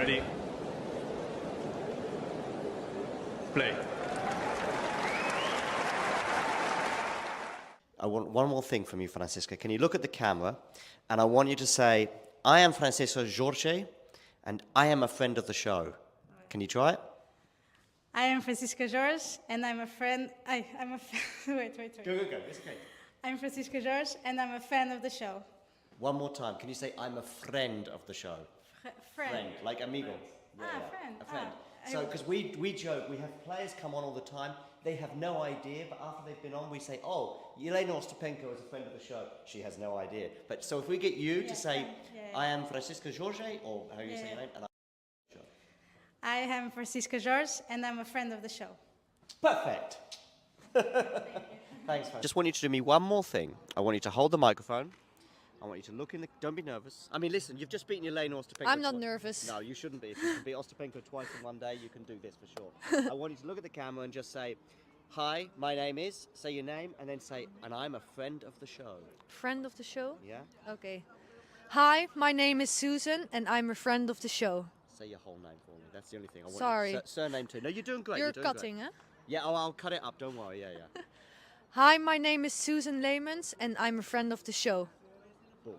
Ready? Play. I want one more thing from you, Francisca. Can you look at the camera, and I want you to say, I am Francisco Jorge, and I am a friend of the show. Can you try it? I am Francisca Jorge, and I'm a friend. Wait. Go. It's okay. I'm Francisca Jorge, and I'm a fan of the show. One more time. Can you say, I'm a friend of the show? Friend. Like amigo. Friend. A friend. So, because we joke, we have players come on all the time. They have no idea, but after they've been on, we say, oh, Yelena Ostapenko is a friend of the show. She has no idea. But so if we get you to say, I am Francisca Jorge, or how you say your name, and I am Francisca Jorge, and I'm a friend of the show. Perfect. Thanks, Frank. Just want you to do me one more thing. I want you to hold the microphone. I want you to look in the... Don't be nervous. I mean, listen, you've just beaten Yelena Ostapenko. I'm not nervous. No, you shouldn't be. If you can beat Ostapenko twice in one day, you can do this for sure. I want you to look at the camera and just say, hi, my name is, say your name, and then say, and I'm a friend of the show. Friend of the show? Yeah? Okay. Hi, my name is Susan, and I'm a friend of the show. Say your whole name for me. That's the only thing I want. Sorry. Surname too. No, you're doing great. You're doing cutting, great. huh? Yeah, I'll cut it up. Don't worry. Yeah. Hi, my name is Susan Leemans, and I'm a friend of the show. Boom.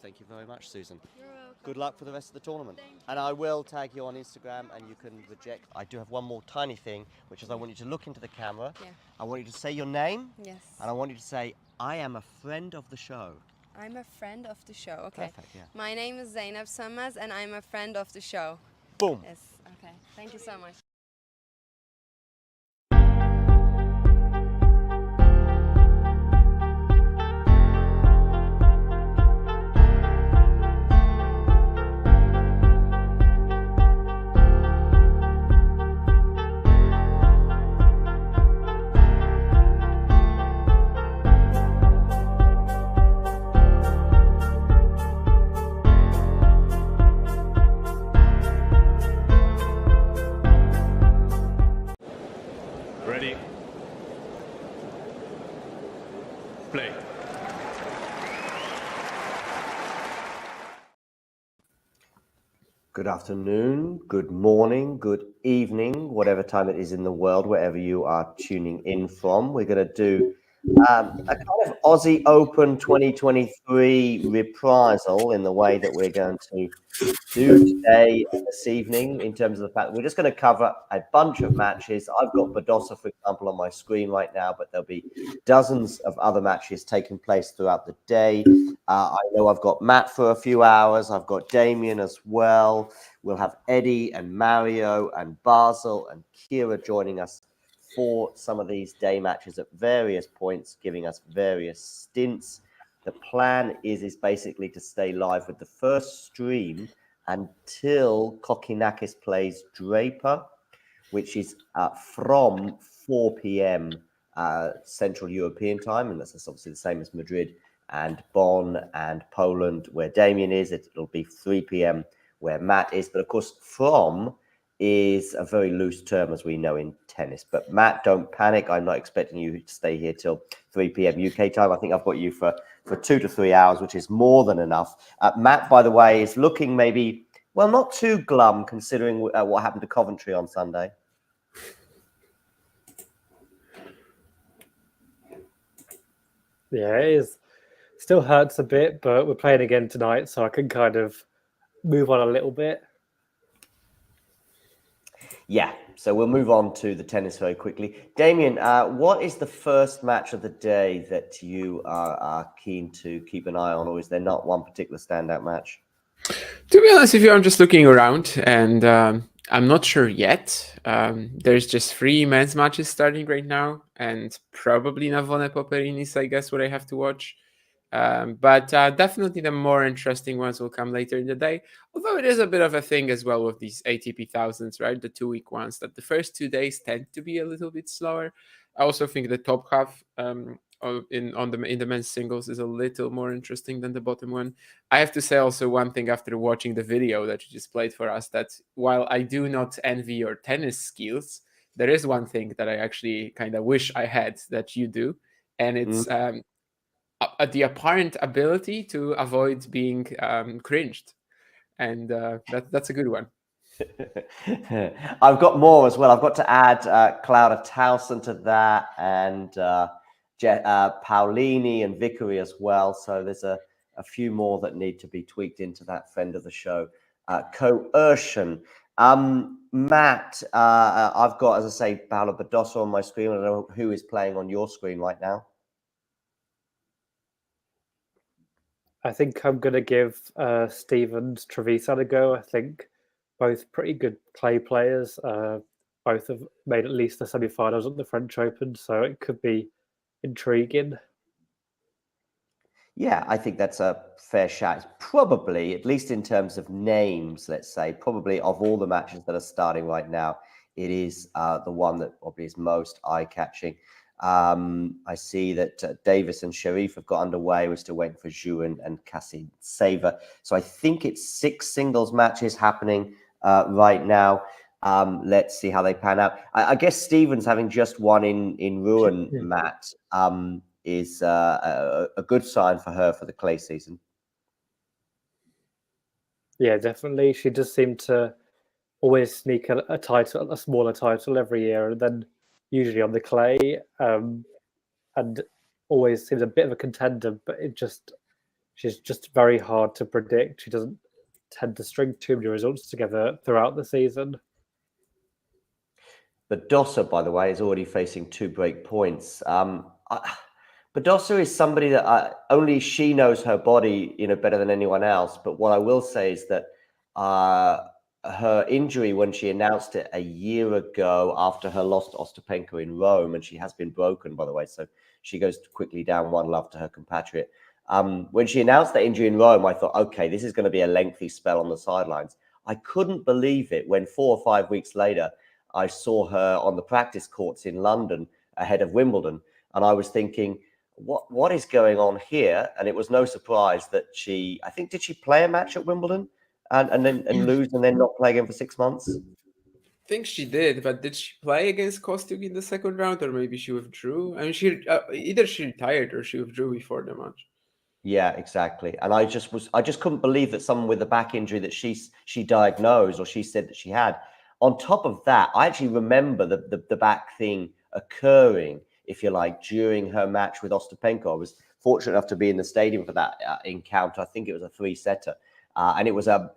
Thank you very much, Susan. You're welcome. Good luck for the rest of the tournament. And I will tag you on Instagram, and you can reject. I do have one more tiny thing, which is I want you to look into the camera. Yeah. I want you to say your name. Yes. And I want you to say, I am a friend of the show. I'm a friend of the show. Okay. Perfect, yeah. My name is Zainab Sammaz, and I'm a friend of the show. Boom. Yes. Okay. Thank you so much. Ready? Play. Good afternoon, good morning, good evening, whatever time it is in the world, wherever you are tuning in from. We're going to do a kind of Aussie Open 2023 reprisal in the way that we're going to do today, this evening, in terms of the fact that we're just going to cover a bunch of matches. I've got Badosa, for example, on my screen right now, but there'll be dozens of other matches taking place throughout the day. I know I've got Matt for a few hours. I've got Damien as well. We'll have Eddie and Mario and Basel and Kira joining us for some of these day matches at various points, giving us various stints. The plan is basically to stay live with the first stream until Kokinakis plays Draper, which is from 4 p.m. Central European time, and that's obviously the same as Madrid and Bonn and Poland, where Damien is. It'll be 3 p.m. where Matt is, but of course, from is a very loose term, as we know in tennis. But Matt, don't panic. I'm not expecting you to stay here till 3 p.m. UK time. I think I've got you for 2 to 3 hours, which is more than enough. Matt, by the way, is looking maybe, well, not too glum considering what happened to Coventry on Sunday. Yeah, it is. Still hurts a bit, but we're playing again tonight, so I can kind of move on a little bit. Yeah, so we'll move on to the tennis very quickly. Damien, what is the first match of the day that you are keen to keep an eye on, or is there not one particular standout match? To be honest with you, I'm just looking around, and I'm not sure yet. There's just 3 men's matches starting right now, and probably Navone Poperinis, I guess, what I have to watch. But definitely the more interesting ones will come later in the day. Although it is a bit of a thing as well with these ATP thousands, right? The 2-week ones, that the first 2 days tend to be a little bit slower. I also think the top half in the men's singles is a little more interesting than the bottom one. I have to say also one thing after watching the video that you just played for us, that while I do not envy your tennis skills, there is one thing that I actually kind of wish I had that you do, and it's the apparent ability to avoid being cringed, and that's a good one. I've got more as well. I've got to add Clara Towson to that, and Paulini and Vickery as well. So there's a few more that need to be tweaked into that friend of the show coercion. Matt, I've got, as I say, Paolo Badosa on my screen. I don't know who is playing on your screen right now. I think I'm going to give Stevens Trevisan a go. I think both pretty good clay players. Both have made at least the semi-finals at the French Open, so it could be intriguing. Yeah, I think that's a fair shout. It's probably, at least in terms of names, let's say, probably of all the matches that are starting right now, it is the one that probably is most eye-catching. I see that Davis and Sharif have got underway. We're still waiting for Zhu and Cassie Saver. So I think it's 6 singles matches happening right now. Let's see how they pan out. I guess Stevens, having just won in Rouen, Matt, is a good sign for her for the clay season. Yeah, definitely. She does seem to always sneak a title, a smaller title every year, and then usually on the clay, and always seems a bit of a contender, but she's just very hard to predict. She doesn't tend to string too many results together throughout the season. Badosa, by the way, is already facing 2 break points. Badosa is somebody that only she knows her body, better than anyone else. But what I will say is that her injury, when she announced it a year ago after her loss to Ostapenko in Rome, and she has been broken, by the way, so she goes quickly down 1-love to her compatriot. When she announced that injury in Rome, I thought, okay, this is going to be a lengthy spell on the sidelines. I couldn't believe it when 4 or 5 weeks later, I saw her on the practice courts in London ahead of Wimbledon. And I was thinking, what is going on here? And it was no surprise that did she play a match at Wimbledon and lose and then not play again for 6 months? I think she did, but did she play against Kostyuk in the second round, or maybe she withdrew? I mean, either she retired or she withdrew before the match. Yeah, exactly. And I just couldn't believe that someone with a back injury that she diagnosed, or she said that she had. On top of that, I actually remember the back thing occurring, if you like, during her match with Ostapenko. I was fortunate enough to be in the stadium for that encounter. I think it was a 3-setter. And it was a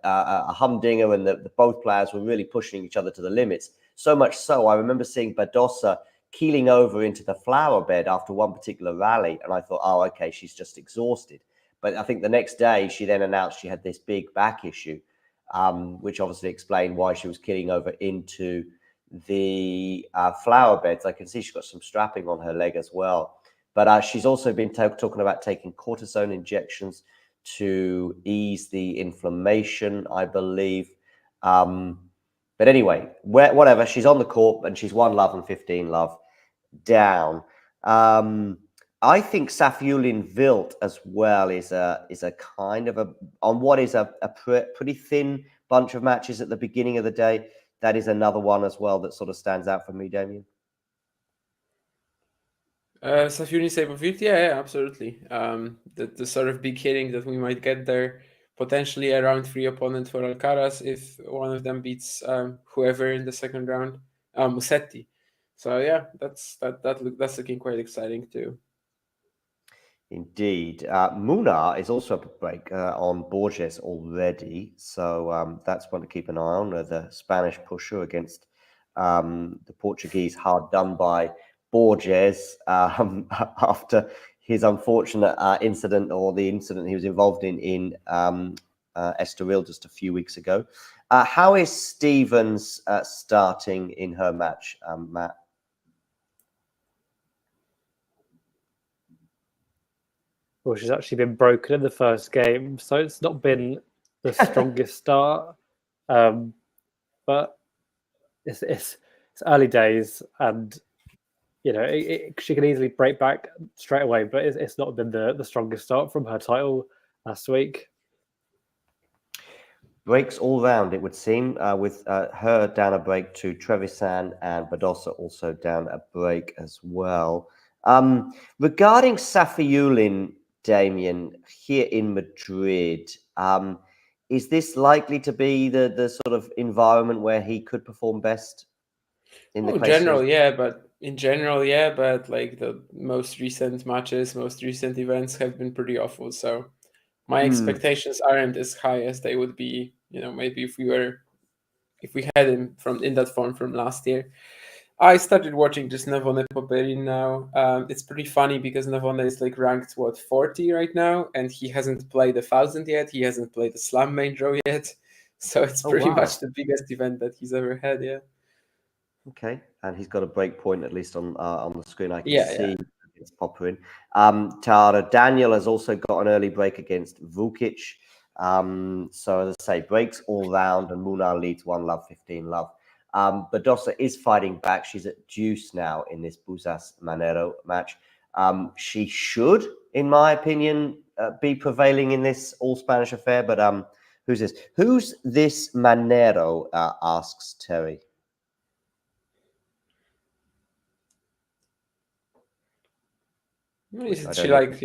humdinger, and both players were really pushing each other to the limits. So much so, I remember seeing Badosa keeling over into the flower bed after one particular rally. And I thought, oh, okay, she's just exhausted. But I think the next day, she then announced she had this big back issue, which obviously explained why she was keeling over into the flower beds. I can see she's got some strapping on her leg as well. But she's also been talking about taking cortisone injections to ease the inflammation, I believe. But anyway, whatever. She's on the court and she's 1-love and 15-love down. I think Safiullin Wild as well is a kind of on what is a pretty thin bunch of matches at the beginning of the day. That is another one as well that sort of stands out for me, Damien. Safiullin Seibovic, yeah, absolutely. The sort of big hitting that we might get there, potentially a round 3 opponent for Alcaraz if one of them beats whoever in the second round, Musetti. So yeah, that's looking quite exciting too. Indeed. Munar is also up a break on Borges already. So that's one to keep an eye on. The Spanish pusher against the Portuguese hard done by Borges after his unfortunate incident, or the incident he was involved in Estoril just a few weeks ago. How is Stevens starting in her match, Matt? Well, she's actually been broken in the first game, so it's not been the strongest start. But it's early days, and she can easily break back straight away. But it's not been the strongest start from her title last week. Breaks all round, it would seem, with her down a break to Trevisan, and Badosa also down a break as well. Regarding Safiullin, Damien, here in Madrid, is this likely to be the sort of environment where he could perform best in the clay series? In general, yeah, but like the most recent matches, most recent events have been pretty awful. So my expectations aren't as high as they would be, maybe if we had him in that form from last year. I started watching just Navone Popperin now. It's pretty funny because Navone is like ranked 40 right now, and he hasn't played 1,000 yet. He hasn't played the Slam main draw yet, so it's pretty much the biggest event that he's ever had. Yeah. Okay, and he's got a break point at least on the screen. I can see it's Popperin. Tara Daniel has also got an early break against Vukic. So as I say, breaks all round, and Munar leads 1-love, 15-love. Badosa is fighting back. She's at deuce now in this Buzas Manero match. She should, in my opinion, be prevailing in this all Spanish affair. But who's this? Who's this Manero? Asks Terry. Isn't she like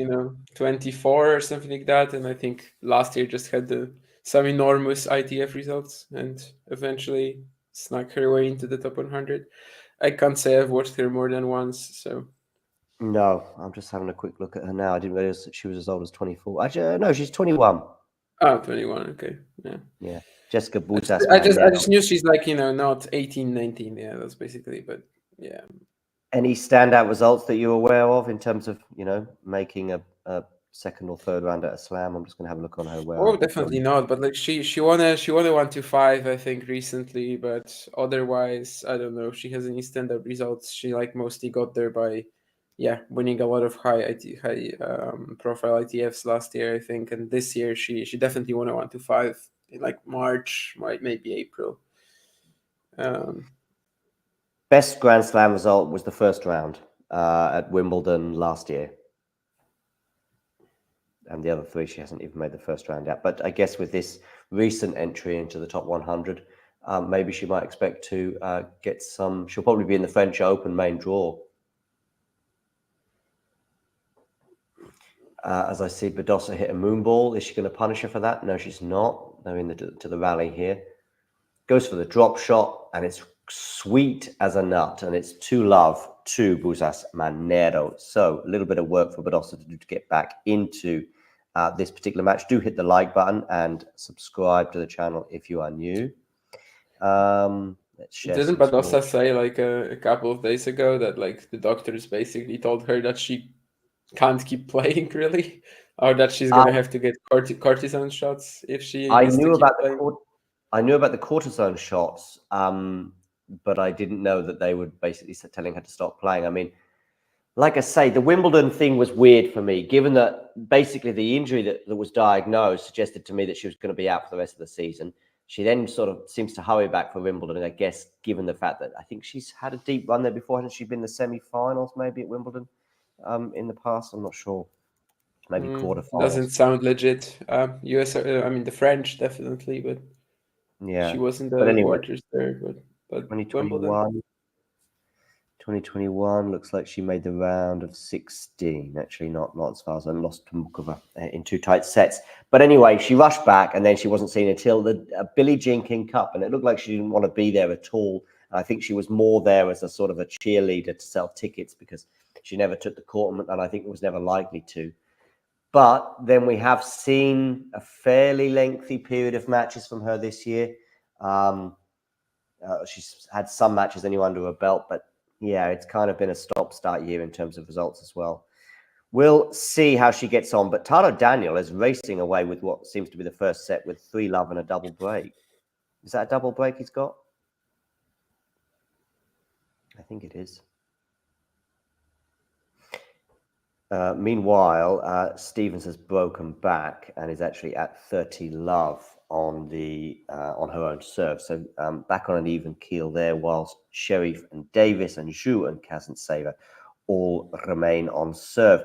24 or something like that? And I think last year just had some enormous ITF results and eventually snuck her way into the top 100. I can't say I've watched her more than once, so. No, I'm just having a quick look at her now. I didn't realize that she was as old as 24. Actually, no, she's 21. Oh, 21. Okay, yeah. Yeah, Jessica Buzas. I just knew she's like not 18, 19. Yeah, that's basically. But yeah. Any standout results that you're aware of in terms of making a second or third round at a slam? I'm just going to have a look on her. Definitely not. But like she won a 125, I think, recently. But otherwise, I don't know if she has any standout results. She like mostly got there by, winning a lot of high profile ITFs last year, I think, and this year she definitely won a 125 in like March, maybe April. Best Grand Slam result was the first round at Wimbledon last year. And the other three, she hasn't even made the first round yet. But I guess with this recent entry into the top 100, maybe she might expect to get some. She'll probably be in the French Open main draw. As I see Badosa hit a moonball. Is she going to punish her for that? No, she's not. They're in to the rally here. Goes for the drop shot, and it's sweet as a nut, and it's 2-love to Buzas Manero. So a little bit of work for Badosa to do to get back into this particular match. Do hit the like button and subscribe to the channel if you are new. Let's share. Didn't Badosa say like a couple of days ago that like the doctors basically told her that she can't keep playing really, or that she's gonna have to get cortisone shots if she? I knew about the cortisone shots, but I didn't know that they were basically telling her to stop playing. I mean, like I say, the Wimbledon thing was weird for me, given that basically the injury that was diagnosed suggested to me that she was going to be out for the rest of the season. She then sort of seems to hurry back for Wimbledon, and I guess given the fact that I think she's had a deep run there before, hasn't she been in the semi-finals maybe at Wimbledon in the past? I'm not sure. Maybe quarterfinals. Doesn't sound legit. US, I mean the French definitely, but yeah, she wasn't the quarters there. But 2021 looks like she made the round of 16. Actually, not as far as I lost to Mukova in 2 tight sets. But anyway, she rushed back, and then she wasn't seen until the Billie Jean King Cup, and it looked like she didn't want to be there at all. And I think she was more there as a sort of a cheerleader to sell tickets because she never took the court, and I think was never likely to. But then we have seen a fairly lengthy period of matches from her this year. She's had some matches anyway under her belt, but yeah, it's kind of been a stop-start year in terms of results as well. We'll see how she gets on, but Taro Daniel is racing away with what seems to be the first set with 3-love and a double break. Is that a double break he's got? I think it is. Meanwhile, Stevens has broken back and is actually at 30-love on her own serve. So back on an even keel there, whilst Sherif and Davis and Zhu and Kazantseva all remain on serve.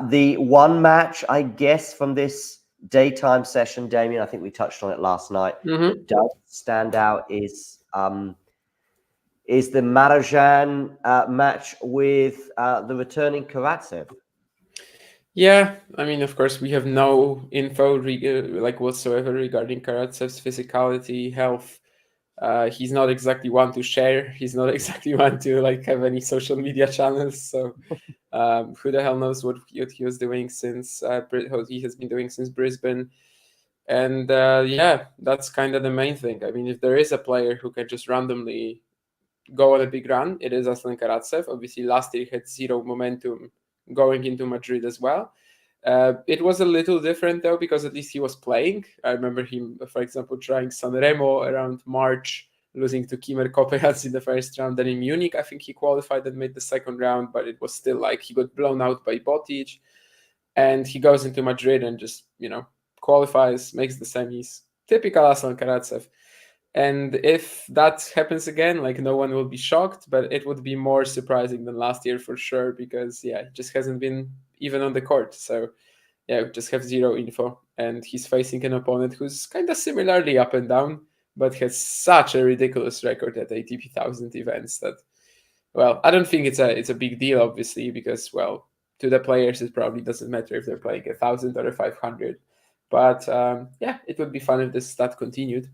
The one match, I guess, from this daytime session, Damien, I think we touched on it last night, that does stand out is the Marozsan match with the returning Karatsev. Yeah, I mean, of course, we have no info like whatsoever regarding Karatsev's physicality, health. He's not exactly one to share. He's not exactly one to like have any social media channels. So who the hell knows what he was doing since what he has been doing since Brisbane. And yeah, that's kind of the main thing. I mean, if there is a player who can just randomly go on a big run, it is Aslan Karatsev. Obviously, last year he had zero momentum going into Madrid as well. It was a little different though, because at least he was playing. I remember him, for example, trying Sanremo around March, losing to Kimmer Kopeats in the first round. Then in Munich, I think he qualified and made the second round, but it was still like he got blown out by Botic. And he goes into Madrid and just, qualifies, makes the semis. Typical Aslan Karatsev. And if that happens again, like no one will be shocked, but it would be more surprising than last year for sure, because yeah, he just hasn't been even on the court. So yeah, we just have zero info. And he's facing an opponent who's kind of similarly up and down, but has such a ridiculous record at ATP 1000 events that, well, I don't think it's a big deal, obviously, because, well, to the players, it probably doesn't matter if they're playing 1,000 or 500. But yeah, it would be fun if this stat continued.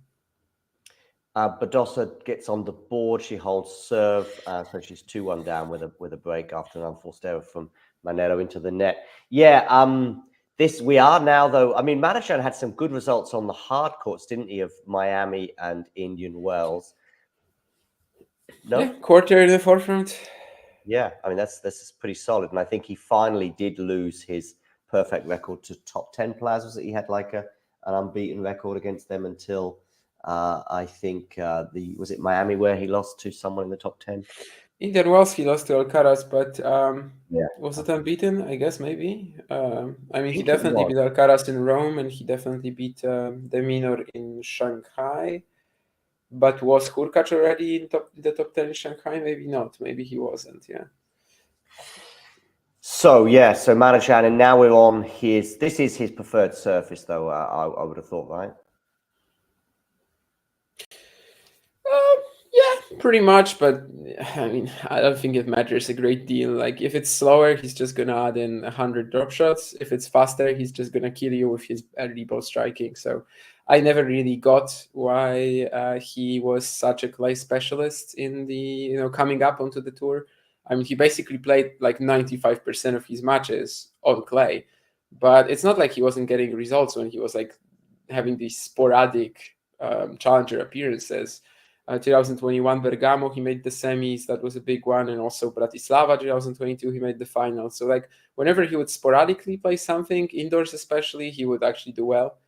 Badosa gets on the board. She holds serve, so she's 2-1 down with a break after an unforced error from Manero into the net. Yeah, we are now though. I mean, Marozsan had some good results on the hard courts, didn't he? Of Miami and Indian Wells. No, yeah, quarter in the forefront. Yeah, I mean that's pretty solid, and I think he finally did lose his perfect record to top 10 players. Was it he had like an unbeaten record against them until I think was it Miami where he lost to someone in the top 10? Indian Wells, he lost to Alcaraz, but yeah, was it unbeaten? I guess maybe. I mean, he definitely beat Alcaraz in Rome, and he definitely beat De Minaur in Shanghai. But was Hurkacz already in the top 10 in Shanghai? Maybe not. Maybe he wasn't. Yeah. So yeah, so Marozsan, and now we're on his. This is his preferred surface, though. I would have thought, right? Yeah, pretty much. But I mean, I don't think it matters a great deal. Like if it's slower, he's just gonna add in 100 drop shots. If it's faster, he's just gonna kill you with his early ball striking. So I never really got why he was such a clay specialist in the coming up onto the tour. I mean, he basically played like 95% of his matches on clay, but it's not like he wasn't getting results when he was like having these sporadic challenger appearances. 2021 Bergamo, he made the semis. That was a big one. And also Bratislava 2022, he made the final. So like whenever he would sporadically play something, indoors especially, he would actually do well.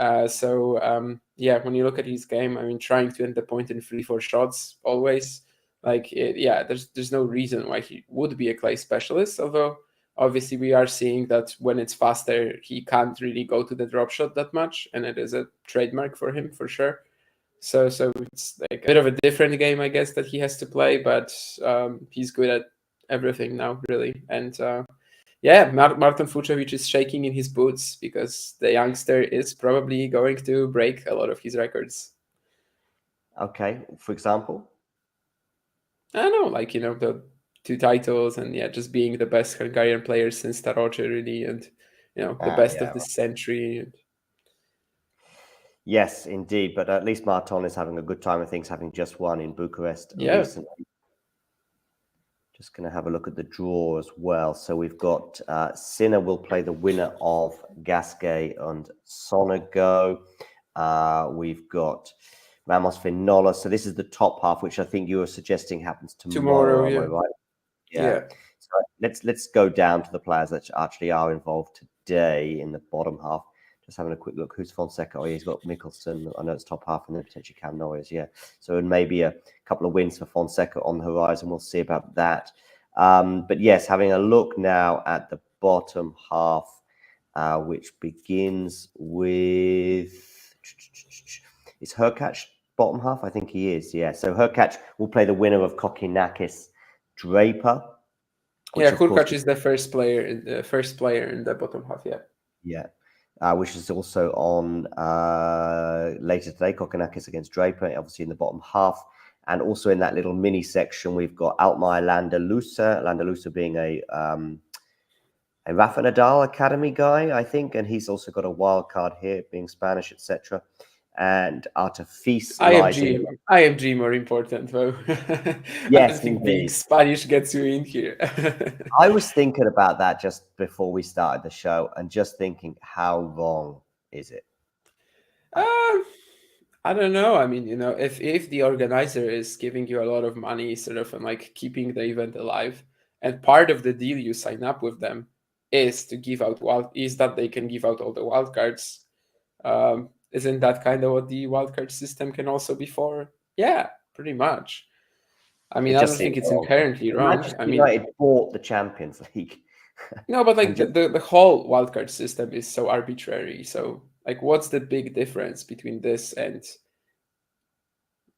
Yeah, when you look at his game, I mean, trying to end the point in 3-4 shots always, there's no reason why he would be a clay specialist. Although obviously we are seeing that when it's faster, he can't really go to the drop shot that much, and it is a trademark for him for sure. So it's like a bit of a different game, I guess, that he has to play, but he's good at everything now, really. And yeah, Marton Fucsovics is shaking in his boots because the youngster is probably going to break a lot of his records. Okay, for example? I don't know, like, the 2 titles and yeah, just being the best Hungarian player since Staroce, really, and, the best of the century. Yes, indeed. But at least Marton is having a good time of things, having just won in Bucharest recently. Just going to have a look at the draw as well. So we've got Sinner will play the winner of Gasquet and Sonego. We've got Ramos Finola. So this is the top half, which I think you were suggesting happens tomorrow. Yeah. Right? Yeah. So let's go down to the players that actually are involved today in the bottom half. Just having a quick look. Who's Fonseca? Oh, yeah, he's got Mickelson. I know it's top half, and then potentially Cam Norris. Yeah. So maybe a couple of wins for Fonseca on the horizon. We'll see about that. But yes, having a look now at the bottom half, which begins with is Hurkacz bottom half? I think he is. Yeah. So Hurkacz will play the winner of Kokkinakis Draper. Yeah, Hurkacz is the first player in the bottom half. Yeah. Yeah. Which is also on later today, Kokkinakis against Draper, obviously in the bottom half. And also in that little mini section, we've got Altmaier Landalusa being a a Rafa Nadal Academy guy, I think, and he's also got a wild card here, being Spanish, etc. And Artifice lies in. IMG more important though. Yes, I think being indeed. Spanish gets you in here. I was thinking about that just before we started the show, and just thinking, how wrong is it? I don't know. I mean, if the organizer is giving you a lot of money, sort of, and like keeping the event alive, and part of the deal you sign up with them is to give out that they can give out all the wild cards. Isn't that kind of what the wildcard system can also be for? Yeah, pretty much. I mean, I don't think it's inherently wrong. I mean, United bought the Champions League. no, but like the whole wildcard system is so arbitrary. So, like, what's the big difference between this and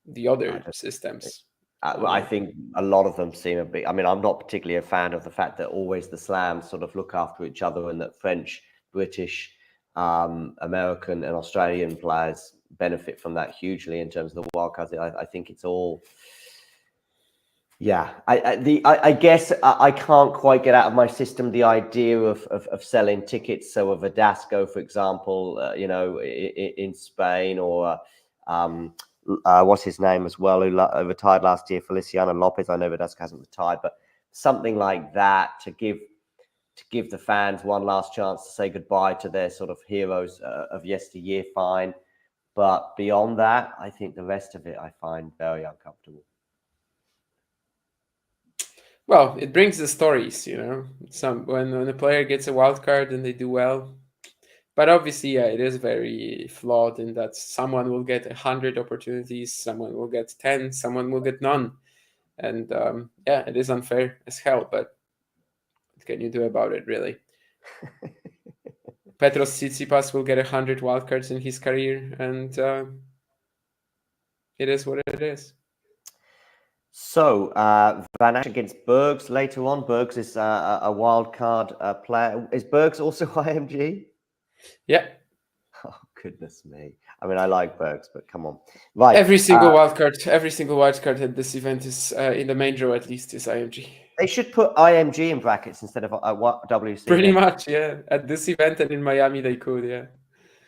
the other systems? I think a lot of them seem a bit. I mean, I'm not particularly a fan of the fact that always the slams sort of look after each other, and that French, British, American, and Australian players benefit from that hugely in terms of the wildcards. I think it's all. Yeah, I guess I can't quite get out of my system the idea of selling tickets. So a Verdasco, for example, in Spain, or what's his name as well, who retired last year, Feliciano Lopez. I know Verdasco hasn't retired, but something like that to give the fans one last chance to say goodbye to their sort of heroes of yesteryear. Fine, but beyond that, I think the rest of it I find very uncomfortable. Well, it brings the stories, when a player gets a wild card and they do well. But obviously, yeah, it is very flawed in that someone will get 100 opportunities, someone will get 10, someone will get none. And yeah, it is unfair as hell, but what can you do about it, really? Petros Tsitsipas will get 100 wildcards in his career, and it is what it is. So, Van Asch against Bergs later on. Bergs is a wild card player. Is Bergs also IMG? Yeah. Oh, goodness me. I mean, I like Bergs, but come on. Right. Every single wild card at this event is, in the main draw at least, is IMG. They should put IMG in brackets instead of WC. Pretty much, yeah. At this event and in Miami, they could, yeah.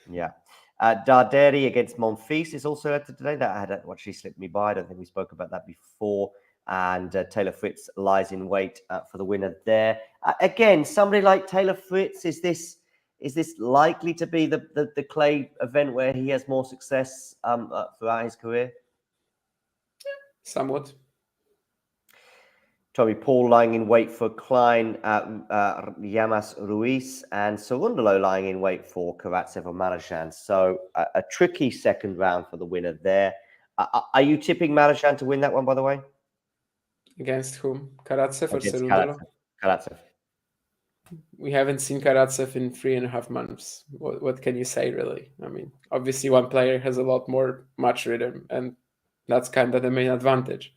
Yeah. Darderi against Monfils is also today. That had actually slipped me by. I don't think we spoke about that before. And Taylor Fritz lies in wait for the winner there. Again, somebody like Taylor Fritz, is this likely to be the clay event where he has more success throughout his career? Somewhat. Tommy Paul lying in wait for Klein, Llamas Ruiz, and Cerundolo lying in wait for Karatsev or Marozsan. So a tricky second round for the winner there. Are you tipping Marozsan to win that one, by the way? Against whom? Karatsev or Cerundolo? Karatsev. We haven't seen Karatsev in 3.5 months. What can you say, really? I mean, obviously one player has a lot more match rhythm, and that's kind of the main advantage.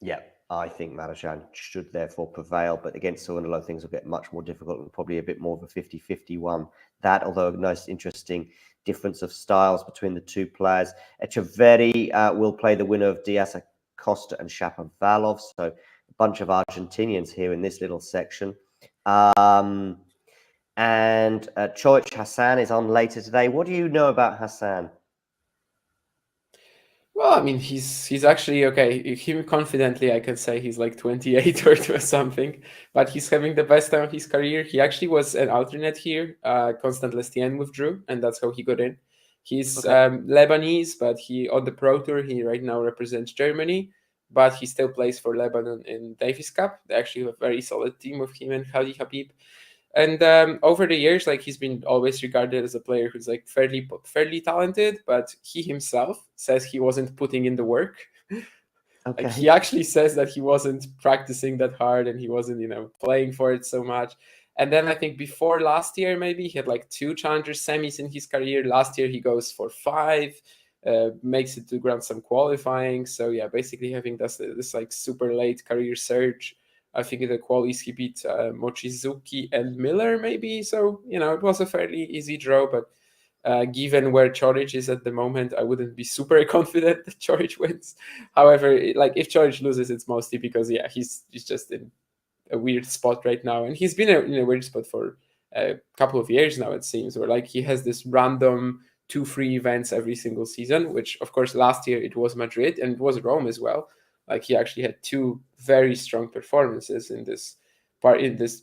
Yeah. I think Marozsan should therefore prevail, but against Cerundolo, things will get much more difficult and probably a bit more of a 50-50 one. That, although a nice, interesting difference of styles between the two players. Echeverri will play the winner of Diaz Acosta and Shapovalov. So a bunch of Argentinians here in this little section. And Coric Hassan is on later today. What do you know about Hassan? Well, I mean, he's actually okay. Him confidently, I can say he's like 28 or something, but he's having the best time of his career. He actually was an alternate here. Constant Lestienne withdrew, and that's how he got in. He's Lebanese, but he on the Pro Tour, he right now represents Germany, but he still plays for Lebanon in Davis Cup. They actually have a very solid team with him and Khali Habib. And over the years, like, he's been always regarded as a player who's like fairly talented, but he himself says he wasn't putting in the work. Okay. Like, he actually says that he wasn't practicing that hard and he wasn't, playing for it so much. And then I think before last year, maybe he had like 2 challenger semis in his career. Last year he goes for 5, makes it to Grand Slam qualifying. So yeah, basically having this like super late career surge. I think in the qualies he beat Mochizuki and Miller, maybe. So, it was a fairly easy draw. But given where Coric is at the moment, I wouldn't be super confident that Coric wins. However, like, if Coric loses, it's mostly because, yeah, he's just in a weird spot right now, and he's been in a weird spot for a couple of years now, it seems, where like he has this random 2-3 events every single season, which of course last year it was Madrid and it was Rome as well. Like he actually had 2 very strong performances in this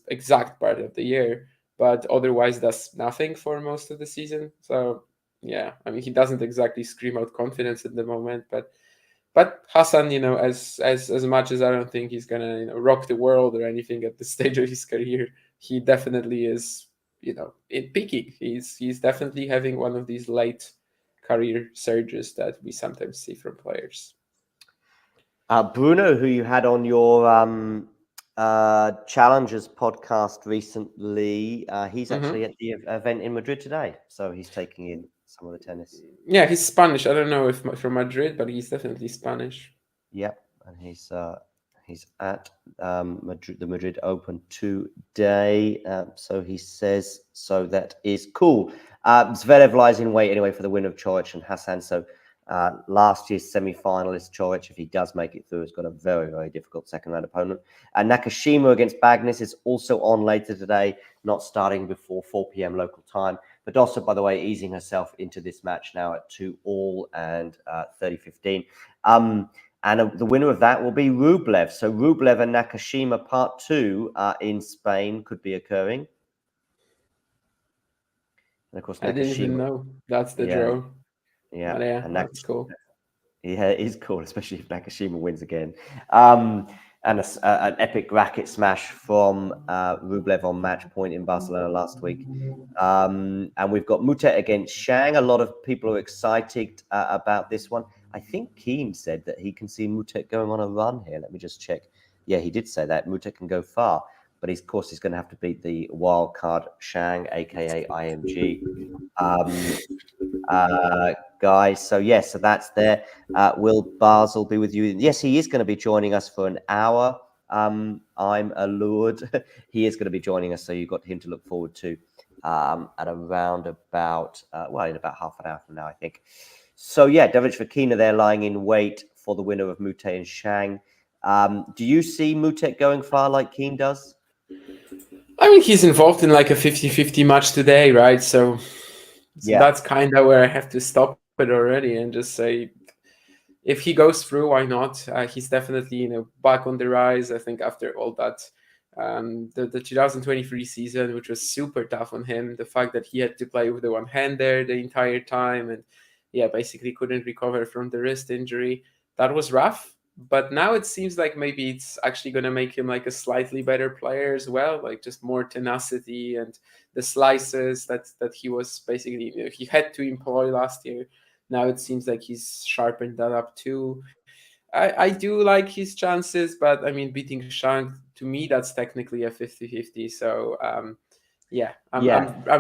exact part of the year, but otherwise does nothing for most of the season. So yeah, I mean, he doesn't exactly scream out confidence at the moment, but Hassan, as much as I don't think he's gonna rock the world or anything at this stage of his career, he definitely is in peaking. He's definitely having one of these late career surges that we sometimes see from players. Bruno, who you had on your Challengers podcast recently, he's actually at the event in Madrid today, so he's taking in some of the tennis. Yeah, he's Spanish. I don't know if from Madrid, but he's definitely Spanish. Yep, and he's at Madrid, the Madrid Open today. So he says, so that is cool. Zverev lies in wait anyway for the win of Coric and Hassan. So last year's semi-finalist Coric, if he does make it through, has got a very, very difficult second-round opponent. And Nakashima against Bagnis is also on later today, not starting before 4 p.m. local time. Badosa, by the way, easing herself into this match now at 2-all and 30-15. And the winner of that will be Rublev. So Rublev and Nakashima part 2 in Spain could be occurring. And of course, Nakashima. I didn't even know that's the draw. Yeah, and that's cool. Yeah, it is cool, especially if Nakashima wins again. And an epic racket smash from Rublev on match point in Barcelona last week. And we've got Mutet against Shang. A lot of people are excited about this one. I think Keane said that he can see Mutet going on a run here. Let me just check. Yeah, he did say that. Mutet can go far. But of course, he's going to have to beat the wild card Shang, a.k.a. IMG. Guys, so yes, so that's there. Will Basel be with you? Yes, he is going to be joining us for an hour. I'm allured. He is going to be joining us, so you've got him to look forward to at around about, in about half an hour from now, I think. So yeah, David Fekina there lying in wait for the winner of Mutet and Shang. Do you see Mutet going far like Keane does? I mean, he's involved in like a 50-50 match today, right? So that's kind of where I have to stop it already and just say, if he goes through, why not? He's definitely back on the rise. I think after all that, the 2023 season, which was super tough on him, the fact that he had to play with the one hand there the entire time, and basically couldn't recover from the wrist injury, that was rough. But now it seems like maybe it's actually going to make him like a slightly better player as well, like just more tenacity and the slices that he was basically he had to employ last year. Now it seems like he's sharpened that up too. I do like his chances, but I mean, beating Shang, to me, that's technically a 50-50. So I'm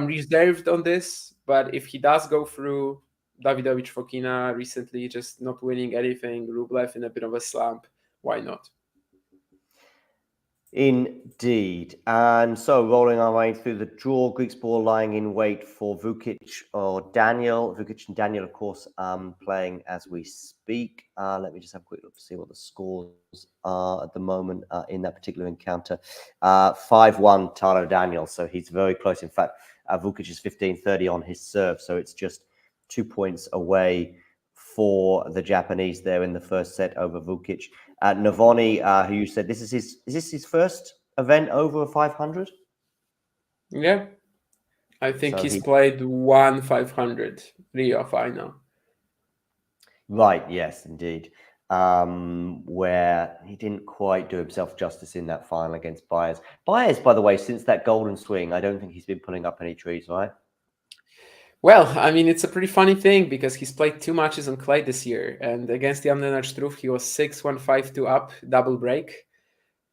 reserved on this. But if he does go through, Davidovich Fokina recently just not winning anything, Rublev in a bit of a slump, why not? Indeed. And so rolling our way through the draw, Greek ball lying in wait for Vukic or Daniel. Vukic and Daniel, of course, playing as we speak. Let me just have a quick look to see what the scores are at the moment in that particular encounter. 5-1 Taro Daniel, so he's very close. In fact, Vukic is 15-30 on his serve, so it's just 2 points away for the Japanese there in the first set over Vukic. Navoni, who you said is this his first event over 500? Yeah, I think So he's played 500 Rio final. Right, yes, indeed. Where he didn't quite do himself justice in that final against Baez. Baez, by the way, since that golden swing, I don't think he's been pulling up any trees, right? Well, I mean, it's a pretty funny thing because he's played 2 matches on clay this year. And against Jan Lennart Struff, he was 6-1, 5-2 up, double break.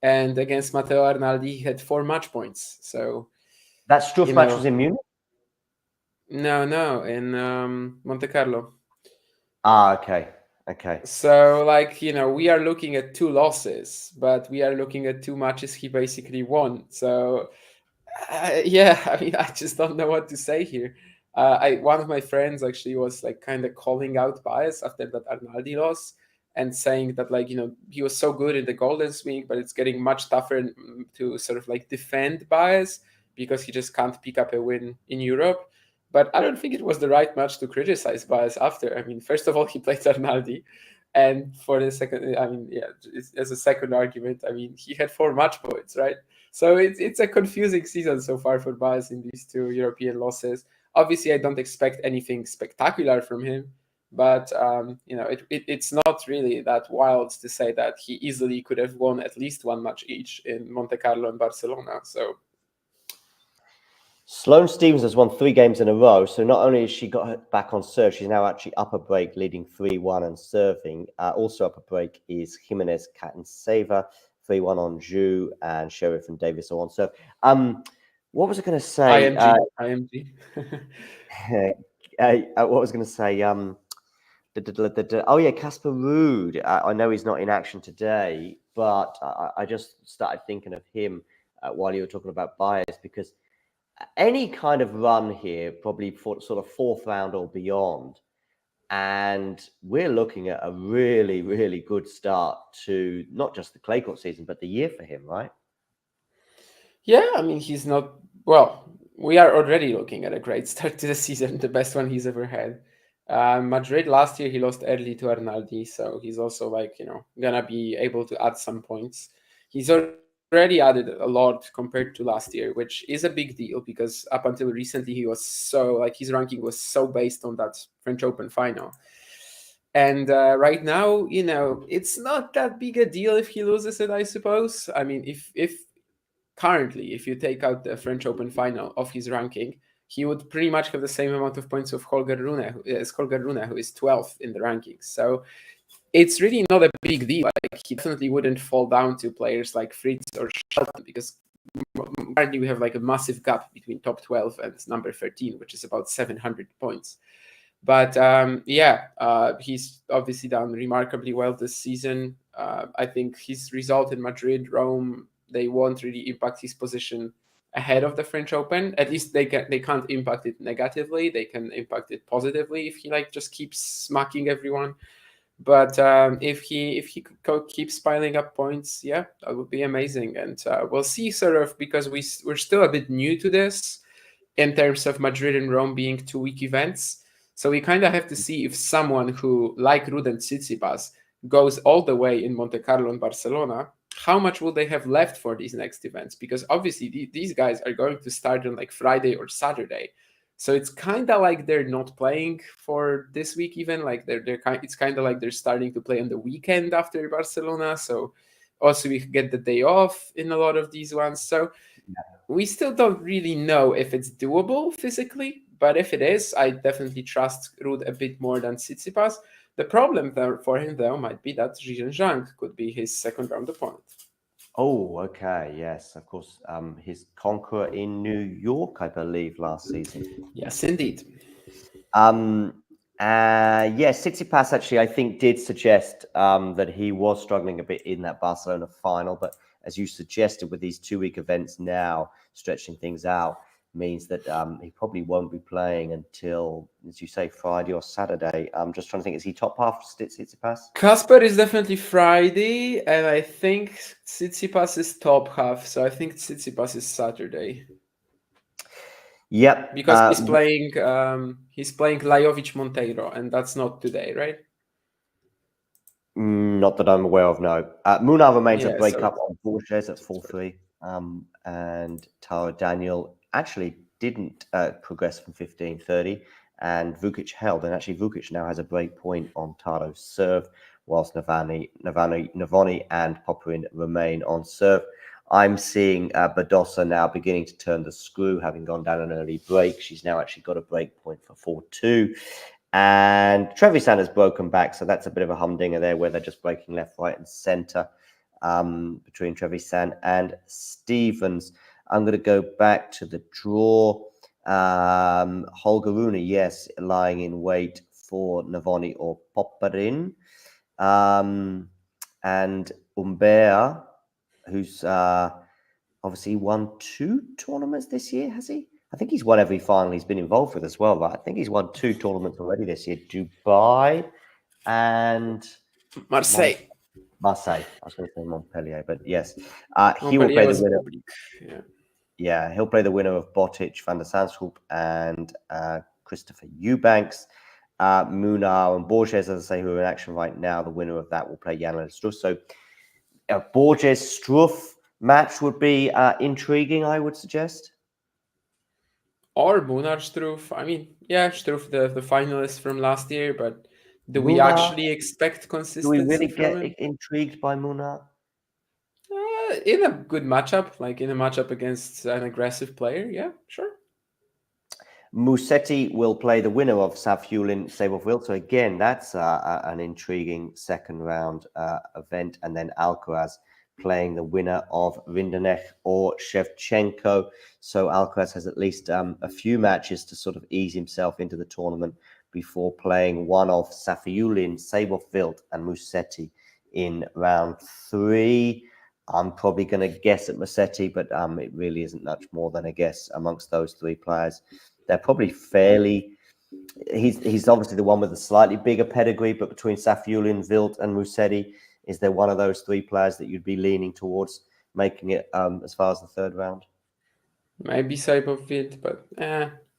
And against Matteo Arnaldi, he had 4 match points. So that Struff match was in Munich? No, in Monte Carlo. Okay. So, we are looking at 2 losses, but we are looking at 2 matches he basically won. So, I mean, I just don't know what to say here. One of my friends actually was kind of calling out Baez after that Arnaldi loss, and saying that, like, he was so good in the Golden Swing, but it's getting much tougher to sort of like defend Baez because he just can't pick up a win in Europe. But I don't think it was the right match to criticize Baez after. I mean, first of all, he played Arnaldi. And for the second, I mean, yeah, as a second argument, I mean, he had 4 match points, right? So it's a confusing season so far for Baez in these 2 European losses. Obviously, I don't expect anything spectacular from him, but it's not really that wild to say that he easily could have won at least 1 match each in Monte Carlo and Barcelona. So Sloane Stephens has won 3 games in a row. So not only has she got her back on serve, she's now actually up a break, leading 3-1 and serving. Also up a break is Jimenez Karatsev, 3-1 on Zhu, and Sheriff and Davis are on serve. What was I going to say? IMG. What was I going to say? Oh yeah, Casper Ruud. I know he's not in action today, but I just started thinking of him while you were talking about Baez, because any kind of run here, probably for sort of 4th round or beyond, and we're looking at a really, really good start to not just the clay court season, but the year for him, right? Yeah, I mean, he's not, well, we are already looking at a great start to the season, the best one he's ever had. Madrid last year, he lost early to Arnaldi, so he's also like, gonna be able to add some points. He's already added a lot compared to last year, which is a big deal because up until recently, he was so, like, his ranking was so based on that French Open final. And right now, it's not that big a deal if he loses it, I suppose. I mean, if currently, if you take out the French Open final of his ranking, he would pretty much have the same amount of points as Holger Rune, who is 12th in the rankings. So it's really not a big deal. Like, he definitely wouldn't fall down to players like Fritz or Shelton, because currently we have like a massive gap between top 12 and number 13, which is about 700 points. But he's obviously done remarkably well this season. I think his result in Madrid, Rome, they won't really impact his position ahead of the French Open. At least they can't impact it negatively. They can impact it positively if he like just keeps smacking everyone. But if he keeps piling up points, yeah, that would be amazing. And we'll see, sort of, because we're still a bit new to this in terms of Madrid and Rome being 2 week events. So we kind of have to see if someone who, like Ruud and Tsitsipas, goes all the way in Monte Carlo and Barcelona, how much will they have left for these next events? Because obviously these guys are going to start on like Friday or Saturday. So it's kind of like they're not playing for this week even. Like it's kind of like they're starting to play on the weekend after Barcelona. So also we get the day off in a lot of these ones. So we still don't really know if it's doable physically. But if it is, I definitely trust Ruud a bit more than Tsitsipas. The problem there for him, though, might be that Zhizhen Zhang could be his second round opponent. Oh, okay. Yes, of course. His conqueror in New York, I believe, last season. Yes, indeed. Yes, Tsitsipas actually, I think, did suggest that he was struggling a bit in that Barcelona final. But as you suggested, with these 2 week events now, stretching things out, means that he probably won't be playing until, as you say, Friday or Saturday. I'm just trying to think, is he top half Tsitsipas? Casper is definitely Friday, and I think Tsitsipas is top half. So I think Tsitsipas is Saturday. Yep. Because he's playing Lajovic Monteiro, and that's not today, right? Not that I'm aware of, no. Munar remains a breakup on Borges, that's 4-3. And Taro Daniel actually didn't progress from 15-30, and Vukic held. And actually, Vukic now has a break point on Taro's serve, whilst Navoni and Popyrin remain on serve. I'm seeing Badosa now beginning to turn the screw, having gone down an early break. She's now actually got a break point for 4-2. And Trevisan has broken back, so that's a bit of a humdinger there, where they're just breaking left, right, and centre between Trevisan and Stevens. I'm going to go back to the draw. Holger Rune, yes, lying in wait for Navoni or Popyrin. And Humbert, who's obviously won 2 tournaments this year, has he? I think he's won every final he's been involved with as well, right? I think he's won 2 tournaments already this year. Dubai and Marseille. Marseille. I was going to say Montpellier, but yes. He will Montpellier play the was winner. public. Yeah. Yeah, he'll play the winner of Botic, Van der Sandschulp, and Christopher Eubanks. Munar and Borges, as I say, who are in action right now. The winner of that will play Jan Struff. So a Borges-Struff match would be intriguing, I would suggest. Or Munar Struff. I mean, yeah, Struff, the finalist from last year, but do we Munar, actually expect do consistency we really from get him? intrigued by Munar? In a good matchup, like in a matchup against an aggressive player, yeah, sure. Musetti will play the winner of Safiullin Sabov. So again, that's an intriguing second round event. And then Alcaraz playing the winner of Rinderknecht or Shevchenko. So Alcaraz has at least a few matches to sort of ease himself into the tournament before playing one of Safiullin, Sabov, and Musetti in round 3. I'm probably going to guess at Musetti, but it really isn't much more than a guess amongst those 3 players. They're probably fairly. He's obviously the one with a slightly bigger pedigree, but between Safiullin, Wild, and Musetti, is there one of those 3 players that you'd be leaning towards making it as far as the 3rd round? Maybe Sabov Wild, but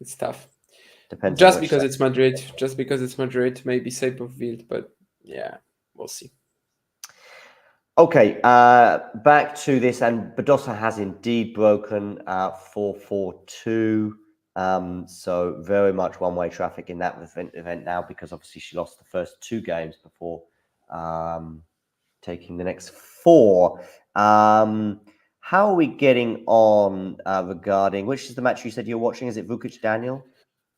it's tough. Depends. Just because it's Madrid. Just because it's Madrid, maybe Sabov Wild, but yeah, we'll see. Okay, back to this, and Badosa has indeed broken 4-4-2. So very much one-way traffic in that event now, because obviously she lost the first 2 games before taking the next 4. How are we getting on regarding, which is the match you said you're watching? Is it Vukic Daniel?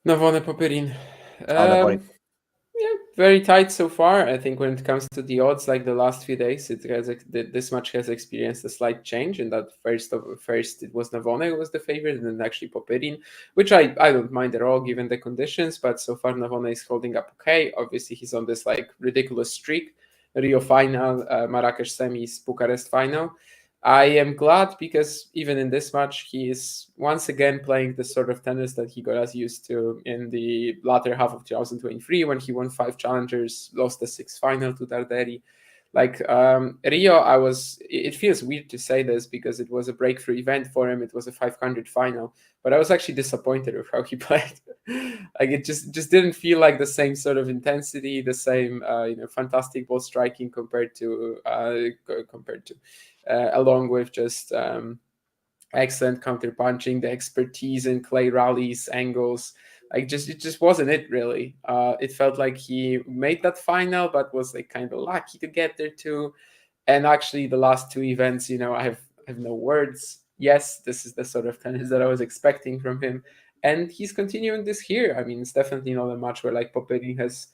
Navone Popyrin. Yeah, very tight so far. I think when it comes to the odds, like the last few days, this match has experienced a slight change. In that first it was Navone who was the favorite, and then actually Popyrin, which I don't mind at all given the conditions. But so far Navone is holding up okay. Obviously he's on this like ridiculous streak: Rio final, Marrakesh semis, Bucharest final. I am glad because even in this match, he is once again playing the sort of tennis that he got us used to in the latter half of 2023 when he won 5 challengers, lost the 6th final to Darderi. Like Rio, it feels weird to say this because it was a breakthrough event for him. It was a 500 final, but I was actually disappointed with how he played. Like it just didn't feel like the same sort of intensity, the same fantastic ball striking compared to along with just excellent counter punching, the expertise in clay rallies, angles. Like it just wasn't it really. It felt like he made that final, but was like kind of lucky to get there too. And actually, the last 2 events, I have no words. Yes, this is the sort of tennis that I was expecting from him, and he's continuing this here. I mean, it's definitely not a match where like Popyrin has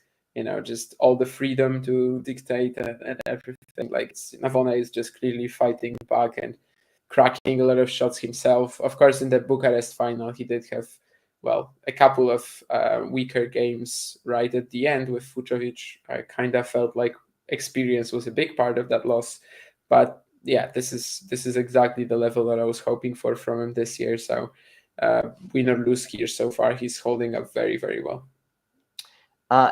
just all the freedom to dictate and everything. Like Navone is just clearly fighting back and cracking a lot of shots himself. Of course, in the Bucharest final, he did have, a couple of weaker games right at the end with Fucsovics. I kind of felt like experience was a big part of that loss. But yeah, this is exactly the level that I was hoping for from him this year. So win or lose here so far, he's holding up very, very well.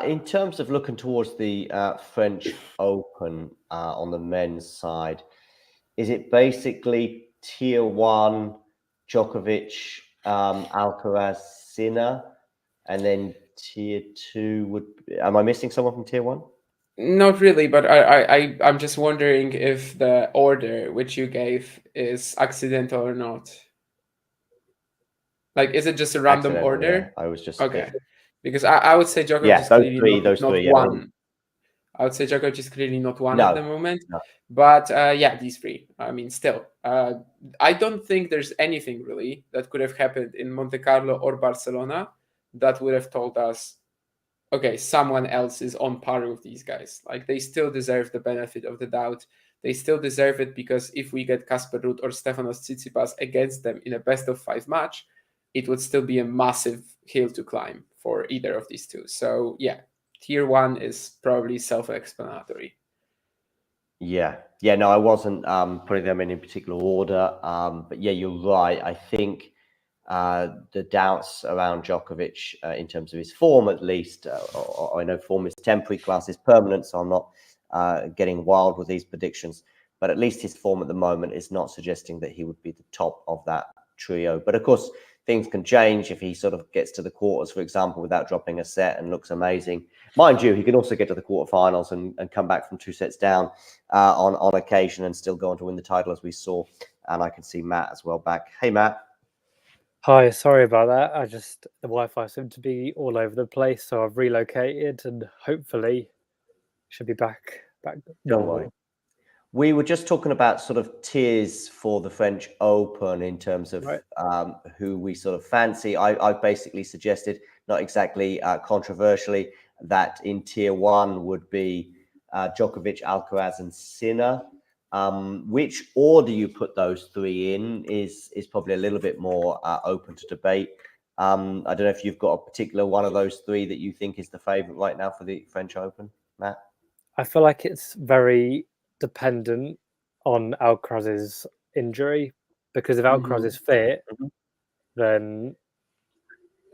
In terms of looking towards the French Open on the men's side, is it basically tier 1 Djokovic, Alcaraz, Sinner, and then tier 2 would? Am I missing someone from tier 1? Not really, but I'm just wondering if the order which you gave is accidental or not. Like, is it just a random order? Yeah. I was just okay. Because I would say Djokovic is clearly not one. I would say Djokovic is clearly not one at the moment. No. But these 3. I mean, still, I don't think there's anything really that could have happened in Monte Carlo or Barcelona that would have told us, okay, someone else is on par with these guys. Like, they still deserve the benefit of the doubt. They still deserve it because if we get Casper Ruud or Stefanos Tsitsipas against them in a best-of-5 match, it would still be a massive hill to climb for either of these 2. So, yeah, tier 1 is probably self-explanatory. Yeah. No, I wasn't putting them in particular order. But yeah, you're right. I think the doubts around Djokovic in terms of his form, at least, or I know form is temporary, class is permanent, so I'm not getting wild with these predictions. But at least his form at the moment is not suggesting that he would be the top of that trio. But of course, things can change if he sort of gets to the quarters, for example, without dropping a set and looks amazing. Mind you, he can also get to the quarterfinals and come back from 2 sets down on occasion and still go on to win the title, as we saw. And I can see Matt as well back. Hey, Matt. Hi, sorry about that. The Wi-Fi seemed to be all over the place, so I've relocated and hopefully should be back Don't worry. We were just talking about sort of tiers for the French Open in terms of who we sort of fancy. I basically suggested, not exactly controversially, that in tier 1 would be Djokovic, Alcaraz, and Sinner. Which order you put those 3 in is probably a little bit more open to debate. I don't know if you've got a particular one of those 3 that you think is the favorite right now for the French Open, Matt. I feel like it's very dependent on Alcaraz's injury, because if Alcaraz is fit, then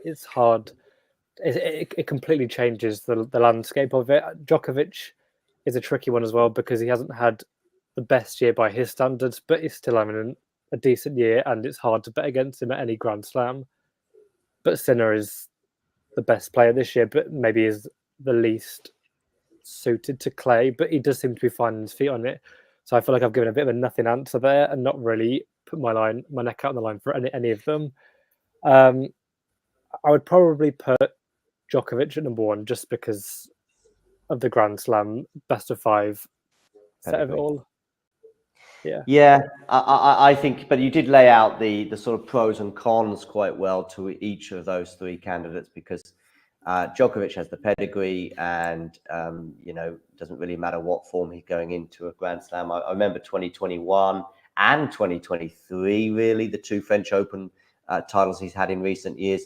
it's hard. It completely changes the landscape of it. Djokovic is a tricky one as well, because he hasn't had the best year by his standards, but he's still having a decent year, and it's hard to bet against him at any Grand Slam. But Sinner is the best player this year, but maybe is the least suited to clay, but he does seem to be finding his feet on it. So I feel like I've given a bit of a nothing answer there and not really put my neck out on the line for any of them. I would probably put Djokovic at number 1 just because of the Grand Slam best of 5 set of it all. Yeah, I think, but you did lay out the sort of pros and cons quite well to each of those 3 candidates, because Djokovic has the pedigree, and doesn't really matter what form he's going into a Grand Slam. I remember 2021 and 2023, really, the 2 French Open titles he's had in recent years.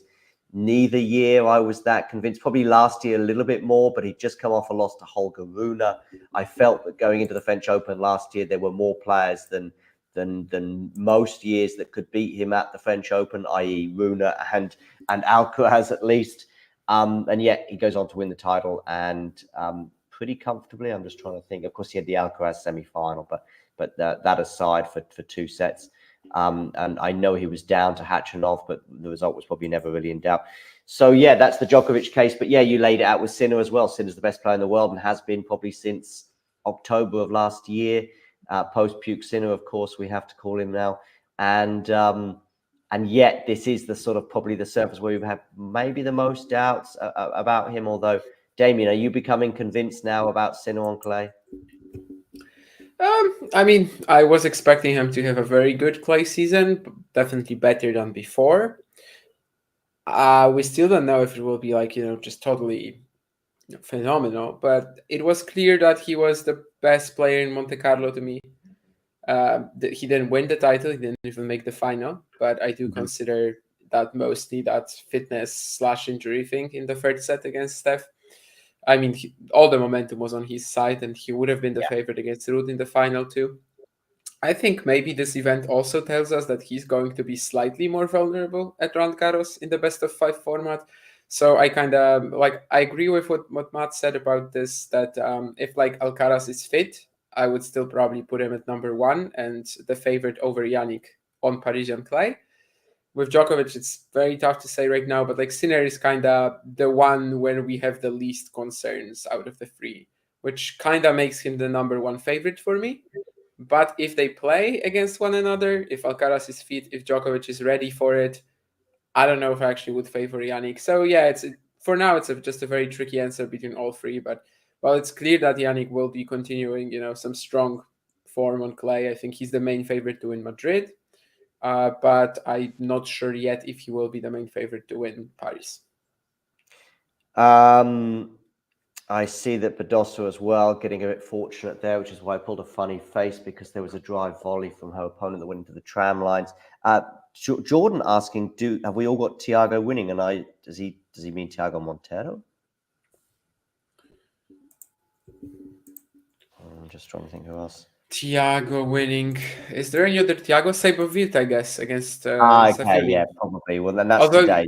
Neither year I was that convinced. Probably last year a little bit more, but he'd just come off a loss to Holger Rune. I felt that going into the French Open last year, there were more players than most years that could beat him at the French Open, i.e. Rune and Alcaraz at least. And yet he goes on to win the title, and pretty comfortably. I'm just trying to think. Of course, he had the Alcaraz semi-final, but that aside for 2 sets. And I know he was down to Khachanov, but the result was probably never really in doubt. So, yeah, that's the Djokovic case. But, yeah, you laid it out with Sinner as well. Sinner's the best player in the world and has been probably since October of last year. Post-puke Sinner, of course, we have to call him now. And yet this is the sort of probably the surface where we've had maybe the most doubts about him. Although, Damien, are you becoming convinced now about Sinner on clay? I mean, I was expecting him to have a very good clay season, definitely better than before. We still don't know if it will be just totally phenomenal, but it was clear that he was the best player in Monte Carlo to me. He didn't win the title, he didn't even make the final, but I do consider that mostly that fitness/injury thing in the 3rd set against Steph. I mean, all the momentum was on his side, and he would have been the favorite against Ruud in the final too. I think maybe this event also tells us that he's going to be slightly more vulnerable at Roland Garros in the best of 5 format. So I kind of I agree with what Matt said about this, that if Alcaraz is fit, I would still probably put him at number 1 and the favorite over Jannik on Parisian clay. With Djokovic, it's very tough to say right now, but Sinner is kind of the one where we have the least concerns out of the 3, which kind of makes him the number 1 favorite for me. But if they play against one another, if Alcaraz is fit, if Djokovic is ready for it, I don't know if I actually would favor Jannik. So yeah, for now it's just a very tricky answer between all 3. But it's clear that Jannik will be continuing, some strong form on clay. I think he's the main favorite to win Madrid. But I'm not sure yet if he will be the main favorite to win Paris. I see that Badosa as well getting a bit fortunate there, which is why I pulled a funny face, because there was a drive volley from her opponent that went into the tram lines. Jordan asking, have we all got Thiago winning? And does he mean Thiago Montero? I'm just trying to think who else. Thiago winning. Is there any other Thiago? Sejbovic, I guess, against okay, yeah, probably. Well, then that's today.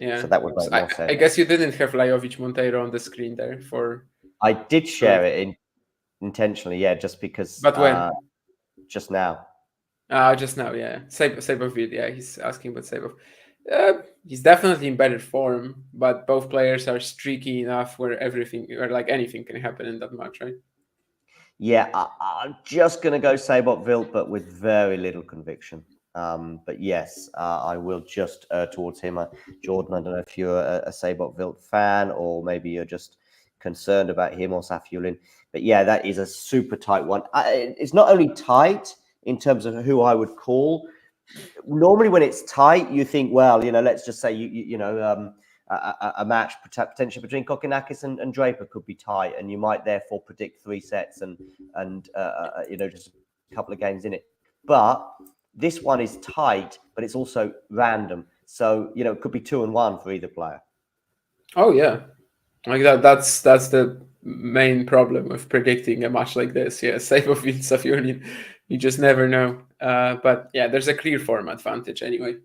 Yeah. So that would make more sense. I guess you didn't have Lajovic Monteiro on the screen there for. I did share it in intentionally, yeah, just because. But when? Just now. Just now, yeah. Sabov, yeah, he's asking about Sabov. He's definitely in better form, but both players are streaky enough where anything can happen in that match, right? Yeah, I'm just going to go Sabot Wilt, but with very little conviction. But yes, I will just towards him. Jordan, I don't know if you're a Sabot Wilt fan or maybe you're just concerned about him or Safiullin. But yeah, that is a super tight one. It's not only tight in terms of who I would call. Normally when it's tight, you think, well, let's just say, a match potentially between Kokkinakis and Draper could be tight, and you might therefore predict 3 sets and just a couple of games in it. But this one is tight, but it's also random. So, it could be 2-1 for either player. Oh yeah. Like that's the main problem with predicting a match like this. Yeah, Sabov and Safiullin, you just never know. But yeah, there's a clear form advantage anyway.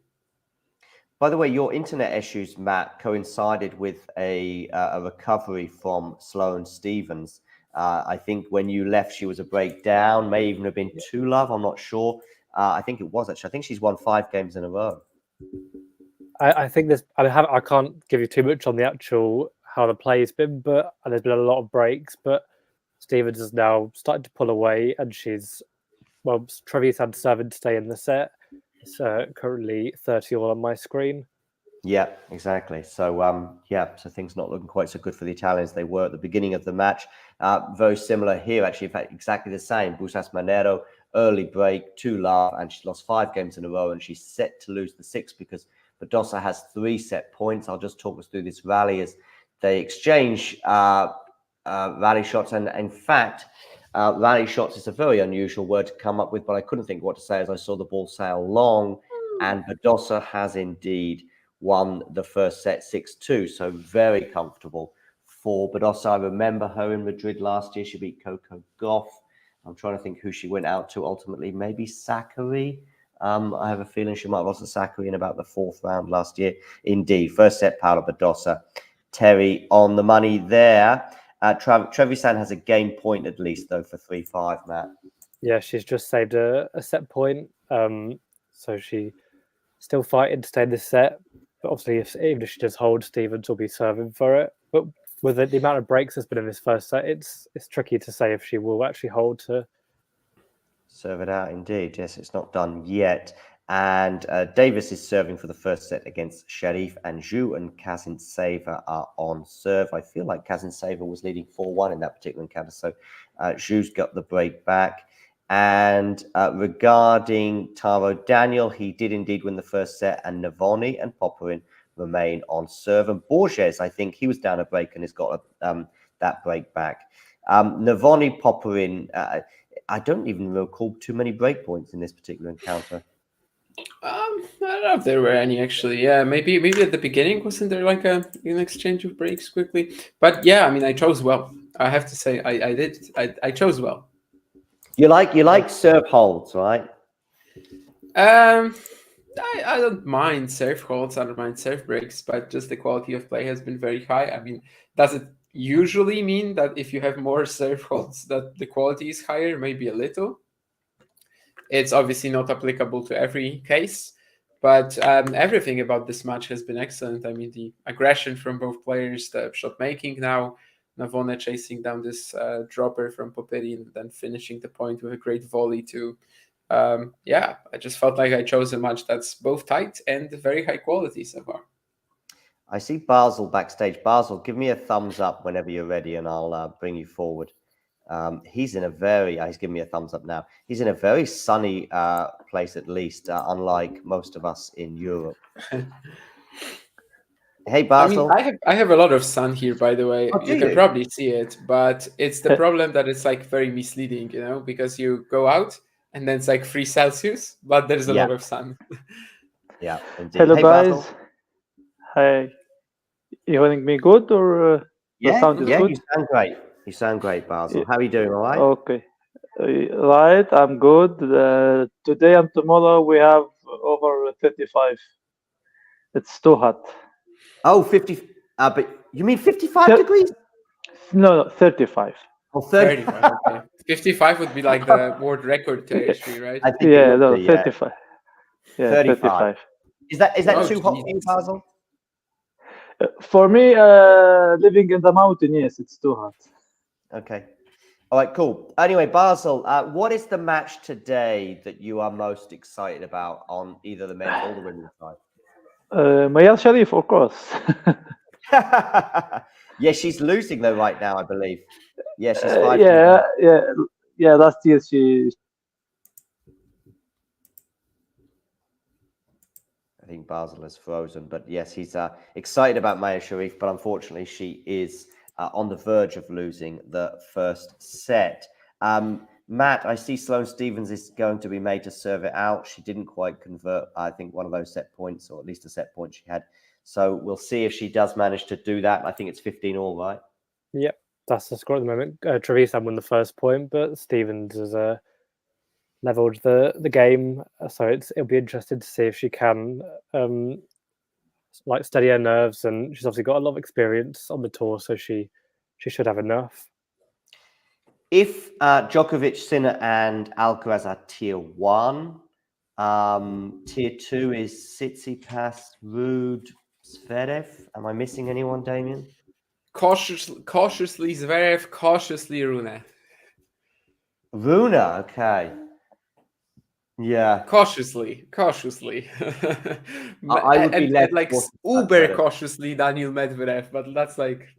By the way, your internet issues, Matt, coincided with a recovery from Sloane Stevens. I think when you left, she was a breakdown, may even have been 2-love. I'm not sure. I think it was actually. I think she's won 5 games in a row. I think there's. I can't give you too much on the actual how the play's been, but there's been a lot of breaks. But Stevens has now started to pull away, and Trevisan 7 to stay in the set. It's currently 30-all on my screen. Yeah, exactly. So, so things not looking quite so good for the Italians. They were at the beginning of the match. Very similar here, actually. In fact, exactly the same. Busas Manero, early break, 2-love, and she lost 5 games in a row, and she's set to lose the 6th because Badosa has 3 set points. I'll just talk us through this rally as they exchange rally shots. And in fact, rally shots is a very unusual word to come up with, but I couldn't think what to say as I saw the ball sail long, and Badosa has indeed won the first set 6-2. So very comfortable for Badosa. I remember her in Madrid last year. She beat Coco Gauff. I'm trying to think who she went out to ultimately. Maybe Sakkari. I have a feeling she might have lost to Sakkari in about the 4th round last year. Indeed, first set, Paula Badosa. Terry on the money there. Trevisan has a game point at least, though, for 3-5, Matt. Yeah, she's just saved a set point. So she still fighting to stay in this set. But obviously, even if she does hold, Stevens will be serving for it. But with the amount of breaks that's been in this first set, it's tricky to say if she will actually hold to serve it out. Indeed, yes, it's not done yet. And Davis is serving for the first set against Sharif, and Zhu and Kazintseva are on serve. I feel like Kazintseva was leading 4-1 in that particular encounter, so Zhu's got the break back. And regarding Taro Daniel, he did indeed win the first set, and Navoni and Popperin remain on serve. And Borges, I think he was down a break and has got that break back. Navoni, Popperin, I don't even recall too many break points in this particular encounter. I don't know if there were any actually. Yeah, maybe at the beginning wasn't there like an exchange of breaks quickly? But yeah, I mean, I chose well. I have to say, I chose well. You like serve holds, right? I don't mind serve holds. I don't mind serve breaks, but just the quality of play has been very high. I mean, does it usually mean that if you have more serve holds that the quality is higher? Maybe a little. It's obviously not applicable to every case, but everything about this match has been excellent. I mean, the aggression from both players, the shot making now, Navone chasing down this dropper from Popperin, then finishing the point with a great volley too. I just felt like I chose a match that's both tight and very high quality so far. I see Basel backstage. Basel, give me a thumbs up whenever you're ready, and I'll bring you forward. He's giving me a thumbs up now. He's in a very sunny place, at least, unlike most of us in Europe. Hey, Basel. I mean, I have a lot of sun here, by the way. You can probably see it, but it's the problem that it's like very misleading, because you go out and then it's like 3 Celsius, but there's a lot of sun. Yeah, indeed. Hello, hey, guys. Basel. Hi. You hearing me good or the sound is good? You sound great. You sound great, Basel. How are you doing? All right? Okay. Right, I'm good. Today and tomorrow we have over 35. It's too hot. Oh, 50. But you mean 55 degrees? No, 35. Oh, 30. 35. Okay. 55 would be like the world record territory, right? I think it Yeah, would no, be, yeah. 35. Yeah, 35. 35. Is that Oh, too hot for you, Jesus. Basil? For me, living in the mountain, yes, it's too hot. Okay. All right, cool. Anyway, Basil, what is the match today that you are most excited about on either the men's or the women's side? Mayal Sharif, of course. Yeah, she's losing though right now, I believe. Yeah, she's 5-1. Yeah. Last year she. I think Basil is frozen, but yes, he's excited about Maya Sharif, but unfortunately, she is on the verge of losing the first set. Matt, I see Sloane Stephens is going to be made to serve it out. She didn't quite convert, I think, one of those set points, or at least a set point she had. So we'll see if she does manage to do that. I think it's 15 all, right? Yep, that's the score at the moment. Trevisan won the first point, but Stephens has leveled the game. So it'll be interesting to see if she can steady her nerves, and she's obviously got a lot of experience on the tour, so she should have enough. If Djokovic, Sinner, and Alcaraz are tier 1, tier 2 is Tsitsipas, Ruud, Zverev. Am I missing anyone, Damien? Cautiously Zverev, cautiously Rune. Rune, okay. Yeah. Cautiously. I would be less like cautious about uber Zverev. cautiously Daniel Medvedev, but that's like,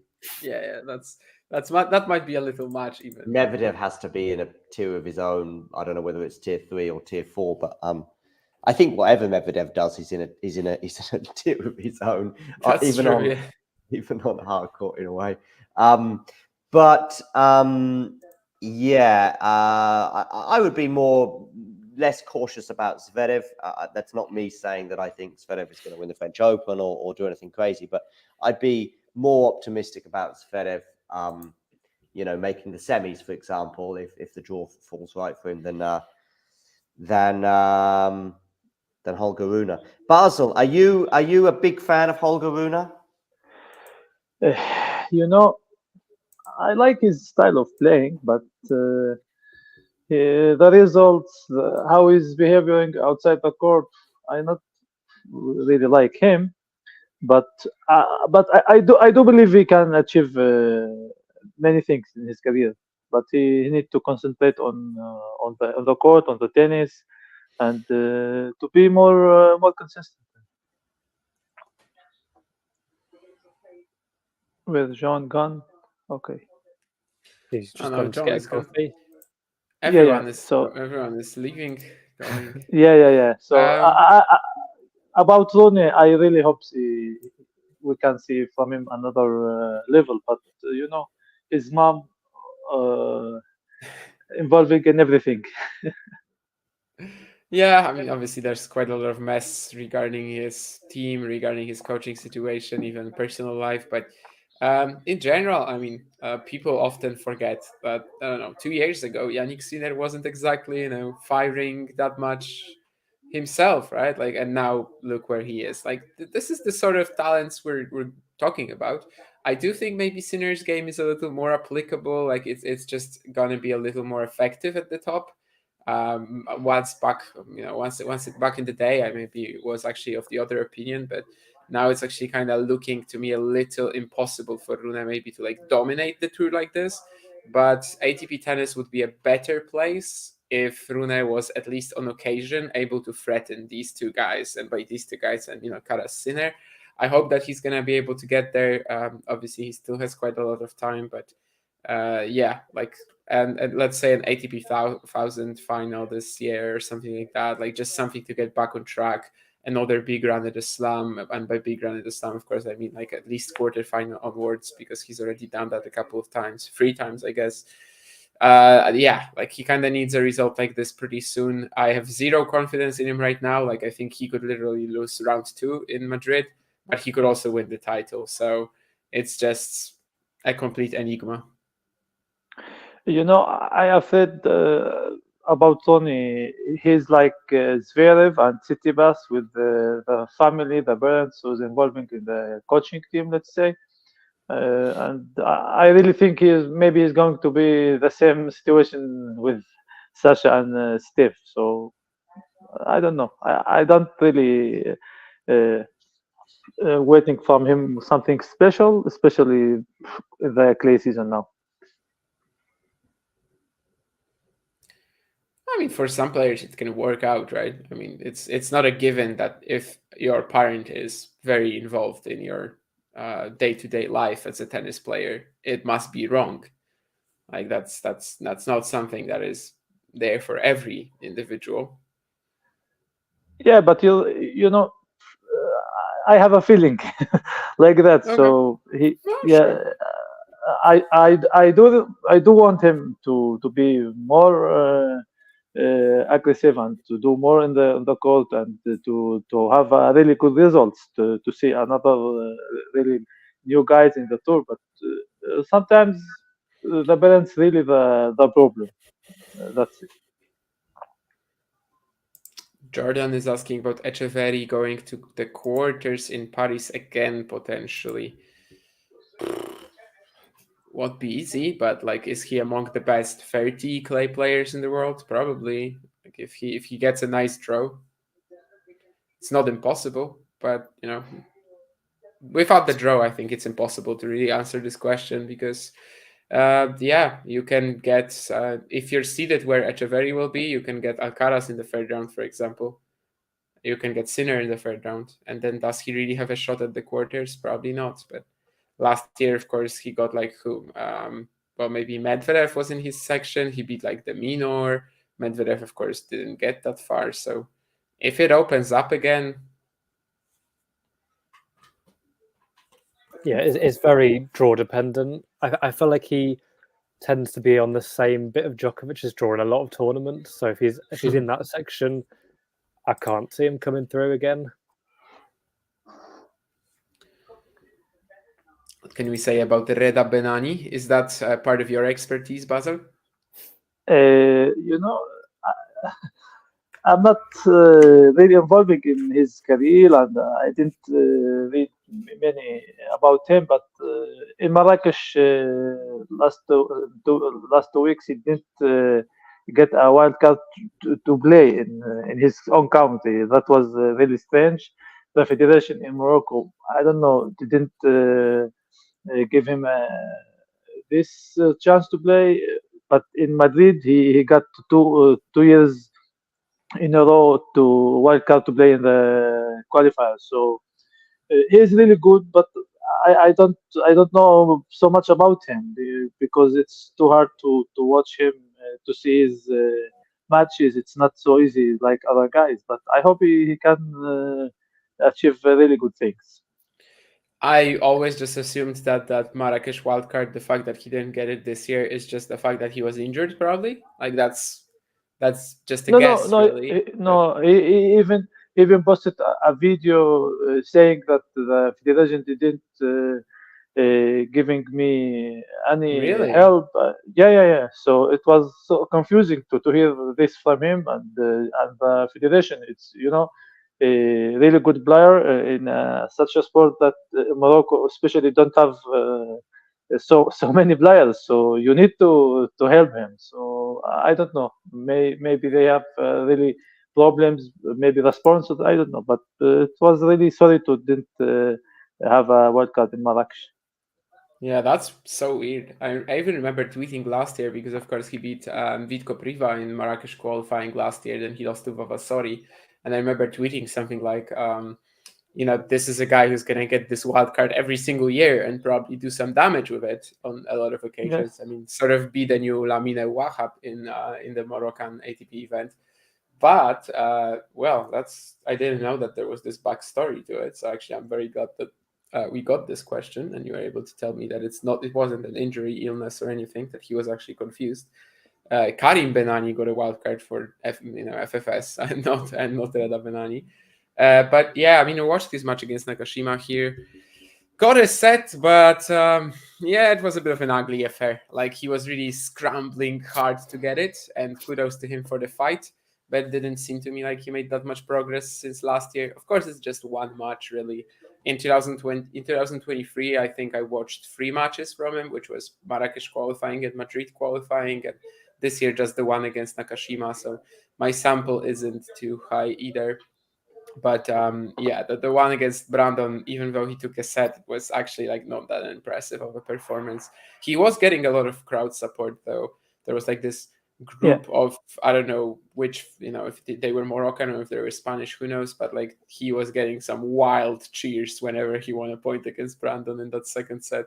that might be a little much even. Medvedev has to be in a tier of his own. I don't know whether it's tier 3 or tier 4, but I think whatever Medvedev does, he's in a tier of his own. That's even true, on yeah. even on hard court in a way. But yeah, I would be less cautious about Zverev. That's not me saying that I think Zverev is going to win the French Open or do anything crazy, but I'd be more optimistic about Zverev, making the semis, for example, if the draw falls right for him, than Holger Rune. Basil, are you a big fan of Holger Rune? I like his style of playing, but the results, how he's behaving outside the court, I not really like him. But I do believe he can achieve many things in his career. But he need to concentrate on the court, on the tennis, and to be more consistent. With John Gunn, okay. He's just no, gone to John get a is gone. coffee. Everyone Yeah. is leaving, going. Yeah. So about Rune, I really hope we can see from him another level. But his mom involving in everything. Yeah, I mean, obviously, there's quite a lot of mess regarding his team, regarding his coaching situation, even personal life. But in general, I mean, people often forget that, I don't know, 2 years ago, Yannick Sinner wasn't exactly, firing that much himself, right? Like, and now look where he is. Like, this is the sort of talents we're talking about. I do think maybe Sinner's game is a little more applicable. Like, it's just gonna be a little more effective at the top. Once back in the day, I maybe was actually of the other opinion, but now it's actually kind of looking to me a little impossible for Rune maybe to like dominate the tour like this. But ATP tennis would be a better place if Rune was at least on occasion able to threaten these two guys, and by these two guys, and Karas Sinner. I hope that he's gonna be able to get there. Obviously, he still has quite a lot of time, but and let's say an ATP 1000 final this year or something like that, like just something to get back on track. Another big run at the Slam, and by big run at the Slam, of course, I mean like at least quarterfinal onwards, because he's already done that a couple of times, 3 times, I guess. Like he kind of needs a result like this pretty soon. I have zero confidence in him right now. Like I think he could literally lose round 2 in Madrid, but he could also win the title. So it's just a complete enigma. I have said about Tony, he's like Zverev and Tsitsipas with the family, the parents who's involving in the coaching team, let's say. and I really think maybe he's going to be the same situation with Sasha and Steve. So I don't know. I don't really waiting from him something special, especially in the clay season now. I mean, for some players, it can work out, right? I mean, it's not a given that if your parent is very involved in your day-to-day life as a tennis player, it must be wrong. Like that's not something that is there for every individual. Yeah, but you know, I have a feeling like that. Okay. So he, Well, yeah, sure. I do want him to be more aggressive and to do more in the court and to have really good results to see another really new guys in the tour. But sometimes the balance really the problem. That's it. Jordan is asking about Echeverry going to the quarters in Paris again, potentially. Won't be easy, but like, is he among the best 30 clay players in the world? Probably. Like, if he gets a nice draw, it's not impossible. But you know, without the draw, I think it's impossible to really answer this question because, yeah, you can get if you're seated where Echeverry will be, you can get Alcaraz in the third round, for example. You can get Sinner in the third round, and then does he really have a shot at the quarters? Probably not. But last year, of course, he got like who? Well, maybe Medvedev was in his section. He beat like the Minor. Medvedev, of course, didn't get that far. So if it opens up again, Yeah, it's very draw dependent. I feel like he tends to be on the same bit of Djokovic's draw in a lot of tournaments. So if he's in that section, I can't see him coming through again. what can we say about the Reda Benani? Is that part of your expertise, Basil? You know, I'm not really involved in his career, and I didn't read many about him. But in Marrakesh, last 2 weeks, he didn't get a wild card to play in his own country. That was really strange. The federation in Morocco, I don't know, didn't give him this chance to play. But in Madrid, he got 2 years in a row to wildcard to play in the qualifiers. So he's really good, but I don't know so much about him because it's too hard to watch him to see his matches. It's not so easy like other guys, but I hope he can achieve really good things. I always just assumed that Marrakesh wildcard, the fact that he didn't get it this year, is just the fact that he was injured, probably. Like that's just a No, guess, no, really. no. He even posted a video saying that the federation didn't giving me any Really? help. Yeah. So it was so confusing to hear this from him and the federation. It's a really good player in such a sport that Morocco especially don't have so many players. So you need to help him. So I don't know. Maybe they have really problems. Maybe the sponsors. I don't know. But it was really sorry to didn't have a World Cup in Marrakesh. Yeah, that's so weird. I even remember tweeting last year because, of course, he beat Vitko Priva in Marrakesh qualifying last year. Then he lost to Vavasori. And I remember tweeting something like, this is a guy who's going to get this wild card every single year and probably do some damage with it on a lot of occasions. Yeah. I mean, sort of be the new Lamine Wahab in the Moroccan ATP event. But, I didn't know that there was this backstory to it. So actually, I'm very glad that we got this question and you were able to tell me that it wasn't an injury, illness, or anything, that he was actually confused. Karim Benani got a wild card for FFS and not Reda Benani. But yeah, I mean, I watched this match against Nakashima here. Got a set, but it was a bit of an ugly affair. Like, he was really scrambling hard to get it, and kudos to him for the fight. But it didn't seem to me like he made that much progress since last year. Of course, it's just one match, really. in 2023, I think I watched 3 matches from him, which was Marrakesh qualifying and Madrid qualifying, and this year just the one against Nakashima. So my sample isn't too high either. But the one against Brandon, even though he took a set, was actually like not that impressive of a performance. He was getting a lot of crowd support though. There was like this group of, I don't know which, if they were Moroccan or if they were Spanish, who knows, but like he was getting some wild cheers whenever he won a point against Brandon in that second set.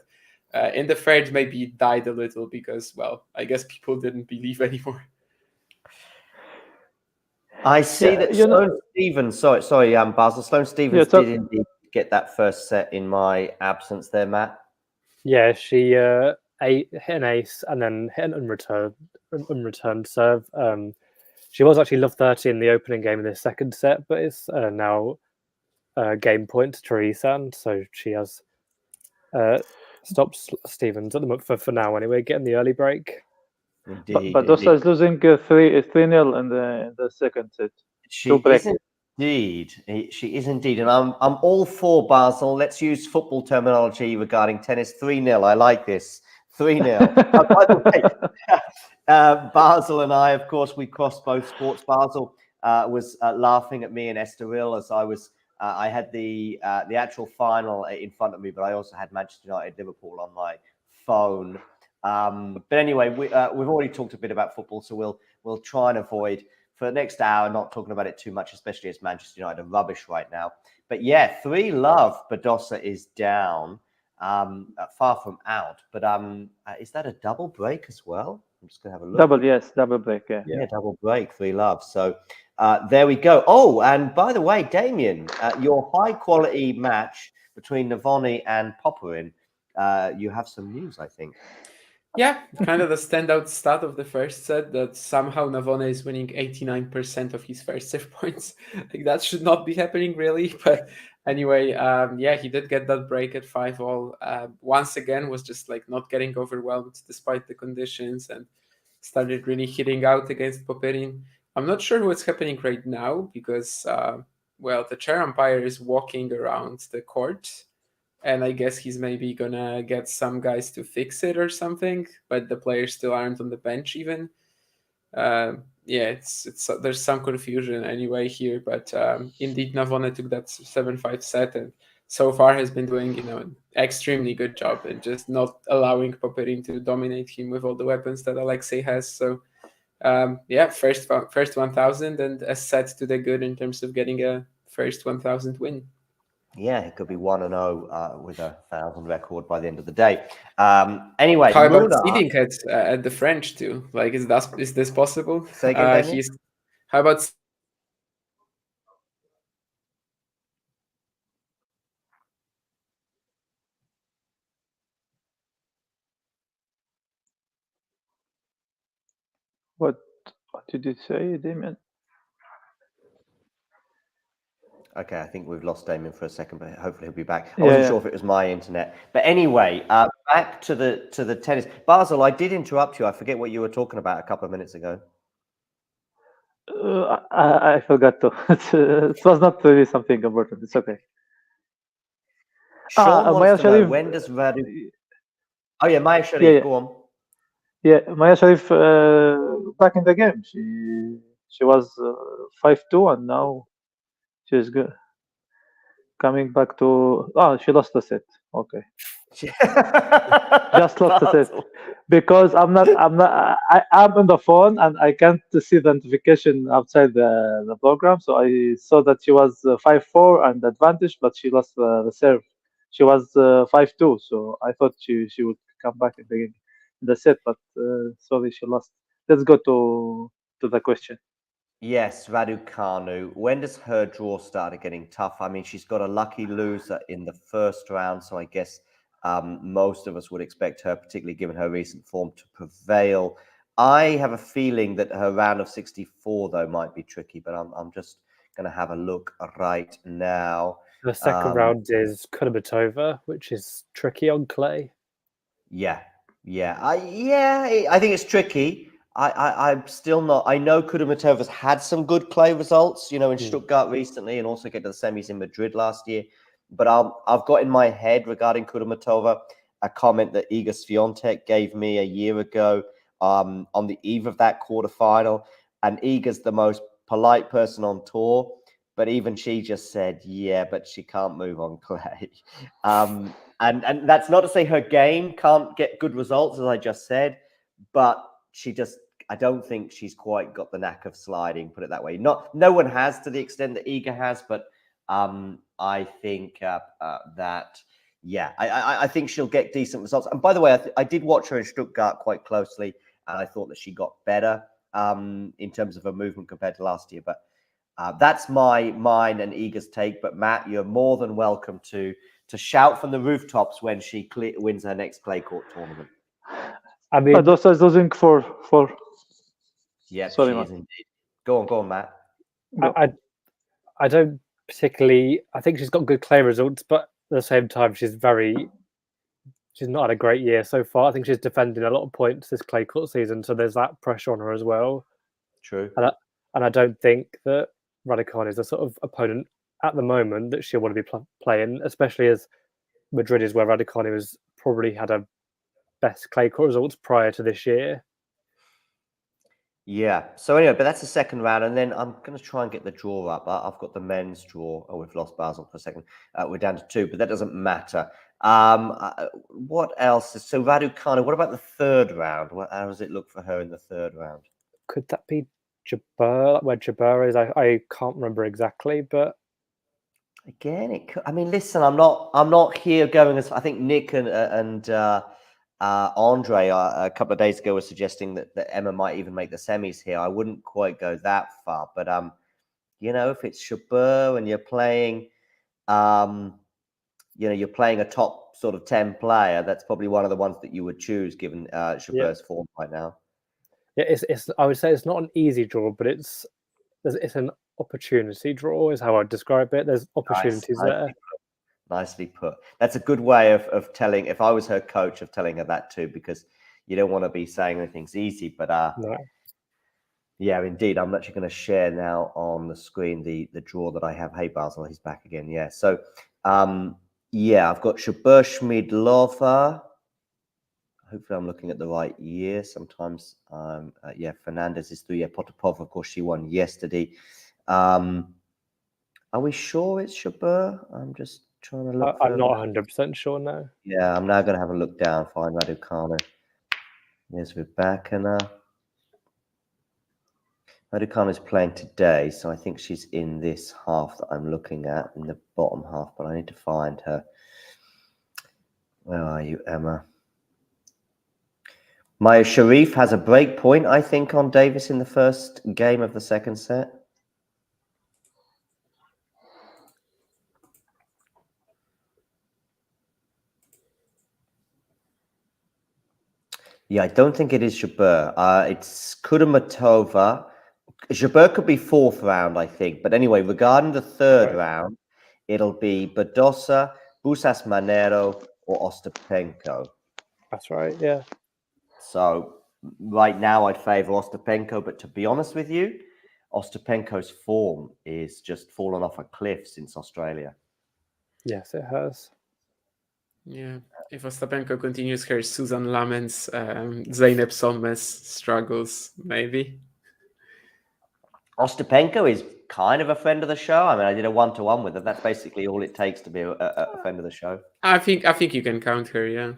In the third, maybe it died a little because, well, I guess people didn't believe anymore. I see that Sloane Stevens, sorry, Basil. Sloane Stevens did indeed get that first set in my absence there, Matt. Yeah, she hit an ace and then hit an unreturned serve. She was actually love 30 in the opening game in the second set, but it's now game point to Teresa, so she has stopped Stevens at the moment for now anyway, getting the early break. Indeed, but Dosa is losing 3-0 in the second set. She is indeed. She is indeed, and I'm all for Basil. Let's use football terminology regarding tennis. 3-0. I like this. 3-0. By the way, Basil and I, of course, we crossed both sports. Basil was laughing at me and Estoril as I had the actual final in front of me, but I also had Manchester United Liverpool on my phone. But anyway, we've already talked a bit about football, so we'll try and avoid for the next hour not talking about it too much, especially as Manchester United are rubbish right now. But yeah, 3-love. Badosa is down, far from out. But is that a double break as well? I'm just gonna have a look. Double break. Yeah, double break. 3-love. So there we go. Oh, and by the way, Damien, your high quality match between Navoni and Popperin. You have some news, I think. Yeah, kind of the standout stat of the first set that somehow Navone is winning 89% of his first serve points. Like that should not be happening really, but anyway, he did get that break at 5-all. Once again, was just like not getting overwhelmed despite the conditions and started really hitting out against Popperin. I'm not sure what's happening right now because, the chair umpire is walking around the court. And I guess he's maybe gonna get some guys to fix it or something, but the players still aren't on the bench even. It's there's some confusion anyway here, but indeed Navone took that 7-5 set and so far has been doing an extremely good job and just not allowing Popperin to dominate him with all the weapons that Alexei has. So first 1000 and a set to the good in terms of getting a first 1000 win. Yeah, it could be 1-0 with a 1,000 record by the end of the day. Anyway, how about seeding at the French too? Like, is this possible? Say again, how about? What did you say, Damien? Okay, I think we've lost Damien for a second, but hopefully he'll be back. I wasn't sure if it was my internet. But anyway, back to the tennis. Basil, I did interrupt you. I forget what you were talking about a couple of minutes ago. I forgot to. It was not really something important. It's okay. Sean wants to know, when does Radu... Oh yeah, Maya Sharif, go on. Yeah, Maya Sharif back in the game. She was 5-2 and now she's good. Coming back to she lost the set. Okay. Just lost the set because I'm on the phone and I can't see the notification outside the program. So I saw that she was 5-4 and advantage, but she lost the serve. She was 5-2, so I thought she would come back in the set, but sorry, she lost. Let's go to the question. Yes, Raducanu. When does her draw start getting tough? I mean, she's got a lucky loser in the first round, so I guess most of us would expect her, particularly given her recent form, to prevail. I have a feeling that her round of 64, though, might be tricky, but I'm just going to have a look right now. The second round is Kudermetova, which is tricky on clay. Yeah. I think it's tricky. I'm still not. I know Kudermetova's had some good clay results, in Stuttgart recently, and also get to the semis in Madrid last year. but I've got in my head regarding Kudermetova a comment that Iga Swiatek gave me a year ago on the eve of that quarterfinal. And Iga's the most polite person on tour, but even she just said, yeah, but she can't move on clay. And that's not to say her game can't get good results, as I just said, but I don't think she's quite got the knack of sliding, put it that way. No one has to the extent that Iga has, but I think that, yeah, I think she'll get decent results. And by the way, I did watch her in Stuttgart quite closely, and I thought that she got better in terms of her movement compared to last year. But that's mine and Iga's take. But Matt, you're more than welcome to shout from the rooftops when she wins her next clay court tournament. I mean, Badosa is losing for. Yeah, Sorry, she Matt. is indeed. Go on, Matt. I don't particularly. I think she's got good clay results, but at the same time, she's not had a great year so far. I think she's defending a lot of points this clay court season, so there's that pressure on her as well. True. And I don't think that Raducanu is the sort of opponent at the moment that she'll want to be playing, especially as Madrid is where Raducanu has probably had her best clay court results prior to this year. Yeah. So anyway, but that's the second round, and then I'm going to try and get the draw up. I've got the men's draw. Oh, we've lost Basel for a second. We're down to 2, but that doesn't matter. What else? So Raducanu. What about the third round? How does it look for her in the third round? Could that be Jabeur? Where Jabeur is? I can't remember exactly, but again, it could. I mean, listen, I'm not here going as I think Nick and Andre a couple of days ago was suggesting that Emma might even make the semis here. I wouldn't quite go that far, but if it's Jabeur and you're playing, you're playing a top sort of 10 player, that's probably one of the ones that you would choose given Jabeur's form right now. Yeah, it's. I would say it's not an easy draw, but it's an opportunity draw, is how I'd describe it. There's opportunities there. Nicely put. That's a good way of telling, if I was her coach, of telling her that too, because you don't want to be saying anything's easy. But no. Yeah, indeed. I'm actually going to share now on the screen the draw that I have. Hey, Basel, he's back again. Yeah. So, I've got Jabeur Schmidlova. Hopefully, I'm looking at the right year. Sometimes, Fernandez is through. Yeah, Potapova, of course, she won yesterday. Are we sure it's Jabeur? I'm just trying to look. I'm not 100% sure now. Yeah, I'm now going to have a look down, find Raducanu. Yes, we're back, and Raducanu is playing today, so I think she's in this half that I'm looking at, in the bottom half, but I need to find her. Where are you, Emma? Maya Sharif has a break point, I think, on Davis in the first game of the second set. Yeah, I don't think it is Jabeur. It's Kudermetova. Jabeur could be fourth round, I think. But anyway, regarding the third round, it'll be Badosa, Busas Manero, or Ostapenko. That's right, yeah. So right now I'd favor Ostapenko, but to be honest with you, Ostapenko's form is just fallen off a cliff since Australia. Yes, it has. Yeah, if Ostapenko continues her Susan Lamens, Zeynep Solmaz struggles, maybe. Ostapenko is kind of a friend of the show. I mean, I did a 1-to-1 with her. That's basically all it takes to be a friend of the show. I think you can count her, yeah.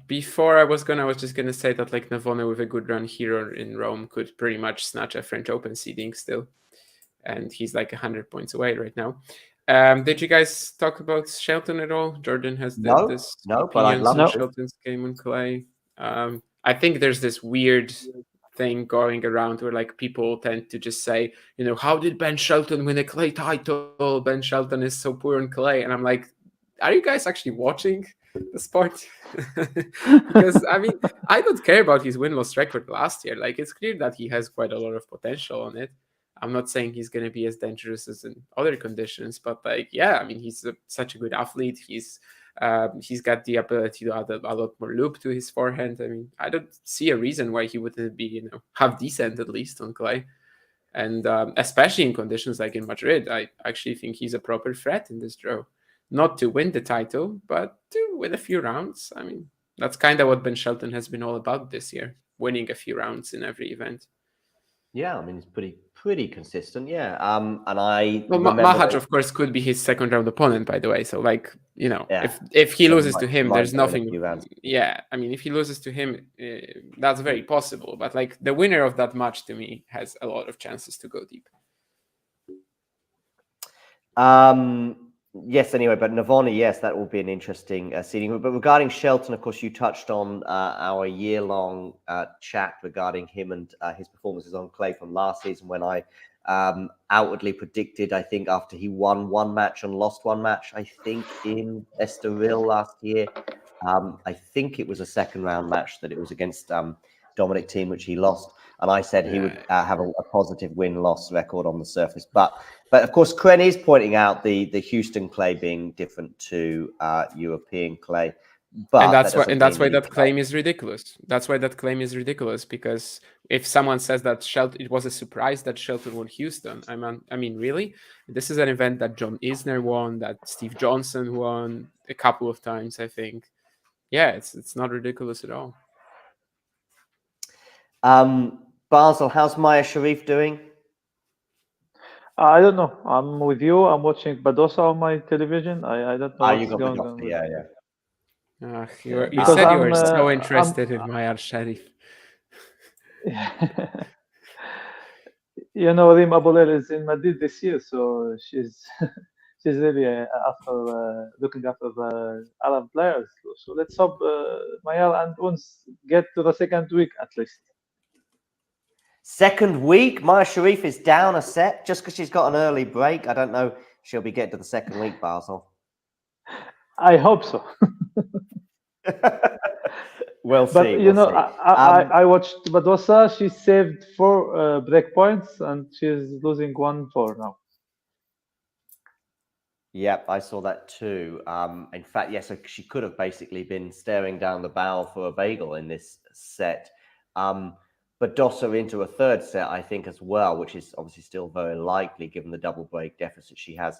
Before I was just gonna say that like Navona with a good run here in Rome could pretty much snatch a French Open seeding still, and he's like 100 points away right now. Did you guys talk about Shelton at all? Jordan has this but I'd love on Shelton's game on clay. I think there's this weird thing going around where like people tend to just say, how did Ben Shelton win a clay title? Ben Shelton is so poor on clay, and I'm like, are you guys actually watching the sport? Because I mean, I don't care about his win-loss record last year. Like, it's clear that he has quite a lot of potential on it. I'm not saying he's going to be as dangerous as in other conditions, but like, yeah, I mean, he's such a good athlete. He's got the ability to add a lot more loop to his forehand. I mean, I don't see a reason why he wouldn't be, half decent at least on clay. And especially in conditions like in Madrid, I actually think he's a proper threat in this draw. Not to win the title, but to win a few rounds. I mean, that's kind of what Ben Shelton has been all about this year, winning a few rounds in every event. Yeah, I mean, it's pretty consistent. Yeah. And I Well, remember Mahaj, of course, could be his second round opponent, by the way. So, like, you know, Yeah. if he So loses to him, might there's go in a nothing. few rounds. Yeah, I mean, if he loses to him, that's very possible. But like the winner of that match, to me, has a lot of chances to go deep. Yes, anyway, but Navoni, yes, that will be an interesting seeding. But regarding Shelton, of course, you touched on our year-long chat regarding him and his performances on clay from last season when I outwardly predicted, I think, after he won one match and lost one match, I think, in Estoril last year. I think it was a second-round match that it was against Dominic Thiem, which he lost. And I said he would have a positive win-loss record on the surface. But of course, Kren is pointing out the Houston clay being different to European clay. But and that's why that claim is ridiculous. That's why that claim is ridiculous, because if someone says that Shelton, it was a surprise that Shelton won Houston, I mean, really? This is an event that John Isner won, that Steve Johnson won a couple of times, I think. Yeah, it's not ridiculous at all. Basel, how's Maya Sharif doing? I don't know. I'm with you. I'm watching Badosa on my television. I don't know what's going on. Yeah. You Because said you were so interested in Maya Sharif. You know, Rim Abulel is in Madrid this year, so she's she's really after looking after the Arab players. So let's hope Mayal and Uns get to the second week at least. Second week, Maya Sharif is down a set just because she's got an early break. I don't know if she'll be getting to the second week, Basel. I hope so. We'll but see. You know, I watched Badosa. She saved 4 break points, and she's losing 1-4 now. Yep, I saw that too. In fact, yes, she could have basically been staring down the barrel for a bagel in this set. But Dossa into a third set, I think, as well, which is obviously still very likely given the double break deficit she has.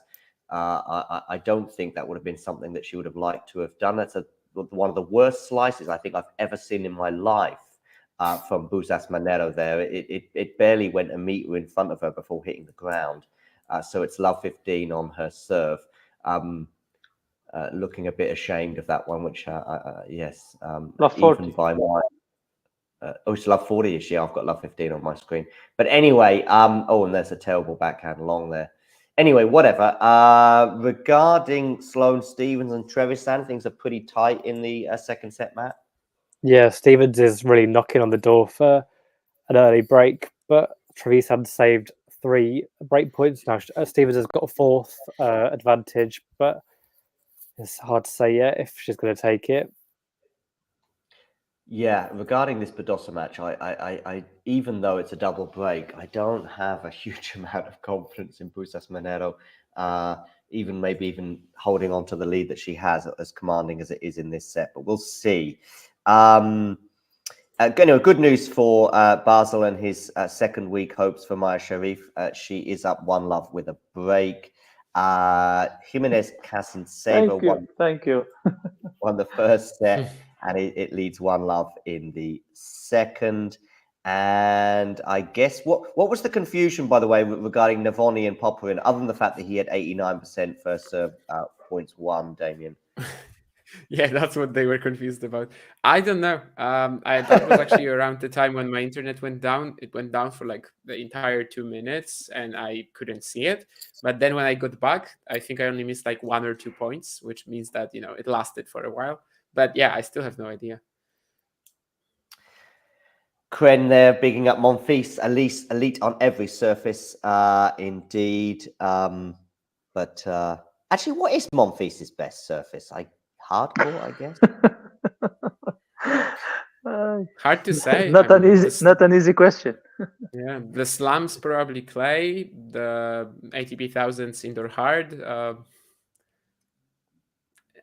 I don't think that would have been something that she would have liked to have done. That's one of the worst slices I think I've ever seen in my life from Busas Manero there. It barely went a meter in front of her before hitting the ground. So it's love 15 on her serve. Looking a bit ashamed of that one, which, yes, love 40. Even by my... it's love 40, is she? I've got love 15 on my screen. But anyway, and there's a terrible backhand long there. Anyway, whatever. Regarding Sloane Stevens and Trevisan, things are pretty tight in the second set, Matt. Yeah, Stevens is really knocking on the door for an early break, but Trevisan saved 3 break points. Now Stevens has got a 4th advantage, but it's hard to say yet if she's going to take it. Yeah, regarding this Badosa match, I even though it's a double break, I don't have a huge amount of confidence in Busas Manero, even holding on to the lead that she has, as commanding as it is in this set. But we'll see. Good news for Basel and his second week hopes for Maya Sharif. She is up 1-love with a break. Jimenez Casanseva won the first set. And it leads 1-love in the second. And I guess what was the confusion, by the way, regarding Navoni and Popperin, other than the fact that he had 89% first serve points won, Damien? Yeah, that's what they were confused about. I don't know. That was actually around the time when my internet went down. It went down for like the entire 2 minutes and I couldn't see it. But then when I got back, I think I only missed like 1 or 2 points, which means that, it lasted for a while. But yeah, I still have no idea. Kren there, bigging up Monfils, elite on every surface, indeed. But actually, what is Monfils' best surface? Hardcore, I guess. Hard to say. Not an easy question. Yeah, the slams probably clay, the ATP thousands indoor hard.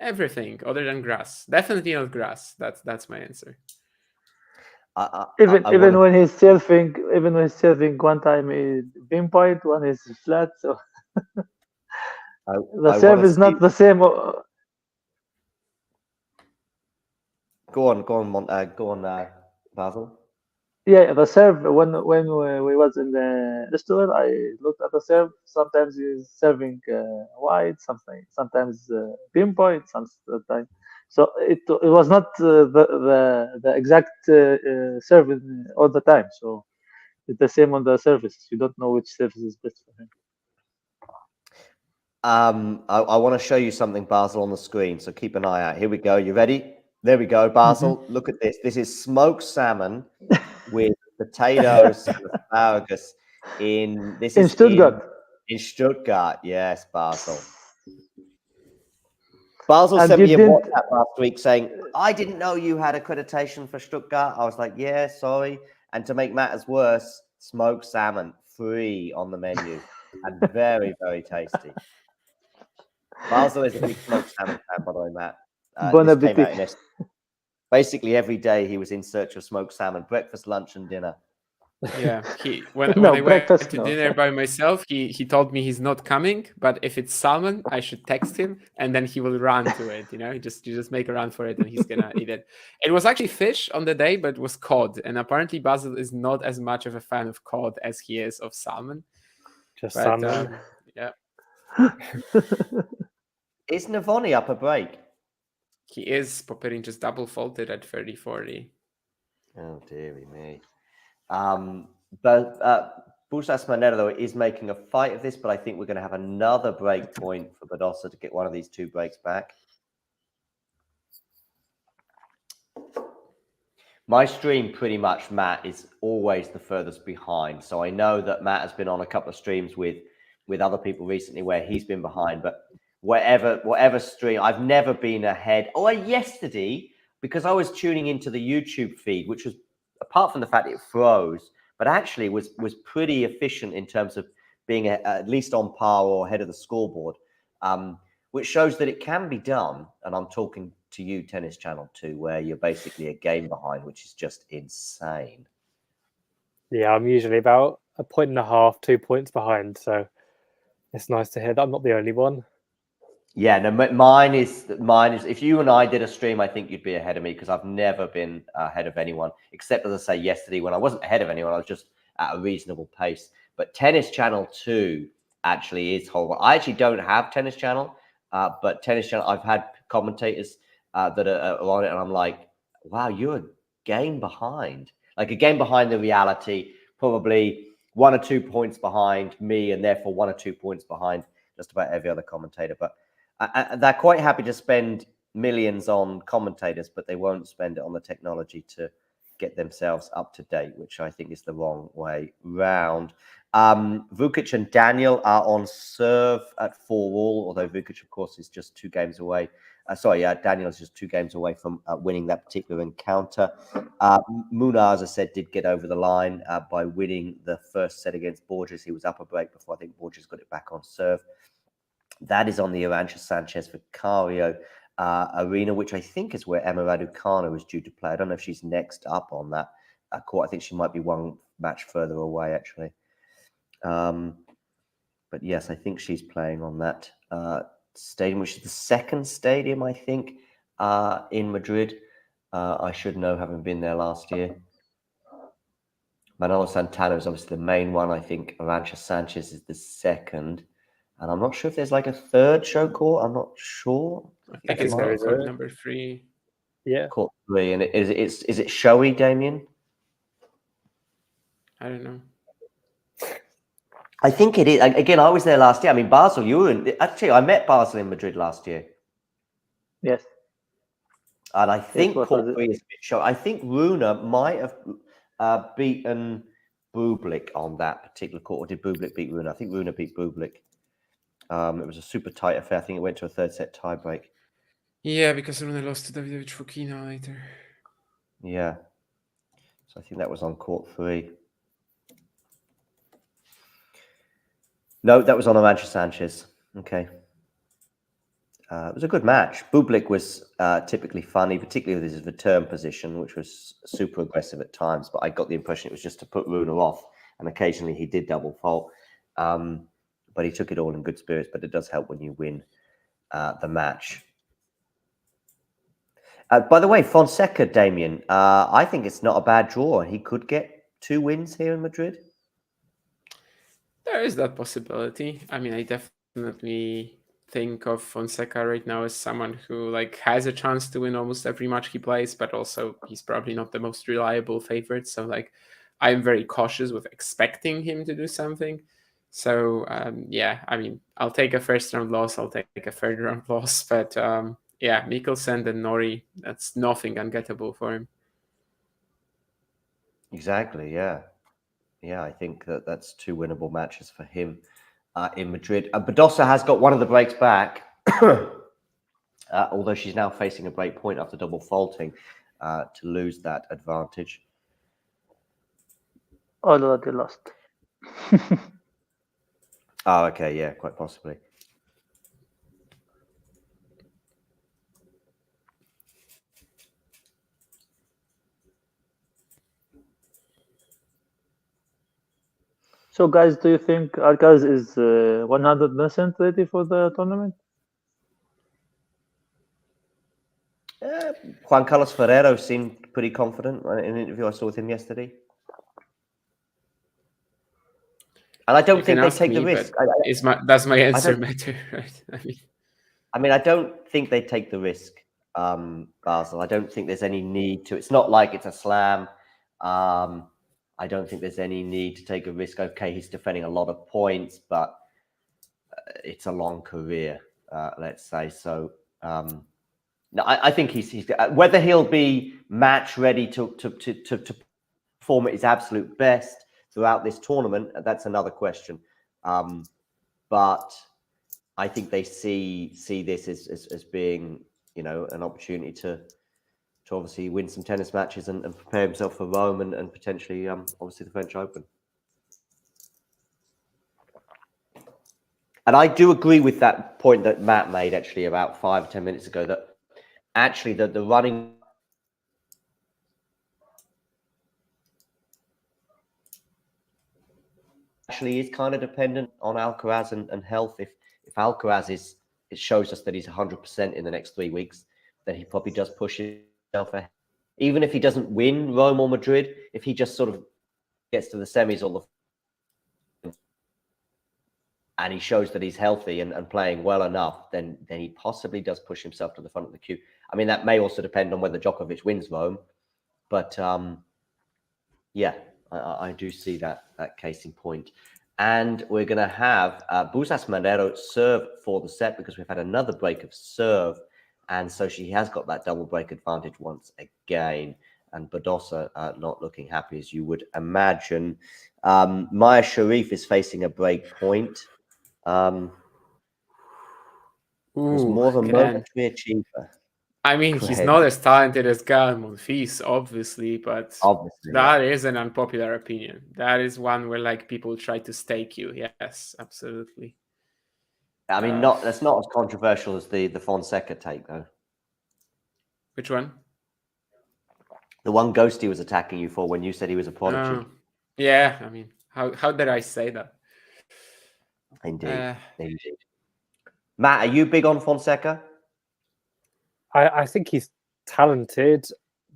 Everything other than grass. Definitely not grass. That's my answer. Even when he's serving, one time is pinpoint, one is flat. So the serve is not the same. Go on, Basil. Yeah, the serve. When we was in the store, I looked at the serve. Sometimes he's serving wide, sometimes pinpoint, sometimes. So it was not the exact serve all the time. So it's the same on the service. You don't know which service is best for him. I want to show you something, Basil, on the screen. So keep an eye out. Here we go. You ready? There we go, Basil. Look at this. This is smoked salmon with potatoes and asparagus in Stuttgart. In Stuttgart, yes, Basil. Basil And sent you me a didn't- WhatsApp last week saying, I didn't know you had accreditation for Stuttgart. I was like, yeah, sorry. And to make matters worse, smoked salmon free on the menu and very, very tasty. Basil is a big smoked salmon fan, by the way, Matt. Bon This came out appetit. basically every day he was in search of smoked salmon, breakfast, lunch, and dinner. Yeah, when No, I went breakfast, to no. dinner by myself, he told me he's not coming, but if it's salmon, I should text him, and then he will run to it. You just make a run for it, and he's gonna eat it. It was actually fish on the day, but it was cod, and apparently Basil is not as much of a fan of cod as he is of salmon. Just But, salmon. yeah, Is Navoni up a break? he is. Popperin just double faulted at 30-40. Oh, dearie me. But Busas Manero is making a fight of this, but I think we're going to have another break point for Badosa to get one of these two breaks back. My stream, pretty much, Matt, is always the furthest behind. So I know that Matt has been on a couple of streams with other people recently where he's been behind, but whatever stream, I've never been ahead. Oh, yesterday, because I was tuning into the YouTube feed, which was, apart from the fact it froze, but actually was pretty efficient in terms of being at least on par or ahead of the scoreboard, which shows that it can be done. And I'm talking to you, Tennis Channel 2, where you're basically a game behind, which is just insane. Yeah, I'm usually about 1.5, 2 points behind. So it's nice to hear that I'm not the only one. Yeah, no, mine is. If you and I did a stream, I think you'd be ahead of me because I've never been ahead of anyone, except as I say yesterday when I wasn't ahead of anyone, I was just at a reasonable pace. But Tennis Channel 2 actually is horrible. I actually don't have Tennis Channel, but Tennis Channel, I've had commentators that are on it, and I'm like, wow, you're a game behind, like a game behind the reality, probably 1 or 2 points behind me, and therefore 1 or 2 points behind just about every other commentator. But they're quite happy to spend millions on commentators, but they won't spend it on the technology to get themselves up to date, which I think is the wrong way round. Vukic and Daniel are on serve at 4-all, although Vukic, of course, is just 2 games away. Daniel is just 2 games away from winning that particular encounter. Muna, as I said, did get over the line by winning the first set against Borges. He was up a break before I think Borges got it back on serve. That is on the Arantxa Sanchez Vicario arena, which I think is where Emma Raducanu is due to play. I don't know if she's next up on that court. I think she might be 1 match further away, actually. But yes, I think she's playing on that stadium, which is the second stadium, I think, in Madrid. I should know, having been there last year. Manolo Santana is obviously the main one. I think Arantxa Sanchez is the second. And I'm not sure if there's like a third show court. I'm not sure. I think it's there court is. number 3. Yeah. Court 3. And is it showy, Damien? I don't know. I think it is. Again, I was there last year. I mean, Basel, you were in. Actually, I met Basel in Madrid last year. Yes. And I think what court was it? 3 is a bit showy. I think Runa might have beaten Bublik on that particular court. Or did Bublik beat Runa? I think Runa beat Bublik. It was a super tight affair. I think it went to a 3rd set tiebreak. Yeah, because Rune lost to Davidovich Fokina later. Yeah. So I think that was on court 3. No, that was on Arantxa Sanchez. Okay. It was a good match. Bublik was typically funny, particularly with his return position, which was super aggressive at times. But I got the impression it was just to put Runa off, and occasionally he did double fault. But he took it all in good spirits. But it does help when you win the match. By the way, Fonseca, Damien, I think it's not a bad draw. He could get 2 wins here in Madrid. There is that possibility. I mean, I definitely think of Fonseca right now as someone who like has a chance to win almost every match he plays, but also he's probably not the most reliable favorite. So like, I'm very cautious with expecting him to do something. So yeah, I mean, I'll take a first round loss. I'll take a third round loss, but yeah, Mikkelsen and Nori, that's nothing ungettable for him. Exactly. Yeah. Yeah, I think that's 2 winnable matches for him in Madrid. Badosa has got one of the breaks back, although she's now facing a break point after double faulting to lose that advantage. Although they lost. Oh, okay. Yeah, quite possibly. So, guys, do you think Alcaraz is 100% ready for the tournament? Juan Carlos Ferrero seemed pretty confident in an interview I saw with him yesterday. And I don't think they take the risk. Does my answer matter? Right? I mean, I don't think they take the risk, Basel. I don't think there's any need to. It's not like it's a slam. I don't think there's any need to take a risk. Okay, he's defending a lot of points, but it's a long career, let's say. So, no, I think he's whether he'll be match ready to perform at his absolute best throughout this tournament. That's another question. But I think they see this as being, you know, an opportunity to obviously win some tennis matches and prepare himself for Rome and potentially obviously the French Open. And I do agree with that point that Matt made actually about 5 or 10 minutes ago, that actually the running actually is kind of dependent on Alcaraz and health. If Alcaraz it shows us that he's 100% in the next 3 weeks, then he probably does push himself ahead. Even if he doesn't win Rome or Madrid, if he just sort of gets to the semis or and he shows that he's healthy and playing well enough, then he possibly does push himself to the front of the queue. I mean, that may also depend on whether Djokovic wins Rome, but yeah, I do see that case in point. And we're going to have Busas Madero serve for the set because we've had another break of serve. And so she has got that double break advantage once again. And Badosa not looking happy, as you would imagine. Maya Sharif is facing a break point. Was more of a momentary achiever. I mean, he's not as talented as Gael Monfils, obviously, but that is an unpopular opinion. That is one where like people try to stake you. Yes, absolutely. I mean, that's not as controversial as the Fonseca take, though. Which one? The one Ghosty was attacking you for when you said he was a prodigy. Yeah, I mean, how did I say that? Indeed. Matt, are you big on Fonseca? I think he's talented,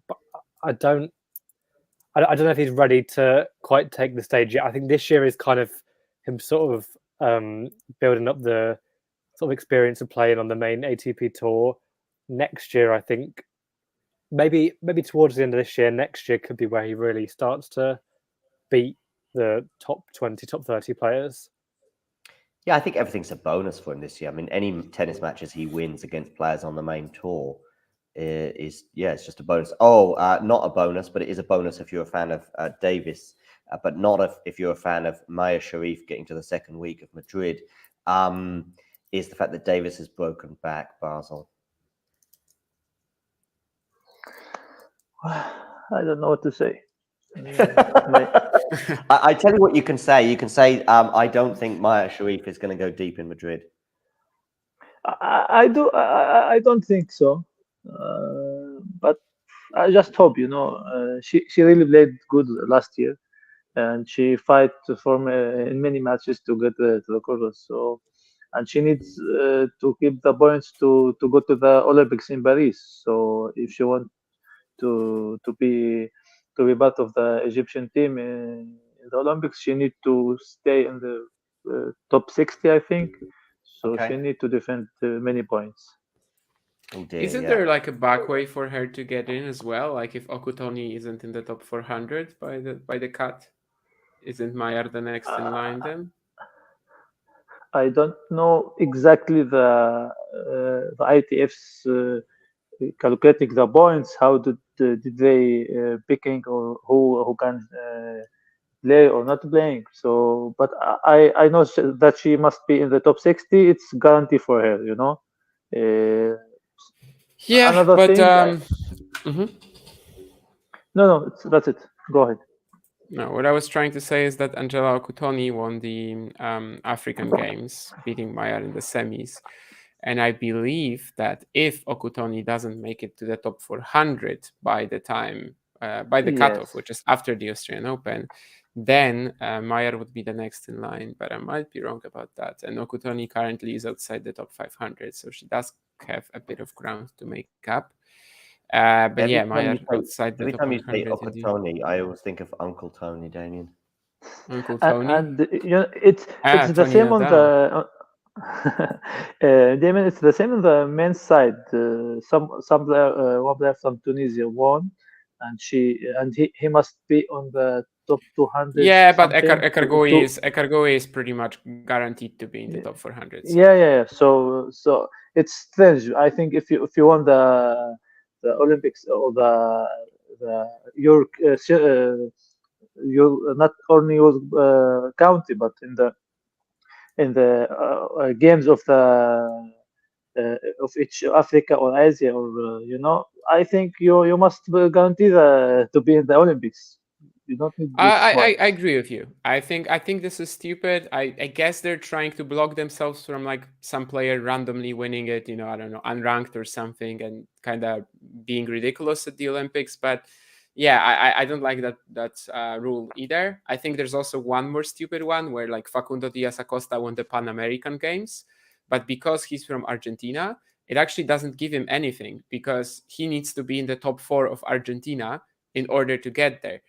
but I don't know if he's ready to quite take the stage yet. I think this year is kind of him sort of building up the sort of experience of playing on the main ATP tour. Next year, I think maybe towards the end of this year, next year could be where he really starts to beat the top 20, top 30 players. Yeah, I think everything's a bonus for him this year. I mean, any tennis matches he wins against players on the main tour it's just a bonus. Not a bonus, but it is a bonus if you're a fan of Davis, but not if you're a fan of Maya Sharif getting to the second week of Madrid, is the fact that Davis has broken back, Basel. I don't know what to say. I tell you what you can say. You can say, I don't think Maya Sharif is going to go deep in Madrid. I don't think so. But I just hope, she really played good last year, and she fight for in many matches to get to the quarters. So, and she needs to keep the points to go to the Olympics in Paris. So, if she want to be part of the Egyptian team in the Olympics, she need to stay in the top 60, I think. So she Okay. need to defend many points. Oh dear, Isn't yeah. there like a back way for her to get in as well? Like if Okutoni isn't in the top 400 by the cut, isn't Mayer the next in line then? I don't know exactly the ITF's calculating the points. How did they picking or who can play or not playing? So, but I know that she must be in the top 60. It's guarantee for her. Yeah, Another but thing. mhm. No, that's it. Go ahead. No, what I was trying to say is that Angela Okutoni won the African Games, beating Mayer in the semis. And I believe that if Okutoni doesn't make it to the top 400 by the time, by the cutoff, Yes. which is after the Australian Open, then Mayer would be the next in line. But I might be wrong about that. And Okutoni currently is outside the top 500, so she does have a bit of ground to make up. But yeah, Mayer outside the Every top time you say 100 indeed. Okutoni, I always think of Uncle Tony, Damien. Uncle Tony. And it's the Tony same on Nadal. the Damien. It's the same on the men's side. Some player, one player from Tunisia won, and he must be on the top 200. Yeah, but something Ekargoy is pretty much guaranteed to be in the top 400. So. Yeah. So it's strange. I think if you won the Olympics or your not only your county, but in the games of each Africa or Asia, or I think you must guarantee to be in the Olympics. You don't need this one. I agree with you. I think this is stupid. I guess they're trying to block themselves from like some player randomly winning it, I don't know, unranked or something, and kind of being ridiculous at the Olympics. But yeah, I don't like that rule either. I think there's also one more stupid one where like Facundo Diaz Acosta won the Pan American Games, but because he's from Argentina, it actually doesn't give him anything because he needs to be in the top 4 of Argentina in order to get there.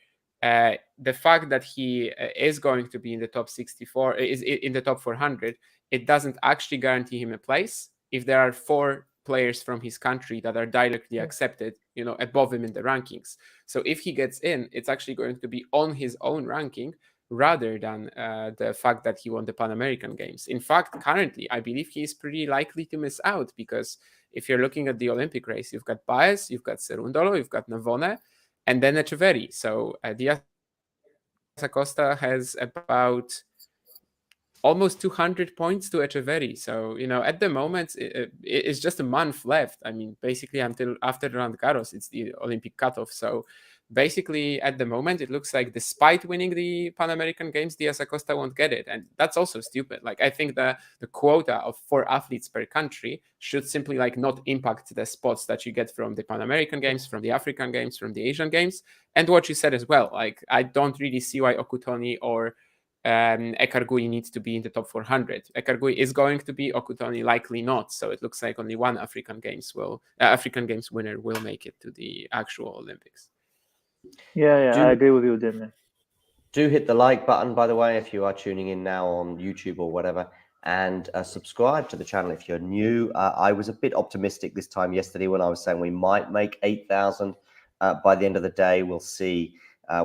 The fact that he is going to be in the top 64 is in the top 400, it doesn't actually guarantee him a place if there are 4 players from his country that are directly accepted, above him in the rankings. So if he gets in, it's actually going to be on his own ranking rather than the fact that he won the Pan American Games. In fact, currently, I believe he is pretty likely to miss out because if you're looking at the Olympic race, you've got Baez, you've got Cerundolo, you've got Navone, and then Echeverry. So Diaz Acosta has about almost 200 points to Echeverry. So, at the moment, it's just a month left. I mean, basically until after Roland Garros, it's the Olympic cutoff. So basically at the moment, it looks like despite winning the Pan American Games, Diaz Acosta won't get it. And that's also stupid. Like, I think the quota of 4 athletes per country should simply like not impact the spots that you get from the Pan American Games, from the African Games, from the Asian Games. And what you said as well, like, I don't really see why Okutoni or Ekargoy needs to be in the top 400. Ekargoy is going to be, Okutoni likely not. So it looks like only one African Games winner will make it to the actual Olympics. Yeah, I agree with you, Damien. Do hit the like button, by the way, if you are tuning in now on YouTube or whatever, and subscribe to the channel if you're new. I was a bit optimistic this time yesterday when I was saying we might make 8,000 by the end of the day. We'll see.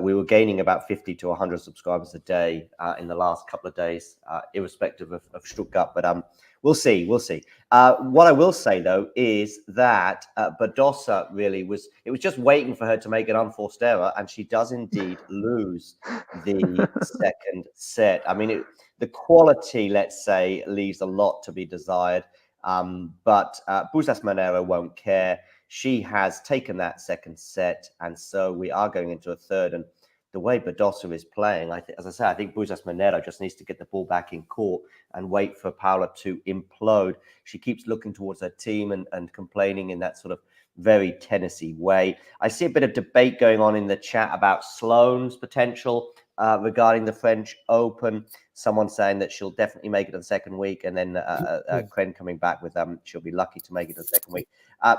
We were gaining about 50 to 100 subscribers a day in the last couple of days, irrespective of Stuttgart. But we'll see. We'll see. What I will say, though, is that Badosa really was just waiting for her to make an unforced error. And she does indeed lose the second set. I mean, the quality, let's say, leaves a lot to be desired. But Busas Monero won't care. She has taken that second set, and so we are going into a third. And the way Badosa is playing, as I say, I think Buzas Monero just needs to get the ball back in court and wait for Paula to implode. She keeps looking towards her team and complaining in that sort of very tennisy way. I see a bit of debate going on in the chat about Sloane's potential regarding the French Open. Someone saying that she'll definitely make it to the second week, and then Kren coming back with she'll be lucky to make it to the second week.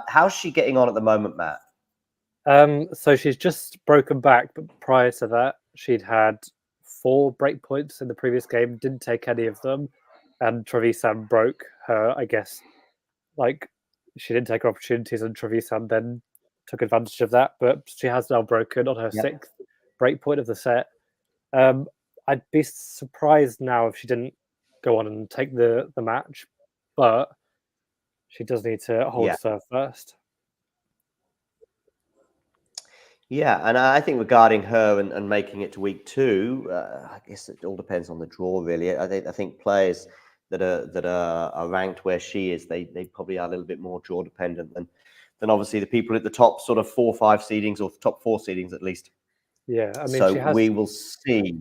How's she getting on at the moment, Matt? So she's just broken back, but prior to that, she'd had 4 break points in the previous game, didn't take any of them, and Trevisan broke her, I guess, like, she didn't take her opportunities, and Trevisan then took advantage of that, but she has now broken on her 6th break point of the set. I'd be surprised now if she didn't go on and take the match, but she does need to hold serve first. Yeah, and I think regarding her and making it to week 2, I guess it all depends on the draw, really. I think players that are ranked where she is, they probably are a little bit more draw dependent than obviously the people at the top sort of 4 or 5 seedings, or top 4 seedings at least. Yeah, I mean, so we will see.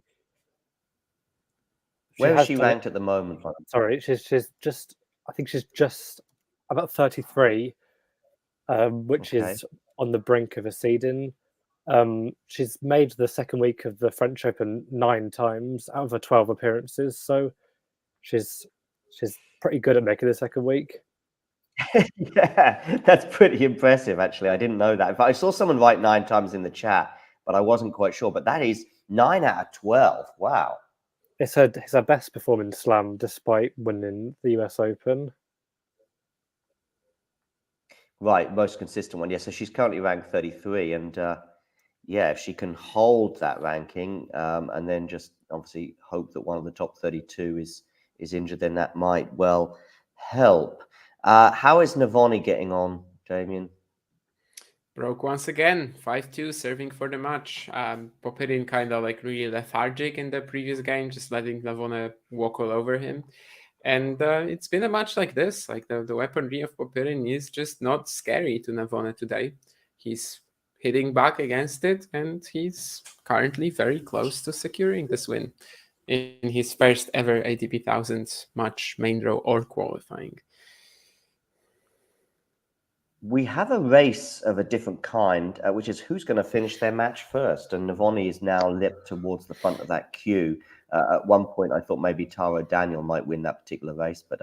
Where is she ranked at the moment? Sorry, she's just, I think she's just about 33, which is on the brink of a seeding. She's made the second week of the French Open 9 times out of her 12 appearances, so she's pretty good at making the second week. Yeah, that's pretty impressive, actually. I didn't know that. I saw someone write 9 times in the chat, but I wasn't quite sure. But that is 9 out of 12. Wow. It's her best performing slam, despite winning the US Open. Right, most consistent one. Yeah, so she's currently ranked 33, and yeah, if she can hold that ranking, and then just obviously hope that one of the top 32 is injured, then that might well help. How is Navoni getting on, Damien? Broke once again, 5-2, serving for the match. Popyrin kind of like really lethargic in the previous game, just letting Navona walk all over him. And it's been a match like this. Like the weaponry of Popyrin is just not scary to Navona today. He's hitting back against it, and he's currently very close to securing this win in his first ever ATP 1000 match, main draw or qualifying. We have a race of a different kind, which is who's going to finish their match first. And Navoni is now leapt towards the front of that queue. At one point, I thought maybe Taro Daniel might win that particular race. But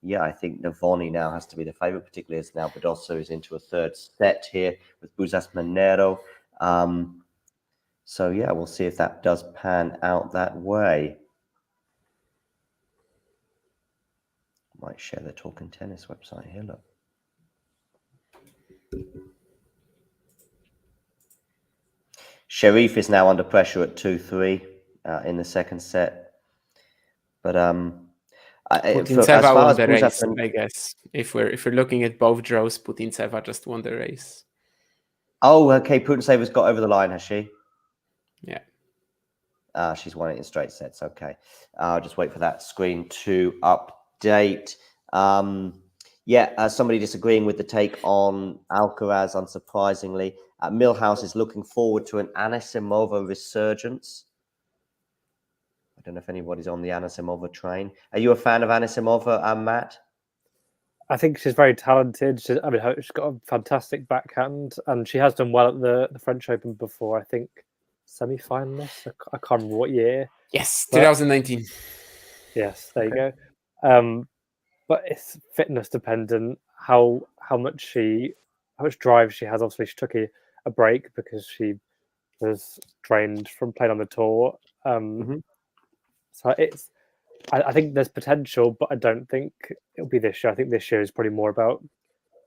yeah, I think Navoni now has to be the favorite, particularly as now Badosa is into a 3rd set here with Buzas Monero. So yeah, we'll see if that does pan out that way. Might share the Talking Tennis website here, look. Sharif is now under pressure at 2-3 in the second set, but Putintseva won the race, I guess. If we're looking at both draws, Putintseva just won the race. Oh, okay. Putintseva's got over the line, has she? Yeah. She's won it in straight sets. Okay. I'll just wait for that screen to update. Yeah, somebody disagreeing with the take on Alcaraz, unsurprisingly. Millhouse is looking forward to an Anisimova resurgence. I don't know if anybody's on the Anisimova train. Are you a fan of Anisimova, Matt? I think she's very talented. She's got a fantastic backhand, and she has done well at the French Open before. I think semi-finalist. I can't remember what year. Yes, 2019. Yes, there you go. But it's fitness dependent. How much drive she has. Obviously, she took a break because she was drained from playing on the tour. So I think there's potential, but I don't think it'll be this year. I think this year is probably more about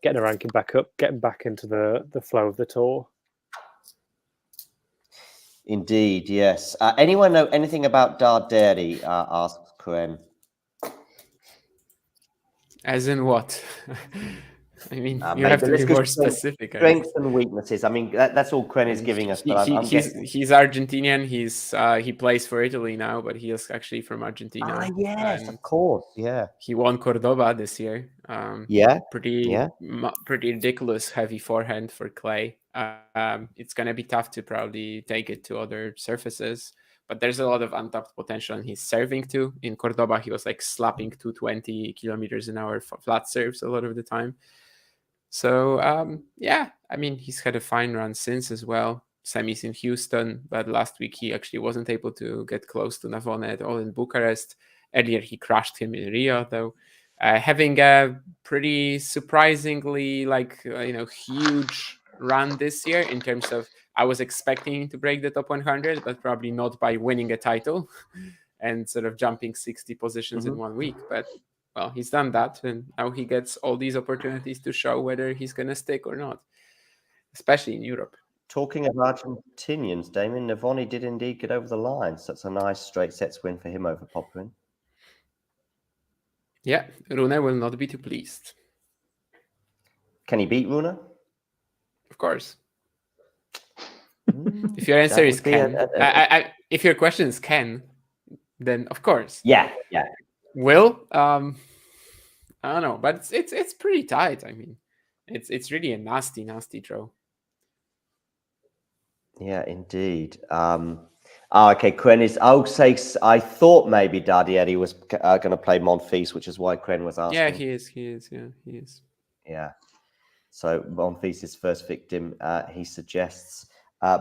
getting a ranking back up, getting back into the flow of the tour. Indeed, yes. Anyone know anything about Darderi? Asks Karen. As in what? I mean, you have to be more specific. Strengths and weaknesses. I mean, that's all Kren is giving us. But he's Argentinian. He plays for Italy now, but he is actually from Argentina. Yes, of course. Yeah. He won Cordoba this year. Yeah. Pretty ridiculous heavy forehand for clay. It's going to be tough to probably take it to other surfaces, but there's a lot of untapped potential in his serving too. In Cordoba, he was like slapping 220 kilometers an hour flat serves a lot of the time. So yeah, I mean, he's had a fine run since as well. Semis in Houston, but last week he actually wasn't able to get close to Navone at all in Bucharest. Earlier he crushed him in Rio, though. Having a pretty surprisingly huge run this year in terms of, I was expecting to break the top 100, but probably not by winning a title and sort of jumping 60 positions in 1 week. But well, he's done that, and now he gets all these opportunities to show whether he's going to stick or not, especially in Europe. Talking of Argentinians, Damien, Navone did indeed get over the line. So it's a nice straight sets win for him over Popperin. Yeah, Rune will not be too pleased. Can he beat Rune? Of course. If your answer is can, if your question is can, then of course. Yeah. Will? I don't know, but it's pretty tight. I mean, it's really a nasty draw. Yeah, indeed. Okay, Kren is. I thought maybe Dardieri was going to play Monfils, which is why Kren was asking. Yeah, he is. Yeah, he is. Yeah. So Monfils is first victim. He suggests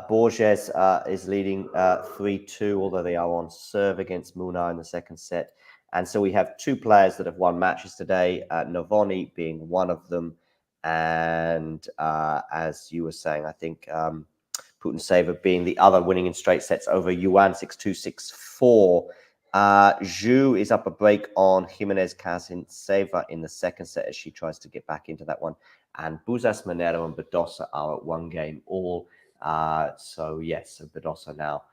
Borges is leading 3-2, although they are on serve against Munar in the second set. And so we have two players that have won matches today, Navone being one of them. And as you were saying, I think Putintseva being the other, winning in straight sets over Yuan 6-2, 6-4. Zhu is up a break on Jimenez Karatsev in the second set as she tries to get back into that one. And Buzas, Monero, and Badosa are at 1 game all. So Badosa now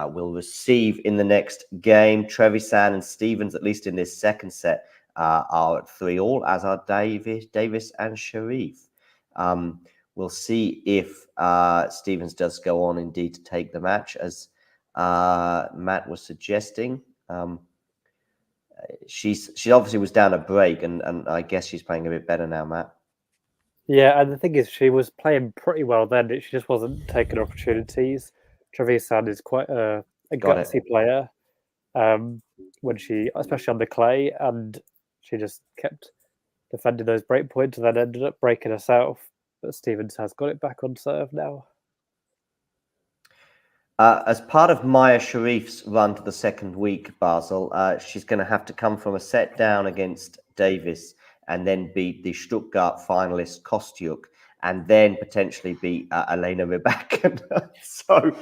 will receive in the next game. Trevisan and Stevens, at least in this second set, are at 3 all, as are Davis and Sharif. We'll see if Stevens does go on indeed to take the match, as Matt was suggesting. She obviously was down a break, and I guess she's playing a bit better now, Matt. Yeah, and the thing is, she was playing pretty well then. She just wasn't taking opportunities. Trevisan is quite a gutsy player when she, especially on the clay, and she just kept defending those break points and then ended up breaking herself. But Stevens has got it back on serve now. As part of Maya Sharif's run to the second week, Basel, she's going to have to come from a set down against Davis and then beat the Stuttgart finalist Kostyuk, and then potentially beat Elena Rybak. So,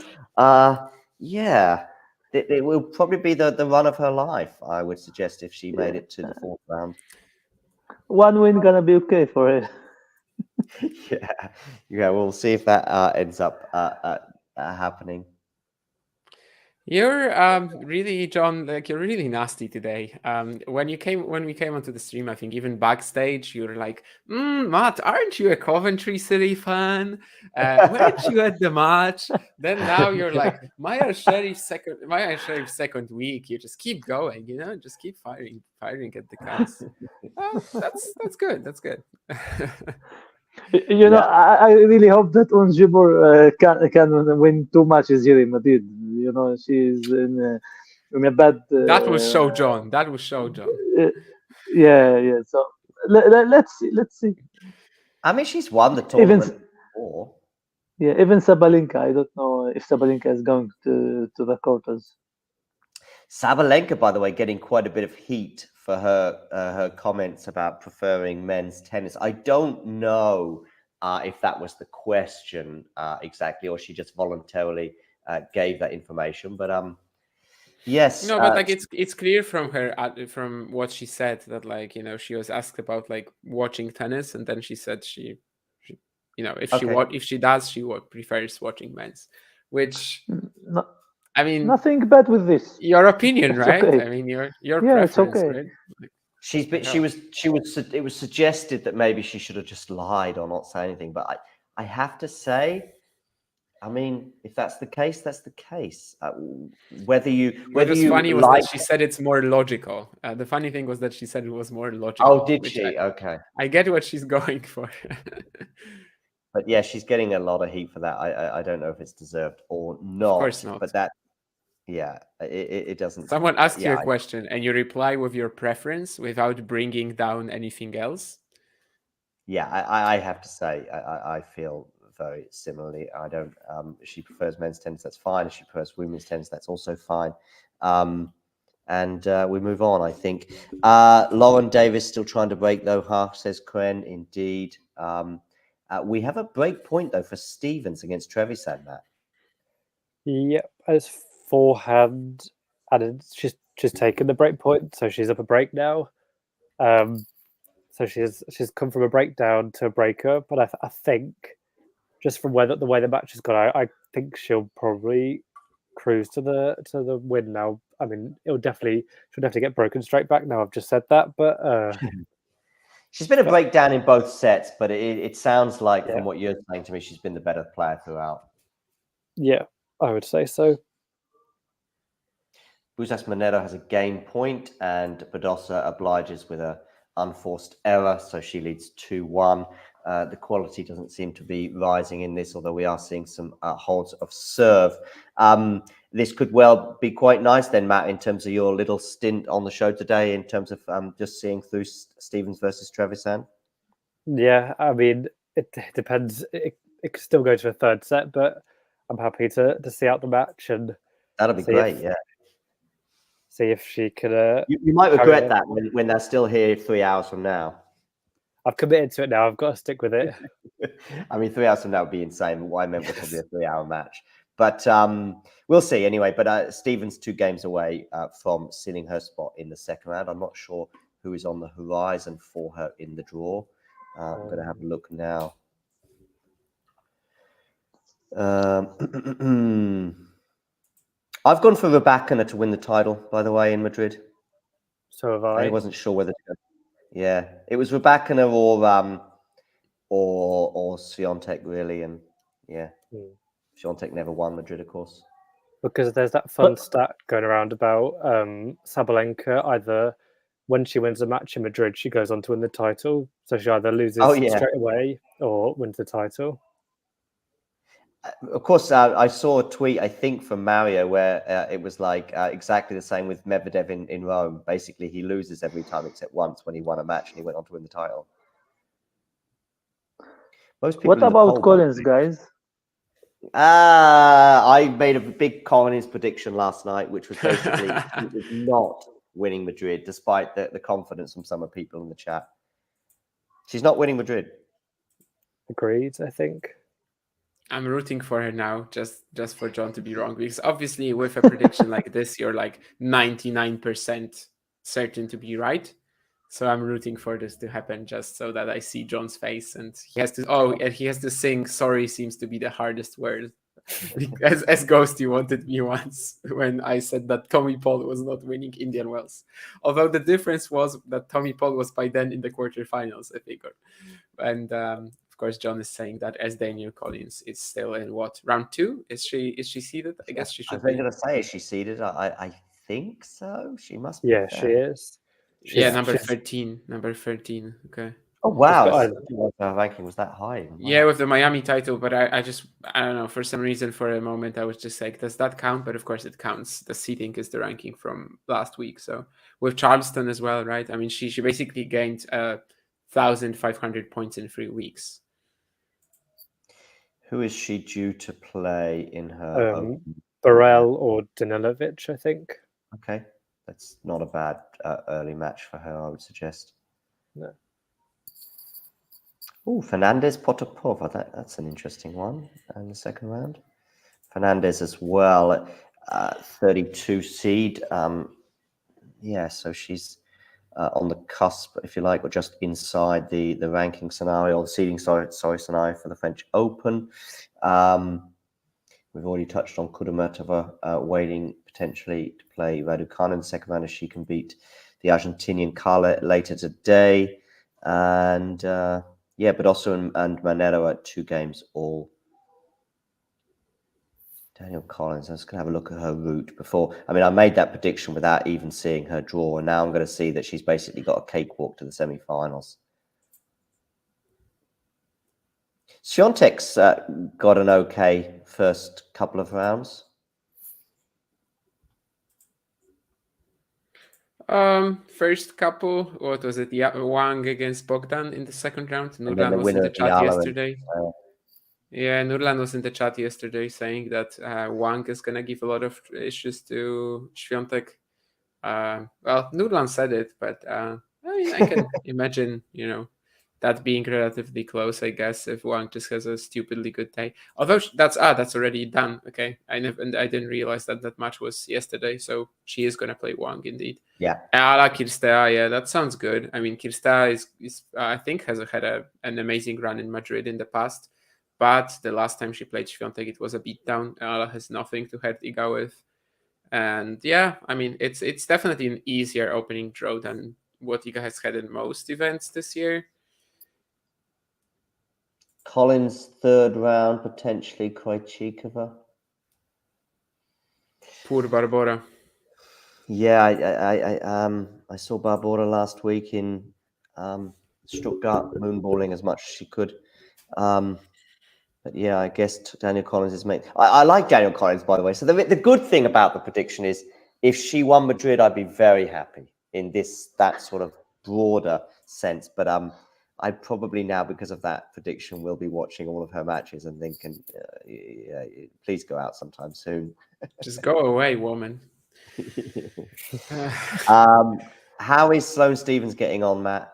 it will probably be the run of her life, I would suggest, if she made it to the fourth round. 1 win gonna be okay for her. Yeah, we'll see if that ends up happening. You're really, John, you're really nasty today. When we came onto the stream, I think even backstage, you were like, Matt, aren't you a Coventry City fan? Weren't you at the match? Then now you're like, Maya Sharif's second week. You just keep going, just keep firing at the cats. That's good. That's good. I really hope that Unjibur can win 2 matches here in Madrid. She's in a bad. That will show John. Yeah. So let's see. I mean, she's won the tournament before. Yeah, even Sabalenka. I don't know if Sabalenka is going to the quarters. Sabalenka, by the way, getting quite a bit of heat for her comments about preferring men's tennis. I don't know if that was the question exactly, or she just voluntarily gave that information. But yes, no, but it's clear from her from what she said that she was asked about watching tennis, and then she said she if she does, she prefers watching men's, which. No. I mean, nothing bad with this. Your opinion, it's right? Okay. I mean, your preference, it's okay. Right? It was suggested that maybe she should have just lied or not say anything. But I have to say, I mean, if that's the case, that's the case. Whether you funny was that she said it's more logical. The funny thing was that she said it was more logical. Oh, did she? Okay. I get what she's going for. But yeah, she's getting a lot of heat for that. I don't know if it's deserved or not. Of course not. But that, yeah, it doesn't. Someone asked you yeah, a question and you reply with your preference without bringing down anything else. Yeah, I have to say, I feel very similarly. I don't. She prefers men's tennis. That's fine. If she prefers women's tennis, that's also fine. And we move on. I think Lauren Davis still trying to break though. Half says Kren. Indeed. We have a break point though for Stevens against Trevisan. Matt. Yep, it's forehand, and she's taken the break point, so she's up a break now. So she's come from a breakdown to a breakup, but I think just from the way the match has gone, I think she'll probably cruise to the win now. I mean, she'll definitely get broken straight back now. I've just said that, but she's been a breakdown in both sets, but it sounds like from what you're saying to me, she's been the better player throughout. Yeah, I would say so. Busas Monero has a game point, and Badosa obliges with a unforced error, so she leads 2-1. The quality doesn't seem to be rising in this, although we are seeing some holds of serve. This could well be quite nice then, Matt, in terms of your little stint on the show today, in terms of just seeing through Stevens versus Trevisan. Yeah, I mean, it depends. It could still go to a third set, but I'm happy to see out the match and that'll be great. Yeah. See if she could. You might regret that when they're still here 3 hours from now. I've committed to it now. I've got to stick with it. I mean, 3 hours from now would be insane. What I meant was probably a 3-hour match. But we'll see anyway. But Stevens 2 games away from sealing her spot in the second round. I'm not sure who is on the horizon for her in the draw. I'm going to have a look now. I've gone for Raducanu to win the title, by the way, in Madrid. So have I. I wasn't sure whether to go. Yeah, it was Raducanu or Swiatek, really. And yeah, Swiatek never won Madrid, of course. Because there's that fun stat going around about Sabalenka. Either when she wins a match in Madrid, she goes on to win the title. So she either loses straight away or wins the title. Of course, I saw a tweet, I think, from Mario where it was like exactly the same with Medvedev in Rome. Basically, he loses every time except once when he won a match and he went on to win the title. Most people what about Collins, guys? I made a big Collins prediction last night, which was basically he was not winning Madrid, despite the confidence from some of the people in the chat. She's not winning Madrid. Agreed, I think. I'm rooting for her now, just for John to be wrong, because obviously with a prediction like this, you're like 99% certain to be right. So I'm rooting for this to happen just so that I see John's face and he has to sing "Sorry" seems to be the hardest word. as Ghosty wanted me once when I said that Tommy Paul was not winning Indian Wells. Although the difference was that Tommy Paul was by then in the quarterfinals, I figure. And of course, John is saying that as Daniel Collins is still in round 2? Is she seeded? I guess she should be. I was going to say, is she seeded? I think so. She must be. Yeah, she is. Number 13. Number 13. Okay. Oh wow! Her ranking was that high. Wow. Yeah, with the Miami title, but I don't know. For some reason, for a moment, I was just like, does that count? But of course, it counts. The seeding is the ranking from last week. So with Charleston as well, right? I mean, she basically gained 1,500 points in 3 weeks. Who is she due to play in her? Burrell or Danilovic, I think. Okay, that's not a bad early match for her, I would suggest. No. Oh, Fernandez Potapova. That's an interesting one in the second round. Fernandez as well, 32 seed. Yeah, so she's on the cusp, if you like, or just inside the ranking scenario, or the seeding scenario for the French Open. We've already touched on Kudermetova waiting potentially to play Raducanu in the second round, as she can beat the Argentinian Carle later today. And yeah, but also and Monero at 2 games all. Daniel Collins, I was going to have a look at her route before. I mean, I made that prediction without even seeing her draw, and now I'm going to see that she's basically got a cakewalk to the semi-finals. Świątek's got an okay first couple of rounds. First couple, what was it? Yeah, Wang against Bogdan in the second round. And then Nurlan the was in winner the of chat Yala yesterday. Yeah, Nurlan was in the chat yesterday saying that Wang is gonna give a lot of issues to Świątek. Well, Nurlan said it, but I mean, I can imagine, that being relatively close. I guess if Wang just has a stupidly good day. Although that's already done. Okay, I didn't realize that match was yesterday. So she is gonna play Wang indeed. Yeah. Ala Kirstea, yeah, that sounds good. I mean, Kirstea is I think has had an amazing run in Madrid in the past, but the last time she played Świątek, it was a beatdown. Ala has nothing to hurt Iga with, and yeah, I mean, it's definitely an easier opening draw than what Iga has had in most events this year. Collins third round, potentially Krejcikova. Poor Barbora. Yeah, I saw Barbora last week in Stuttgart, moonballing as much as she could. But yeah, I guess Daniel Collins is made. I like Daniel Collins, by the way. So the good thing about the prediction is if she won Madrid, I'd be very happy in that sort of broader sense. But I probably now, because of that prediction, will be watching all of her matches and thinking, please go out sometime soon. Just go away, woman. How is Sloane Stephens getting on, Matt?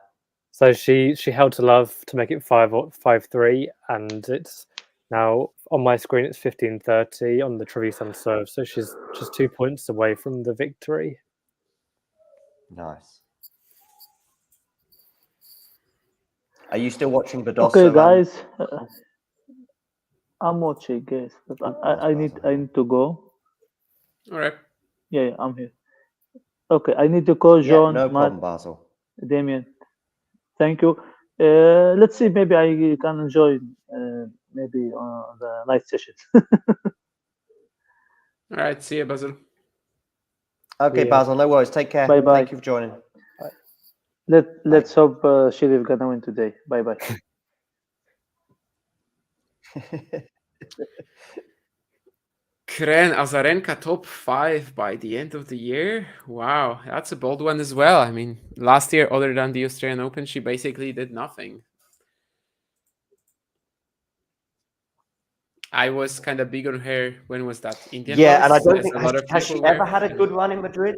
So she held to love to make it 5-3, and it's now on my screen. It's 15-30 on the Trevisan serve. So she's just 2 points away from the victory. Nice. Are you still watching Badosa? Okay, guys, I'm watching, guys, but I need to go. All right. Yeah, I'm here. Okay, I need to call John. No Matt, problem, Basil. Damien. Thank you. Let's see. Maybe I can join. Maybe on the night session. All right. See you, Basil. Okay, Yeah. Basil. No worries. Take care. Bye-bye. Thank you for joining. Let's hope Sheriff gonna win today. Bye bye. Kren Azarenka top 5 by the end of the year. Wow, that's a bold one as well. I mean, last year, other than the Australian Open, she basically did nothing. I was kind of big on her. When was that? Indian Yeah, Wells, and I don't as think a lot of has she people ever were, had a good run in Madrid?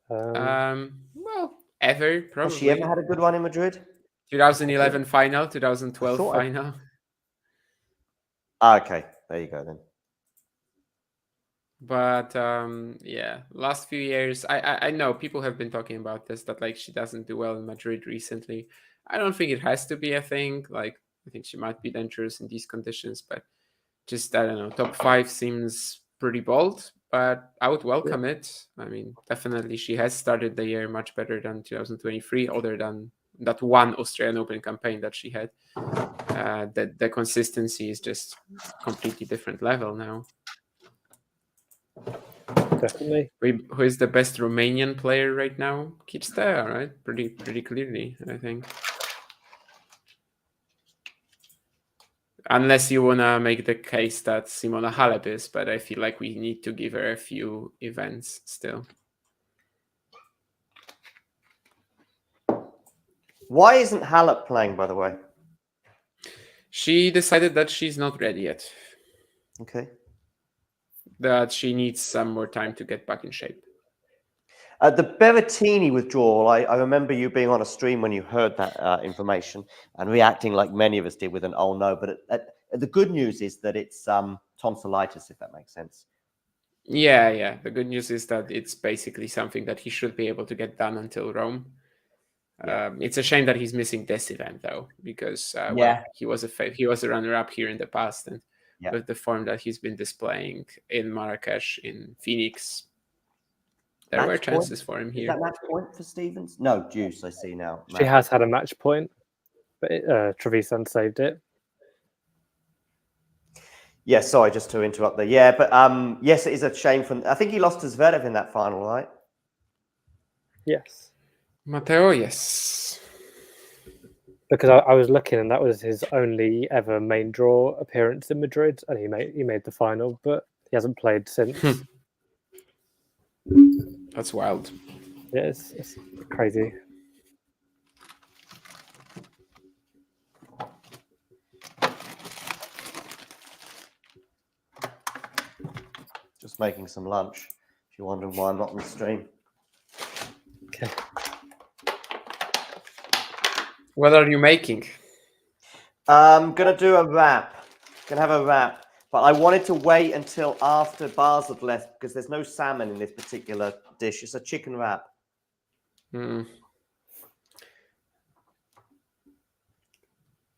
Well, ever probably. Has she ever had a good run in Madrid? 2011 final, 2012 I thought final. Okay, there you go then. But yeah, last few years, I know people have been talking about this, that like she doesn't do well in Madrid recently. I don't think it has to be a thing. Like, I think she might be dangerous in these conditions, but just, I don't know, top 5 seems pretty bold, but I would welcome it. I mean, definitely she has started the year much better than 2023, other than that one Australian Open campaign that she had. The consistency is just completely different level now. Definitely. Who is the best Romanian player right now? Kirstea, right? Pretty clearly, I think. Unless you want to make the case that Simona Halep is, but I feel like we need to give her a few events still. Why isn't Halep playing, by the way? She decided that she's not ready yet. Okay. That she needs some more time to get back in shape. The Berrettini withdrawal, I remember you being on a stream when you heard that information and reacting like many of us did with an oh no. But the good news is that it's tonsillitis, if that makes sense. Yeah. The good news is that it's basically something that he should be able to get done until Rome. Yeah. It's a shame that he's missing this event, though, because well, he was a runner-up here in the past, and with the form that he's been displaying in Marrakesh, in Phoenix, there were chances for him here. Is that match point for Stephens? No, Juice, I see now. She has had a match point, but Trevisan saved it. Yeah, sorry, just to interrupt there. Yeah, but yes, it is a shame. I think he lost to Zverev in that final, right? Yes. Matteo, yes. because I was looking, and that was his only ever main draw appearance in Madrid, and he made the final, but he hasn't played since. That's wild. Yeah, it's crazy. Just making some lunch. If you're wondering why I'm not on the stream. Okay. What are you making? I'm gonna do a wrap. Gonna have a wrap, but I wanted to wait until after bars have left because there's no salmon in this particular dish. It's a chicken wrap.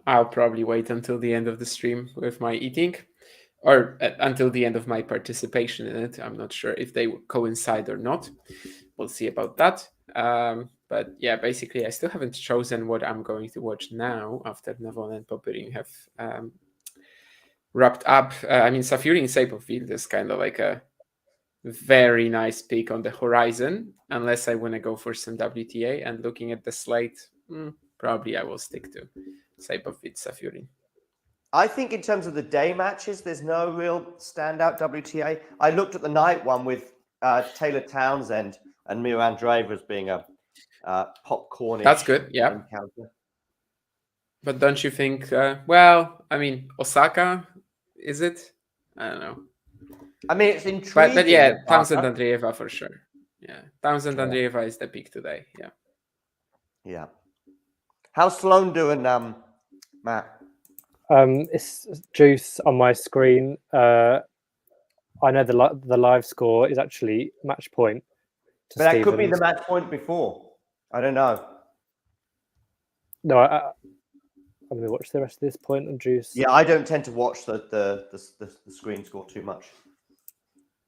I'll probably wait until the end of the stream with my eating, or until the end of my participation in it. I'm not sure if they coincide or not. We'll see about that. But yeah, basically, I still haven't chosen what I'm going to watch now after Navon and Popperin have wrapped up. I mean, Safiurin Shape of Field is kind of like a very nice pick on the horizon, unless I want to go for some WTA. And looking at the slate, probably I will stick to Shape of Field Safiurin. I think in terms of the day matches, there's no real standout WTA. I looked at the night one with Taylor Townsend and Mira Andreeva as being a popcornish. That's good, yeah. Encounter. But don't you think? Well, I mean, Osaka, is it? I don't know. I mean, it's intriguing. But yeah, Townsend Andreeva for sure. Yeah, Townsend Andreeva is the pick today. Yeah. Yeah. How's Sloan doing, Matt? It's Juice on my screen. I know the live score is actually match point. But that could be the match point before. I don't know. No, I'm going to watch the rest of this point on Juice. Yeah, I don't tend to watch the screen score too much.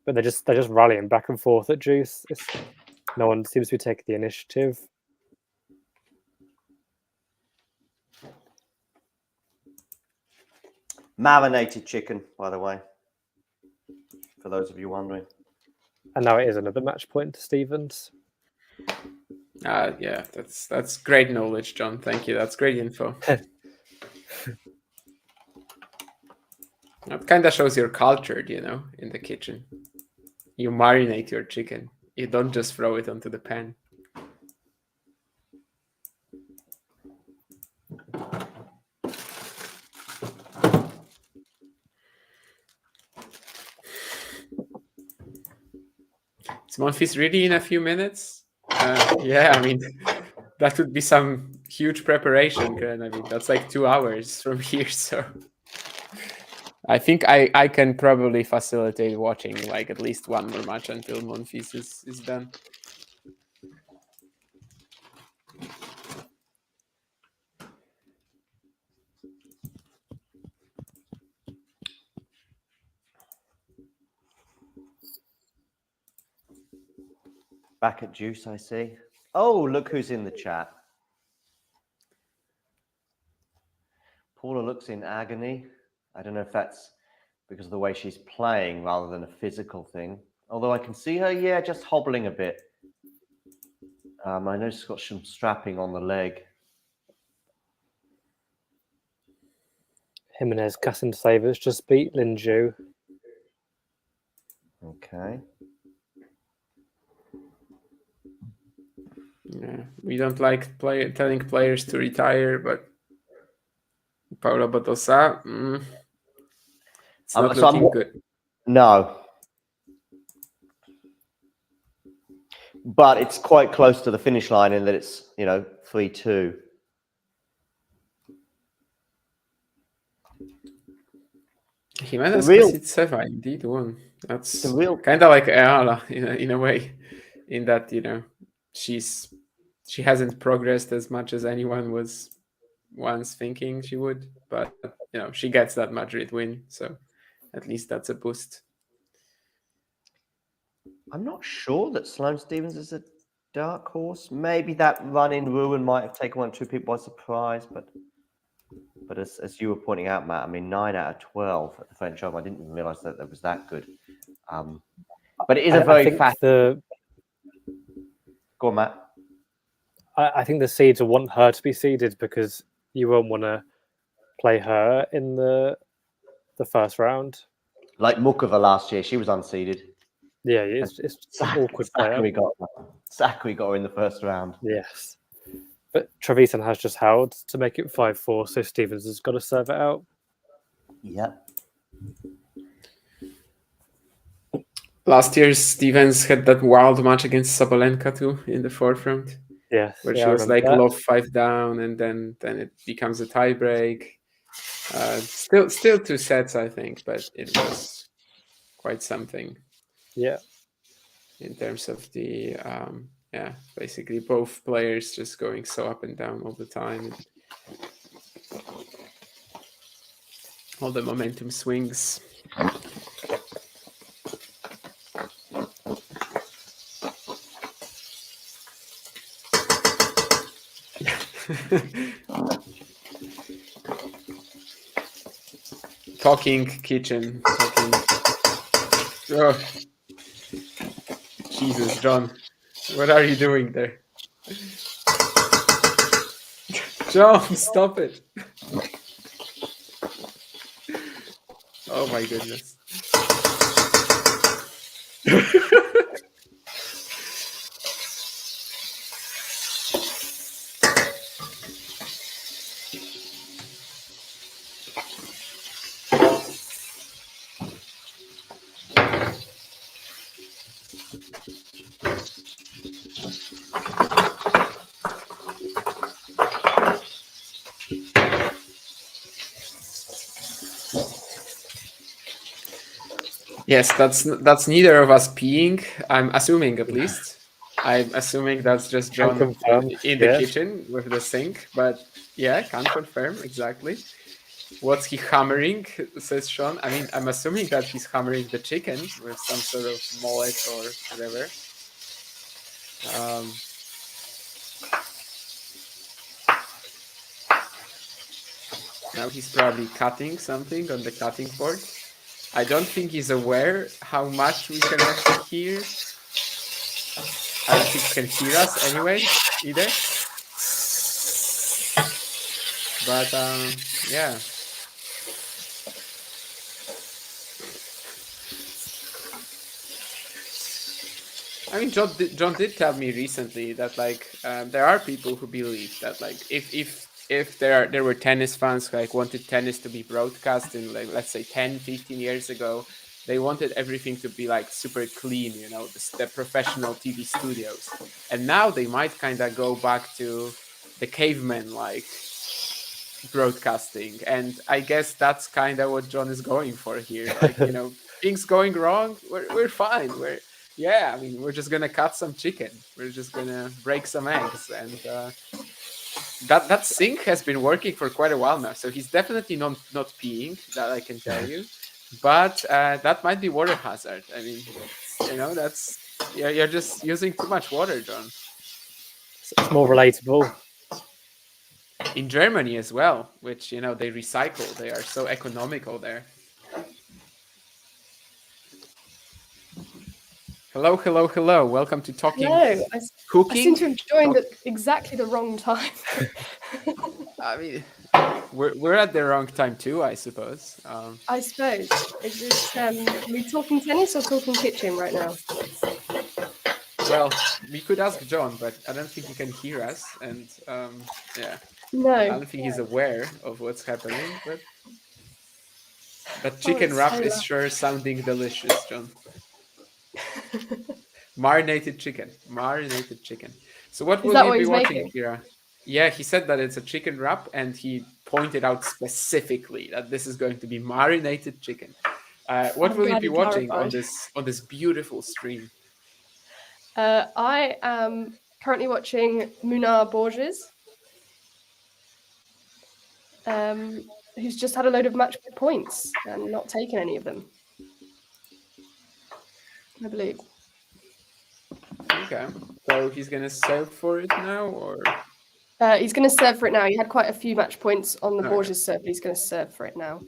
But they're just rallying back and forth at Juice. No one seems to be taking the initiative. Marinated chicken, by the way, for those of you wondering. And now it is another match point to Stevens. Yeah, that's great knowledge, John. Thank you. That's great info. That kind of shows you're cultured, in the kitchen. You marinate your chicken. You don't just throw it onto the pan. Is Monfils really in a few minutes? Yeah, I mean, that would be some huge preparation, Gren. I mean, that's like 2 hours from here, so... I think I can probably facilitate watching like at least one more match until Monfils is done. Back at Juice, I see. Oh, look who's in the chat. Paula looks in agony. I don't know if that's because of the way she's playing rather than a physical thing. Although I can see her, just hobbling a bit. I know she's got some strapping on the leg. Jimenez Casensavers just beat Linju. Okay. Yeah, we don't like telling players to retire, but Paula Badosa, it's not looking good. No. But it's quite close to the finish line in that it's, 3-2. Jimenez Casenseva indeed won. That's kind of like Ayala in a way, in that, she hasn't progressed as much as anyone was once thinking she would, but she gets that Madrid win, so at least that's a boost. I'm not sure that Sloane Stephens is a dark horse. Maybe that run in Rouen might have taken 1 or 2 people by surprise, but as you were pointing out, Matt, I mean 9 out of 12 at the French Open. I didn't even realize that was that good. But it is a very fast. Go on, Matt. I think the seeds will want her to be seeded because you won't want to play her in the first round. Like Mukova last year, she was unseeded. Yeah, it's awkward player. Zachary got her in the first round. Yes. But Trevisan has just held to make it 5-4, so Stevens has got to serve it out. Yep. Last year, Stevens had that wild match against Sabalenka too in the fourth round. Yes, where she was like love 5 down, and then it becomes a tie break. Still 2 sets, I think, but it was quite something. Yeah. In terms of the basically both players just going so up and down all the time. All the momentum swings. Talking kitchen. Oh. Jesus, John. What are you doing there? John, stop it. Oh my goodness. Yes, that's neither of us peeing. I'm assuming, at least. I'm assuming that's just John in the kitchen with the sink. But yeah, can't confirm exactly. What's he hammering? Says Sean. I mean, I'm assuming that he's hammering the chicken with some sort of mullet or whatever. Now he's probably cutting something on the cutting board. I don't think he's aware how much we can actually hear. I don't think he can hear us anyway, either. But, yeah. I mean, John did tell me recently that, like, there are people who believe that, like, if there were tennis fans who like wanted tennis to be broadcast in, like, let's say 10, 15 years ago, they wanted everything to be like super clean, you know, the professional TV studios. And now they might kind of go back to the caveman like broadcasting. And I guess that's kind of what John is going for here. Like, you know, things going wrong, we're fine. I mean, we're just gonna cut some chicken. We're just gonna break some eggs, and that sink has been working for quite a while now. So he's definitely not peeing, that I can tell you. But that might be water hazard. I mean, you know, you're just using too much water, John. It's more relatable. In Germany as well, which, you know, they recycle. They are so economical there. Hello. Welcome to Talking Cooking. I seem to have joined at exactly the wrong time. I mean, we're at the wrong time too, I suppose. I suppose. Is it, are we talking tennis or talking kitchen right now? Well, we could ask John, but I don't think he can hear us. And yeah. No. I don't think he's aware of what's happening. But that chicken wrap is sure sounding delicious, John. Marinated chicken. So what will we be watching, Kira? Yeah, he said that it's a chicken wrap, and he pointed out specifically that this is going to be marinated chicken. What will you be watching on this beautiful stream? I am currently watching Munar Borges, who's just had a load of match points and not taken any of them, I believe. Okay, so he's going to serve for it now, or? He's going to serve for it now. He had quite a few match points on the Borges serve, but he's going to serve for it now.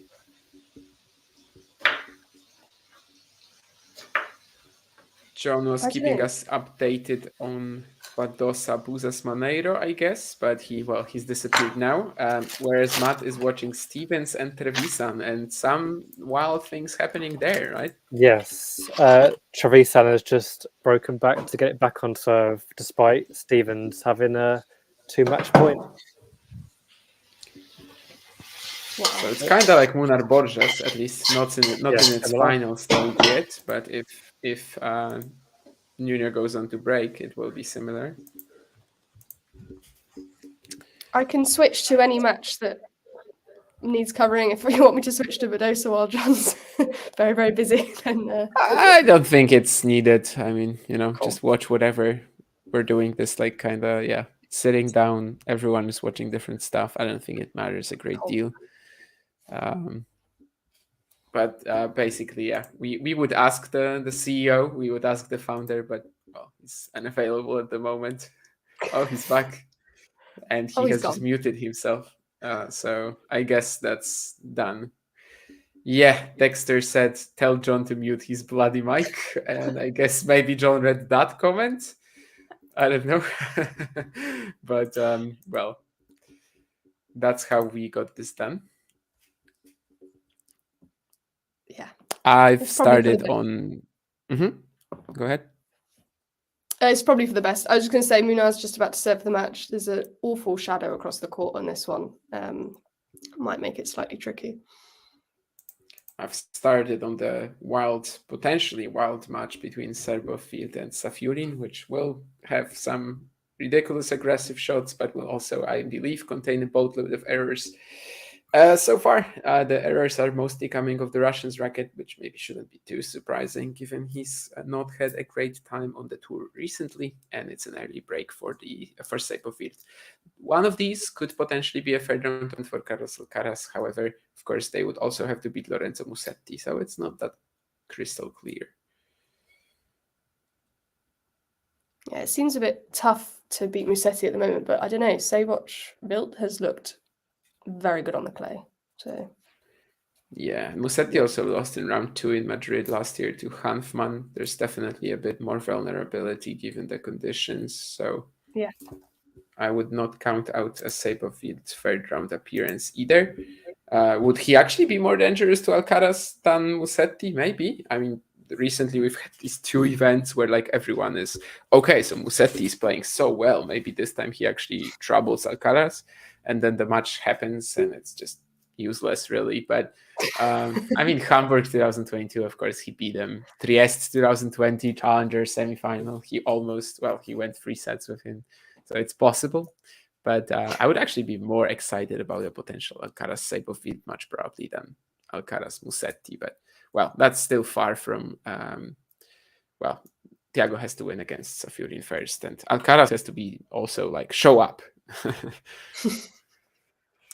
John was keeping us updated on Badosa Buzas Maneiro, I guess, but he's disappeared now. Whereas Matt is watching Stevens and Trevisan, and some wild things happening there, right? Yes, Trevisan has just broken back to get it back on serve, despite Stevens having a 2-match point. So it's kind of like Munar Borges, at least not in its similar. final stage yet. But if Nuno goes on to break, it will be similar. I can switch to any match that needs covering if you want me to switch to Badosa while John's very, very busy. Then I don't think it's needed. I mean, Cool. just watch whatever we're doing. This like kind of sitting down. Everyone is watching different stuff. I don't think it matters a great Cool. deal. But basically, we would ask the CEO, we would ask the founder, but he's unavailable at the moment. Oh, he's back, and he has just muted himself. So I guess that's done. Yeah, Dexter said, "Tell John to mute his bloody mic," and I guess maybe John read that comment. I don't know, but well, that's how we got this done. Yeah. I've started on. Go ahead. It's probably for the best. I was just going to say, Munar's just about to serve for the match. There's an awful shadow across the court on this one. Might make it slightly tricky. I've started on the potentially wild match between Serbofield and Safiurin, which will have some ridiculous aggressive shots, but will also, I believe, contain a boatload of errors. So far, the errors are mostly coming of the Russians' racket, which maybe shouldn't be too surprising, given he's not had a great time on the tour recently, and it's an early break for Serbofield. One of these could potentially be a third round for Carlos Alcaraz. However, of course, they would also have to beat Lorenzo Musetti, so it's not that crystal clear. Yeah, it seems a bit tough to beat Musetti at the moment, but I don't know. Savoc Wild has looked very good on the clay. So yeah, Musetti also lost in round 2 in Madrid last year to Hanfmann. There's definitely a bit more vulnerability given the conditions. So yeah, I would not count out a Savofield third round appearance either. Would he actually be more dangerous to Alcaraz than Musetti? Maybe. I mean, recently we've had these 2 events where like everyone is okay, so Musetti is playing so well. Maybe this time he actually troubles Alcaraz. And then the match happens and it's just useless, really. But I mean, Hamburg 2022, of course, he beat him. Trieste 2020, Challenger semifinal. He went 3 sets with him. So it's possible. But I would actually be more excited about a potential Alcaraz-Savofield match probably than Alcaraz-Musetti. But, well, that's still far from... Thiago has to win against Safiurin first. And Alcaraz has to be also, like, show up.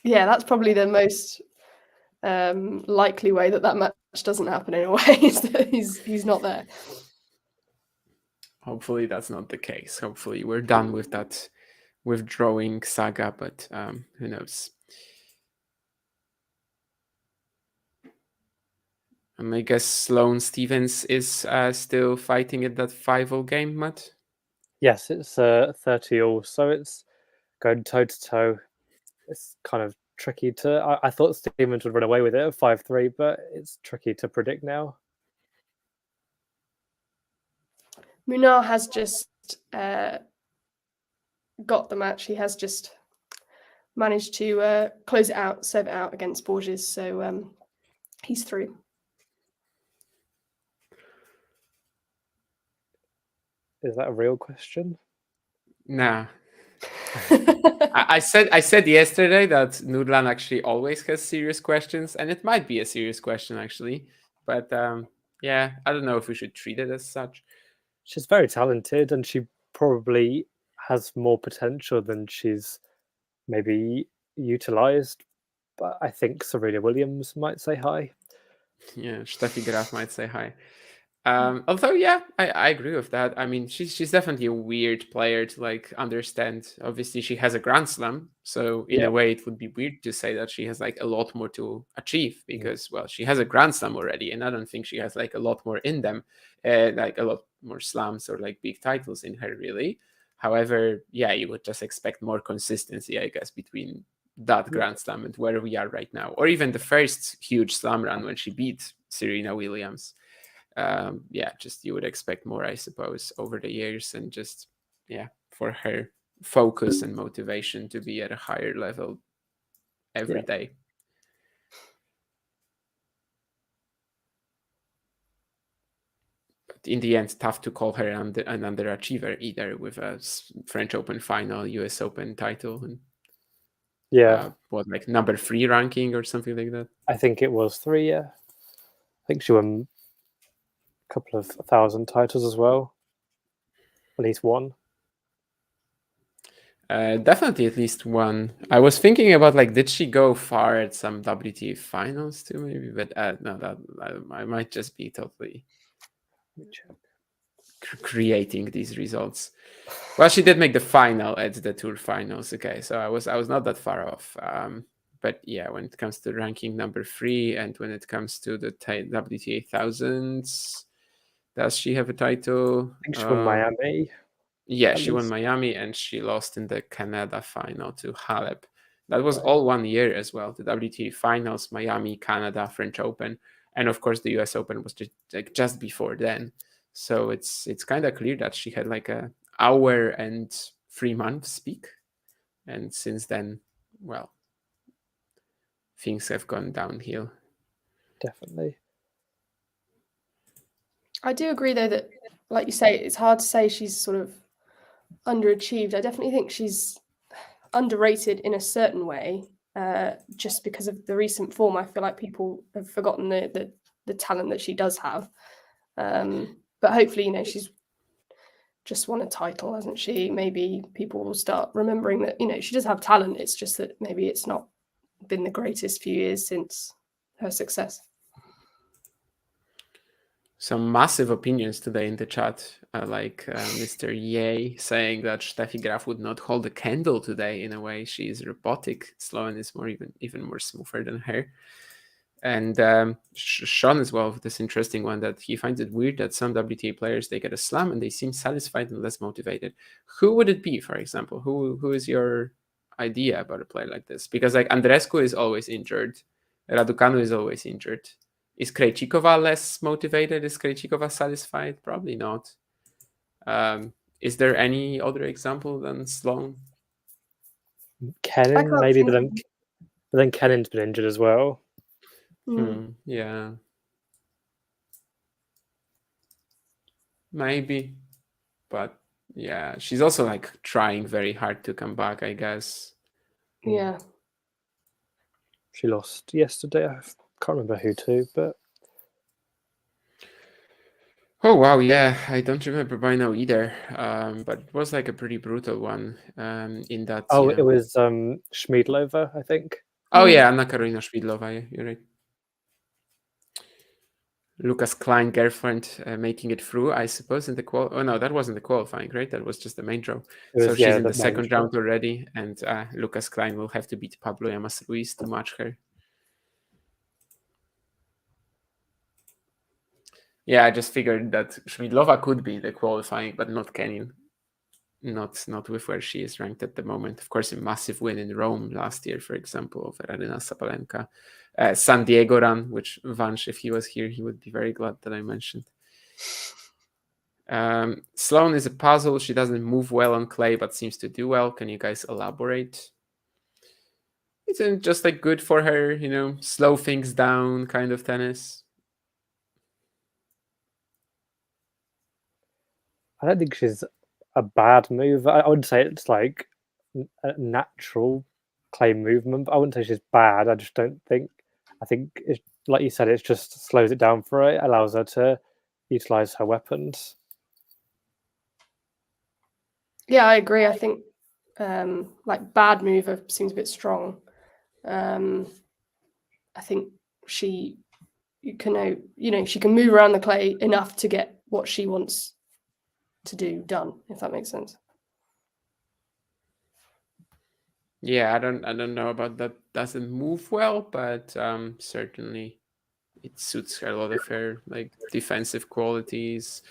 Yeah, that's probably the most likely way that match doesn't happen in a way, is that he's not there. Hopefully that's not the case. Hopefully we're done with that withdrawing saga, but who knows. And I guess Sloane Stevens is still fighting at that 5-0 game, Matt? Yes, it's 30-all, so it's going toe-to-toe. It's kind of tricky to... I thought Stevens would run away with it at 5-3, but it's tricky to predict now. Munar has just got the match. He has just managed to close it out, serve it out against Borges, so he's through. Is that a real question? Nah. I said yesterday that Nurlan actually always has serious questions, and it might be a serious question actually, but yeah, I don't know if we should treat it as such. She's very talented, and she probably has more potential than she's maybe utilized. But I think Serena Williams might say hi. Yeah, Steffi Graf might say hi. Although, yeah, I agree with that. I mean, she's definitely a weird player to like understand. Obviously, she has a Grand Slam, so in a way, it would be weird to say that she has like a lot more to achieve because, well, she has a Grand Slam already, and I don't think she has like a lot more in them, like a lot more slams or like big titles in her, really. However, yeah, you would just expect more consistency, I guess, between that Grand Slam and where we are right now, or even the first huge slam run when she beat Serena Williams. Yeah, just you would expect more, I suppose, over the years, and just for her focus and motivation to be at a higher level every day. But in the end, tough to call her an underachiever either, with a French Open final, US Open title, and what, like number 3 ranking or something like that? I think it was 3, yeah. I think she won a couple of 1,000 titles as well. At least one. Definitely at least one. I was thinking about, like, did she go far at some WTA finals too, maybe? But no, that I might just be totally creating these results. Well, she did make the final at the Tour finals. Okay, so I was not that far off. But yeah, when it comes to ranking number 3, and when it comes to the WTA thousands, does she have a title? I think she won Miami. Yeah, she won Miami, and she lost in the Canada final to Halep. That was all 1 year as well. The WTA finals, Miami, Canada, French Open, and of course the US Open was just before then. So it's kind of clear that she had like a hour and 3 months peak, and since then, well, things have gone downhill. Definitely. I do agree, though, that, like you say, it's hard to say she's sort of underachieved. I definitely think she's underrated in a certain way, just because of the recent form. I feel like people have forgotten the talent that she does have. But hopefully, she's just won a title, hasn't she? Maybe people will start remembering that, she does have talent. It's just that maybe it's not been the greatest few years since her success. Some massive opinions today in the chat, like Mr. Ye saying that Steffi Graf would not hold a candle today. In a way, she is robotic. Sloan is even more smoother than her. And Sean as well, with this interesting one, that he finds it weird that some WTA players, they get a slam and they seem satisfied and less motivated. Who would it be, for example? Who is your idea about a player like this? Because like Andreescu is always injured, Raducanu is always injured. Is Krejcikova less motivated? Is Krejcikova satisfied? Probably not. Is there any other example than Sloan? Kenin, maybe, but then Kenin's been injured as well. Yeah. Maybe. But yeah, she's also like trying very hard to come back, I guess. Yeah. She lost yesterday. I can't remember who to, but... Oh, wow, yeah. I don't remember by now either. But it was like a pretty brutal one in that... Oh, it was Schmiedlova, I think. Oh, yeah, Anna Karolina Schmiedlova, yeah, you're right. Lucas Klein, girlfriend, making it through, I suppose, in the Oh, no, that wasn't the qualifying, right? That was just the main draw. So she's in the second round already, and Lucas Klein will have to beat Pablo Llamas Ruiz to match her. Yeah, I just figured that Schmiedlova could be the qualifying, but not Kenin. Not with where she is ranked at the moment. Of course, a massive win in Rome last year, for example, of Aryna Sabalenka. San Diego run, which Vansh, if he was here, he would be very glad that I mentioned. Sloan is a puzzle. She doesn't move well on clay, but seems to do well. Can you guys elaborate? Isn't just like good for her, slow things down kind of tennis? I don't think she's a bad mover. I wouldn't say it's like a natural clay movement, but I wouldn't say she's bad. I just don't think... I think, like you said, it just slows it down for her. It allows her to utilize her weapons. Yeah, I agree. I think like bad mover seems a bit strong. I think she can move around the clay enough to get what she wants to do done, if that makes sense. Yeah, I don't know about that. Doesn't move well, but certainly it suits her a lot of her like defensive qualities.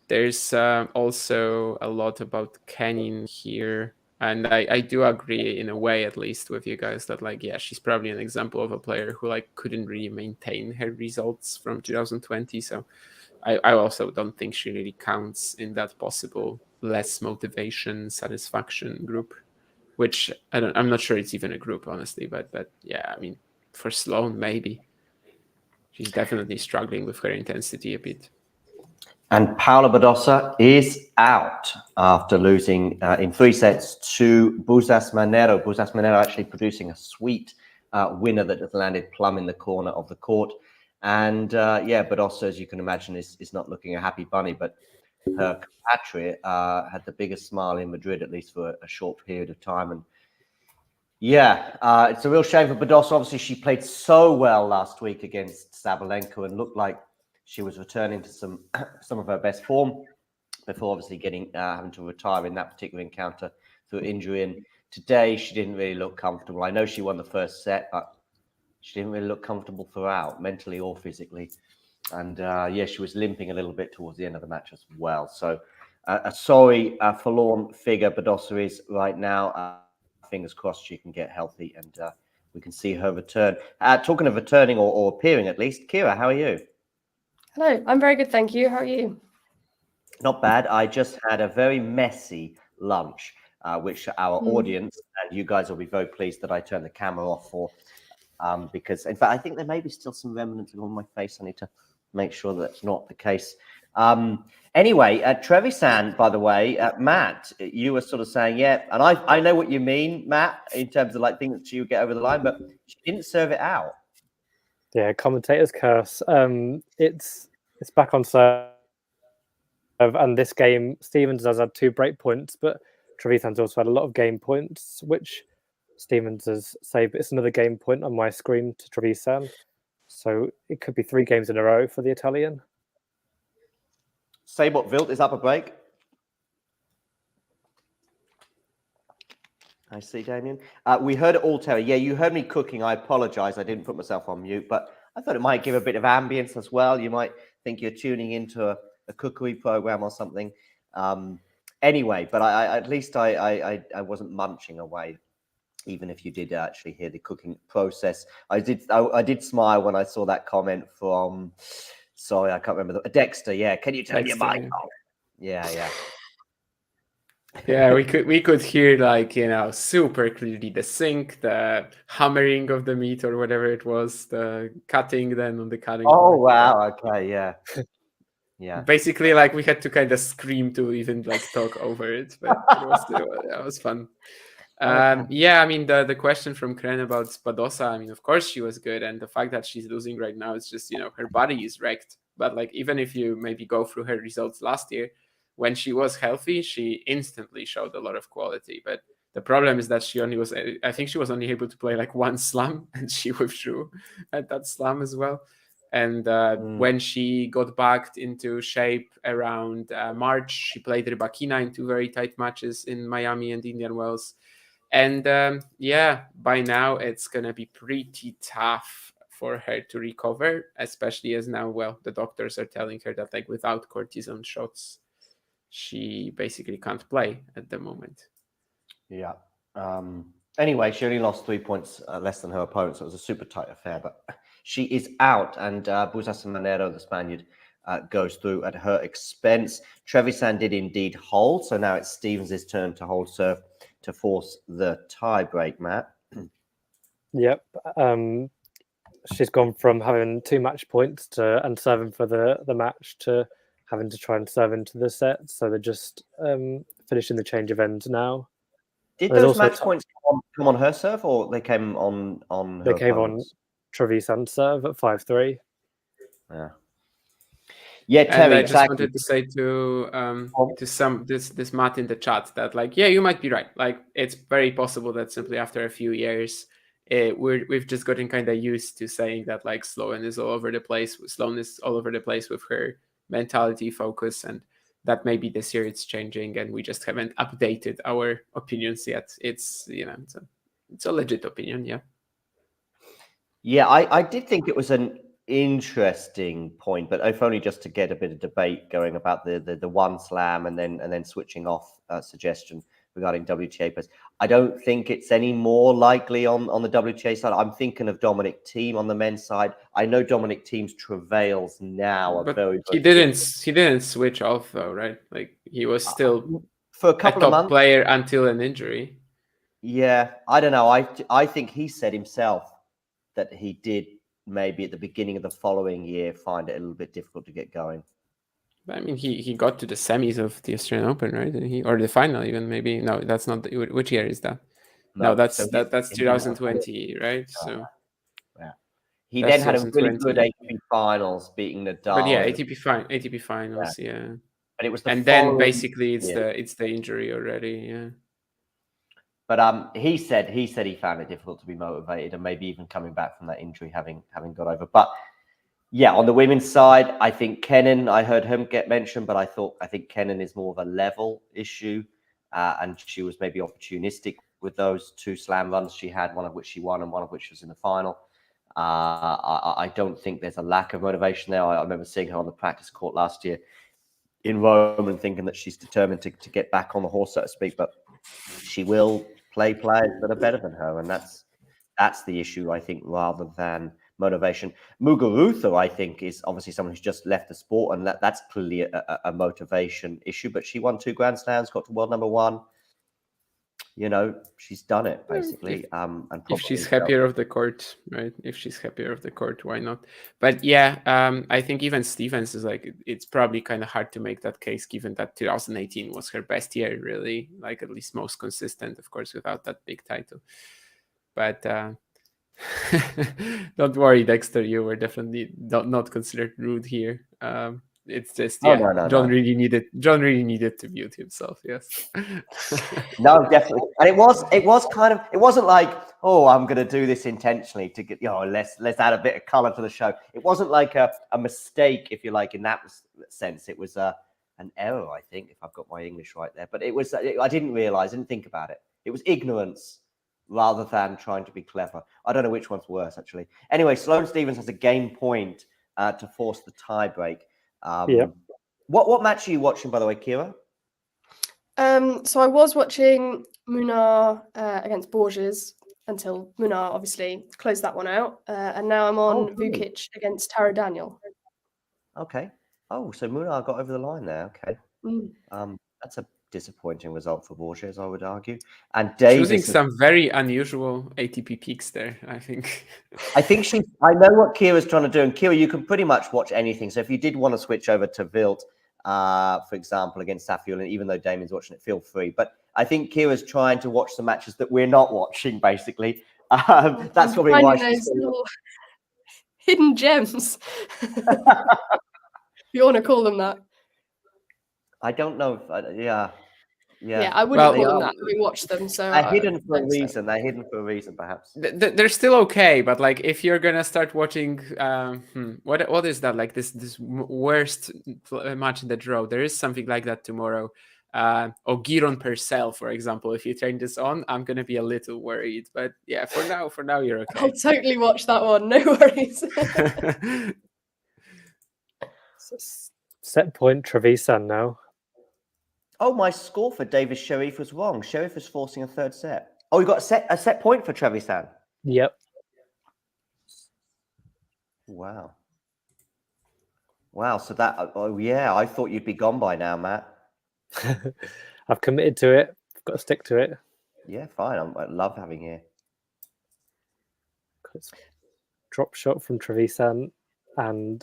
There's also a lot about Kenin here. And I do agree in a way, at least with you guys, that like, yeah, she's probably an example of a player who like couldn't really maintain her results from 2020. So I also don't think she really counts in that possible less motivation, satisfaction group, which I'm not sure it's even a group, honestly, but yeah, I mean, for Sloane, maybe. She's definitely struggling with her intensity a bit. And Paula Badosa is out after losing in 3 sets to Busas Manero. Busas Manero actually producing a sweet winner that has landed plumb in the corner of the court. And yeah, Badosa, as you can imagine, is not looking a happy bunny, but her compatriot had the biggest smile in Madrid, at least for a short period of time. And yeah, it's a real shame for Badosa. Obviously, she played so well last week against Sabalenka and looked like she was returning to some of her best form before obviously having to retire in that particular encounter through injury. And today she didn't really look comfortable. I know she won the first set, but she didn't really look comfortable throughout, mentally or physically. And yeah, she was limping a little bit towards the end of the match as well. So a sorry, forlorn figure Badosa is right now. Fingers crossed she can get healthy and we can see her return. Talking of returning or appearing at least, Kira, how are you? Hello, I'm very good, thank you. How are you? Not bad. I just had a very messy lunch, which our audience and you guys will be very pleased that I turned the camera off for, because in fact, I think there may be still some remnants on my face. I need to make sure that's not the case. Anyway, Trevisan, by the way, Matt, you were sort of saying, yeah, and I know what you mean, Matt, in terms of like things that she would get over the line, but she didn't serve it out. Yeah, commentator's curse. It's back on serve, and this game, Stevens has had 2 break points, but Trevisan's also had a lot of game points, which Stevens has saved. It's another game point on my screen to Trevisan, so it could be 3 games in a row for the Italian. Sabot Wild is up a break. I see, Damien. We heard it all, Terry. Yeah, you heard me cooking. I apologize. I didn't put myself on mute, but I thought it might give a bit of ambience as well. You might think you're tuning into a cookery program or something. Anyway, but at least I wasn't munching away, even if you did actually hear the cooking process. I did smile when I saw that comment from, sorry, I can't remember, Dexter. Yeah, can you turn your mic on? Yeah. Yeah, we could hear, like, you know, super clearly the sink, the hammering of the meat or whatever it was, the cutting then on the cutting board. Oh wow, okay, yeah. Yeah. Basically, like, we had to kind of scream to even like talk over it, but that was fun. Yeah, I mean, the question from Kren about Badosa, I mean, of course she was good, and the fact that she's losing right now is just, you know, her body is wrecked. But like, even if you maybe go through her results last year, when she was healthy, she instantly showed a lot of quality. But the problem is that I think she was only able to play like 1 slam, and she withdrew at that slam as well. And when she got back into shape around March, she played Rybakina in 2 very tight matches in Miami and Indian Wells. And yeah, by now it's going to be pretty tough for her to recover, especially as now, well, the doctors are telling her that like without cortisone shots, she basically can't play at the moment. Yeah. Anyway, she only lost 3 points less than her opponent, so it was a super tight affair. But she is out, and Busas Manero, the Spaniard, goes through at her expense. Trevisan did indeed hold, so now it's Stevens' turn to hold serve to force the tie break, Matt. Yep. She's gone from having 2 match points and serving for the match to having to try and serve into the set. So they're just finishing the change of ends now. Did those match points come on her serve, or they came on her They came opponent's? on Trevisan's serve at 5-3. Yeah. Yeah, Terry, and I just exactly. wanted to say to this Matt in the chat that, like, yeah, you might be right. Like, it's very possible that simply after a few years, we've just gotten kind of used to saying that like Sloane is all over the place. Sloane is all over the place with her mentality, focus, and that maybe this year it's changing, and we just haven't updated our opinions yet. It's, you know, it's a legit opinion, yeah. Yeah, I did think it was an interesting point, but if only just to get a bit of debate going about the one slam and then switching off suggestion regarding WTA players. I don't think it's any more likely on the WTA side. I'm thinking of Dominic Thiem on the men's side. I know Dominic Thiem's travails now are But very, he didn't switch off though, right? Like he was still for a a couple of top months. player until an injury. Yeah, I don't know. I think he said himself that he did maybe at the beginning of the following year find it a little bit difficult to get going. I mean, he got to the semis of the Australian Open, right? Or the final even, maybe. No, that's not. Which year is that? No, that's so that's he 2020, right? So yeah. He that's then had a really 2020. good ATP finals, beating Nadal. But yeah, ATP finals, yeah. But it was the and then following basically it's year. the injury already, yeah. But he said he found it difficult to be motivated, and maybe even coming back from that injury, having got over. But yeah, on the women's side, I think Kenin, I heard him get mentioned, but I think Kenin is more of a level issue, and she was maybe opportunistic with those two slam runs she had, one of which she won and one of which was in the final. I don't think there's a lack of motivation there. I remember seeing her on the practice court last year in Rome and thinking that she's determined to get back on the horse, so to speak. But she will play players that are better than her, and that's the issue, I think, rather than motivation. Muguruza, I think, is obviously someone who's just left the sport, and that's clearly a motivation issue. But she won 2 Grand Slams, got to world number 1. You know, she's done it basically. And if she's happier of the court, right? If she's happier of the court, why not? But yeah, I think even Stevens is like, it's probably kind of hard to make that case, given that 2018 was her best year, really, like at least most consistent, of course, without that big title. But don't worry, Dexter, you were definitely not considered rude here. It's just John really needed to mute himself. Yes. No, definitely. And it was kind of, it wasn't like, oh, I'm going to do this intentionally to get, let's add a bit of color to the show. It wasn't like a mistake, if you like, in that sense. It was an error, I think, if I've got my English right there. But I didn't realize, didn't think about it. It was ignorance rather than trying to be clever. I don't know which one's worse, actually. Anyway, Sloane Stephens has a game point to force the tie break. What match are you watching, by the way, Kira? So I was watching Munar against Borges until Munar obviously closed that one out, and now I'm on Vukic against Tara Daniel. Okay. Oh, so Munar got over the line there. Okay. That's a disappointing result for Borges, I would argue. And Davis choosing some very unusual ATP peaks there, I think. I know what Kira's trying to do, and Kira, you can pretty much watch anything. So if you did want to switch over to Wild, for example, against Safiul, and even though Damien's watching it, feel free. But I think Kira's trying to watch the matches that we're not watching, basically. That's probably why she's little hidden gems. If you want to call them that. I don't know. Yeah, I wouldn't call them that. We watched them, so they're hidden for a reason. They're hidden for a reason, perhaps. They're still okay, but like if you're gonna start watching, what is that? Like this worst match in the draw. There is something like that tomorrow. Giron Purcell, for example. If you turn this on, I'm gonna be a little worried. But yeah, for now you're okay. I'll totally watch that one. No worries. Set point Trevisan now. Oh, my score for Davis Sharif was wrong. Sharif was forcing a third set. Oh, you got a set point for Trevisan. Yep. Wow. So that. Oh yeah, I thought you'd be gone by now, Matt. I've committed to it. I've got to stick to it. Yeah, fine. I love having you. Drop shot from Trevisan and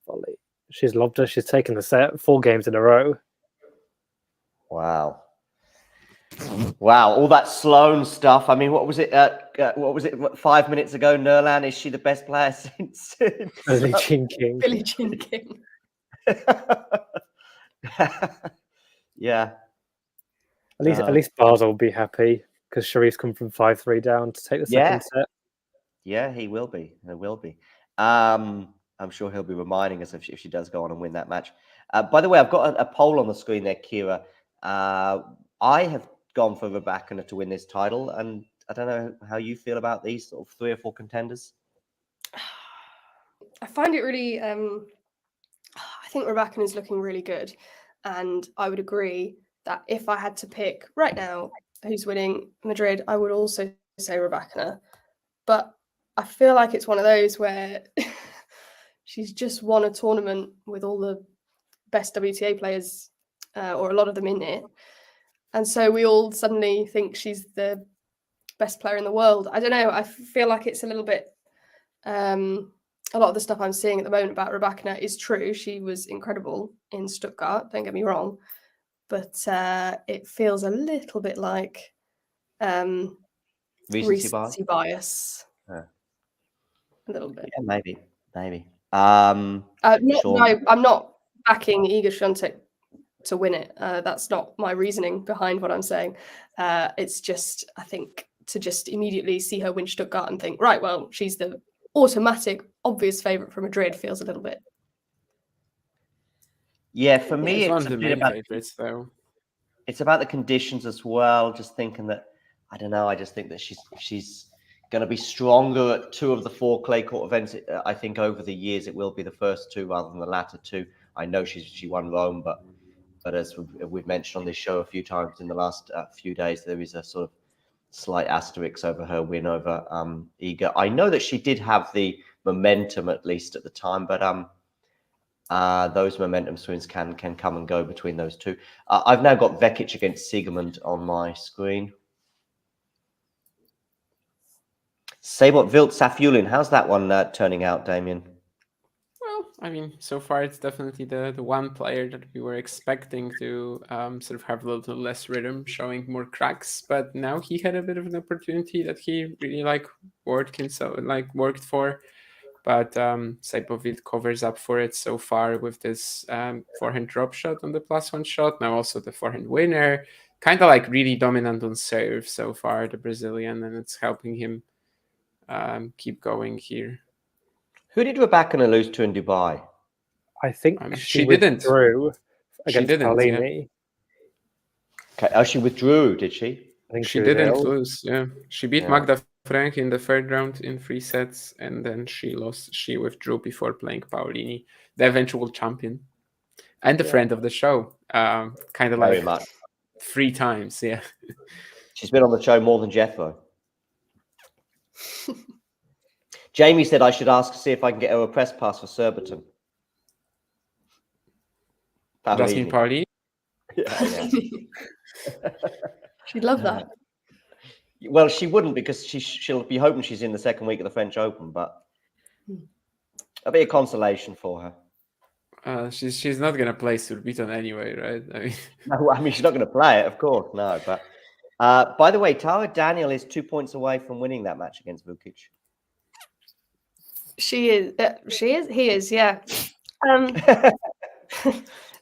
volley. She's loved her. She's taken the set 4 games in a row. Wow. All that Sloane stuff. I mean, what was it? 5 minutes ago, Nurlan, is she the best player since Billie Jean King? Billie Jean King. Yeah. At least Basel will be happy because Sharif's come from 5-3 down to take the second set. Yeah, he will be. He will be. I'm sure he'll be reminding us if she does go on and win that match. By the way, I've got a poll on the screen there, Kira. I have gone for Raducanu to win this title, and I don't know how you feel about these sort of 3 or 4 contenders. I find it really. I think Raducanu is looking really good, and I would agree that if I had to pick right now who's winning Madrid, I would also say Raducanu. But I feel like it's one of those where she's just won a tournament with all the best WTA players, or a lot of them in it, and so we all suddenly think she's the best player in the world. I don't know. I feel like it's a little bit. A lot of the stuff I'm seeing at the moment about Raducanu is true. She was incredible in Stuttgart, don't get me wrong. But it feels a little bit like recency bias. Yeah. A little bit. Yeah, maybe. No, I'm not backing Iga Świątek to win it. That's not my reasoning behind what I'm saying. It's just, I think, to just immediately see her win Stuttgart and think, right, well, she's the automatic, obvious favourite for Madrid feels a little bit. Yeah, for me, It's one it's of the main favorites, though. It's about the conditions as well. Just thinking that, I don't know. I just think that she's going to be stronger at 2 of the 4 clay court events. I think over the years it will be the first 2 rather than the latter 2. I know she won Rome, but as we've mentioned on this show a few times in the last few days, there is a sort of slight asterisk over her win over Iga. I know that she did have the momentum at least at the time, but those momentum swings can come and go between those 2. I've now got Vekic against Siegemund on my screen. Sabot Wild Safiullin, how's that one turning out, Damien? Well, I mean, so far it's definitely the one player that we were expecting to sort of have a little less rhythm, showing more cracks. But now he had a bit of an opportunity that he really worked for. But Sabot Wild covers up for it so far with this forehand drop shot on the +1 shot. Now also the forehand winner, kind of like really dominant on serve so far, the Brazilian, and it's helping him keep going here. Who did Raducanu lose to in Dubai? I think she didn't. Withdrew against she didn't, Paolini. Okay. Oh, she withdrew, did she? I think she didn't ill. lose. Yeah, she beat Magda Frank in the 3rd round in 3 sets, and then she lost. She withdrew before playing Paolini, the eventual champion and the friend of the show. Kind of Very like much. 3 times. Yeah, She's been on the show more than Jethro. Jamie said I should ask to see if I can get her a press pass for Surbiton. Jasmine Paolini. Yeah. She'd love that. Well, she wouldn't, because she'll be hoping she's in the 2nd week of the French Open, but a bit of consolation for her. She's not gonna play Surbiton anyway, right? I mean, No, she's not going to play it, of course, no. But by the way, Tara Daniel is 2 points away from winning that match against Vukic. She is. He is. Yeah.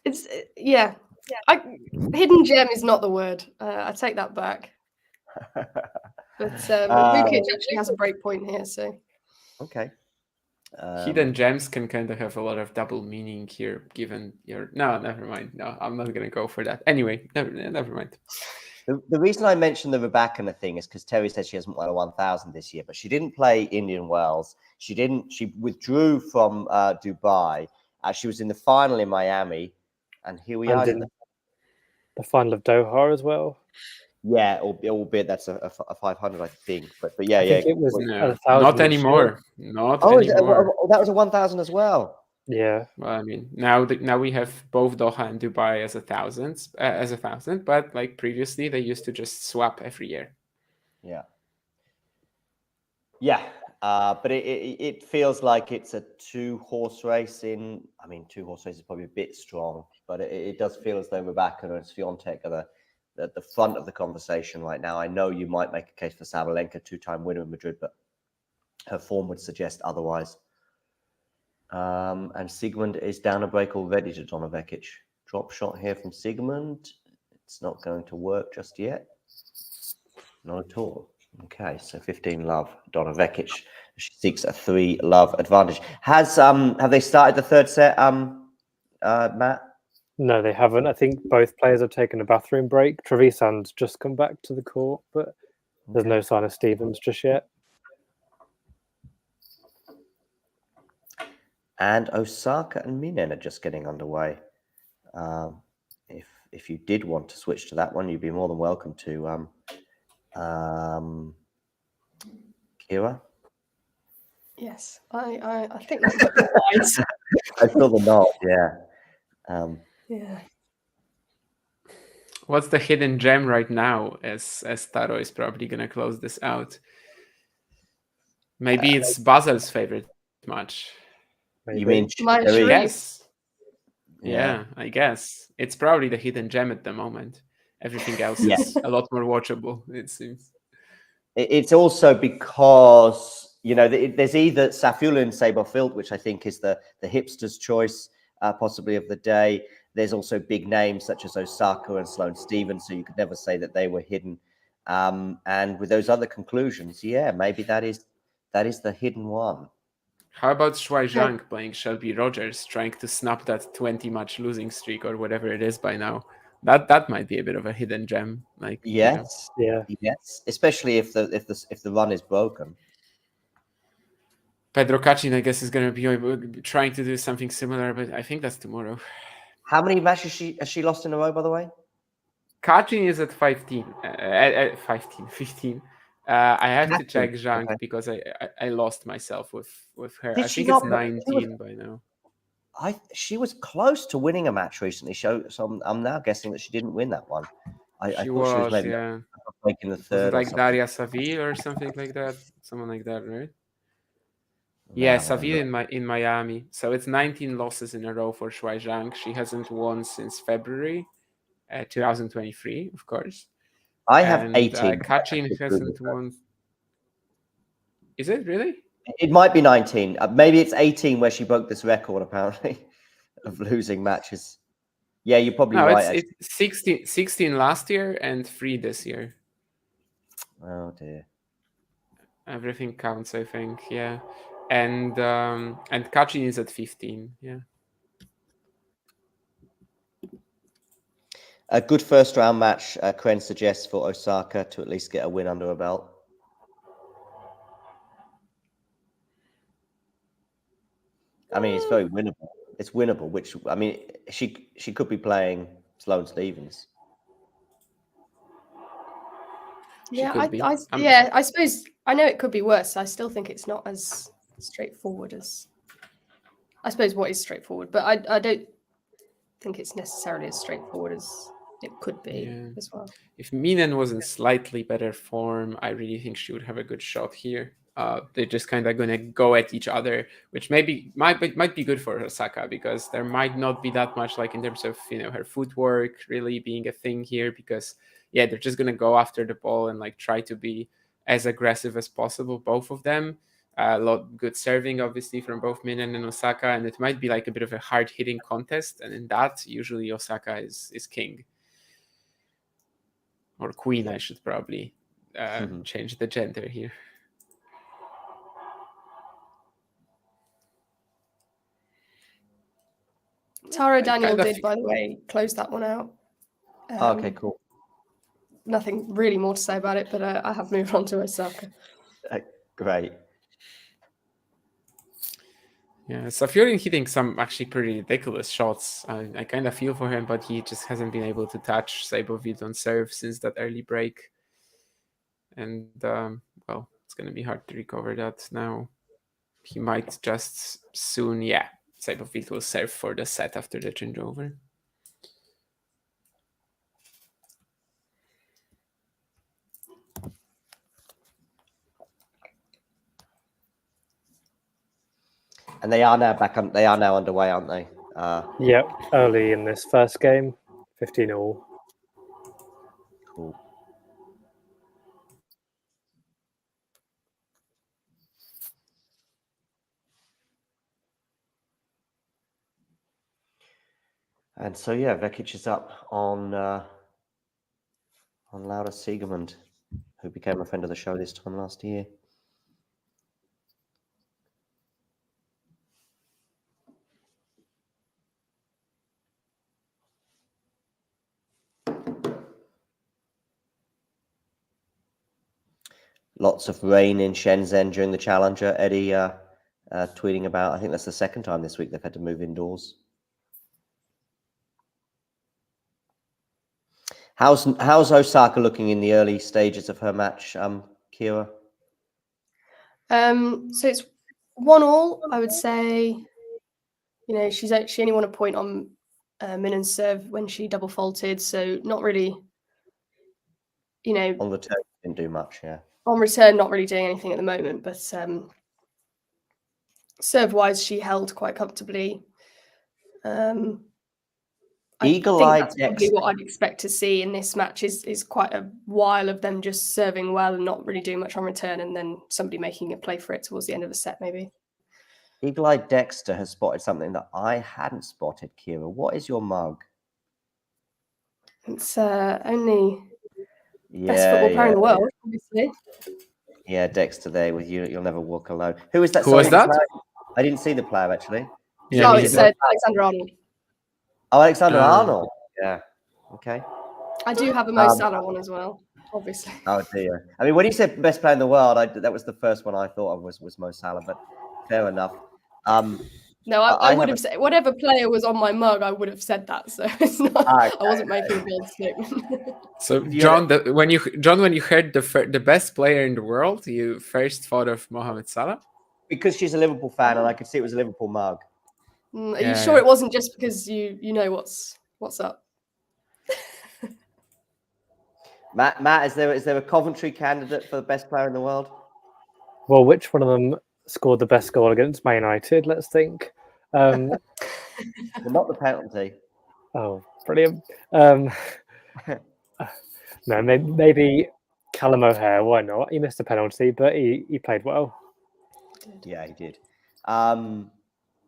It's hidden gem is not the word. I take that back. But Vukic actually has a break point here, so. Okay. Hidden gems can kind of have a lot of double meaning here, given your. No, never mind. No, I'm not gonna go for that. Anyway, never mind. The reason I mentioned the Raducanu thing is because Terry said she hasn't won a 1,000 this year, but she didn't play Indian Wells. She withdrew from Dubai. She was in the final in Miami, and here we are. In the final of Doha as well. Yeah, albeit that's a 500, I think. But yeah, I think it was not anymore. Not anymore. That was a 1,000 as well. Yeah. Well, I mean, now we have both Doha and Dubai as 1,000, but like previously they used to just swap every year. Yeah. Yeah. But it feels like it's a 2-horse race in. I mean, 2-horse race is probably a bit strong, but it does feel as though Raducanu and Świątek are at the front of the conversation right now. I know you might make a case for Sabalenka, 2-time winner in Madrid, but her form would suggest otherwise. And Siegemund is down a break already to Donna Vekic. Drop shot here from Siegemund. It's not going to work just yet. Not at all. Okay, so 15 love. Donna Vekic. She seeks a 3 love advantage. Have they started the 3rd set, Matt? No, they haven't. I think both players have taken a bathroom break. Trevisan's just come back to the court, but there's no sign of Stevens just yet. And Osaka and Minen are just getting underway. If you did want to switch to that one, you'd be more than welcome to. Kira? Yes, I think that might be wise. I saw the nod, yeah. Yeah. What's the hidden gem right now, as Taro is probably going to close this out? Maybe it's Basel's favorite match. You mean My Cherry? Sharif. Yes. Yeah, I guess. It's probably the hidden gem at the moment. Everything else is a lot more watchable, it seems. It's also because, you know, there's either Safula and Saberfield, which I think is the hipster's choice, possibly of the day. There's also big names such as Osaka and Sloane Stephens, so you could never say that they were hidden. And with those other conclusions, yeah, maybe that is the hidden one. How about Shuai Zhang playing Shelby Rogers, trying to snap that 20-match losing streak or whatever it is by now? That might be a bit of a hidden gem. Like, Yes, Yeah. yes, especially if the run is broken. Pedro Cachin, I guess, is going to be trying to do something similar, but I think that's tomorrow. How many matches has she lost in a row, by the way? Cachin is at 15. 15. I have to check Zhang because I lost myself with her. I think it's 19 by now. She was close to winning a match recently, so I'm now guessing that she didn't win that one. I thought she was maybe making the third. Was it like Daria Saville or something like that? Someone like that, right? Yeah, Saville in Miami. So it's 19 losses in a row for Shuai Zhang. She hasn't won since February 2023, of course. I have 18. Cachin hasn't won. Is it really? It might be 19. Maybe it's 18 where she broke this record, apparently, of losing matches. Yeah, you're probably right. It's 16 last year and 3 this year. Oh, dear. Everything counts, I think, yeah. And Cachin is at 15, yeah. A good first round match, Kren suggests, for Osaka to at least get a win under her belt. I mean, it's very winnable. It's winnable, which, I mean, she could be playing Sloane Stephens. Yeah, I suppose I know it could be worse. I still think it's not as straightforward as I suppose what is straightforward, but I don't think it's necessarily as straightforward as it could be as well. If Minen was in slightly better form, I really think she would have a good shot here. They're just kind of going to go at each other, which might be good for Osaka because there might not be that much like in terms of her footwork really being a thing here because they're just going to go after the ball and like try to be as aggressive as possible, both of them. A lot good serving obviously from both Minen and Osaka, and it might be like a bit of a hard hitting contest, and in that usually Osaka is king or queen. I should probably change the gender here. Taro Daniel did, by the way, close that one out. Okay, cool. Nothing really more to say about it, but I have moved on to Osaka. Great. Yeah, Safiurin hitting some actually pretty ridiculous shots. I kind of feel for him, but he just hasn't been able to touch Saibovit on serve since that early break. And, well, it's going to be hard to recover that now. He might just soon, Saibovit will serve for the set after the changeover. And they are now back on. They are now underway, aren't they? Yep, early in this first game, 15-all. Cool. And so Vekic is up on Laura Siegemund, who became a friend of the show this time last year. Lots of rain in Shenzhen during the Challenger. Eddie, tweeting about. I think that's the second time this week they've had to move indoors. How's Osaka looking in the early stages of her match, Kira? So it's 1-1, I would say. You know, she only won a point on Minan's serve when she double faulted, so not really. You know, On return, didn't do much. Yeah. On return, not really doing anything at the moment, but serve-wise, she held quite comfortably. Eagle-eyed that's probably what I'd expect to see in this match is quite a while of them just serving well and not really doing much on return, and then somebody making a play for it towards the end of the set, maybe. Eagle-eyed Dexter has spotted something that I hadn't spotted, Kira. What is your mug? It's only best football player in the world, obviously. Yeah, Dexter there with you. You'll never walk alone. Who is that? Who was that? I didn't see the player actually. Yeah, it's Alexander Arnold. Oh, Alexander Arnold. Yeah. Okay. I do have a Mo Salah one as well, obviously. Oh dear. I mean, when you said best player in the world, that was the first one I thought of was Mo Salah, but fair enough. No, I would have said whatever player was on my mug, I would have said that. So it's not. Okay. I wasn't making a bold statement. So, John, when you heard the best player in the world, you first thought of Mohamed Salah? Because she's a Liverpool fan, and I could see it was a Liverpool mug. Are you sure it wasn't just because you know what's up? Matt, is there a Coventry candidate for the best player in the world? Well, which one of them scored the best goal against Man United? Let's think. Well, not the penalty. Oh, brilliant. No, maybe Callum O'Hare. Why not? He missed a penalty, but he played well. Yeah, he did.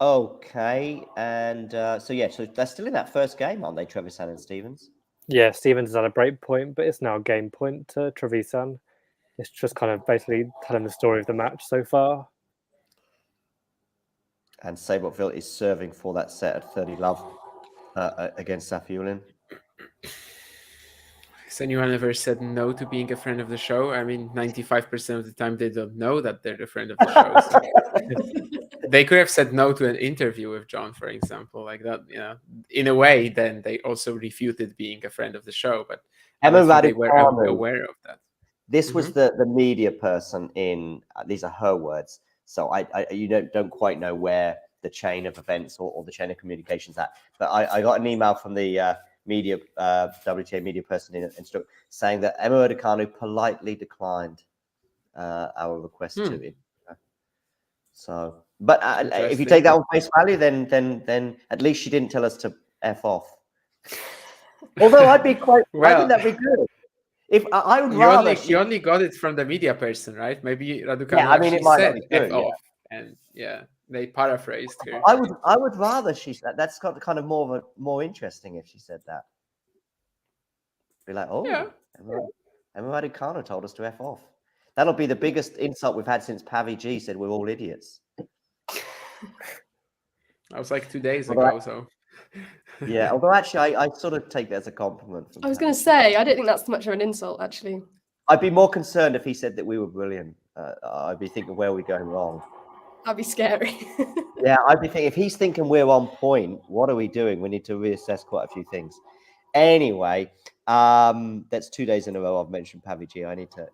Okay, and so they're still in that first game, aren't they, Trevisan and Stevens? Yeah, Stevens is at a break point, but it's now a game point to Trevisan. It's just kind of basically telling the story of the match so far. And Sabottville is serving for that set at 30 love against Safiullin. Has anyone ever said no to being a friend of the show? I mean, 95% of the time they don't know that they're the friend of the show. So they could have said no to an interview with John, for example, like that. You know, in a way, then they also refuted being a friend of the show. But Emma Raducanu, they were aware of that. This was the media person in. These are her words. So you don't quite know where the chain of events or the chain of communications at. But I got an email from the media WTA media person in Stoke saying that Emma Raducanu politely declined our request to him. So, but if you take that on face value, then at least she didn't tell us to F off. Although I'd be quite, I think that'd be good. If I would rather, you only got it from the media person, right? Maybe Raducanu it might said not be good, F off, and they paraphrased her. I would rather she said that's got kind of more interesting if she said that. Be like, Emma Raducanu told us to F off. That'll be the biggest insult we've had since Pavi G said we're all idiots. That was like 2 days ago, so. Yeah, although actually I sort of take that as a compliment. I was going to say, I don't think that's much of an insult, actually. I'd be more concerned if he said that we were brilliant. I'd be thinking, where are we going wrong? That'd be scary. Yeah, I'd be thinking, if he's thinking we're on point, what are we doing? We need to reassess quite a few things. Anyway, that's 2 days in a row I've mentioned Pavi G. I need to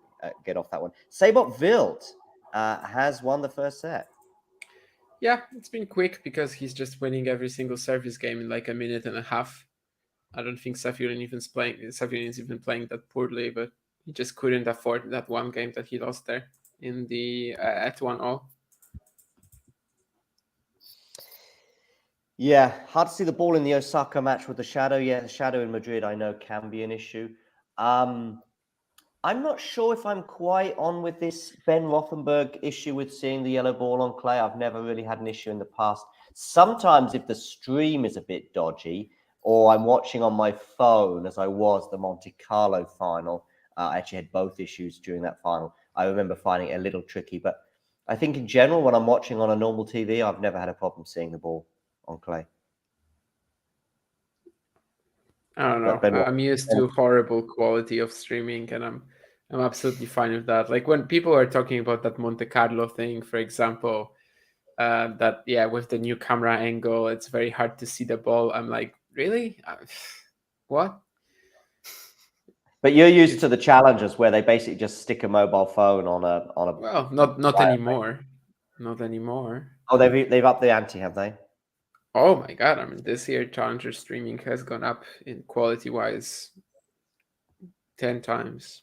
get off that one. Sabottville has won the first set. Yeah, it's been quick because he's just winning every single service game in like a minute and a half. I don't think Safiullin is even playing that poorly, but he just couldn't afford that one game that he lost there in the at 1-0. Yeah, hard to see the ball in the Osaka match with the shadow. Yeah, the shadow in Madrid I know can be an issue. I'm not sure if I'm quite on with this Ben Rothenberg issue with seeing the yellow ball on clay. I've never really had an issue in the past. Sometimes if the stream is a bit dodgy or I'm watching on my phone, as I was the Monte Carlo final, I actually had both issues during that final. I remember finding it a little tricky, but I think in general, when I'm watching on a normal TV, I've never had a problem seeing the ball on clay. I don't know. I'm used to horrible quality of streaming, and I'm absolutely fine with that. Like when people are talking about that Monte Carlo thing, for example, that with the new camera angle, it's very hard to see the ball. I'm like, really? What? But you're used to the challenges where they basically just stick a mobile phone on a. Well, not anymore. Not anymore. Oh, they've upped the ante, have they? Oh my god! I mean, this year Challenger streaming has gone up in quality-wise 10 times.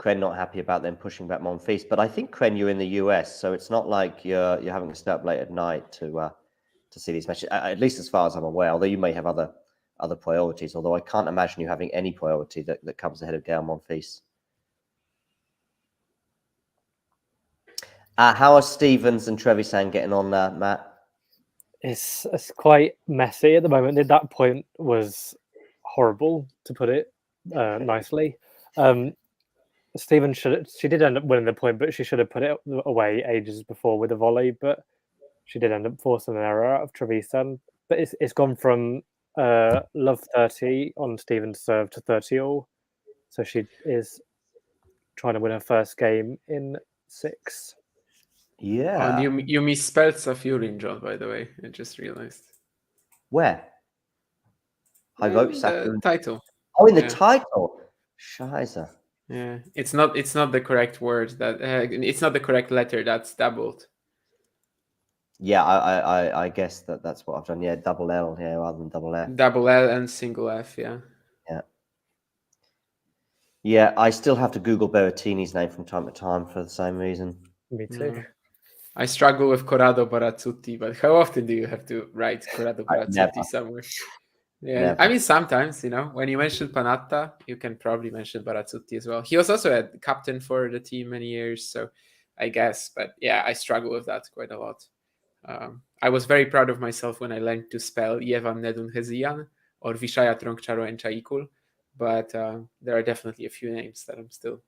Kren not happy about them pushing back Monfils, but I think Kren, you're in the US, so it's not like you're having to stay up late at night to see these matches. At least as far as I'm aware, although you may have other priorities. Although I can't imagine you having any priority that comes ahead of Gael Monfils. How are Stevens and Trevisan getting on, Matt? It's quite messy at the moment. At that point was horrible, to put it nicely. Stevens she did end up winning the point, but she should have put it away ages before with a volley. But she did end up forcing an error out of Trevisan. But it's gone from love 30 on Stevens' serve to 30-all. So she is trying to win her first game in 6. Yeah. Oh, you misspelled Safiullin, John, by the way. I just realized. Where? I wrote the title. Oh, in the title. Scheiße. Yeah, it's not the correct word. That it's not the correct letter. That's doubled. Yeah, I guess that's what I've done. Yeah, double L, rather than double F. Double L and single F, yeah. Yeah. Yeah, I still have to Google Berrettini's name from time to time for the same reason. Me too. Yeah. I struggle with Corrado Barazzutti, but how often do you have to write Corrado Barazzutti somewhere? Yeah, never. I mean, sometimes, when you mention Panatta, you can probably mention Barazzutti as well. He was also a captain for the team many years, so I guess. But yeah, I struggle with that quite a lot. I was very proud of myself when I learned to spell Yevan Nedun Hezian or Vishaya Trongcharo Enchaikul, but there are definitely a few names that I'm still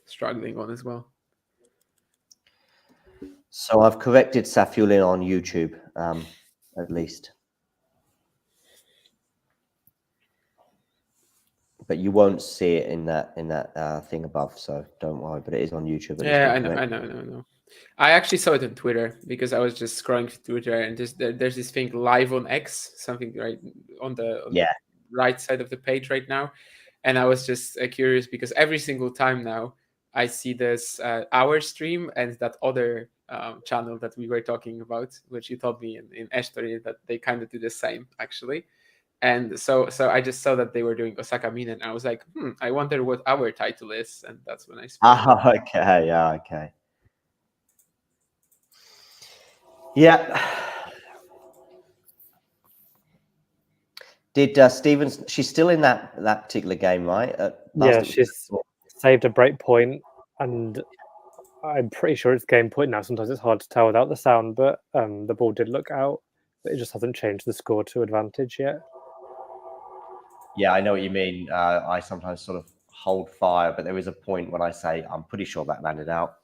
struggling on as well. So I've corrected Safiullin on YouTube, at least. But you won't see it in that thing above, so don't worry. But it is on YouTube. Yeah, I know. I actually saw it on Twitter because I was just scrolling through Twitter, and there's this thing live on X, something right on the right side of the page right now, and I was just curious because every single time now I see this our stream and that other channel that we were talking about, which you told me in Eshtori, that they kind of do the same actually. And so I just saw that they were doing Osaka Mine, and I was like, I wonder what our title is, and that's when I spoke. Okay, yeah, okay. Yeah. Did Stevens? She's still in that particular game, right? Yeah, she's saved a break point, and I'm pretty sure it's game point now. Sometimes it's hard to tell without the sound, but the ball did look out, but it just hasn't changed the score to advantage yet. Yeah, I know what you mean. I sometimes sort of hold fire, but there is a point when I say I'm pretty sure that landed out.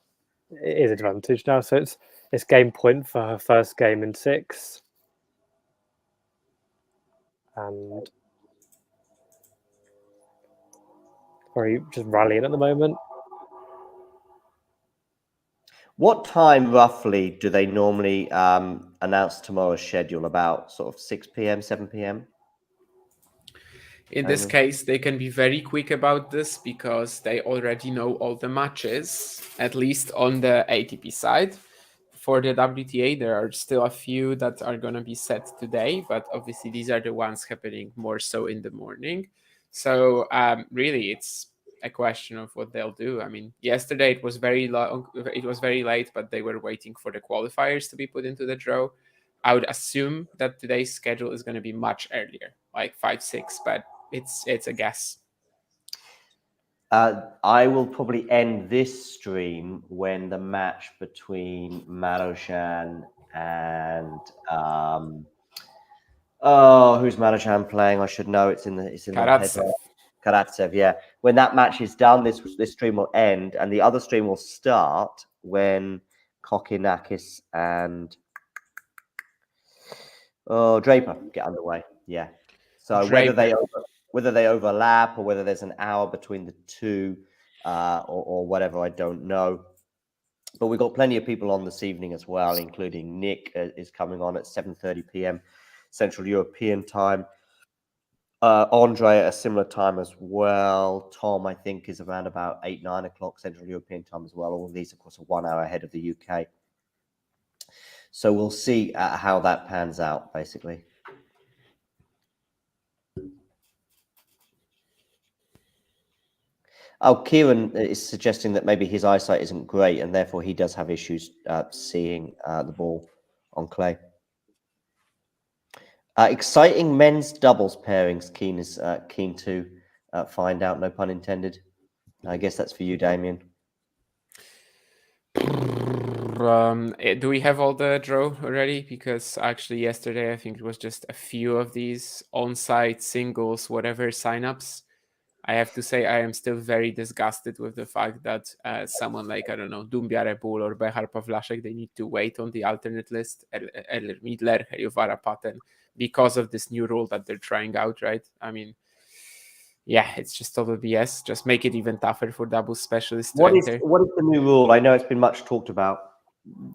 It is advantage now, so it's game point for her first game in 6. And just rallying at the moment. What time roughly do they normally announce tomorrow's schedule? About sort of 6 p.m., 7 p.m.? In this case, they can be very quick about this because they already know all the matches, at least on the ATP side. For the WTA, there are still a few that are going to be set today, but obviously these are the ones happening more so in the morning. So really, it's a question of what they'll do. I mean, yesterday it was very long, it was very late, but they were waiting for the qualifiers to be put into the draw. I would assume that today's schedule is going to be much earlier, like 5-6, but it's a guess. I will probably end this stream when the match between Marozsan and who's Marozsan playing? I should know. It's in Karatsev. Karatsev, yeah. When that match is done, this stream will end, and the other stream will start when Kokkinakis and Draper get underway. Yeah. So Draper. whether they overlap or whether there's an hour between the two or whatever, I don't know. But we've got plenty of people on this evening as well, including Nick is coming on at 7:30 p.m. Central European time. Andre at a similar time as well. Tom, I think, is around about 8, 9 o'clock Central European time as well. All of these, of course, are 1 hour ahead of the UK. So we'll see how that pans out, basically. Oh, Kieran is suggesting that maybe his eyesight isn't great and therefore he does have issues seeing the ball on clay. Exciting men's doubles pairings. Keen to find out. No pun intended. I guess that's for you, Damien. Do we have all the draw already? Because actually yesterday I think it was just a few of these on-site singles, whatever signups. I have to say I am still very disgusted with the fact that someone like, I don't know, Dumbiare Bull or Behar Pavlashek, they need to wait on the alternate list, eller Midler, Heriovara Paten, because of this new rule that they're trying out, right? I mean, yeah, it's just total BS. Just make it even tougher for doubles specialists to enter. What is the new rule? I know it's been much talked about.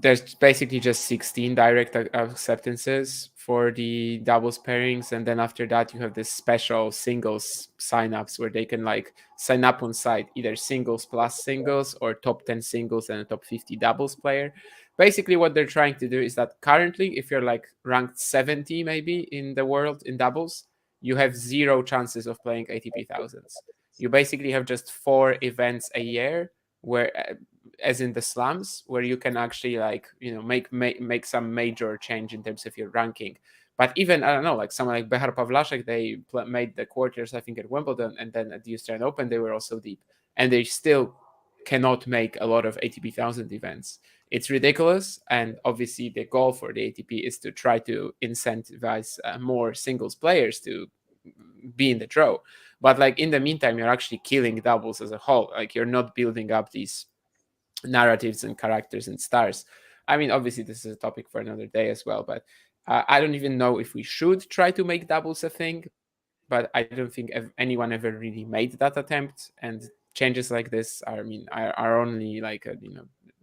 There's basically just 16 direct acceptances for the doubles pairings, and then after that you have this special singles signups where they can like sign up on site, either singles plus singles or top 10 singles and a top 50 doubles player. Basically what they're trying to do is that currently if you're like ranked 70 maybe in the world in doubles, you have 0 chances of playing ATP thousands. You basically have just 4 events a year where as in the slums, where you can actually like, you know, make some major change in terms of your ranking. But even, I don't know, like someone like Behar Pavlashek, they made the quarters, I think, at Wimbledon, and then at the Australian Open, they were also deep. And they still cannot make a lot of ATP 1000 events. It's ridiculous. And obviously the goal for the ATP is to try to incentivize more singles players to be in the draw. But like in the meantime, you're actually killing doubles as a whole. Like you're not building up these narratives and characters and stars. I mean, obviously this is a topic for another day as well, but I don't even know if we should try to make doubles a thing, but I don't think anyone ever really made that attempt. And changes like this are only like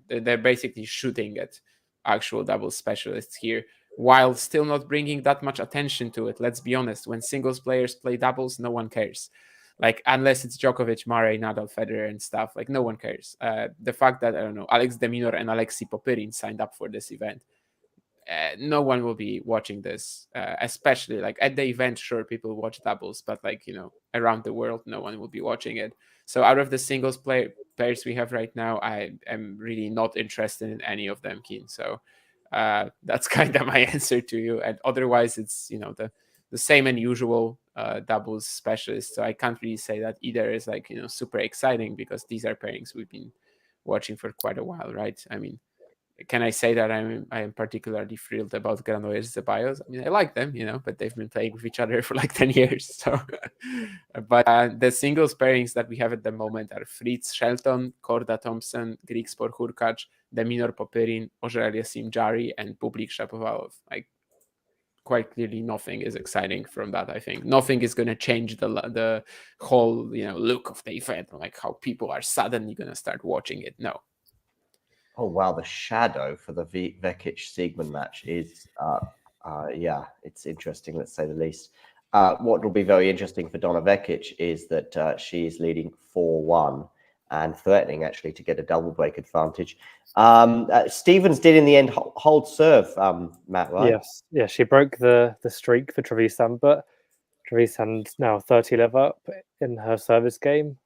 they're basically shooting at actual doubles specialists here, while still not bringing that much attention to it. Let's be honest, when singles players play doubles, no one cares. Like, unless it's Djokovic, Murray, Nadal, Federer, and stuff, like, no one cares. The fact that, I don't know, Alex de Minaur and Alexei Popyrin signed up for this event, no one will be watching this, especially, like, at the event, sure, people watch doubles, but, like, you know, around the world, no one will be watching it. So out of the singles players we have right now, I am really not interested in any of them, Keen. So that's kind of my answer to you. And otherwise, it's, you know, the same and usual doubles specialist. So I can't really say that either is like, you know, super exciting, because these are pairings we've been watching for quite a while, right? I mean, can I say that I am particularly thrilled about Granollers Ceballos? I mean, I like them, you know, but they've been playing with each other for like 10 years. So, but the singles pairings that we have at the moment are Fritz Shelton, Korda Thompson, Grigspor Hurkacz, de Minaur Popyrin, Auger-Aliassime Jari, and Bublik Shapovalov. Like, quite clearly nothing is exciting from that. I think nothing is going to change the whole, you know, look of the event, like how people are suddenly going to start watching it. No. Oh wow, the shadow for the Vekic Siegmund match is yeah, it's interesting, let's say the least. What will be very interesting for Donna Vekic is that she is leading 4-1 and threatening actually to get a double break advantage. Stevens did in the end hold serve, Matt, right? Yes, yeah, she broke the streak for Trevisan, but Trevisan's now 30 level up in her service game.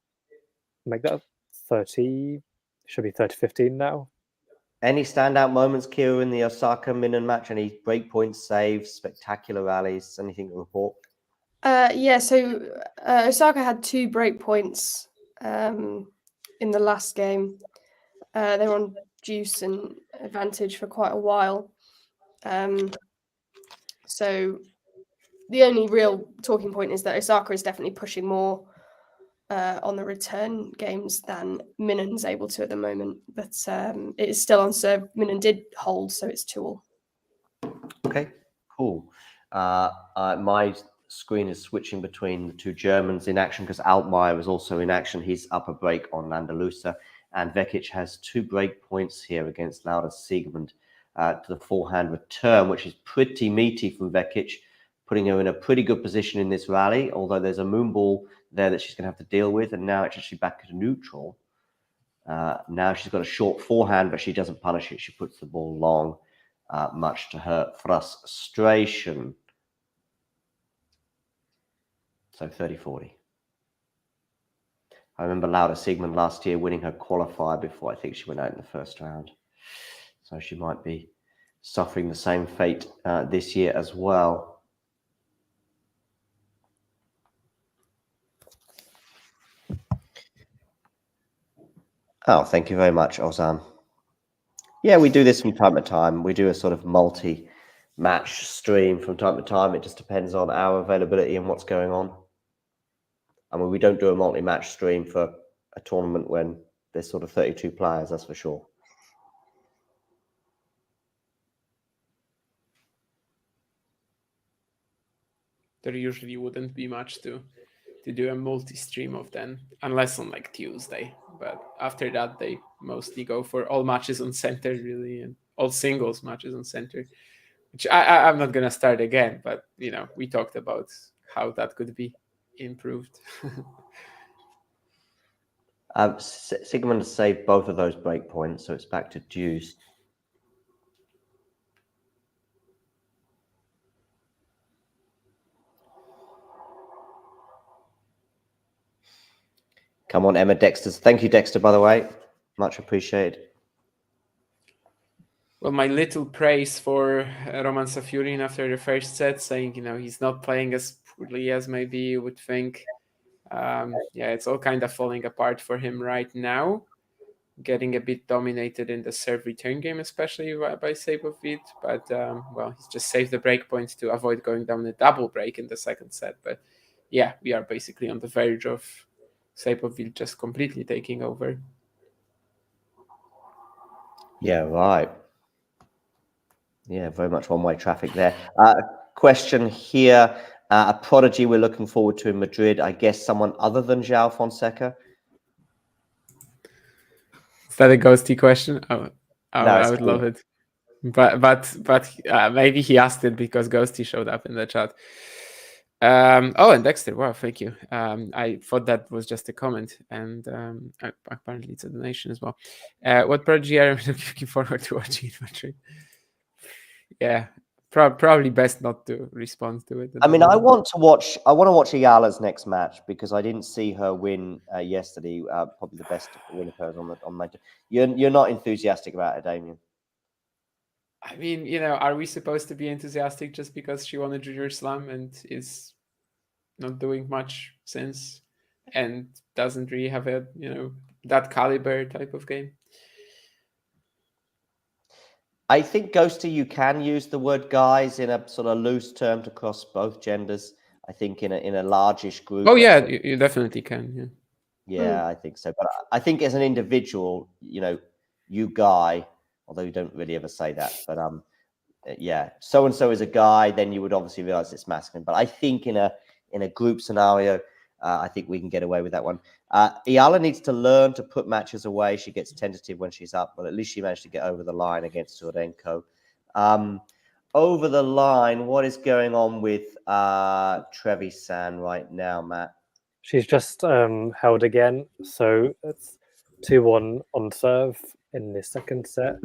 Make that 30, should be 30-15 now. Any standout moments, Kira, in the Osaka Minan match? Any breakpoint saves, spectacular rallies, anything to report? Yeah, so Osaka had 2 breakpoints in the last game. They were on juice and advantage for quite a while. So the only real talking point is that Osaka is definitely pushing more on the return games than Minan's able to at the moment. But it is still on serve. Minan did hold, so it's 2-2. Okay, cool. My screen is switching between the 2 Germans in action because Altmaier is also in action. He's up a break on Landalusa. and Vekic has 2 break points here against Laura Siegemund to the forehand return, which is pretty meaty from Vekic, putting her in a pretty good position in this rally, although there's a moon ball there that she's going to have to deal with, and now it's actually back to neutral. Now she's got a short forehand, but she doesn't punish it. She puts the ball long, much to her frustration. So 30-40. I remember Laura Siegemund last year winning her qualifier before I think she went out in the first round. So she might be suffering the same fate this year as well. Oh, thank you very much, Ozan. Yeah, we do this from time to time. We do a sort of multi-match stream from time to time. It just depends on our availability and what's going on. I mean, we don't do a multi-match stream for a tournament when there's sort of 32 players, that's for sure. There usually wouldn't be much to do a multi-stream of then, unless on like Tuesday. But after that, they mostly go for all matches on center, really, and all singles matches on center, which I'm not going to start again. But, you know, we talked about how that could be improved. Siegemund has saved both of those break points, so it's back to deuce. Come on, Emma Dexter. Thank you, Dexter, by the way. Much appreciated. Well, my little praise for Roman Safiullin after the first set, saying, you know, he's not playing as poorly as maybe you would think. Yeah, it's all kind of falling apart for him right now. Getting a bit dominated in the serve return game, especially by Sejbovit. But, well, he's just saved the break point to avoid going down a double break in the second set. But, yeah, we are basically on the verge of Sejbovit just completely taking over. Yeah, right. Yeah, very much one-way traffic there. Question here. A prodigy we're looking forward to in Madrid. I guess someone other than João Fonseca? Is that a ghosty question? No, I would love it. But maybe he asked it because Ghosty showed up in the chat. Oh, and Dexter, wow, thank you. I thought that was just a comment, and apparently it's a donation as well. What prodigy are you looking forward to watching in Madrid? Yeah, probably best not to respond to it. I mean, I want to watch Ayala's next match because I didn't see her win yesterday. Probably the best win of hers on my. You're not enthusiastic about it, Damien. I mean, you know, are we supposed to be enthusiastic just because she won a junior slam and is not doing much since and doesn't really have a, you know, that caliber type of game? I think, Ghosty, you can use the word guys in a sort of loose term to cross both genders. I think in a largish group. Oh yeah, you definitely can. Yeah. Yeah, I think so. But I think as an individual, you know, you guy, although you don't really ever say that, but yeah, so and so is a guy, then you would obviously realize it's masculine. But I think in a group scenario, I think we can get away with that one. Ayala needs to learn to put matches away. She gets tentative when she's up, but at least she managed to get over the line against Zurdenko. Over the line, what is going on with Trevisan right now, Matt? She's just held again, so it's 2-1 on serve in the second set.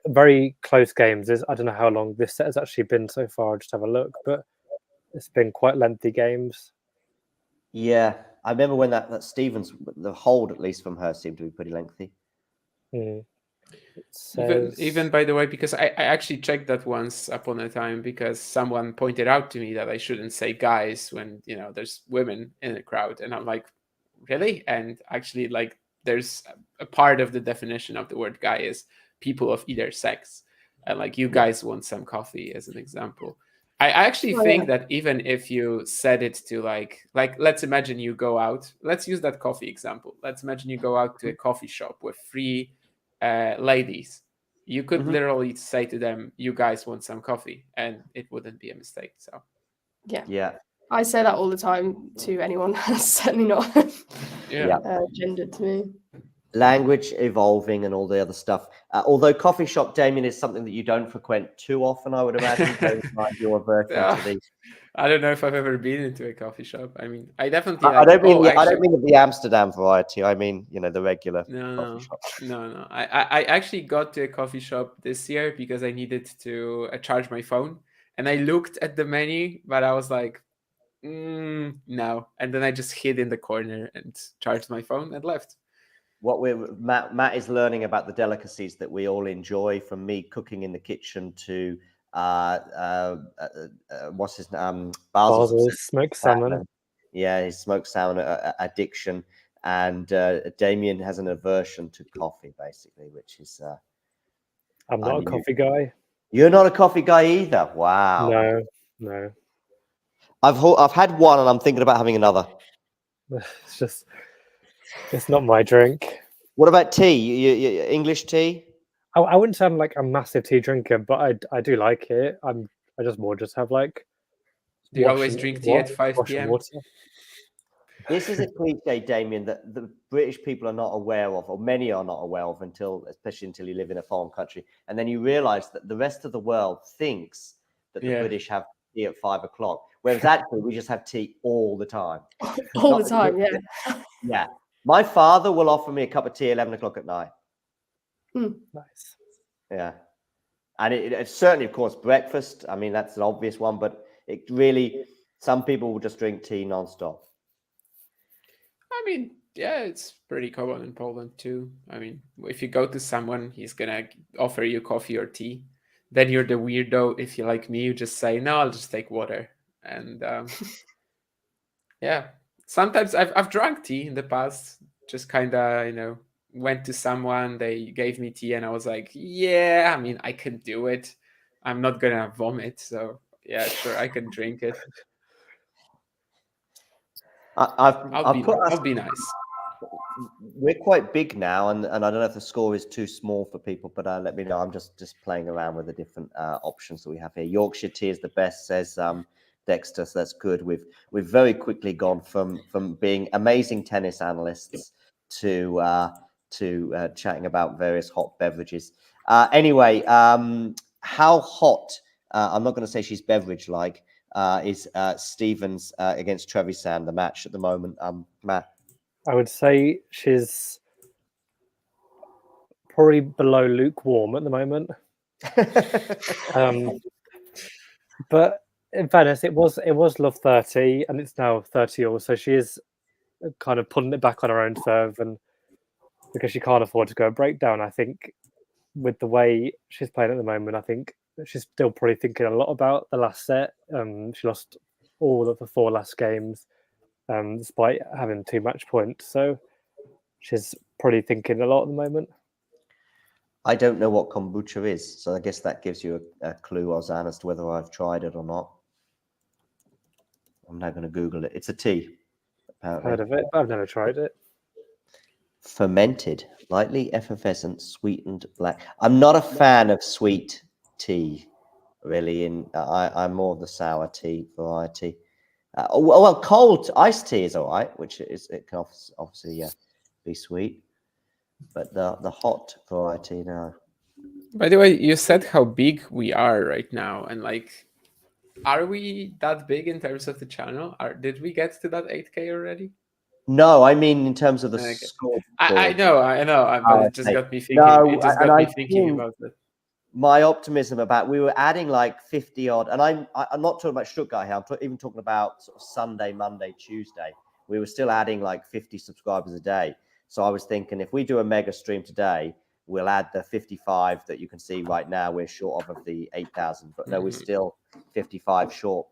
Very close games. I don't know how long this set has actually been so far. I'll just have a look, but it's been quite lengthy games. Yeah, I remember when that Stevens, the hold at least from her seemed to be pretty lengthy. Even by the way, because I actually checked that once upon a time because someone pointed out to me that I shouldn't say guys when, you know, there's women in the crowd, and I'm like, really? And actually, like, there's a part of the definition of the word guy is people of either sex, and like, you guys want some coffee as an example. I actually think that even if you said it to like let's imagine you go out, let's use that coffee example. Let's imagine you go out to a coffee shop with 3 ladies. You could literally say to them, you guys want some coffee, and it wouldn't be a mistake. So yeah, I say that all the time to anyone. Certainly not gendered to me. language evolving and all the other stuff. Although coffee shop, Damien, is something that you don't frequent too often, I would imagine. Bearing in mind your aversion to the. I don't know if I've ever been into a coffee shop. I mean, I definitely I like. don't mean. I actually, don't mean the Amsterdam variety. I mean, the regular coffee no, shop. no. I actually got to a coffee shop this year because I needed to charge my phone, and I looked at the menu, but I was like, no. And then I just hid in the corner and charged my phone and left. What Matt is learning about the delicacies that we all enjoy, from me cooking in the kitchen to what's his name? Basil's smoked salmon. Yeah, his smoked salmon addiction, and Damien has an aversion to coffee, basically, which is. I'm not a coffee guy. You're not a coffee guy either. Wow. No. I've had one, and I'm thinking about having another. It's not my drink. What about tea? You English tea? I wouldn't say I'm like a massive tea drinker, but I do like it. I just have like. Do you always drink tea at 5 p.m.? This is a cliche, Damien, that the British people are not aware of, or many are not aware of, especially until you live in a foreign country, and then you realise that the rest of the world thinks that the British have tea at 5 o'clock, whereas actually we just have tea all the time. All the time, yeah. Yeah. My father will offer me a cup of tea at 11 o'clock at night. Nice. Yeah. And it's certainly, of course, breakfast. I mean, that's an obvious one, but it really, some people will just drink tea nonstop. I mean, yeah, it's pretty common in Poland too. I mean, if you go to someone, he's gonna offer you coffee or tea. Then you're the weirdo. If you're like me, you just say, no, I'll just take water. And yeah, sometimes I've drunk tea in the past. Just kind of, went to someone, they gave me tea, and I was like, yeah, I mean, I can do it. I'm not gonna vomit, so yeah, sure, I can drink it. I'll be nice. We're quite big now, and I don't know if the score is too small for people, but let me know. I'm just playing around with the different options that we have here. Yorkshire tea is the best, says Dexter. So that's good. We've very quickly gone from being amazing tennis analysts to chatting about various hot beverages. Anyway, how hot? I'm not going to say she's beverage-like. Is Stevens against Trevisan, the match at the moment? Matt? I would say she's probably below lukewarm at the moment. But in fairness, it was love 30, and it's now 30 all. So she is kind of putting it back on her own serve, and because she can't afford to go a breakdown, I think with the way she's playing at the moment, I think she's still probably thinking a lot about the last set. She lost all of the 4 last games, despite having 2 match points. So she's probably thinking a lot at the moment. I don't know what kombucha is, so I guess that gives you a clue, Ozan, as to whether I've tried it or not. I'm now going to Google it. It's a tea, apparently. Heard of it, but I've never tried it. Fermented, lightly effervescent, sweetened black. I'm not a fan of sweet tea, really. I'm more of the sour tea variety. Well, cold iced tea is all right, it can obviously be sweet, but the hot variety, no. By the way, you said how big we are right now, and are we that big in terms of the channel? Did we get to that 8K already? No, I mean in terms of the score. I know, but it just got me thinking. No, it just got me thinking about it. My optimism about we were adding like 50 odd, and I'm not talking about Stuttgart here. I'm even talking about sort of Sunday, Monday, Tuesday. We were still adding like 50 subscribers a day. So I was thinking, if we do a mega stream today, we'll add the 55 that you can see right now. We're short of the 8,000, but no, we're still 55 short.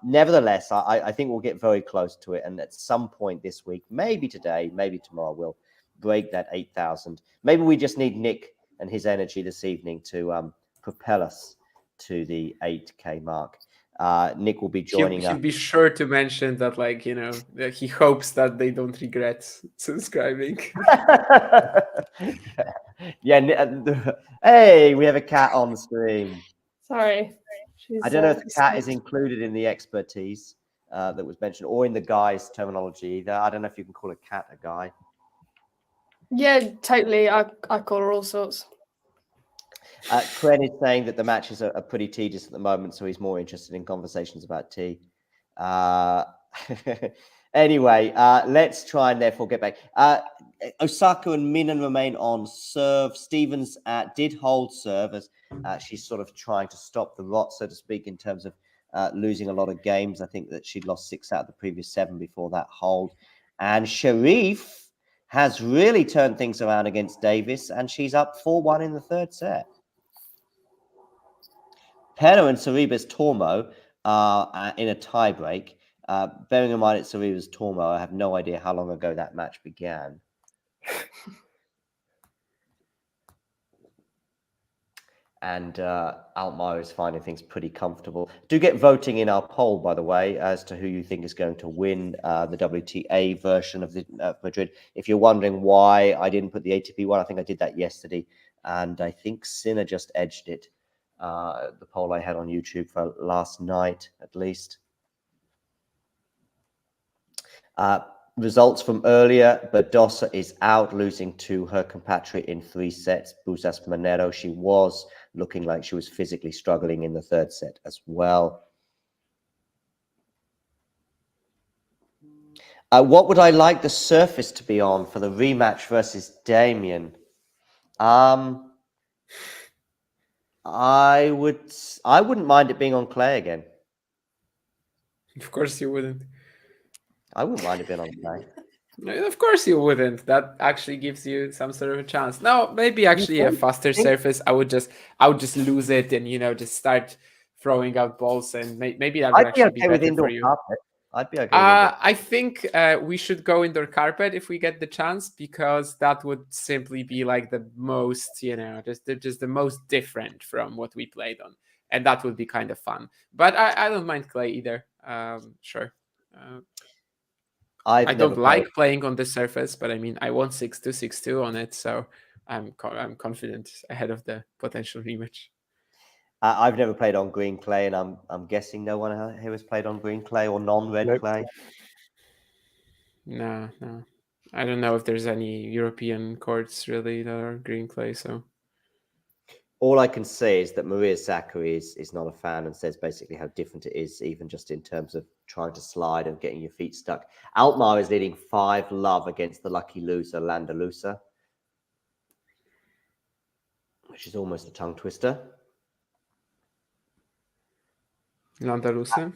Nevertheless, I think we'll get very close to it, and at some point this week, maybe today, maybe tomorrow, we'll break that 8,000. Maybe we just need Nick and his energy this evening to propel us to the 8K mark. Nick will be joining us. He'll be sure to mention that, that he hopes that they don't regret subscribing. Yeah. Hey, we have a cat on stream. Sorry. I don't know if the cat is included in the expertise that was mentioned, or in the guy's terminology either. I don't know if you can call a cat a guy. Yeah, totally. I call her all sorts. Kren is saying that the matches are pretty tedious at the moment, so he's more interested in conversations about tea. Anyway, let's try and therefore get back. Osaka and Minan remain on serve. Stevens did hold serve as she's sort of trying to stop the rot, so to speak, in terms of losing a lot of games. I think that she'd lost 6 out of the previous 7 before that hold. And Sharif has really turned things around against Davis, and she's up 4-1 in the 3rd set. Pena and Sorribes Tormo are in a tiebreak. Bearing in mind it's Sorribes Tormo, I have no idea how long ago that match began. And Altmaier is finding things pretty comfortable. Do get voting in our poll, by the way, as to who you think is going to win the WTA version of the Madrid. If you're wondering why I didn't put the ATP one, I think I did that yesterday, and I think Sinner just edged it. The poll I had on YouTube for last night, at least. Results from earlier, Badosa is out, losing to her compatriot in 3 sets, Busas Monero. She was looking like she was physically struggling in the 3rd set as well. What would I like the surface to be on for the rematch versus Damien? I wouldn't mind it being on clay again. Of course you wouldn't. I wouldn't mind it being on clay. No, of course you wouldn't. That actually gives you some sort of a chance. No, maybe actually a faster surface. I would just lose it and just start throwing out balls, and maybe that would actually be better for you. Carpet. I'd be okay. I think we should go indoor carpet if we get the chance, because that would simply be like the most, just the most different from what we played on, and that would be kind of fun. But I don't mind clay either. Sure. I don't like playing on the surface, but I mean, I won 6-2, 6-2 on it, so I'm confident ahead of the potential rematch. I've never played on green clay, and I'm guessing no one here has played on green clay or non-red clay. No. I don't know if there's any European courts really that are green clay. So all I can say is that Maria Zachary is not a fan and says basically how different it is, even just in terms of trying to slide and getting your feet stuck. Altmaier is leading 5-love against the lucky loser, Landalusa, which is almost a tongue twister. Landalusa?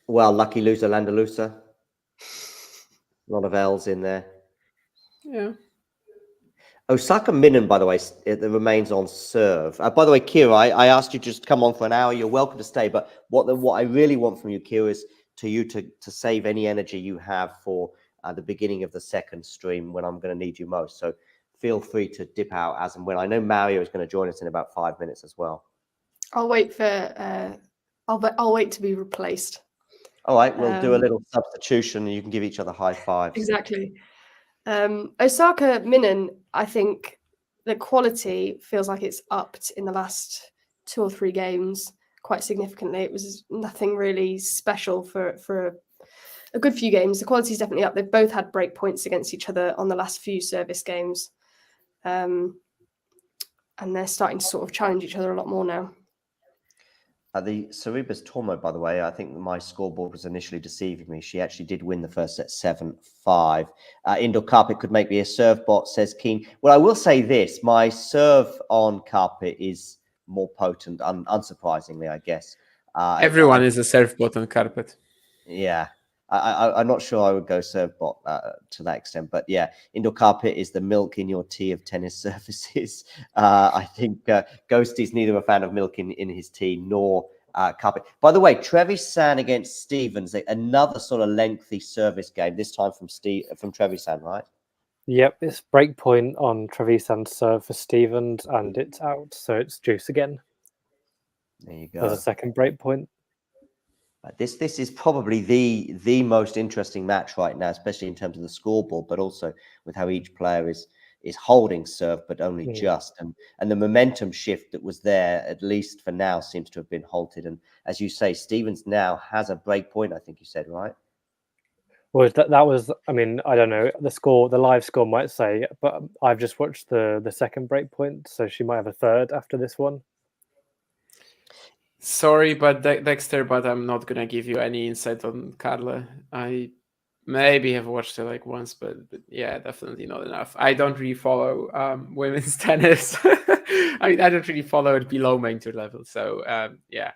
Well, lucky loser, Landalusa. A lot of L's in there. Yeah. Osaka Minan, by the way, it remains on serve. By the way, Kira, I asked you to just come on for an hour. You're welcome to stay. But what I really want from you, Kira, is to save any energy you have for the beginning of the second stream when I'm going to need you most. So feel free to dip out as and when. I know Mario is going to join us in about 5 minutes as well. I'll wait for. I'll wait to be replaced. All right, we'll do a little substitution, and you can give each other high fives. Exactly. Osaka Minan, I think the quality feels like it's upped in the last 2 or 3 games quite significantly. It was nothing really special for a good few games. The quality's definitely up. They've both had break points against each other on the last few service games. And they're starting to sort of challenge each other a lot more now. The Sorribes Tormo, by the way, I think my scoreboard was initially deceiving me. She actually did win the first set 7-5. Indoor carpet could make me a serve bot, says Keen. Well, I will say this. My serve on carpet is more potent, unsurprisingly, I guess. Everyone is a serve bot on carpet. Yeah. I'm not sure I would go serve bot to that extent, but yeah, indoor carpet is the milk in your tea of tennis surfaces. I think Ghosty's neither a fan of milk in his tea nor carpet. By the way, Trevisan against Stevens, another sort of lengthy service game. This time from Trevisan, right? Yep, it's break point on Trevisan's serve for Stevens, and it's out, so it's juice again. There you go. There's a second break point. This is probably the most interesting match right now, especially in terms of the scoreboard, but also with how each player is holding serve, but only just. And the momentum shift that was there, at least for now, seems to have been halted. And as you say, Stevens now has a break point, I think you said, right? Well, that was. I mean, I don't know the score. The live score might say, but I've just watched the second break point, so she might have a third after this one. Sorry, but Dexter, but I'm not gonna give you any insight on Carle. I maybe have watched it like once, but yeah, definitely not enough. I don't really follow women's tennis. I mean, I don't really follow it below main tour level. So yeah,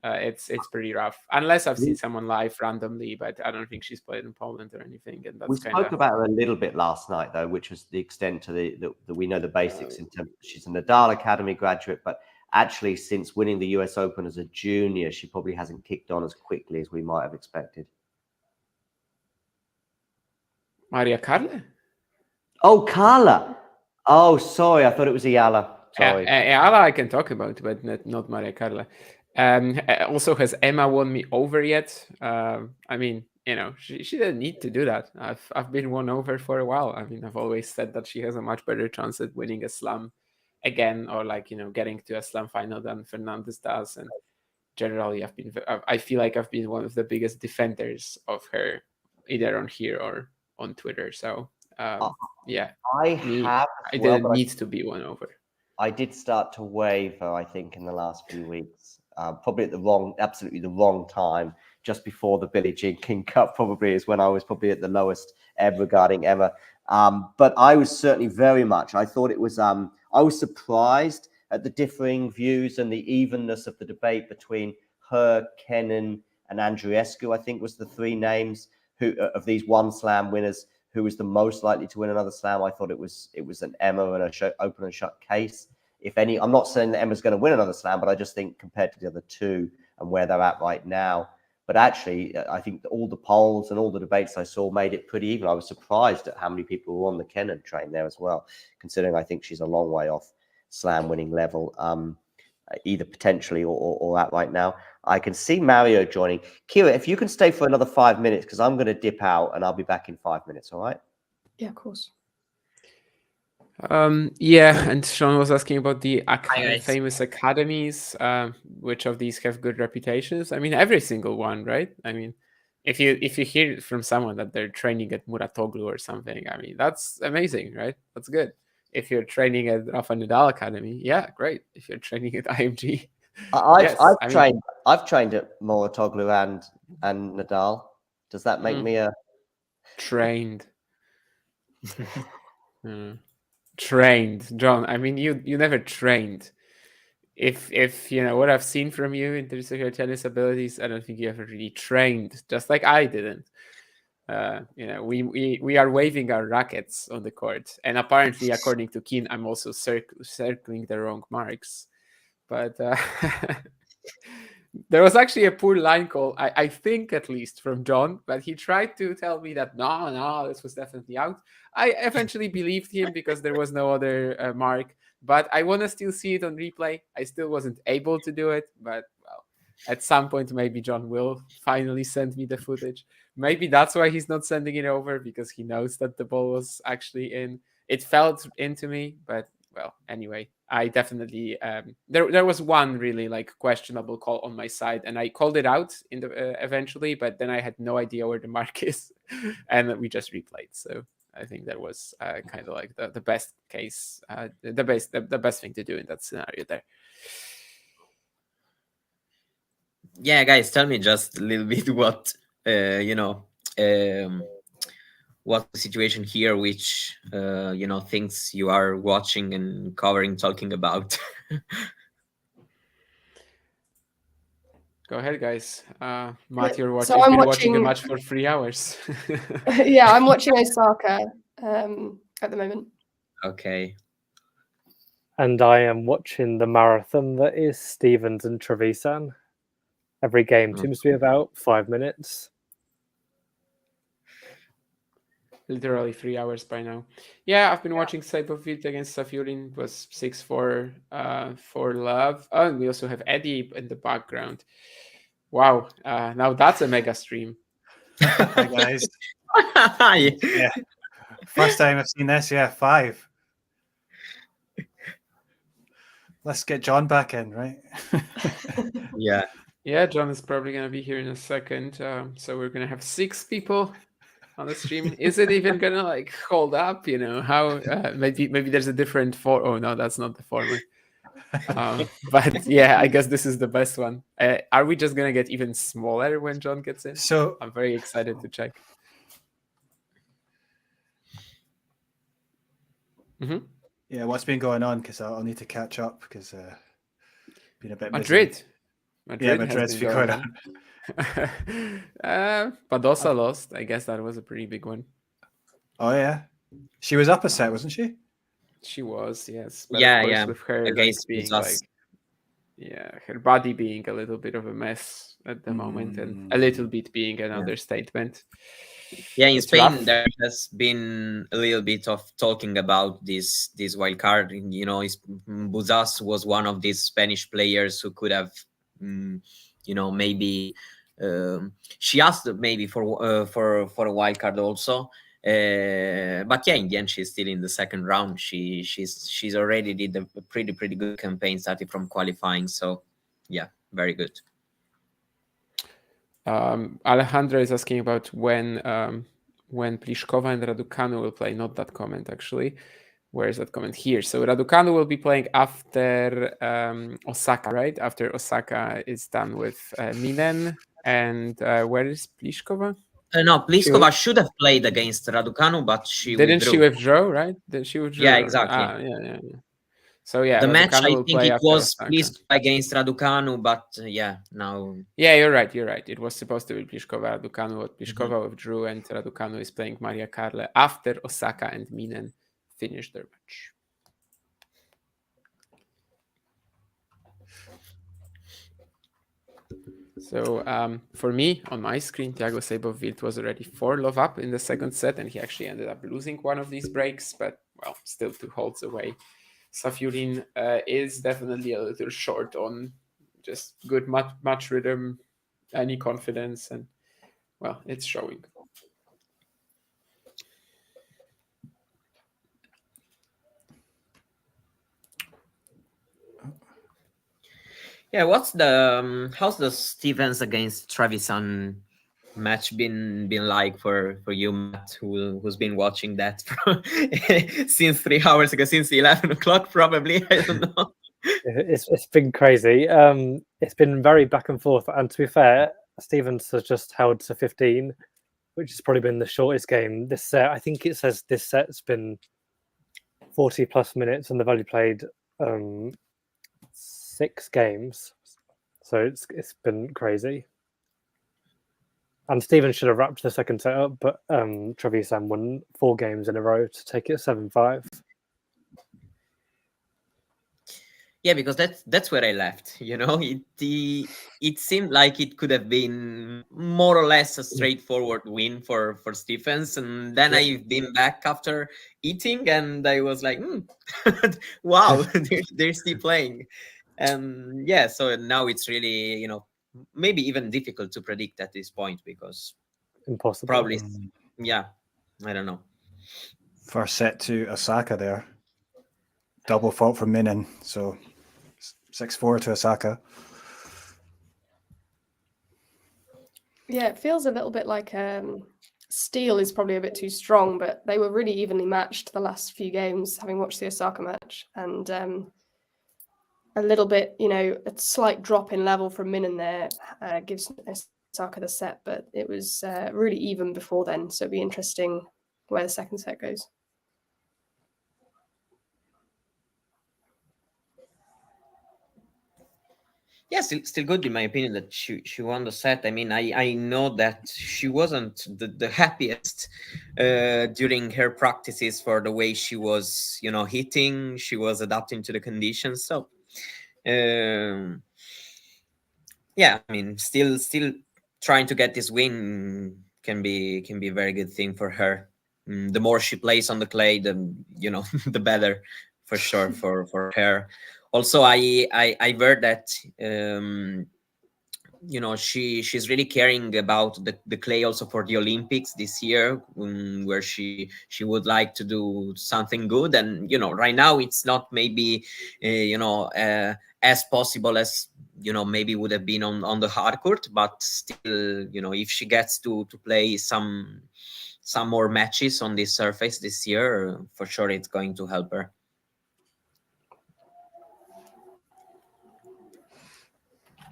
it's pretty rough. Unless I've seen someone live randomly, but I don't think she's played in Poland or anything. And that's We spoke about her a little bit last night, though, which was the extent to the we know the basics in terms. She's a Nadal Academy graduate, but actually, since winning the US Open as a junior, she probably hasn't kicked on as quickly as we might have expected. Maria Carle? Oh, Carla. Oh, sorry. I thought it was Ayala. Sorry. Ayala I can talk about, but not Maria Carle. Also, has Emma won me over yet? I mean, you know, she didn't need to do that. I've been won over for a while. I mean, I've always said that she has a much better chance at winning a slam again, or like, you know, getting to a slam final than Fernandez does. And generally, I feel like I've been one of the biggest defenders of her, either on here or on Twitter. So yeah, I didn't need to be won over. I did start to waver, I think, in the last few weeks. Probably at absolutely the wrong time, just before the Billie Jean King Cup. Probably is when I was probably at the lowest ebb regarding Emma. But I was certainly very much. I thought it was. I was surprised at the differing views and the evenness of the debate between her, Kenin, and Andreescu. I think was the three names who of these one slam winners who was the most likely to win another slam. I thought it was an Emma and a open and shut case. If any, I'm not saying that Emma's going to win another slam, but I just think compared to the other two and where they're at right now. But actually, I think all the polls and all the debates I saw made it pretty even. I was surprised at how many people were on the Kenin train there as well, considering I think she's a long way off slam winning level, either potentially or at right now. I can see Mario joining. Kira, if you can stay for another 5 minutes, because I'm going to dip out and I'll be back in 5 minutes. All right? Yeah, of course. Yeah, and Sean was asking about the famous academies. Which of these have good reputations? I mean, every single one, right? I mean, if you hear from someone that they're training at Muratoglu or something, I mean, that's amazing, right? That's good. If you're training at Rafa Nadal Academy, yeah, great. If you're training at IMG, I've trained at Muratoglu and Nadal. Does that make me a trained? Trained, John. I mean, you never trained. If you know what I've seen from you in terms of your tennis abilities, I don't think you ever really trained, just like I didn't. You know, we are waving our rackets on the court, and apparently, according to Keen, I'm also circling the wrong marks. But there was actually a poor line call, I think, at least from John, but he tried to tell me that no, this was definitely out. I eventually believed him because there was no other mark, but I want to still see it on replay. I still wasn't able to do it, but well, at some point, maybe John will finally send me the footage. Maybe that's why he's not sending it over, because he knows that the ball was actually in. It felt into me, but well, anyway, I definitely there was one really like questionable call on my side, and I called it out in the eventually, but then I had no idea where the mark is, and we just replayed. So I think that was kind of like the best case, the best thing to do in that scenario there. Yeah, guys, tell me just a little bit what what's the situation here, which things you are watching and covering, talking about. Go ahead, guys. Matt, you're watching. So you've been watching the match for 3 hours. Yeah, I'm watching Osaka at the moment. Okay. And I am watching the marathon that is Stevens and Trevisan. Every game seems to be about 5 minutes. Literally 3 hours by now. Yeah, I've been watching Saipov against Safiullin. It was 6-4 for love. Oh, and we also have Eddie in the background. Wow, now that's a mega stream. Hi guys. Yeah. First time I've seen this. Yeah, 5. Let's get John back in, right? Yeah. Yeah, John is probably going to be here in a second. So we're going to have 6 people on the stream. Is it even gonna like hold up? You know how maybe there's a different for. Oh no, that's not the format. But yeah, I guess this is the best one. Are we just gonna get even smaller when John gets in? So I'm very excited to check. Yeah, what's been going on? Because I'll need to catch up because been a bit Madrid. busy. Madrid's been going on. Badosa lost. I guess that was a pretty big one. Oh yeah, she was up a set, wasn't she? She was, yes. But Yeah, of course, yeah. with her Against being us. her body being a little bit of a mess at the moment, and a little bit being another statement. Yeah, in It's Spain rough. there has been a little bit of talking about this wild card. You know, Buzas was one of these Spanish players who could have, maybe she asked maybe for a wild card also. But yeah, in the end, she's still in the second round. She's already did a pretty good campaign starting from qualifying. So yeah, very good. Alejandro is asking about when Pliskova and Raducanu will play. Not that comment, actually. Where is that comment? Here. So Raducanu will be playing after Osaka, right? After Osaka is done with Minen. And where is Pliskova? No, Pliskova should have played against Raducanu, but she didn't withdrew. she withdraw, right? She withdrew. Yeah, exactly. Yeah. So yeah, the match, Raducanu I will think play it after was Osaka. Pliskova against Raducanu, but now. Yeah, you're right. It was supposed to be Pliskova, Raducanu, but Pliskova withdrew, and Raducanu is playing Maria Carle after Osaka and Minen finished their match. So for me, on my screen, Thiago Seyboth-Wild was already 4 love up in the second set, and he actually ended up losing one of these breaks, but well, still 2 holds away. Safiullin is definitely a little short on just good match rhythm, any confidence, and well, it's showing. Yeah, how's the Stevens against Trevisan match been like for you, Matt, who's been watching that since 3 hours ago, since 11 o'clock probably? I don't know. It's been crazy. It's been very back and forth, and to be fair, Stevens has just held to 15, which has probably been the shortest game this set. I think it says this set's been 40 plus minutes, and they've only played 6 games, so it's been crazy. And Stevens should have wrapped the second set up, but Trevisan won 4 games in a row to take it 7-5. Yeah, because that's where I left. It seemed like it could have been more or less a straightforward win for Stephens, and then I've been back after eating, and I was like, wow, they're still playing, and so now it's really maybe even difficult to predict at this point because impossible. Probably, I don't know. First set to Osaka there. Double fault from Minen, so 6-4 to Osaka. Yeah, it feels a little bit like steel is probably a bit too strong, but they were really evenly matched the last few games, having watched the Osaka match. And a little bit, a slight drop in level from Minen there gives Osaka the set, but it was really even before then. So it'll be interesting where the second set goes. Yeah, still good in my opinion that she won the set. I mean, I know that she wasn't the happiest during her practices for the way she was, hitting. She was adapting to the conditions. So, I mean, still trying to get this win can be a very good thing for her. The more she plays on the clay, the the better for sure for her. Also, I heard that she's really caring about the clay also for the Olympics this year, where she would like to do something good. And right now it's not maybe as possible as maybe would have been on the hard court, but still if she gets to play some some more matches on this surface this year, for sure it's going to help her.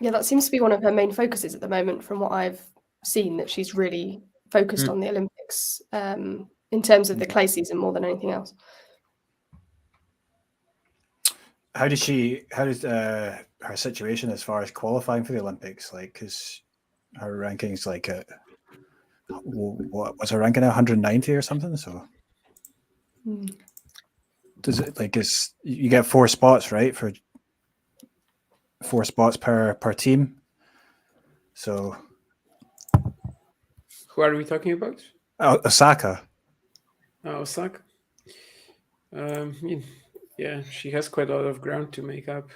Yeah, that seems to be one of her main focuses at the moment, from what I've seen, that she's really focused on the Olympics in terms of the clay season more than anything else. How does her situation as far as qualifying for the Olympics, like, because her ranking's like what was her ranking at 190 or something? So does it, like, is you get 4 spots, right, for 4 spots per team? So Who are we talking about? Osaka. Osaka. Yeah, she has quite a lot of ground to make up.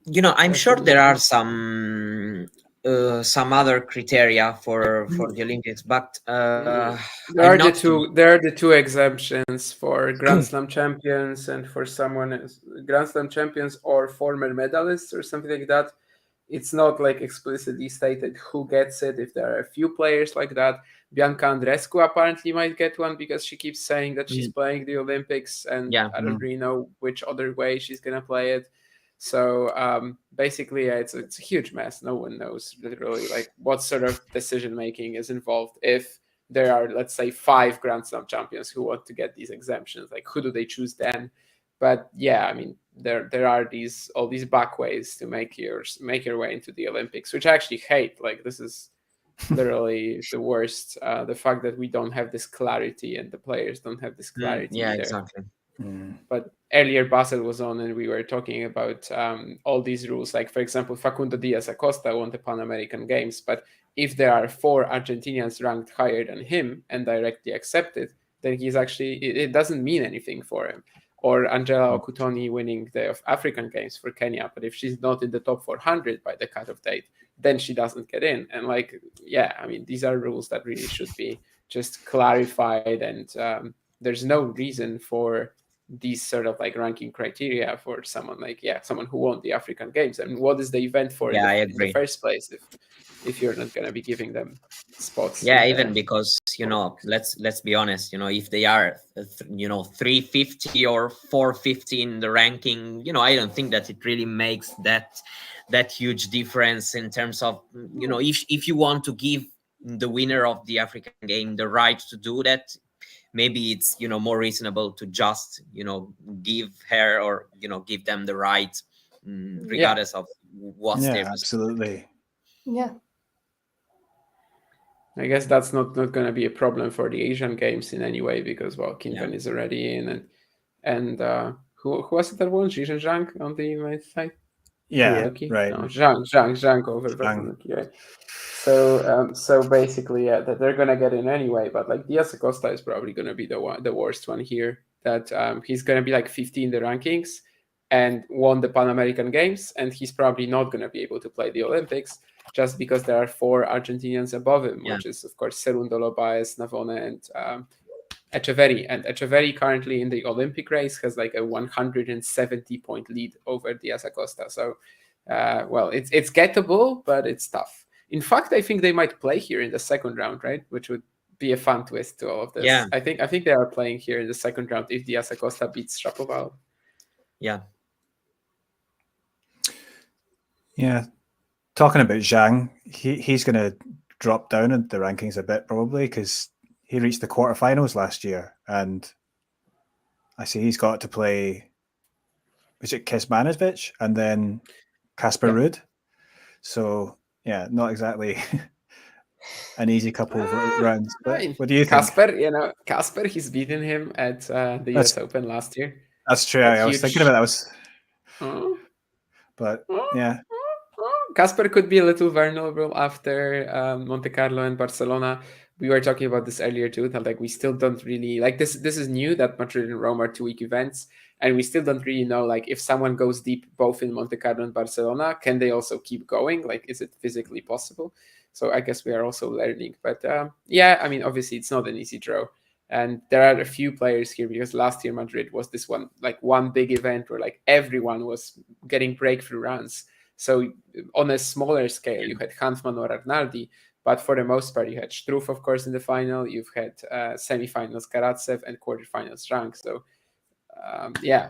You know, I'm sure there are some other criteria for the Olympics, but there are the two exemptions for Grand Slam champions and for someone else, Grand Slam champions or former medalists or something like that. It's not like explicitly stated who gets it. If there are a few players like that, Bianca Andreescu apparently might get one because she keeps saying that she's playing the Olympics, and I don't really know which other way she's gonna play it. So basically, it's a huge mess. No one knows literally like what sort of decision making is involved if there are, let's say, 5 Grand Slam champions who want to get these exemptions. Like, who do they choose then? But yeah, I mean, there are all these back ways to make your way into the Olympics, which I actually hate. Like, this is literally the worst. The fact that we don't have this clarity and the players don't have this clarity. Yeah, either. exactly. But earlier Basel was on and we were talking about all these rules. Like, for example, Facundo Diaz Acosta won the Pan American Games, but if there are 4 Argentinians ranked higher than him and directly accepted, then he's actually, it doesn't mean anything for him. Or Angela Okutoni winning the African Games for Kenya, but if she's not in the top 400 by the cutoff date, then she doesn't get in. And like, yeah, I mean, these are rules that really should be just clarified, and there's no reason for these sort of like ranking criteria for someone like, someone who won the African Games. And what is the event for in the first place if you're not going to be giving them spots? Yeah, even because, you know, let's be honest, you know, if they are 350 or 450 in the ranking, you know, I don't think that it really makes that huge difference in terms of, you know, if you want to give the winner of the African Game the right to do that, maybe it's, you know, more reasonable to just, you know, give her or, you know, give them the right regardless of what's their absolutely. Yeah. I guess that's not going to be a problem for the Asian Games in any way because, well, Kim Pen is already in, and who was it that won? Zhizhen Zhang on the United side? Yeah, Rookie? right. No, Zhang over Rookie, right? So basically, that they're gonna get in anyway. But like Diaz Acosta is probably gonna be the worst one here. That he's gonna be like 50 in the rankings and won the Pan American Games, and he's probably not gonna be able to play the Olympics just because there are 4 Argentinians above him, which is of course Cerundolo, Baez, Navone, and Echeverri. And Echeverri currently in the Olympic race has like a 170-point lead over Diaz Acosta. So, well, it's gettable, but it's tough. In fact, I think they might play here in the second round, right? Which would be a fun twist to all of this. Yeah. I think they are playing here in the second round if Diaz Acosta beats Shapovalov. Yeah. Yeah. Talking about Zhang, he's going to drop down in the rankings a bit probably because he reached the quarterfinals last year, and I see he's got to play. Was it Kecmanovic and then Casper Ruud? So yeah, not exactly an easy couple of rounds. But what do you think? Casper, he's beaten him at the US Open last year. That's true. I was thinking about that. But yeah. Casper could be a little vulnerable after Monte Carlo and Barcelona. We were talking about this earlier too, that like we still don't really like this is new that Madrid and Rome are 2-week events, and we still don't really know like if someone goes deep both in Monte Carlo and Barcelona, can they also keep going? Like, is it physically possible? So I guess we are also learning. But yeah, I mean, obviously it's not an easy draw. And there are a few players here because last year Madrid was this one big event where like everyone was getting breakthrough runs. So on a smaller scale, you had Hanfmann or Arnaldi, But for the most part, you had Struff, of course, in the final. You've had semifinals Karatsev and quarterfinals Zhang. So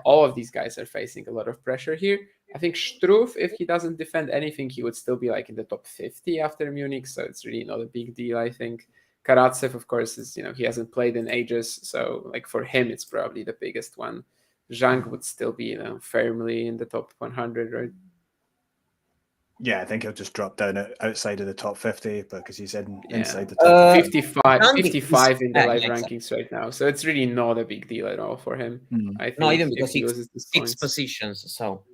all of these guys are facing a lot of pressure here. I think Struff, if he doesn't defend anything, he would still be like in the top 50 after Munich. So it's really not a big deal, I think. Karatsev, of course, is, he hasn't played in ages. So like for him, it's probably the biggest one. Zhang would still be, firmly in the top 100, right? Yeah, I think he'll just drop down outside of the top 50 because he's inside the top 55 in the live rankings right now. So it's really not a big deal at all for him. I think No, even because he loses this six positions. So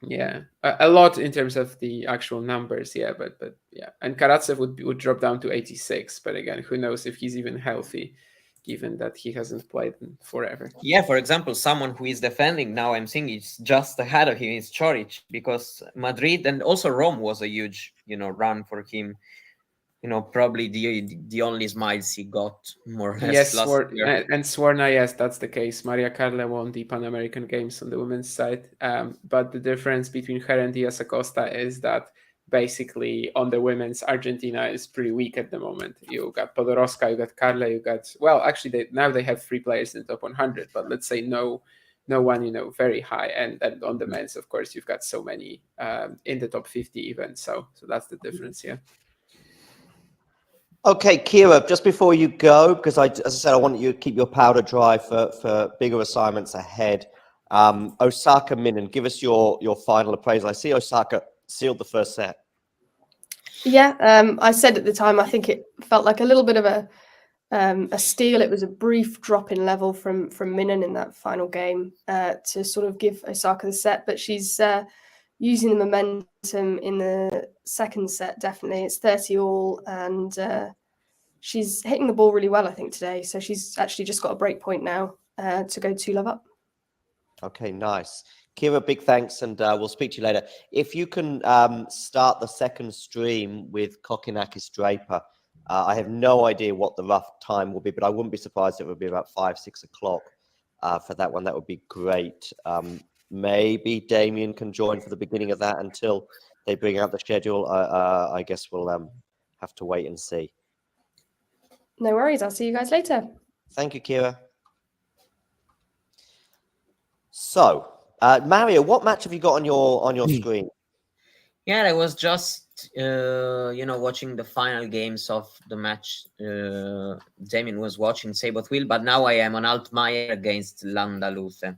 yeah, a lot in terms of the actual numbers. Yeah, but yeah, and Karatsev would drop down to 86. But again, who knows if he's even healthy, given that he hasn't played in forever. Yeah, for example, someone who is defending now, I'm seeing it's just ahead of him is Choric, because Madrid and also Rome was a huge, run for him. Probably the only smiles he got more or less Yes, last year. and Swarna, yes, that's the case. Maria Carle won the Pan American Games on the women's side. But the difference between her and Diaz Acosta is that basically on the women's, Argentina is pretty weak at the moment. You got Podoroska, you got Carle, actually now they have 3 players in the top 100, but let's say no one, very high. And on the men's, of course, you've got so many in the top 50 even. So that's the difference, yeah. Okay, Kira, just before you go, because as I said, I want you to keep your powder dry for bigger assignments ahead. Osaka Minen, give us your final appraisal. I see Osaka sealed the first set. Yeah, I said at the time, I think it felt like a little bit of a steal. It was a brief drop in level from Minen in that final game to sort of give Osaka the set, but she's using the momentum in the second set, definitely. It's 30-all, and she's hitting the ball really well, I think, today. So she's actually just got a break point now to go 2-love up. Okay, nice. Kira, big thanks, and we'll speak to you later. If you can start the second stream with Kokinakis Draper, I have no idea what the rough time will be, but I wouldn't be surprised if it would be about 5-6 o'clock for that one. That would be great. Maybe Damien can join for the beginning of that until they bring out the schedule. I guess we'll have to wait and see. No worries. I'll see you guys later. Thank you, Kira. So, Mario, what match have you got on your screen? Yeah, I was just watching the final games of the match. Damien was watching Sabot Wheel, but now I am on Altmaier against Landaluce.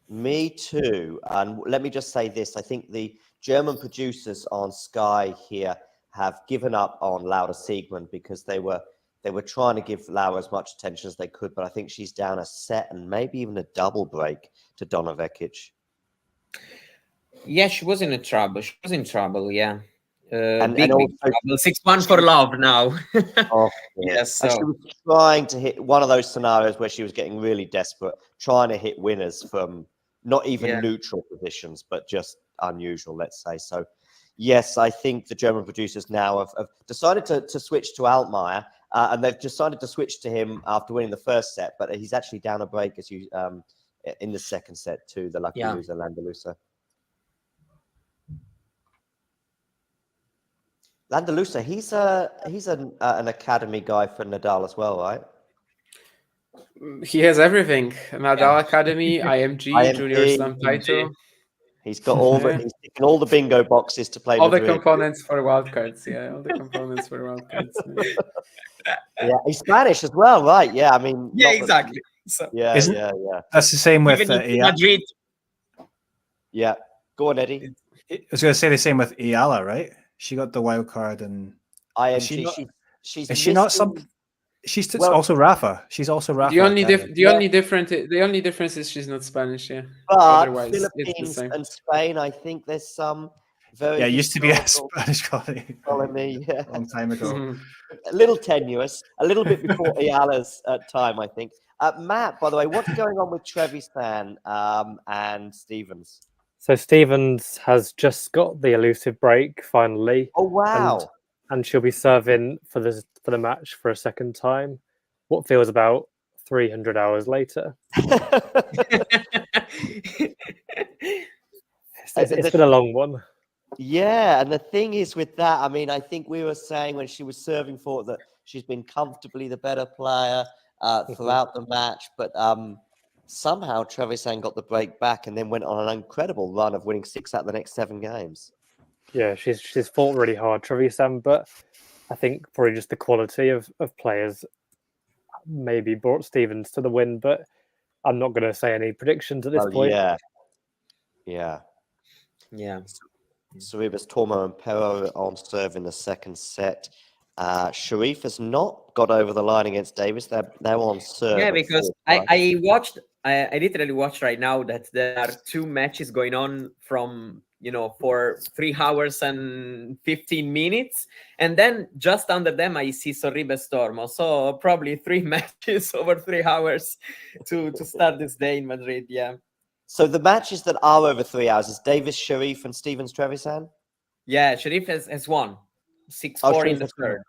Me too. And let me just say this. I think the German producers on Sky here have given up on Laura Siegmund because they were trying to give Laura as much attention as they could, but I think she's down a set and maybe even a double break to Donna Vekic. Yeah, she was in trouble. She was in trouble, yeah. Big trouble. 6-1 for love now. Oh, yes. So. She was trying to hit one of those scenarios where she was getting really desperate, trying to hit winners from not even neutral positions, but just unusual, let's say. So, yes, I think the German producers now have decided to switch to Altmaier, and they've decided to switch to him after winning the first set, but he's actually down a break as you in the second set to the lucky loser, Landaluce. Landaluce, he's an academy guy for Nadal as well, right? He has everything: Nadal Academy, IMG, Junior Slam title. He's got he's ticking all the bingo boxes to play. All Madrid. the components for wildcards, yeah. All the components for wildcards. Yeah, he's Spanish as well, right? Yeah, I mean, yeah, exactly. So, yeah. That's the same with Madrid. Yeah, go on, Eddie. I was going to say the same with Ayala, right? She got the wild card, and IMG. She's also Rafa. She's also Rafa. The only difference is she's not Spanish. Yeah, but otherwise Philippines it's the same. And Spain, I think there's some very it used to be a Spanish colony. Yeah, a long time ago. A little tenuous, a little bit before Ayala's time, I think. Matt, by the way, what's going on with Trevisan and Stevens? So Stevens has just got the elusive break finally. Oh wow! And she'll be serving for the match for a second time. What feels about 300 hours later. It's been a long one. Yeah, and the thing is with that, I mean, I think we were saying when she was serving for it that she's been comfortably the better player throughout the match, but somehow Trevisan got the break back and then went on an incredible run of winning 6 out of the next 7 games. Yeah, she's fought really hard, Trevisan, but I think probably just the quality of players maybe brought Stevens to the win, but I'm not going to say any predictions at this point. Yeah. Yeah. Sorribes, Tormo, and Pero on serve in the second set. Sharif has not got over the line against Davis. They're on serve. Yeah, because I watched, I literally watched right now that there are 2 matches going on from, for 3 hours and 15 minutes. And then just under them, I see Sorribes Tormo. So probably 3 matches over 3 hours to start this day in Madrid. Yeah. So the matches that are over 3 hours is Davis, Sharif, and Stevens Trevisan? Yeah, Sharif has won 6-4 in the third.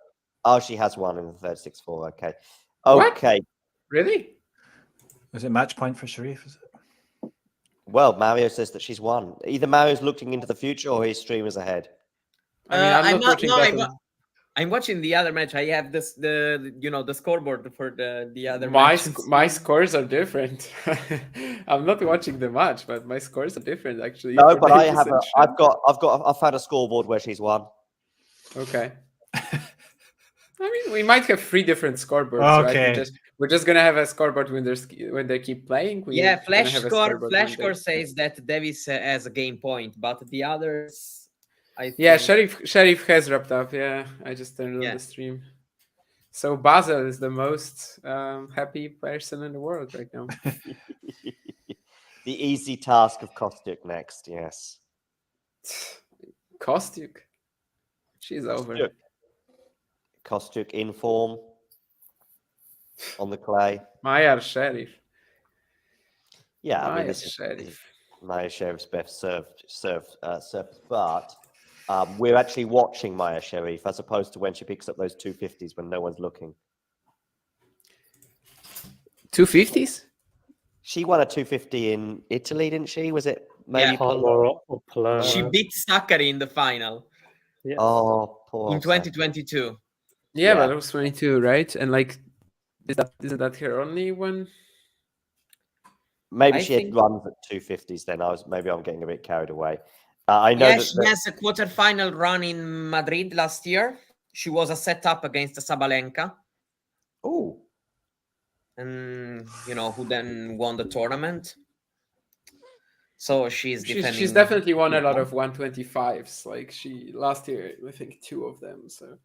Oh, she has won in the third, 6-4. Okay. What? Okay. Really? Is it match point for Sharif? Is it? Well, Mario says that she's won. Either Mario's looking into the future or his stream is ahead. I mean, I'm not watching that. I'm watching the other match. I have the scoreboard for the other matches. My scores are different. I'm not watching the match, but my scores are different actually. No, but I've found a scoreboard where she's won. Okay. I mean, we might have 3 different scoreboards, okay. Right? We're just gonna have a scoreboard when they keep playing. Flash score says that Davis has a game point, but the others, I think... Yeah, Sheriff has wrapped up. Yeah, I just turned on the stream. So Basel is the most happy person in the world right now. The easy task of Kostyuk next. Yes. Kostyuk. She's over. Kostyuk in form on the clay. Maya Sheriff. Yeah, I mean, Maya this Sheriff. is Maya Sheriff's best served, but we're actually watching Maya Sherif as opposed to when she picks up those 250s when no one's looking. 250s? She won a 250 in Italy, didn't she? Was it maybe Palermo? She beat Sakkari in the final. Yes. Oh, poor in 2022. Yeah, but it was 22, right? And like, isn't that her only one? Maybe she had runs at 250s. Then maybe I'm getting a bit carried away. I know that she has a quarterfinal run in Madrid last year. She was a setup against Sabalenka. Oh. And who then won the tournament. So she's defending. She's definitely won a lot of 125s. Like last year, I think 2 of them. So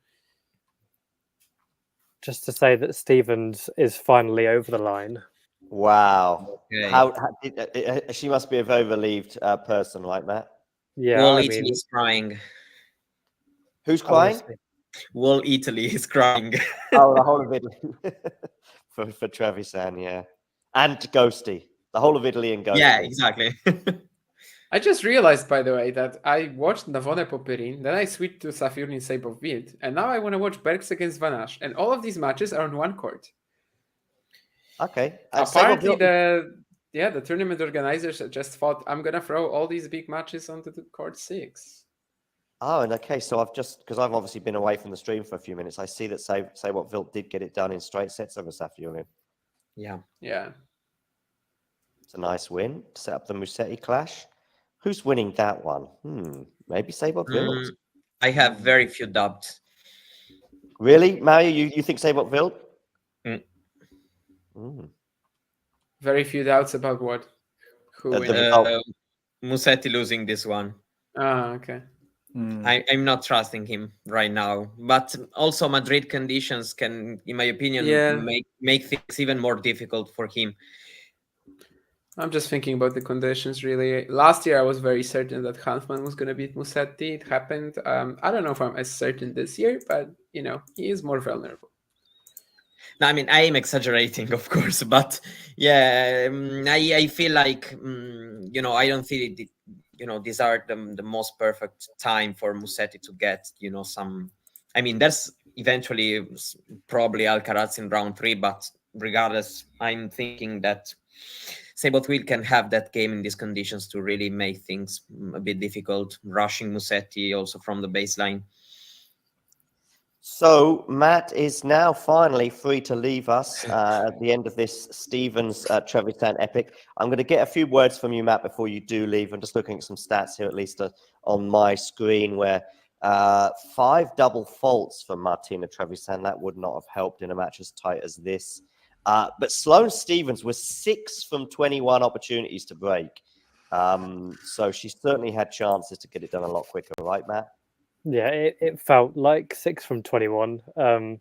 just to say that Stevens is finally over the line. Wow. Okay. How she must be a very relieved person, like that. Yeah. Well, Italy is crying. Who's crying? Well, Italy is crying. Oh, the whole of Italy. for Trevisan, yeah. And Ghosty. The whole of Italy and Ghosty. Yeah, exactly. I just realized, by the way, that I watched Navone Popperin, then I switched to Safiullin Sejbov-Wild, and now I want to watch Bergs against Van Asch, and all of these matches are on one court. Okay. Apparently, the tournament organizers just thought, I'm going to throw all these big matches onto the court 6. Oh, and okay, so because I've obviously been away from the stream for a few minutes, I see that Sejbov-Wild did get it done in straight sets over Safiullin. Yeah. It's a nice win to set up the Musetti clash. Who's winning that one? Maybe Sejbov-Wild. I have very few doubts. Really, Mario? You think Sejbov-Wild? Very few doubts about what? Who Musetti losing this one. Ah, okay. I'm not trusting him right now. But also Madrid conditions can, in my opinion, make things even more difficult for him. I'm just thinking about the conditions, really. Last year, I was very certain that Hanfmann was going to beat Musetti. It happened. I don't know if I'm as certain this year, but, he is more vulnerable. No, I mean, I am exaggerating, of course, but yeah, I feel like, I don't think, these are the most perfect time for Musetti to get, some, I mean, there's eventually probably Alcaraz in round 3, but regardless, I'm thinking that Sebothwil can have that game in these conditions to really make things a bit difficult, rushing Musetti also from the baseline. So Matt is now finally free to leave us at the end of this Stevens Trevisan epic. I'm going to get a few words from you, Matt, before you do leave. I'm just looking at some stats here, at least on my screen, where 5 double faults for Martina Trevisan. That would not have helped in a match as tight as this. But Sloane Stevens was 6 from 21 opportunities to break. So she certainly had chances to get it done a lot quicker, right, Matt? Yeah, it felt like 6 from 21. I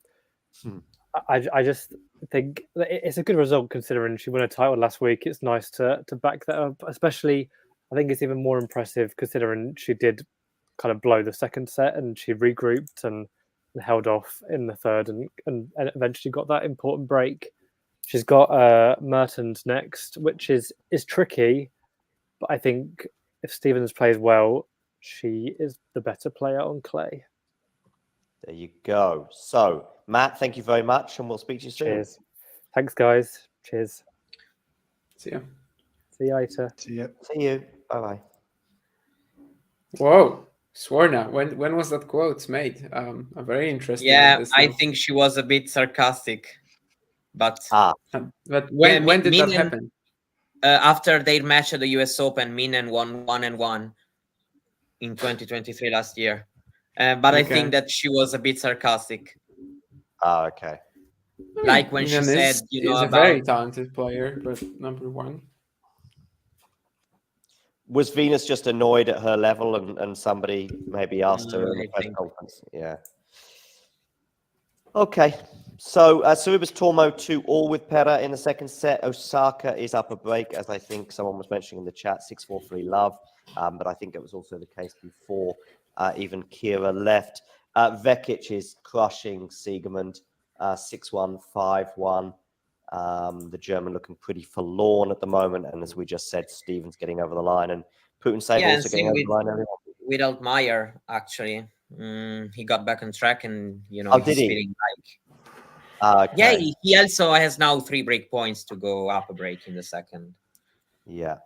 just think it's a good result considering she won a title last week. It's nice to back that up, especially I think it's even more impressive considering she did kind of blow the second set and she regrouped and held off in the third and eventually got that important break. She's got Mertens next, which is tricky, but I think if Stevens plays well, she is the better player on clay. There you go. So, Matt, thank you very much, and we'll speak to you soon. Cheers. Thanks, guys. Cheers. See ya. See you later. See you. See you. Bye-bye. Whoa. Sworna, when was that quote made? I'm very interested. Yeah, in this I now. think she was a bit sarcastic. But But when did that happen? After their match at the US Open, Minen won 1-1 in 2023 last year. But I think that she was a bit sarcastic. Oh, okay. Like when she said, you know, a very talented player, but number one. Was Venus just annoyed at her level and somebody maybe asked her in the press conference? Yeah. Okay. So Sorribes Tormo 2-all with Pera in the second set. Osaka is up a break, as I think someone was mentioning in the chat, 6-4-3 love. But I think it was also the case before even Kira left. Vekic is crushing Siegemund, 6-1, 5-1. The German looking pretty forlorn at the moment. And as we just said, Stevens getting over the line and Putin Saber also getting over the line. Without Meyer, actually. He got back on track and, you know, did he? feeling like... Okay. Yeah, he also has now 3 break points to go up a break in the second. Yeah.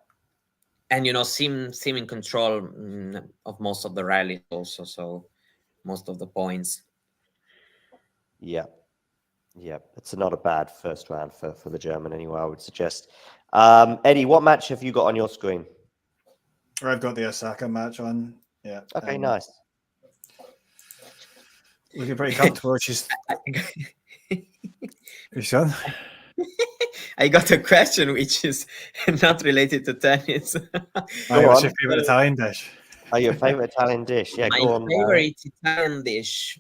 And, you know, seem in control of most of the rallies also, so most of the points. Yeah. Yeah, it's not a bad first round for the German anyway, I would suggest. Eddie, what match have you got on your screen? I've got the Osaka match on. Yeah. Okay, nice. Looking pretty comfortable. She's... You son? I got a question which is not related to tennis. What's your favorite Italian dish? Oh, your favorite Italian dish? Yeah, go on. My favorite Italian dish.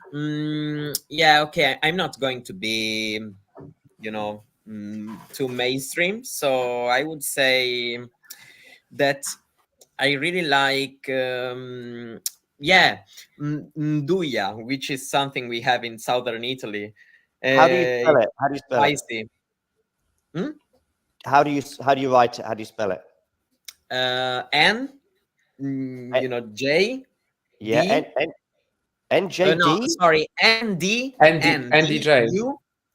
Yeah, okay. I'm not going to be, you know, too mainstream. So I would say that I really like, nduja, which is something we have in southern Italy. How do you spell it? How do you spell spicy. it? How do you write it? How do you spell it? N, you know, J. Yeah, NJD. No, sorry, NDJ.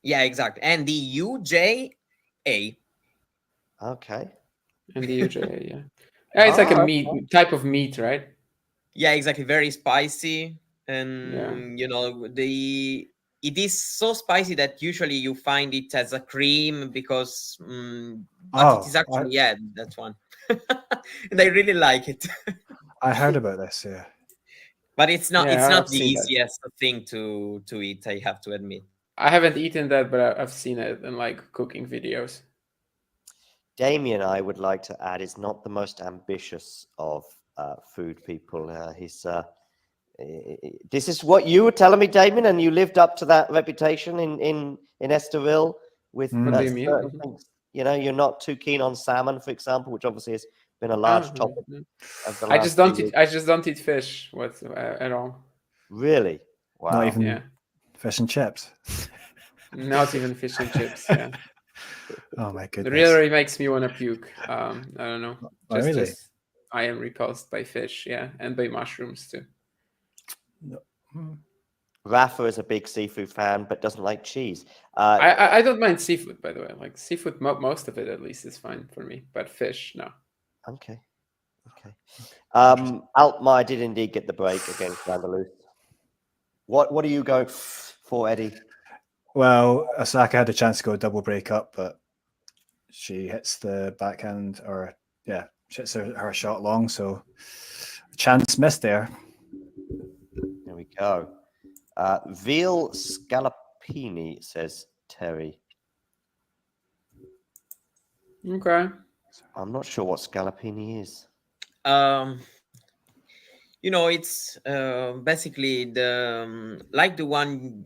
Yeah, exactly. NDUJA. Okay. NDUJA. Yeah. It's like a meat type of meat, right? Yeah, exactly. Very spicy, and you know it is so spicy that usually you find it as a cream because, but it is actually that's one, and I really like it. I heard about this, yeah. But it's not the seen easiest thing to eat, I have to admit. I haven't eaten that, but I've seen it in like cooking videos. Damien, I would like to add, is not the most ambitious of food people. He's this is what you were telling me, Damien, and you lived up to that reputation in Estoril with certain things. You know, you're not too keen on salmon, for example, which obviously has been a large topic. I just don't eat fish at all. Really? Wow. Not even fish and chips. Not even fish and chips. Yeah. Oh my goodness. It really makes me want to puke. I don't know. Really? I am repulsed by fish, and by mushrooms too. No. Rafa is a big seafood fan, but doesn't like cheese. I don't mind seafood, by the way. Like seafood, most of it at least is fine for me. But fish, no. Okay. Altmaier did indeed get the break against Vandalus. What are you going for, Eddie? Well, Osaka had a chance to go double break up, but she hits the backhand, or she hits her shot long, so chance missed there. There we go. Veal Scalapini, says Terry. Okay. I'm not sure what Scalapini is. It's basically the like the one.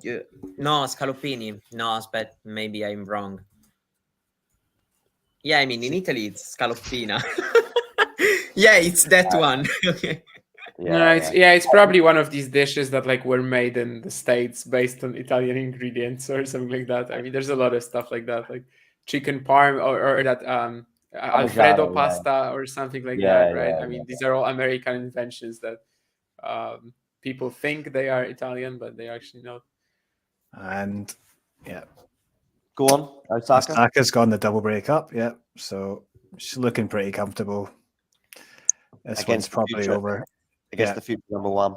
No, Scalopini. No, but maybe I'm wrong. Yeah, I mean in Italy it's Scalopina. Yeah, it's that one. Okay. It's probably one of these dishes that like were made in the States based on Italian ingredients or something like that. I mean, there's a lot of stuff like that, like chicken parm or that Alfredo pasta or something like that, right? I mean, these are all American inventions that people think they are Italian, but they actually not. And go on, Osaka. Osaka's gone the double break up. Yeah, so she's looking pretty comfortable. This one's probably over. Against the future number one.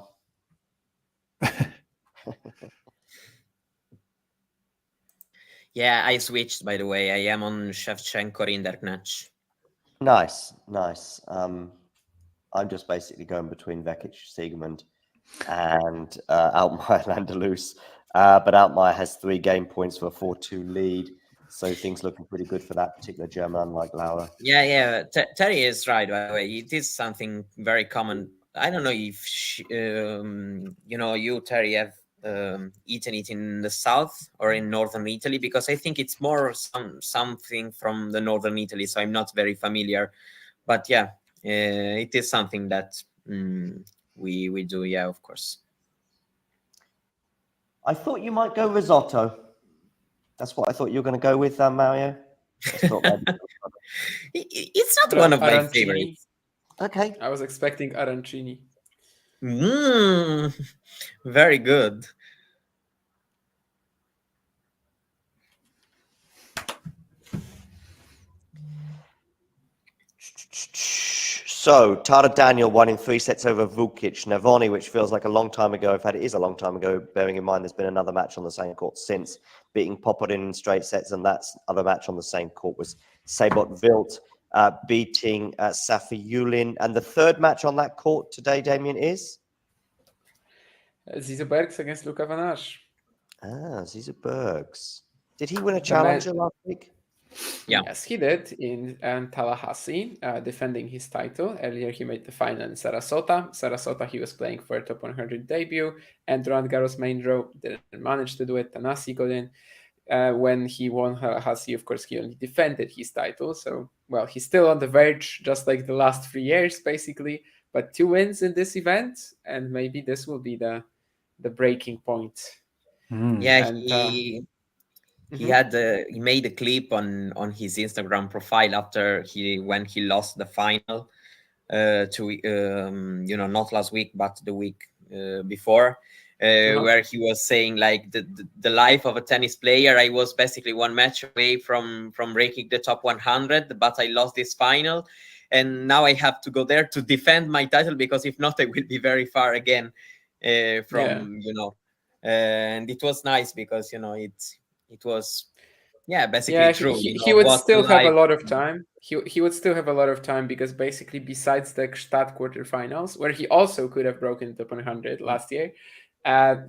Yeah, I switched, by the way. I am on Shevchenko Rinderknach. Nice. I'm just basically going between Vekic, Siegemund, and Altmaier Landalus. But Altmaier has 3 game points for a 4-2 lead. So things looking pretty good for that particular German, unlike Laura. Yeah. Terry is right, by the way. It is something very common. I don't know if you, Terry, have eaten it in the south or in northern Italy, because I think it's more something from the northern Italy, so I'm not very familiar. But yeah, it is something that we do. Yeah, of course. I thought you might go risotto. That's what I thought you were going to go with, Mario. It's not one of my favorites. Okay. I was expecting arancini. Very good. So, Tara Daniel won in 3 sets over Vukic. Navoni, which feels like a long time ago. In fact, it is a long time ago, bearing in mind there's been another match on the same court since, beating Popodin in straight sets, and that other match on the same court was Sabot Wilt beating Safi Yulin. And the third match on that court today, Damien, is? Zizou Bergs against Luka Van Asch. Zizou Bergs. Did he win a challenger last week? Yeah. Yes, he did in Tallahassee, defending his title. Earlier, he made the final in Sarasota, he was playing for a top 100 debut, and Roland Garros main draw didn't manage to do it. Tanasi got in. When he won Tallahassee, of course, he only defended his title. So, well, he's still on the verge, just like the last 3 years, basically. But 2 wins in this event, and maybe this will be the breaking point. Yeah, and, he made a clip on his Instagram profile after when he lost the final to not last week but the week before, where he was saying like the life of a tennis player. I was basically 1 match away from breaking the top 100, but I lost this final, and now I have to go there to defend my title, because if not, I will be very far again from. And it was nice because it was basically true. He would still have a lot of time. He would still have a lot of time, because basically besides the Gstaad quarterfinals, where he also could have broken the top 100 last year,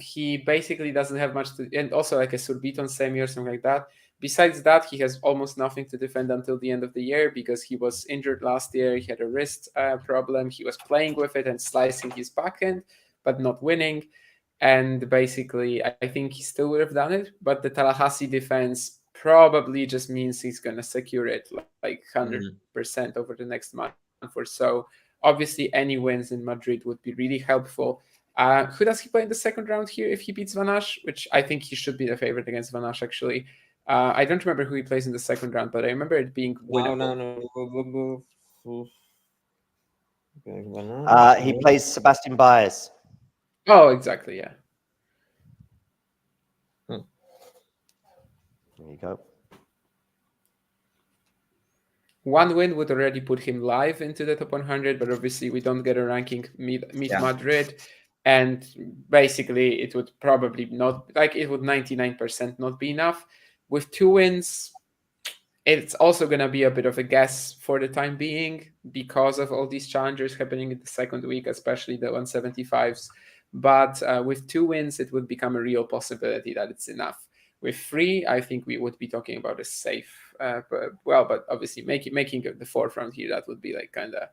he basically doesn't have much to, and also like a Surbiton semi or something like that. Besides that, he has almost nothing to defend until the end of the year, because he was injured last year. He had a wrist problem. He was playing with it and slicing his backhand, but not winning. And basically, I think he still would have done it, but the Tallahassee defense probably just means he's going to secure it like 100% over the next month or so. Obviously, any wins in Madrid would be really helpful. Who does he play in the second round here if he beats Van Asch? Which I think he should be the favorite against Van Asch, actually. I don't remember who he plays in the second round, but I remember it being winnable. He plays Sebastian Baez. Oh, exactly, yeah. There you go. One win would already put him live into the top 100, but obviously we don't get a ranking meet Madrid. And basically it would probably not, like it would 99% not be enough. With 2 wins, it's also going to be a bit of a guess for the time being because of all these challengers happening in the second week, especially the 175s. But with 2 wins, it would become a real possibility that it's enough. With 3, I think we would be talking about a safe, but obviously making the forefront here, that would be like kind of,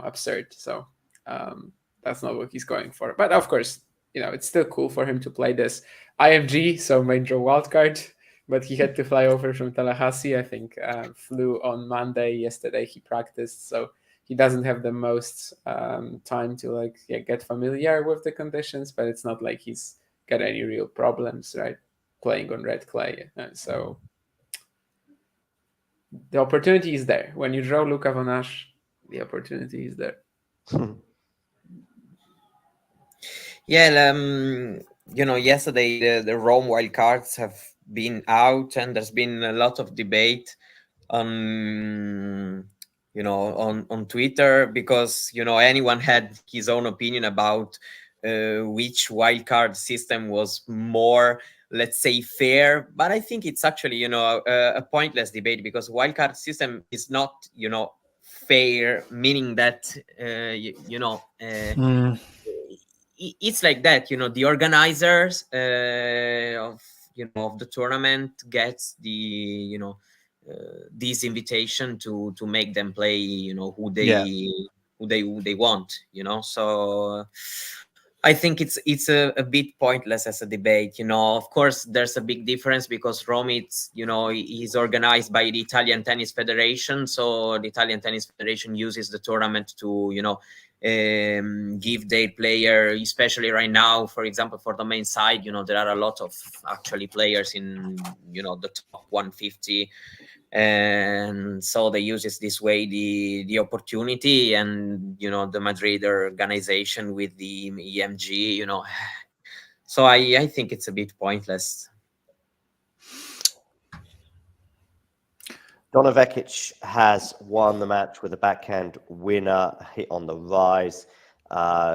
absurd. So that's not what he's going for. But of course, it's still cool for him to play this IMG, so main draw wildcard. But he had to fly over from Tallahassee. I think flew on Monday. Yesterday he practiced, so he doesn't have the most time to get familiar with the conditions. But it's not like he's got any real problems, right? Playing on red clay, so the opportunity is there. When you draw Luka Von Asch, the opportunity is there. Yeah, yesterday the Rome wildcards have been out, and there's been a lot of debate on Twitter because anyone had his own opinion about which wildcard system was more, let's say, fair. But I think it's actually a pointless debate because wildcard system is not fair, meaning that it's like that. The organizers of the tournament gets the this invitation to make them play who they want. So I think it's a bit pointless as a debate. Of course there's a big difference because Rome is organized by the Italian Tennis Federation, so the Italian Tennis Federation uses the tournament to give their player, especially right now, for example, for the main side, there are a lot of actually players in the top 150, and so they use this way the opportunity, and the Madrid organization with the EMG, so I think it's a bit pointless. Donna Vekic has won the match with a backhand winner, hit on the rise.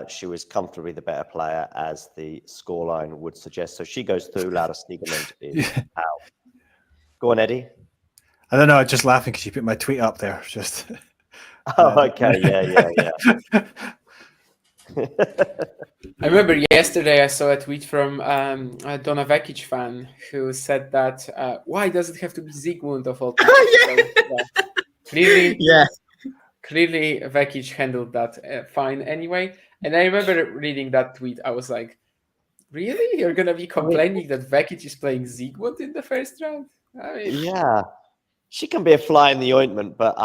She was comfortably the better player, as the scoreline would suggest. So she goes through. Laura Snegerman is out. Go on, Eddie. I don't know. I'm just laughing because you put my tweet up there. Just. Oh, okay. Yeah. I remember yesterday I saw a tweet from a Donna Vekic fan who said that why does it have to be Zygmunt of all people? Clearly Vekic handled that fine anyway. And I remember reading that tweet. I was like, really? You're going to be complaining that Vekic is playing Zygmunt in the first round? Yeah. She can be a fly in the ointment, but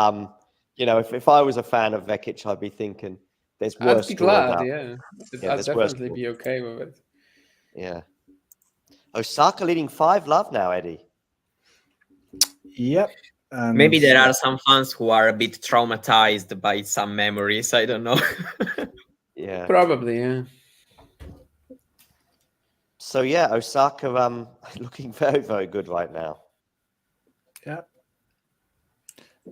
if I was a fan of Vekic, I'd be thinking, there's worse. I'd be glad, I'd definitely be okay with it. Yeah. Osaka leading 5-love now, Eddie. Yep. Maybe there are some fans who are a bit traumatized by some memories. I don't know. Yeah. Probably, yeah. So yeah, Osaka looking very, very good right now. Yeah.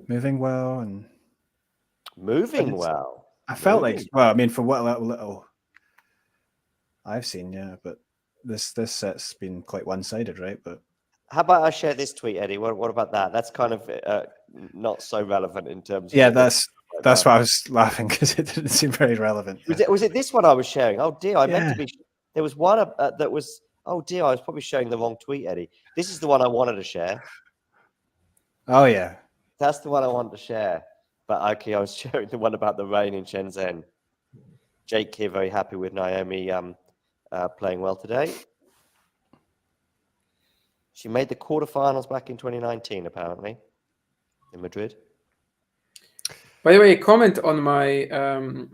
Moving well and well. I felt like, well, I mean, for what little I've seen, yeah, but this set's been quite one-sided, right? But how about I share this tweet, Eddie? What about that? That's kind of not so relevant in terms of... Yeah, that's why I was laughing, because it didn't seem very relevant. Was it this one I was sharing? Oh dear, I meant to be... There was one that was... Oh dear, I was probably showing the wrong tweet, Eddie. This is the one I wanted to share. Oh, yeah. That's the one I wanted to share. But okay, I was sharing the one about the rain in Shenzhen. Jake here, very happy with Naomi playing well today. She made the quarterfinals back in 2019, apparently, in Madrid. By the way, a comment on my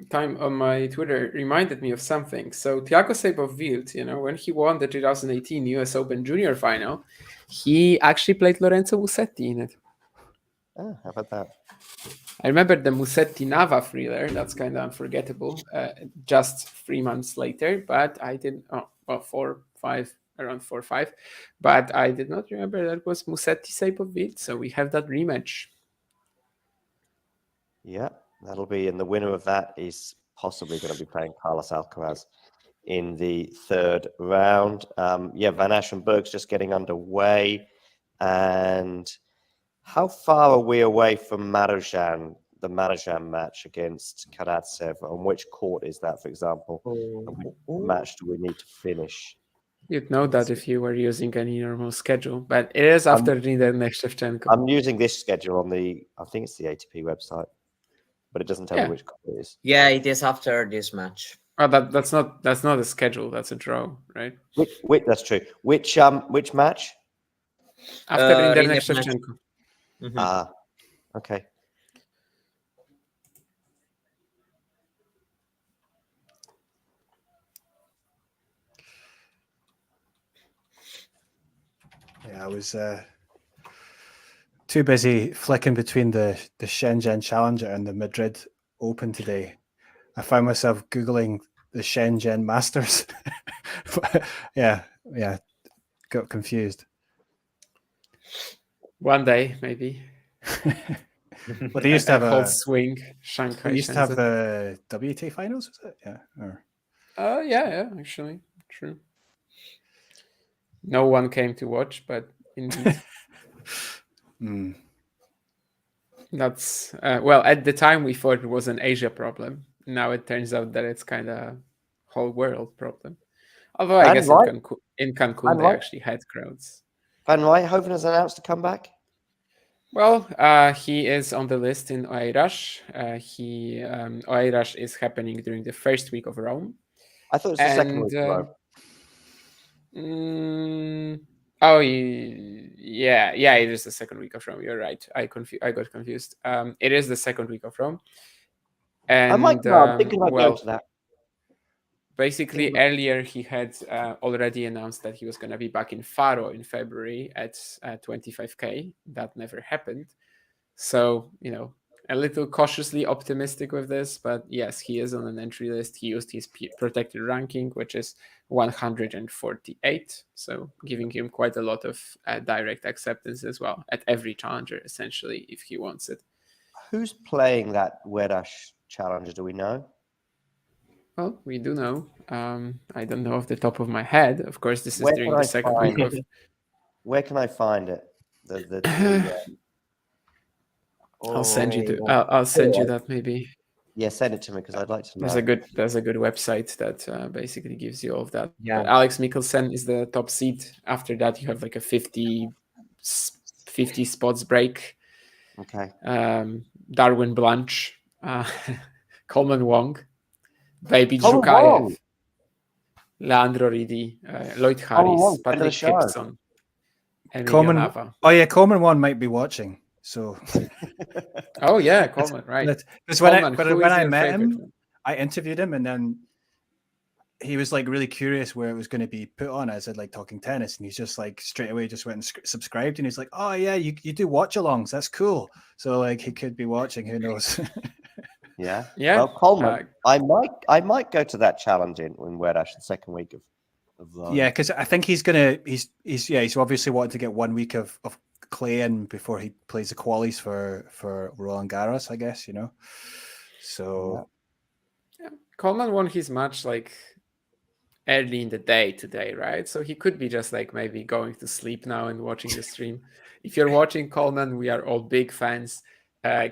time on my Twitter reminded me of something. So Thiago Seyboth-Wild, when he won the 2018 US Open Junior Final, he actually played Lorenzo Musetti in it. Oh, how about that? I remember the Musetti-Nava thriller. That's kind of unforgettable. Just 3 months later, but I didn't. 4, 5. around 4-5. But I did not remember that was Musetti Saipovit, so we have that rematch. Yeah, that'll be, and the winner of that is possibly going to be playing Carlos Alcaraz in the third round. Yeah, Van Aschenberg's just getting underway. And how far are we away from Marozsan, the Marozsan match against Karatsev? On which court is that, for example? And which match do we need to finish? You'd know that if you were using any normal schedule, but it is after Rinderknecht Shevchenko. I'm using this schedule on I think it's the ATP website, but it doesn't tell me which court it is. Yeah, it is after this match. Oh, that's not a schedule. That's a draw, right? Which that's true. Which match? After Rinderknecht Shevchenko. Ah, okay. Yeah, I was too busy flicking between the Shenzhen Challenger and the Madrid Open today. I found myself Googling the Shenzhen Masters. yeah, got confused. One day, maybe. But they used to have a whole swing. Shanghai. They used to have the WTA finals, was it? Yeah. Yeah, actually, true. No one came to watch, but indeed. That's well, at the time we thought it was an Asia problem. Now it turns out that it's kind of whole world problem. Although I guess in Cancun they actually had crowds. Van Rijthoven has announced to come back. Well, he is on the list in Oeiras. Oeiras is happening during the first week of Rome. I thought it was the second week of Rome. It is the second week of Rome. You're right. I got confused. It is the second week of Rome. And I'm thinking about going to that. Basically, earlier he had already announced that he was going to be back in Faro in February at 25K. That never happened. So, a little cautiously optimistic with this. But yes, he is on an entry list. He used his protected ranking, which is 148. So giving him quite a lot of direct acceptance as well at every challenger, essentially, if he wants it. Who's playing that WATCH Challenger? Do we know? Well, we do know. I don't know off the top of my head. Of course, this is during the second week of. Where can I find it? I'll send you. I'll send you that maybe. Yeah, send it to me because I'd like to know. There's a good website that basically gives you all of that. Yeah. Alex Mikkelsen is the top seed. After that, you have like a 50 spots break. Okay. Darwin Blanche, Coleman Wong, Baby Zhukayev, Leandro Ridi, Lloyd Harris, Patrick Gibson, Coleman. Nava. Oh yeah, Coleman one might be watching. So. Oh yeah, Coleman, right? Because when I met him, I interviewed him, and then he was like really curious where it was going to be put on. I said like talking tennis, and he's just like straight away just went and subscribed, and he's like, oh yeah, you do watch-alongs, that's cool. So like he could be watching, who knows? Yeah. Well, Coleman, I might go to that challenge in WATCH the second week of Rome. Yeah, because I think he's obviously wanting to get 1 week of clay in before he plays the qualies for Roland Garros, I guess, So Coleman won his match like early in the day today, right? So he could be just like maybe going to sleep now and watching the stream. If you're watching Coleman, we are all big fans.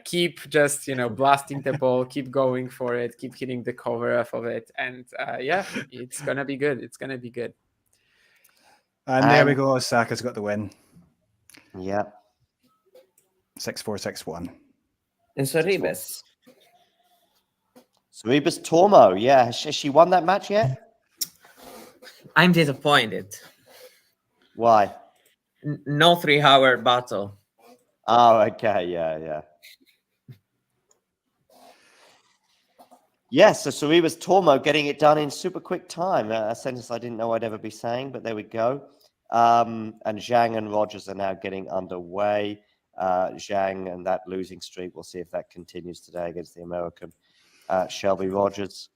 Keep just blasting the ball, keep going for it, keep hitting the cover off of it, and it's gonna be good. It's gonna be good. And there we go. Osaka's got the win. Yeah. 6-4, 6-1. And Sorribes. Sorribes Tormo. Yeah, has she won that match yet? I'm disappointed. Why? No 3-hour battle. Oh, okay. Yeah. Yes, so Sorribes Tormo getting it done in super quick time. A sentence I didn't know I'd ever be saying, but there we go. And Zhang and Rogers are now getting underway. Zhang and that losing streak, we'll see if that continues today against the American Shelby Rogers.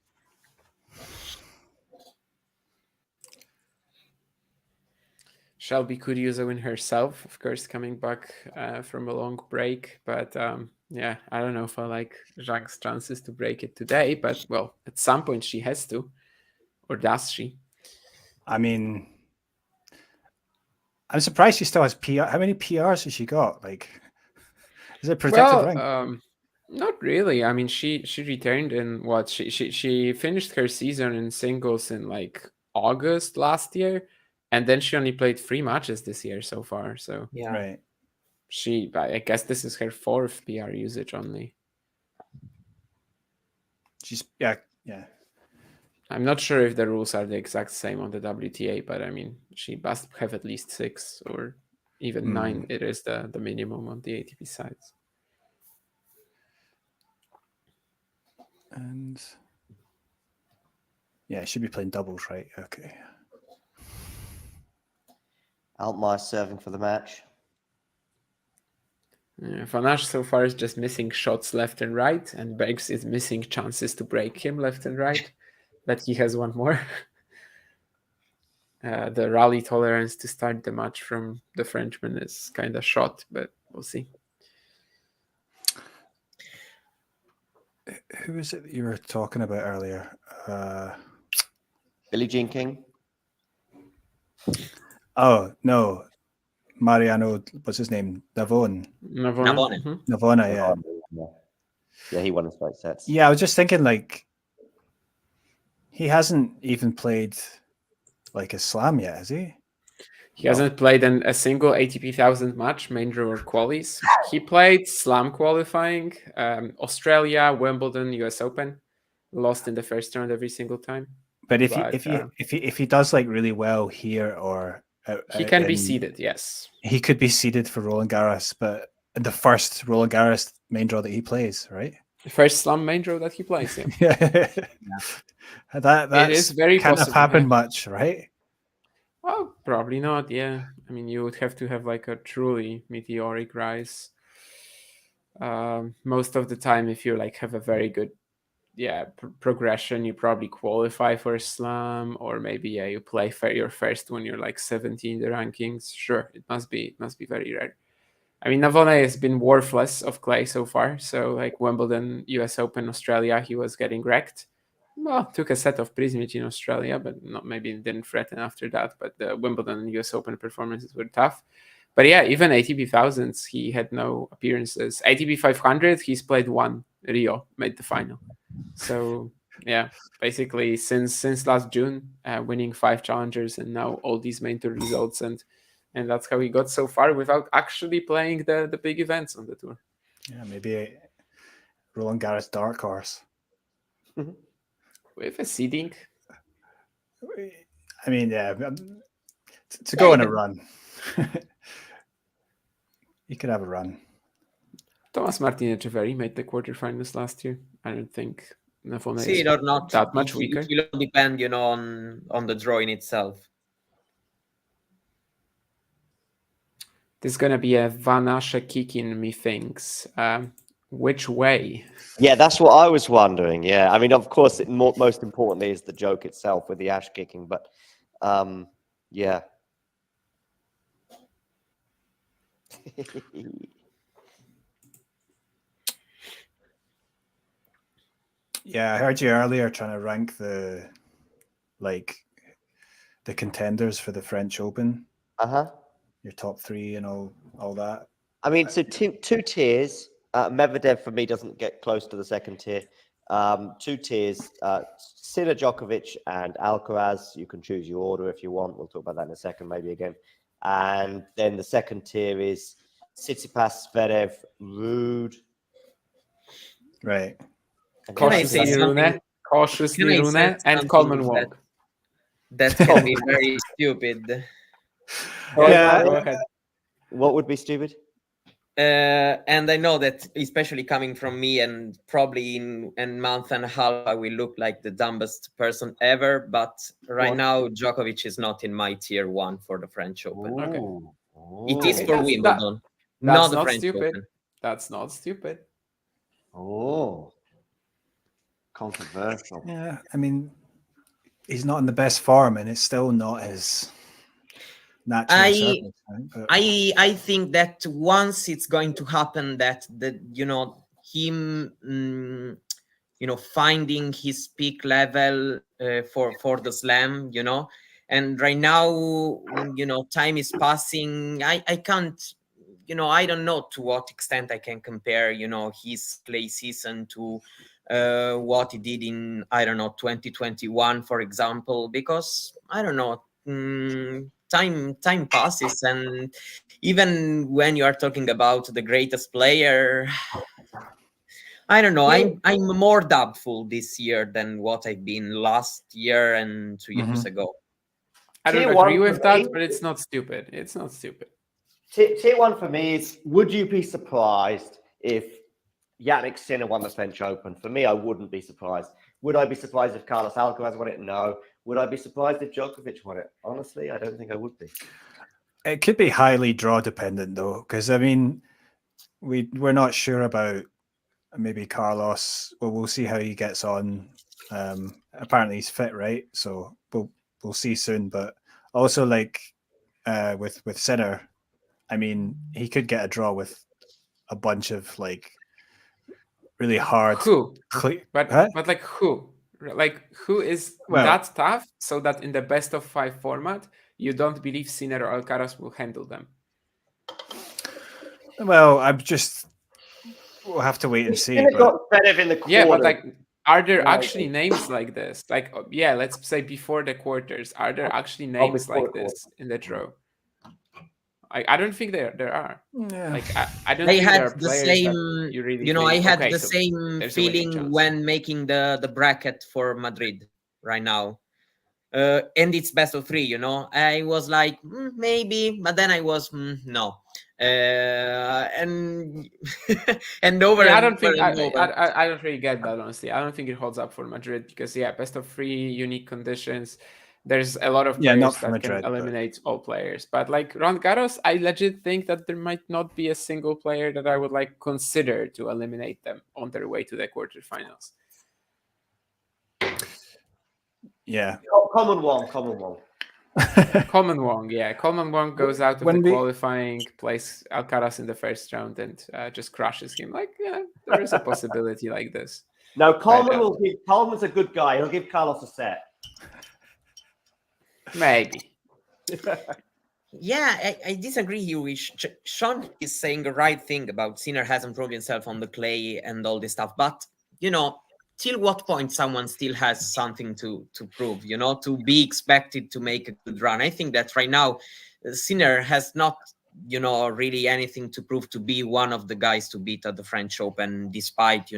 Shelby Curiouso in herself, of course, coming back from a long break. But yeah, I don't know if I like Zhang's chances to break it today. But well, at some point she has to, or does she? I mean, I'm surprised she still has PR. How many PRs has she got? Like, is it protected rank? Not really. I mean, she returned in what she finished her season in singles in like August last year, and then she only played 3 matches this year so far. So Yeah. Right. I guess this is her 4th PR usage only. She's yeah. I'm not sure if the rules are the exact same on the WTA, but I mean, she must have at least 6 or even 9. It is the minimum on the ATP sides. And yeah, should be playing doubles, right? Okay. Altmaier serving for the match. Yeah, Van Asch so far is just missing shots left and right, and Bergs is missing chances to break him left and right. But he has one more. The rally tolerance to start the match from the Frenchman is kind of shot, but we'll see. Who is it that you were talking about earlier? Billie Jean King. Oh no, Mariano. What's his name? Navone. Navona. Yeah. Yeah, he won in straight sets. Yeah, I was just thinking, like, he hasn't even played like a slam yet, has he? He hasn't played a single ATP 1000 match, main draw or qualies. He played slam qualifying, Australia, Wimbledon, US Open. Lost in the first round every single time. But if he does like really well here, or he can be seeded, yes. He could be seeded for Roland Garros, but the first Roland Garros main draw that he plays, right? The first slam main draw that he plays, yeah. Yeah. That is very can't possible, have happened yeah. much, right? Oh, probably not, yeah. I mean, you would have to have like a truly meteoric rise. Most of the time, if you like have a very good progression, you probably qualify for a slam, or maybe you play your first when you're like 17 in the rankings. Sure, it must be very rare. I mean, Navone has been worthless of clay so far. So like Wimbledon, US Open, Australia, he was getting wrecked. Well, took a set of Prismic in Australia, but maybe didn't threaten after that. But the Wimbledon and US Open performances were tough. But yeah, even ATP 1000s, he had no appearances. ATP 500, he's played 1. Rio made the final. So yeah, basically since last June, winning 5 challengers and now all these main tour results, and that's how he got so far without actually playing the big events on the tour. Yeah, maybe a Roland Garros dark horse. With a seeding. I mean, yeah, to go on a run. You could have a run. Thomas Martin Echeverry made the quarterfinals last year. I don't think Navone See is it or not, that much weaker. It will all depend, on the drawing itself. There's gonna be a Van Asch kick in, methinks. Which way? Yeah, that's what I was wondering. Yeah, I mean, of course, most importantly is the joke itself with the Ash kicking, but yeah. Yeah, I heard you earlier trying to rank the contenders for the French Open. Your top 3 and all that. I mean, so two tiers. Medvedev for me doesn't get close to the second tier. 2 tiers: Sinner, Djokovic, and Alcaraz. You can choose your order if you want. We'll talk about that in a second, maybe again. And then the second tier is Tsitsipas, Zverev, Rude. Right. Cautiously Rune, and Coleman Wong. That can be very stupid. Yeah. Go ahead. What would be stupid? And I know that, especially coming from me, and probably in a month and a half, I will look like the dumbest person ever. But right now, Djokovic is not in my tier 1 for the French Open. Okay. It is for Wimbledon, that's not the French stupid. Open. That's not stupid. Oh, controversial. Yeah, I mean, he's not in the best form, and it's still not his. natural surface. I think, but... I think that once it's going to happen, that him finding his peak level for the slam, and right now time is passing. I can't, I don't know to what extent I can compare his clay season to what he did in 2021, for example, because I don't know. Time passes, and even when you are talking about the greatest player, I don't know. I'm more doubtful this year than what I've been last year and 2 years ago. I don't agree with that, but it's not stupid. It's not stupid. Tier 1 for me is: would you be surprised if Jannik Sinner won the French Open? For me, I wouldn't be surprised. Would I be surprised if Carlos Alcaraz won it? No. Would I be surprised if Djokovic won it? Honestly, I don't think I would be. It could be highly draw dependent, though, because I mean, we're not sure about maybe Carlos. Well, we'll see how he gets on. Apparently, he's fit, right? So we'll see soon. But also, like with Sinner, I mean, he could get a draw with a bunch of like really hard. Who? But like who? Like who is that tough so that in the best of 5 format you don't believe Sinner or Alcaraz will handle them? Well, we'll have to wait and see. Yeah, but like, are there actually names like this? Like, yeah, let's say before the quarters, are there actually names like this in the draw? I don't think there are. Yeah. Like I don't. I think had there are the players same. that you really I think, had okay, the so same feeling when making the bracket for Madrid right now, and it's best of 3. I was like maybe, but then I was no, and and over. Yeah, and I don't think over. I don't really get that, honestly. I don't think it holds up for Madrid because best of 3, unique conditions. There's a lot of players that Madrid, can eliminate all players. But like Roland Garros, I legit think that there might not be a single player that I would like consider to eliminate them on their way to the quarterfinals. Yeah. Common one. Common one goes out of the qualifying, plays Alcaraz in the first round and just crushes him. Like, there is a possibility like this. No, Coleman's a good guy. He'll give Carlos a set. Maybe. Yeah, I disagree here with Sean is saying the right thing about Sinner hasn't proved himself on the clay and all this stuff. But, till what point someone still has something to prove, to be expected to make a good run. I think that right now, Sinner has not, really anything to prove to be one of the guys to beat at the French Open, despite,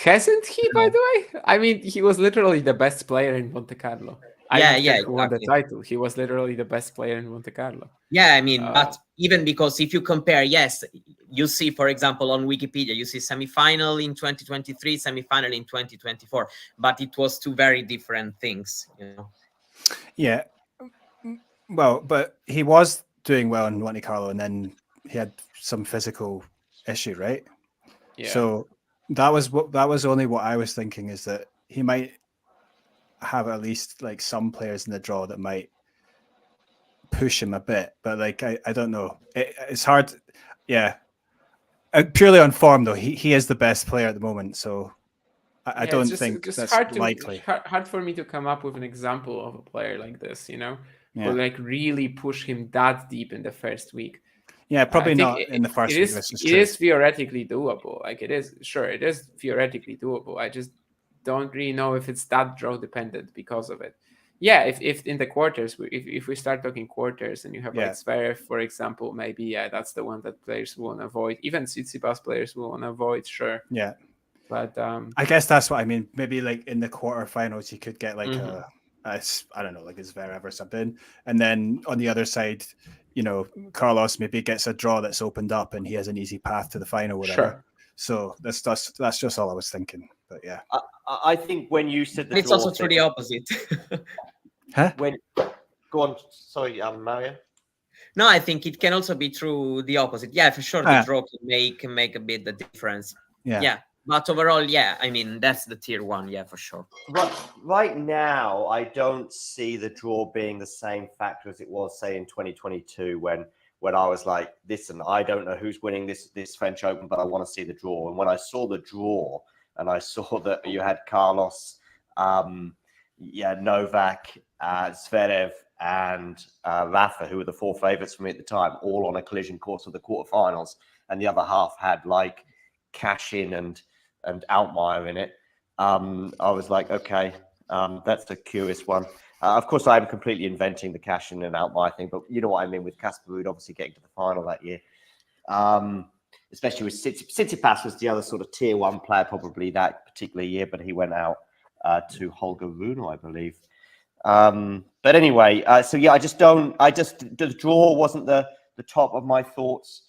Hasn't he, by the way? I mean, he was literally the best player in Monte Carlo. Who won the title. He was literally the best player in Monte Carlo. Yeah, I mean, but even because if you compare, yes, you see, for example, on Wikipedia, you see semi-final in 2023, semi-final in 2024, but it was 2 very different things, Yeah. Well, but he was doing well in Monte Carlo, and then he had some physical issue, right? Yeah. So that was only what I was thinking, is that he might have at least like some players in the draw that might push him a bit, but like I don't know. It's hard. Yeah, purely on form though, he is the best player at the moment, so I don't think that's likely. Hard for me to come up with an example of a player like this, who like really push him that deep in the first week. Yeah, probably not in the first week. It is theoretically doable. Like it is theoretically doable. I just don't really know if it's that draw dependent because of it. Yeah, if in the quarters, if we start talking quarters and you have like Zverev, for example, maybe that's the one that players will want to avoid. Even Tsitsipas players will want to avoid, sure. Yeah. But I guess that's what I mean. Maybe like in the quarterfinals, you could get like I don't know, like a Zverev or something. And then on the other side, Carlos maybe gets a draw that's opened up and he has an easy path to the final, whatever. Sure. So that's just all I was thinking. But yeah. I think when you said the it's draw also thing, true the opposite. Huh? Go on, sorry, Mario. No, I think it can also be true the opposite. Yeah, for sure, the draw can make a bit the difference. Yeah. But overall, yeah, I mean, that's the tier 1, yeah, for sure. Right now, I don't see the draw being the same factor as it was, say, in 2022 when I was like, listen, I don't know who's winning this French Open, but I want to see the draw. And when I saw the draw and I saw that you had Carlos, Novak, Zverev, and Rafa, who were the 4 favorites for me at the time, all on a collision course of the quarterfinals, and the other half had like Cashin and Altmaier in it. I was like, okay, that's a curious one. Of course, I'm completely inventing the Cashin and Altmaier thing, but you know what I mean with Casper Ruud obviously getting to the final that year. Especially with Tsitsipas was the other sort of tier 1 player probably that particular year, but he went out to Holger Rune, I believe. But anyway, so yeah, the draw wasn't the top of my thoughts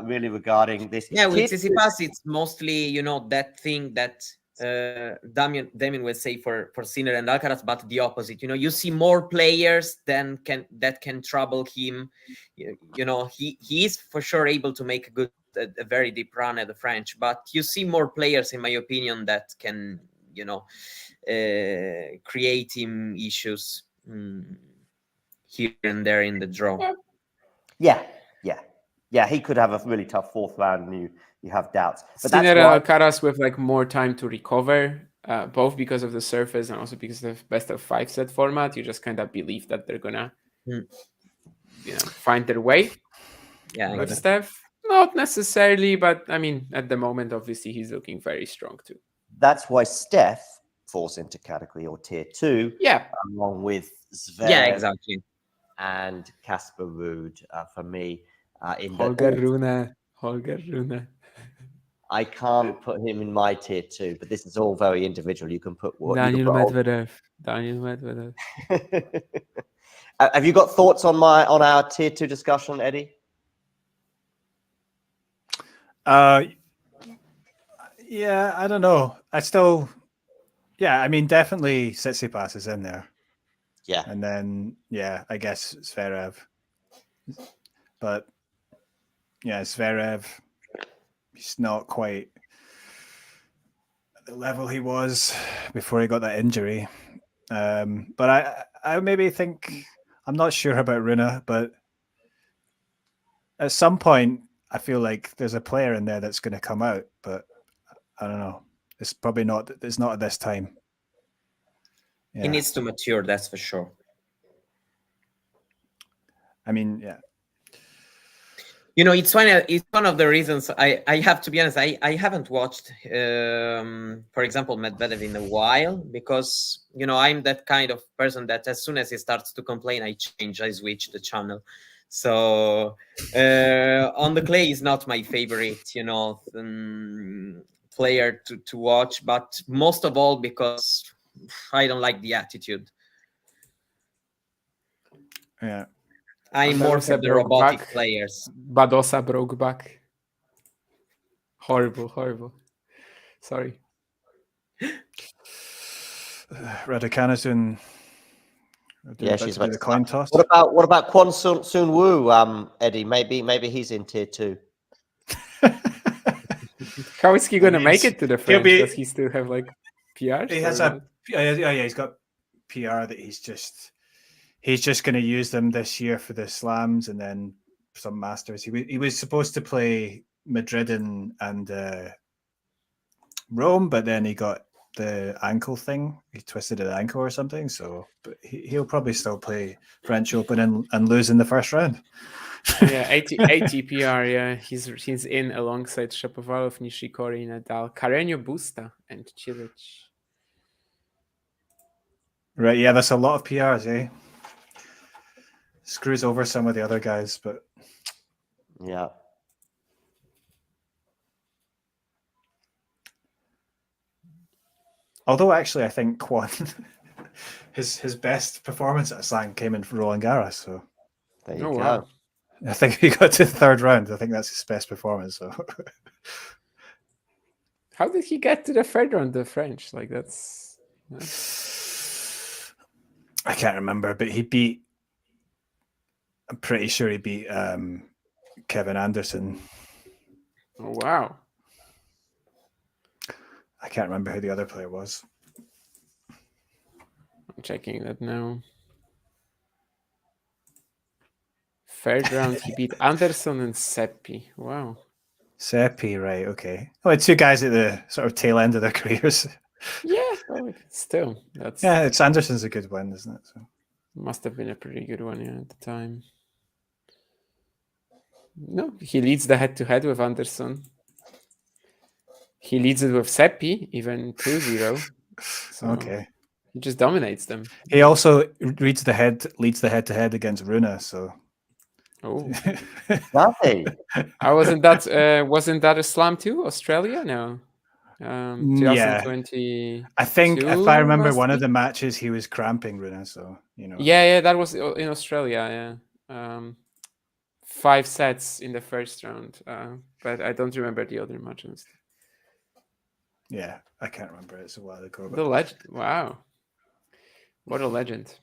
really regarding this. Yeah, with Tsitsipas, it's mostly, you know, that thing that Damien will say for Sinner and Alcaraz, but the opposite. You know, you see more players that can trouble him. You know, he is for sure able to make a very deep run at the French, but you see more players, in my opinion, that can, you know, create him issues here and there in the draw. Yeah, he could have a really tough 4th round, and you have doubts. But Sinner and Alcaraz with like more time to recover, both because of the surface and also because of the best of 5 set format. You just kind of believe that they're gonna, find their way. Yeah, with Steph, not necessarily, but I mean, at the moment, obviously, he's looking very strong too. That's why Steph falls into category or tier 2. Yeah, along with Zverev. Yeah, exactly. And Casper Ruud for me. Holger Rune. I can't put him in my tier 2, but this is all very individual. You can put what Daniel Medvedev. Have you got thoughts on our tier 2 discussion, Eddie? Yeah, I don't know. I mean, definitely Tsitsipas is in there. Yeah. And then, I guess Zverev. But, Zverev, he's not quite at the level he was before he got that injury. But I maybe think, I'm not sure about Rune, but at some point, I feel like there's a player in there that's going to come out, but I don't know. It's probably not. It's not at this time. Yeah. He needs to mature. That's for sure. I mean, yeah. You know, it's one of the reasons I have to be honest. I haven't watched, for example, Medvedev in a while because, you know, I'm that kind of person that as soon as he starts to complain, I switch the channel. So on the clay is not my favorite, you know, player to watch, but most of all because I don't like the attitude. Yeah. I'm more for the robotic players. Badosa broke back. Horrible. Sorry. Raducanu's in. She's about the coin toss. What about Kwon Soon Woo, Eddie? Maybe he's in tier 2. How is he going to make it to the French? Does he still have like PRs? He has he's got PR that he's just going to use them this year for the slams and then some masters. He was supposed to play Madrid and Rome, but then he got the ankle thing. He twisted an ankle or something. So, but he'll probably still play French Open and lose in the first round. Yeah, ATPR. Yeah, he's in alongside Shapovalov, Nishikori, Nadal, Carreño Busta, and Cilic. Right. Yeah, that's a lot of PRs, eh? Screws over some of the other guys, but yeah. Although actually, I think Kwon, his best performance at Aslan came in Roland Garros. So there you go. Wow. I think he got to the third round. I think that's his best performance. So how did he get to the third round? The French, like that's. I can't remember, but he beat. I'm pretty sure he beat Kevin Anderson. Oh wow! I can't remember who the other player was. I'm checking that now. Third round, he beat Anderson and Seppi. Wow. Seppi, right? Okay. Well, two guys at the sort of tail end of their careers. Yeah, well, still, that's it's Anderson's a good win, isn't it? So. Must have been a pretty good one, yeah, at the time. No, he leads the head-to-head with Anderson. He leads it with Seppi, even 2-0. So okay. He just dominates them. He also leads the head-to-head against Runa. So. Oh, nothing. Wasn't that a slam too? Australia? No. 2020. I think if I remember one of the matches, he was cramping Runa. So Yeah, that was in Australia. Yeah. 5 sets in the first round, but I don't remember the other matches. Yeah, I can't remember. It's a while ago. The legend! Wow, what a legend!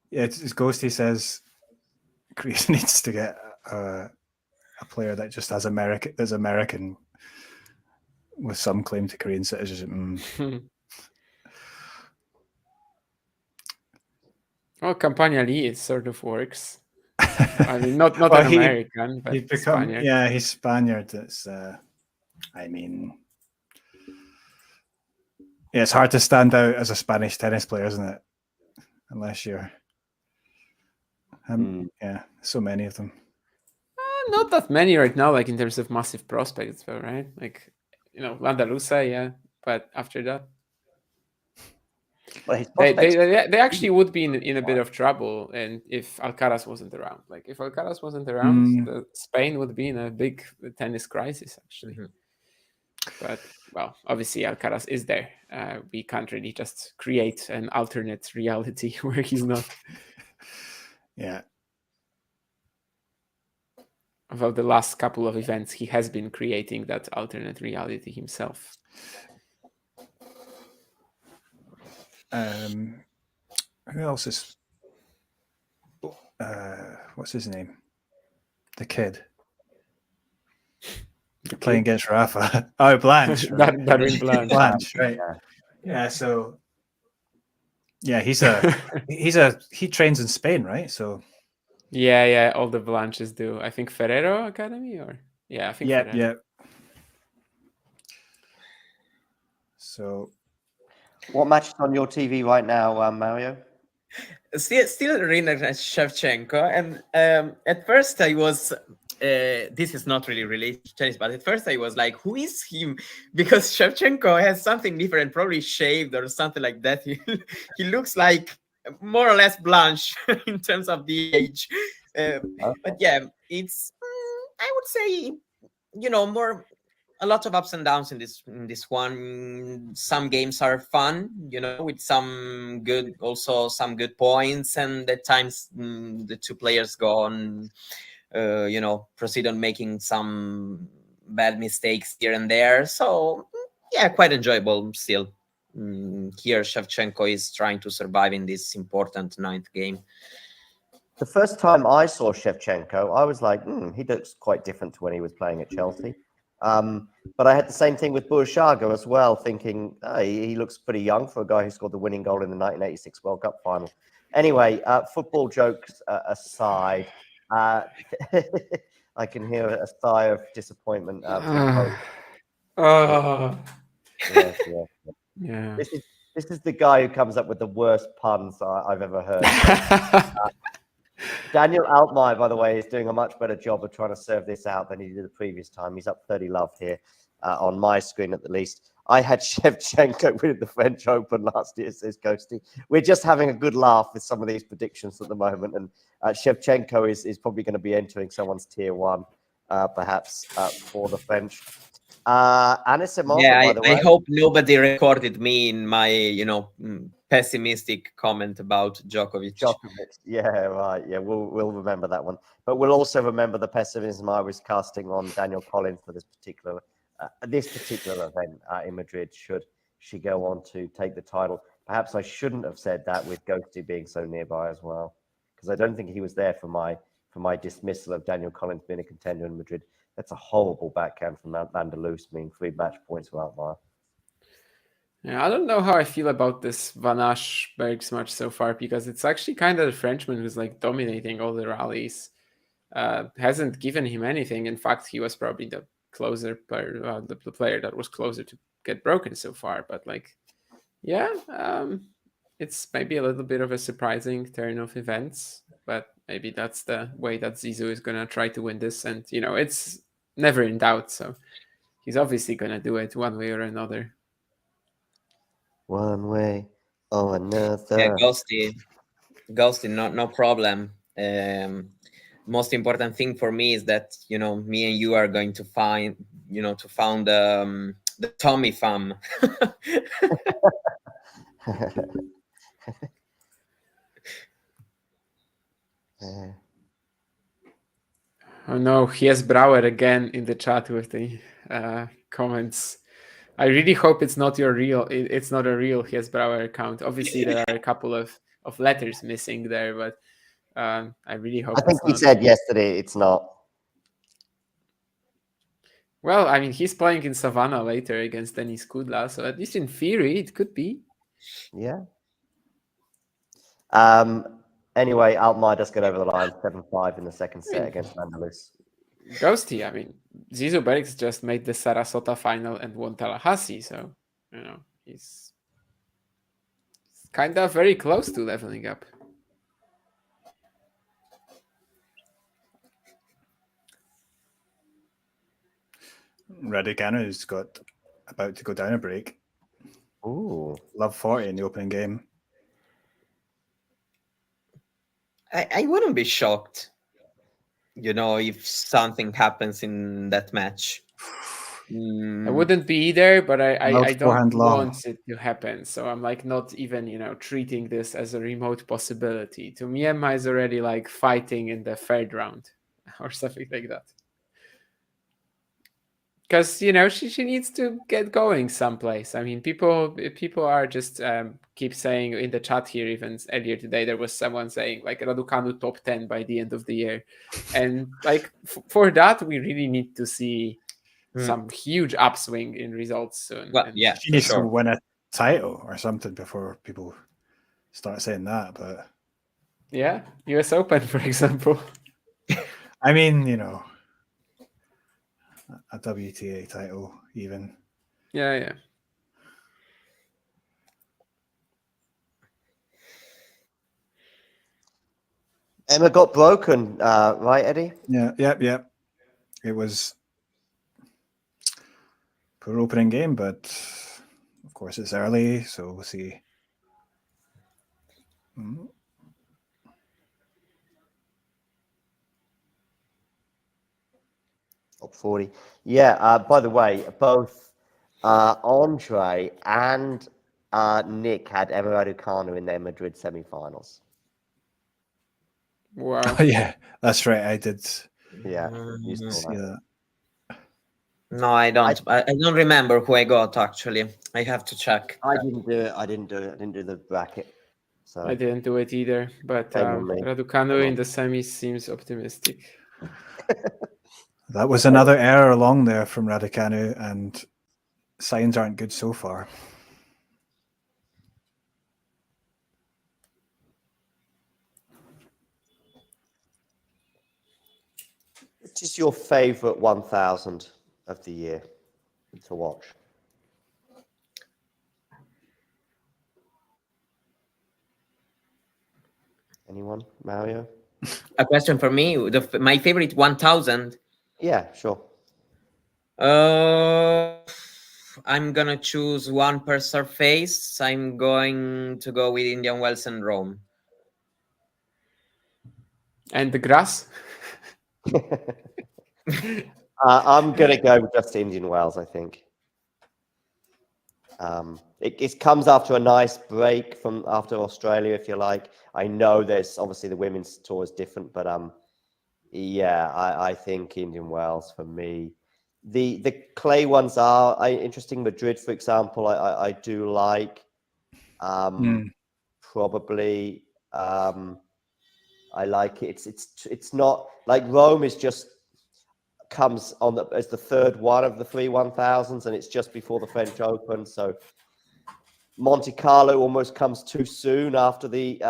Yeah, it's Ghosty says Greece needs to get a player that just has American with some claim to Korean citizenship. Well, Campagna Lee, it sort of works. I mean, not well, an American, but Spaniard. Yeah, he's Spaniard. It's, I mean, yeah, it's hard to stand out as a Spanish tennis player, isn't it? Unless you're, yeah, so many of them. Not that many right now, like in terms of massive prospects, though, right? Like, Landalusa, yeah, but after that. Well, they actually would be in a bit of trouble, and if Alcaraz wasn't around, like if Alcaraz wasn't around, Spain would be in a big tennis crisis actually. But well, obviously Alcaraz is there. We can't really just create an alternate reality where he's not. Yeah. About the last couple of events, he has been creating that alternate reality himself. Who else is? What's his name? The kid playing against Rafa. Oh, Blanche. Right? Darwin Blanche. Blanche, right? Yeah. So, yeah, he trains in Spain, right? So. Yeah. All the Blanches do. I think Ferrero Academy, or I think. Yeah. So. What match is on your TV right now, Mario? Still Rina Shevchenko, and at first I was. This is not really related to tennis, but at first I was like, "Who is him?" Because Shevchenko has something different, probably shaved or something like that. He looks like more or less Blanche in terms of the age, but yeah, it's I would say more. A lot of ups and downs in this one. Some games are fun, with some good points, and at times the two players go on, proceed on making some bad mistakes here and there. So yeah, quite enjoyable still. Here Shevchenko is trying to survive in this important 9th game. The first time I saw Shevchenko, I was like, he looks quite different to when he was playing at Chelsea. But I had the same thing with Burshaga as well, thinking he looks pretty young for a guy who scored the winning goal in the 1986 World Cup final. Anyway, football jokes aside, I can hear a sigh of disappointment. Yes. Yeah. This is the guy who comes up with the worst puns I've ever heard. Daniel Altmaier, by the way, is doing a much better job of trying to serve this out than he did the previous time. He's up 30 love here on my screen, at the least. I had Shevchenko winning the French Open last year, says Ghosty. We're just having a good laugh with some of these predictions at the moment. And Shevchenko is probably going to be entering someone's tier 1, perhaps, for the French. Anisimova, by the way. I hope nobody recorded me in my, pessimistic comment about Djokovic. Yeah, right. Yeah, we'll remember that one. But we'll also remember the pessimism I was casting on Daniel Collins for this particular event in Madrid, should she go on to take the title. Perhaps I shouldn't have said that, with Ghosty being so nearby as well, because I don't think he was there for my dismissal of Daniel Collins being a contender in Madrid. That's a horrible backhand from Vandalus, meaning 3 match points for Altmaier. Yeah, I don't know how I feel about this Van Aschberg's match so far, because it's actually kind of the Frenchman who's like dominating all the rallies. Hasn't given him anything. In fact, he was probably the closer player, the player that was closer to get broken so far. But like, yeah, it's maybe a little bit of a surprising turn of events. But maybe that's the way that Zizou is gonna try to win this, and it's never in doubt. So he's obviously gonna do it one way or another. One way or another. Yeah, Ghosty, no problem. Most important thing for me is that me and you are going to found the Tommy fam. Oh no, here's Brouwer again in the chat with the comments. I really hope it's not it's not a real Here's Brouwer account. Obviously, there are a couple of letters missing there, but I really hope. I think he said yesterday it's not. Well, I mean, he's playing in Savannah later against Denis Kudla, so at least in theory, it could be. Yeah. Anyway, Altmaier does get over the line 7-5 in the second set against Vandalus. Ghosty, I mean, Zizou Bergs just made the Sarasota final and won Tallahassee, so he's kind of very close to leveling up. Raducanu has got about to go down a break. Ooh, love 40 in the opening game. I wouldn't be shocked, if something happens in that match. I wouldn't be either, but I don't long. want it to happen. So I'm like not even, treating this as a remote possibility. To me, Emma is already like fighting in the third round or something like that. Because, she needs to get going someplace. I mean, people are just keep saying in the chat here, even earlier today, there was someone saying like Raducanu top 10 by the end of the year. And like for that, we really need to see some huge upswing in results soon. Well, yeah, she needs to win a title or something before people start saying that. But yeah, US Open, for example. I mean, a WTA title, even. Yeah. Emma got broken, right, Eddie? Yeah. It was poor opening game, but of course it's early, so we'll see. Top 40. Yeah, by the way, both Andre and Nick had Emma Raducanu in their Madrid semi-finals. Wow. Yeah, that's right. I did. Yeah, you saw see that. No, I don't. I don't remember who I got, actually. I have to check. I didn't do it. I didn't do the bracket. So I didn't do it either, but Raducanu in the semis seems optimistic. That was another error along there from Raducanu, and signs aren't good so far. Which is your favorite 1000 of the year to watch? Anyone? Mario? A question for me. My favorite 1000. Yeah, sure. I'm gonna choose one per surface. I'm going to go with Indian Wells and Rome. And the grass? I'm gonna go with just Indian Wells, I think. It comes after a nice break from after Australia, if you like. I know there's obviously the women's tour is different, but yeah, I think Indian Wells for me. The clay ones are interesting. Madrid, for example, I do like. Probably I like it. It's not like Rome is just comes on as the third one of the 3 1000s, and it's just before the French Open. So Monte Carlo almost comes too soon after the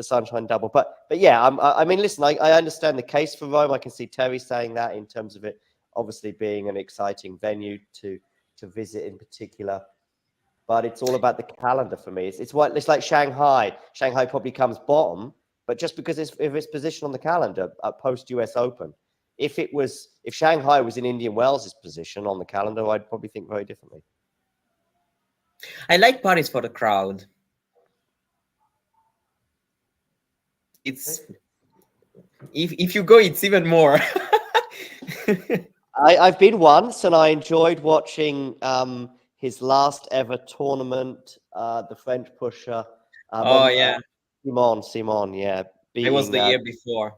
Sunshine Double. But yeah, I mean, listen, I understand the case for Rome. I can see Terry saying that in terms of it obviously being an exciting venue to visit in particular. But it's all about the calendar for me. It's like Shanghai. Shanghai probably comes bottom, but just because of its position on the calendar post US Open. If Shanghai was in Indian Wells' position on the calendar, I'd probably think very differently. I like Paris for the crowd. It's if you go, it's even more. I've been once, and I enjoyed watching his last ever tournament, the French pusher. Yeah, Simon, yeah. I was the year before.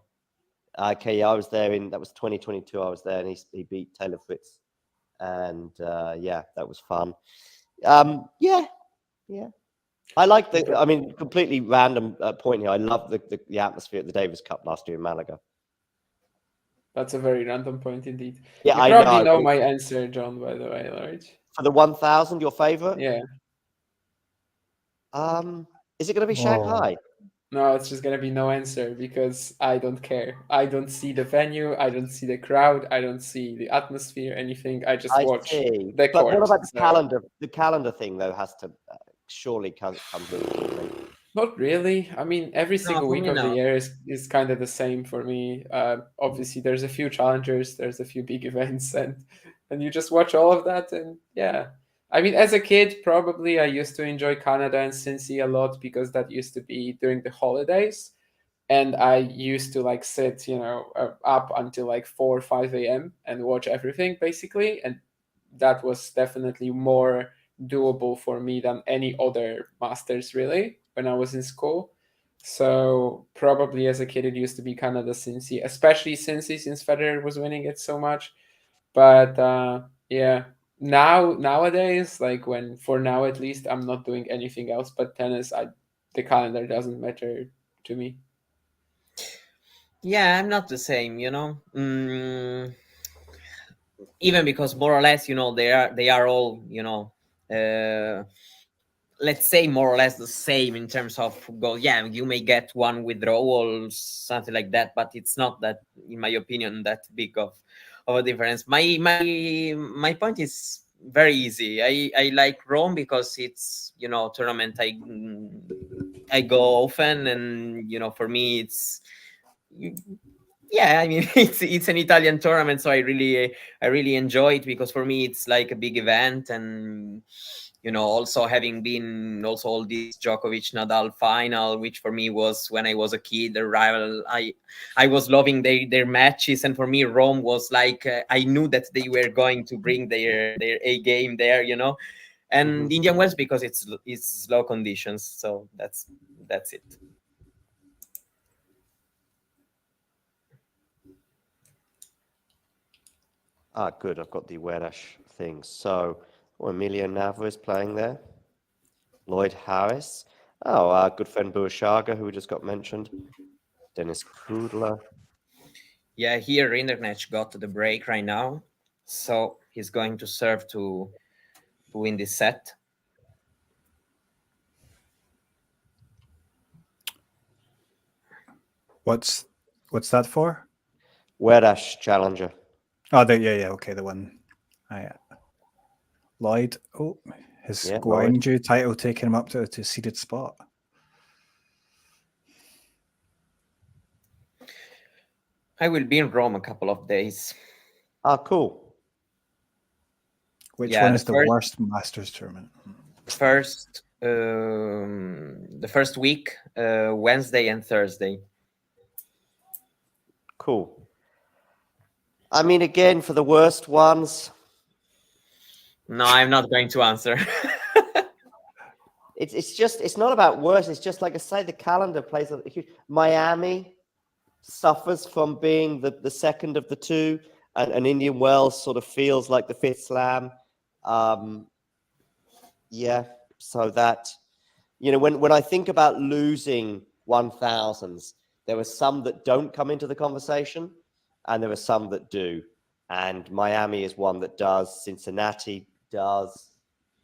Okay, yeah, I was there that was 2022. I was there, and he beat Taylor Fritz, and yeah, that was fun. Yeah. I like completely random point here. I love the atmosphere at the Davis Cup last year in Malaga. That's a very random point indeed. Yeah, you probably know my answer, John, by the way, right? For the 1000, your favorite? Yeah. Is it going to be Shanghai? No, it's just going to be no answer because I don't care. I don't see the venue. I don't see the crowd. I don't see the atmosphere, anything. I just watch the But court. What about the calendar? The calendar thing, though, has to surely come in. Not really. I mean, every single week of the year is kind of the same for me. Obviously, there's a few challengers, there's a few big events, and you just watch all of that. And yeah, I mean, as a kid, probably I used to enjoy Canada and Cincy a lot because that used to be during the holidays. And I used to sit, up until 4 or 5 a.m. and watch everything basically. And that was definitely more doable for me than any other Masters really when I was in school. So probably as a kid, it used to be Canada Cincy, especially Cincy since Federer was winning it so much. But yeah, nowadays, for now at least, I'm not doing anything else but tennis. The calendar doesn't matter to me. Yeah, I'm not the same, even because more or less, they are all, let's say more or less the same in terms of goal. Yeah, you may get one withdrawal, something like that, but it's not that, in my opinion, that big of a difference. My point is very easy. I like Rome because it's tournament I go often, and for me it's yeah, I mean it's an Italian tournament, so I really enjoy it because for me it's like a big event, and also having been also all this Djokovic Nadal final, which for me was when I was a kid, a rival. I was loving their matches, and for me Rome was like I knew that they were going to bring their A game there, and Indian Wells because it's low conditions, so that's it. Good. I've got the Wedash thing. So, Emilio Nava is playing there. Lloyd Harris. Our good friend Buashaga, who just got mentioned. Dennis Kudla. Yeah, here Rinderknecht got the break right now, so he's going to serve to win this set. What's that for? Wedash Challenger. Oh, yeah, okay, the one. Lloyd. Oh, his Guangzhou title taking him up to a seeded spot. I will be in Rome a couple of days. Cool. Which one is the worst Masters tournament? The first week, Wednesday and Thursday. Cool. I mean, again, for the worst ones. No, I'm not going to answer. It's not about worse. It's just like I say, the calendar plays a huge. Miami suffers from being the second of the two, and Indian Wells sort of feels like the fifth slam. Yeah, so that when I think about losing 1000s, there are some that don't come into the conversation. and there are some that do. And Miami is one that does. Cincinnati does.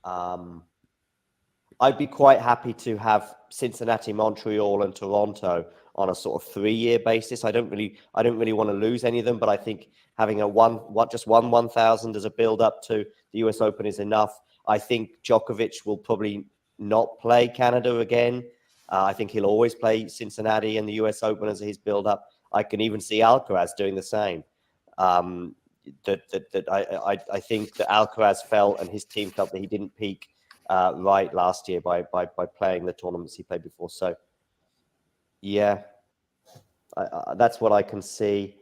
I'd be quite happy to have Cincinnati, Montreal, and Toronto on a sort of 3-year basis. I don't really want to lose any of them, but I think having just one 1,000 as a build up to the US Open is enough. I think Djokovic will probably not play Canada again. I think he'll always play Cincinnati and the US Open as his build up. I can even see Alcaraz doing the same. I think that Alcaraz felt and his team felt that he didn't peak right last year by playing the tournaments he played before. So yeah, that's what I can see.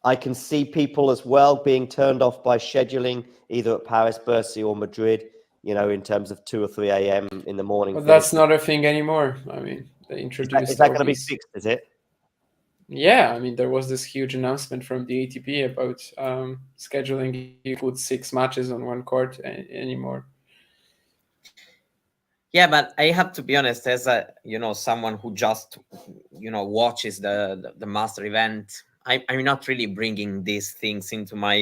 I can see people as well being turned off by scheduling either at Paris, Bercy, or Madrid, in terms of 2 or 3 a.m. in the morning. But that's not a thing anymore. I mean, they introduced. Is that going to be fixed? Is it? Yeah, I mean, there was this huge announcement from the ATP about scheduling. You put 6 matches on one court anymore. Yeah, but I have to be honest, as a someone who just watches the master event, I'm not really bringing these things into my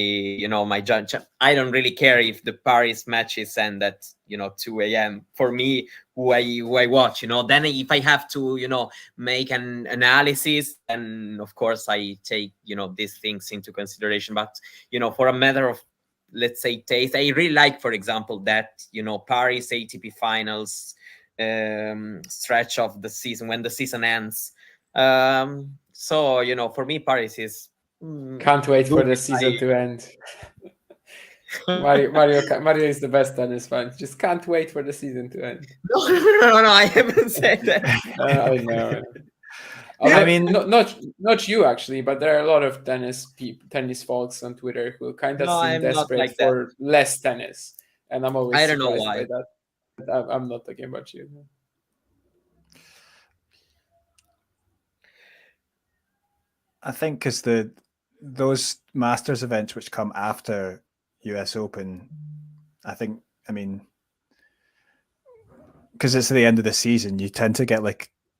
my judge. I don't really care if the Paris matches end at 2 a.m. For me, who I watch, then if I have to make an analysis, then of course I take these things into consideration. But for a matter of, let's say, taste, I really like, for example, that Paris ATP finals stretch of the season when the season ends. So for me, Paris is can't wait for the season to end. Mario is the best tennis fan. Just can't wait for the season to end. No, I haven't said that. I know. I mean, not you actually, but there are a lot of tennis folks on Twitter who kind of seem desperate for less tennis, and I'm always surprised by that. I'm not talking about you. I think because those Masters events which come after US Open, because it's the end of the season, you tend to get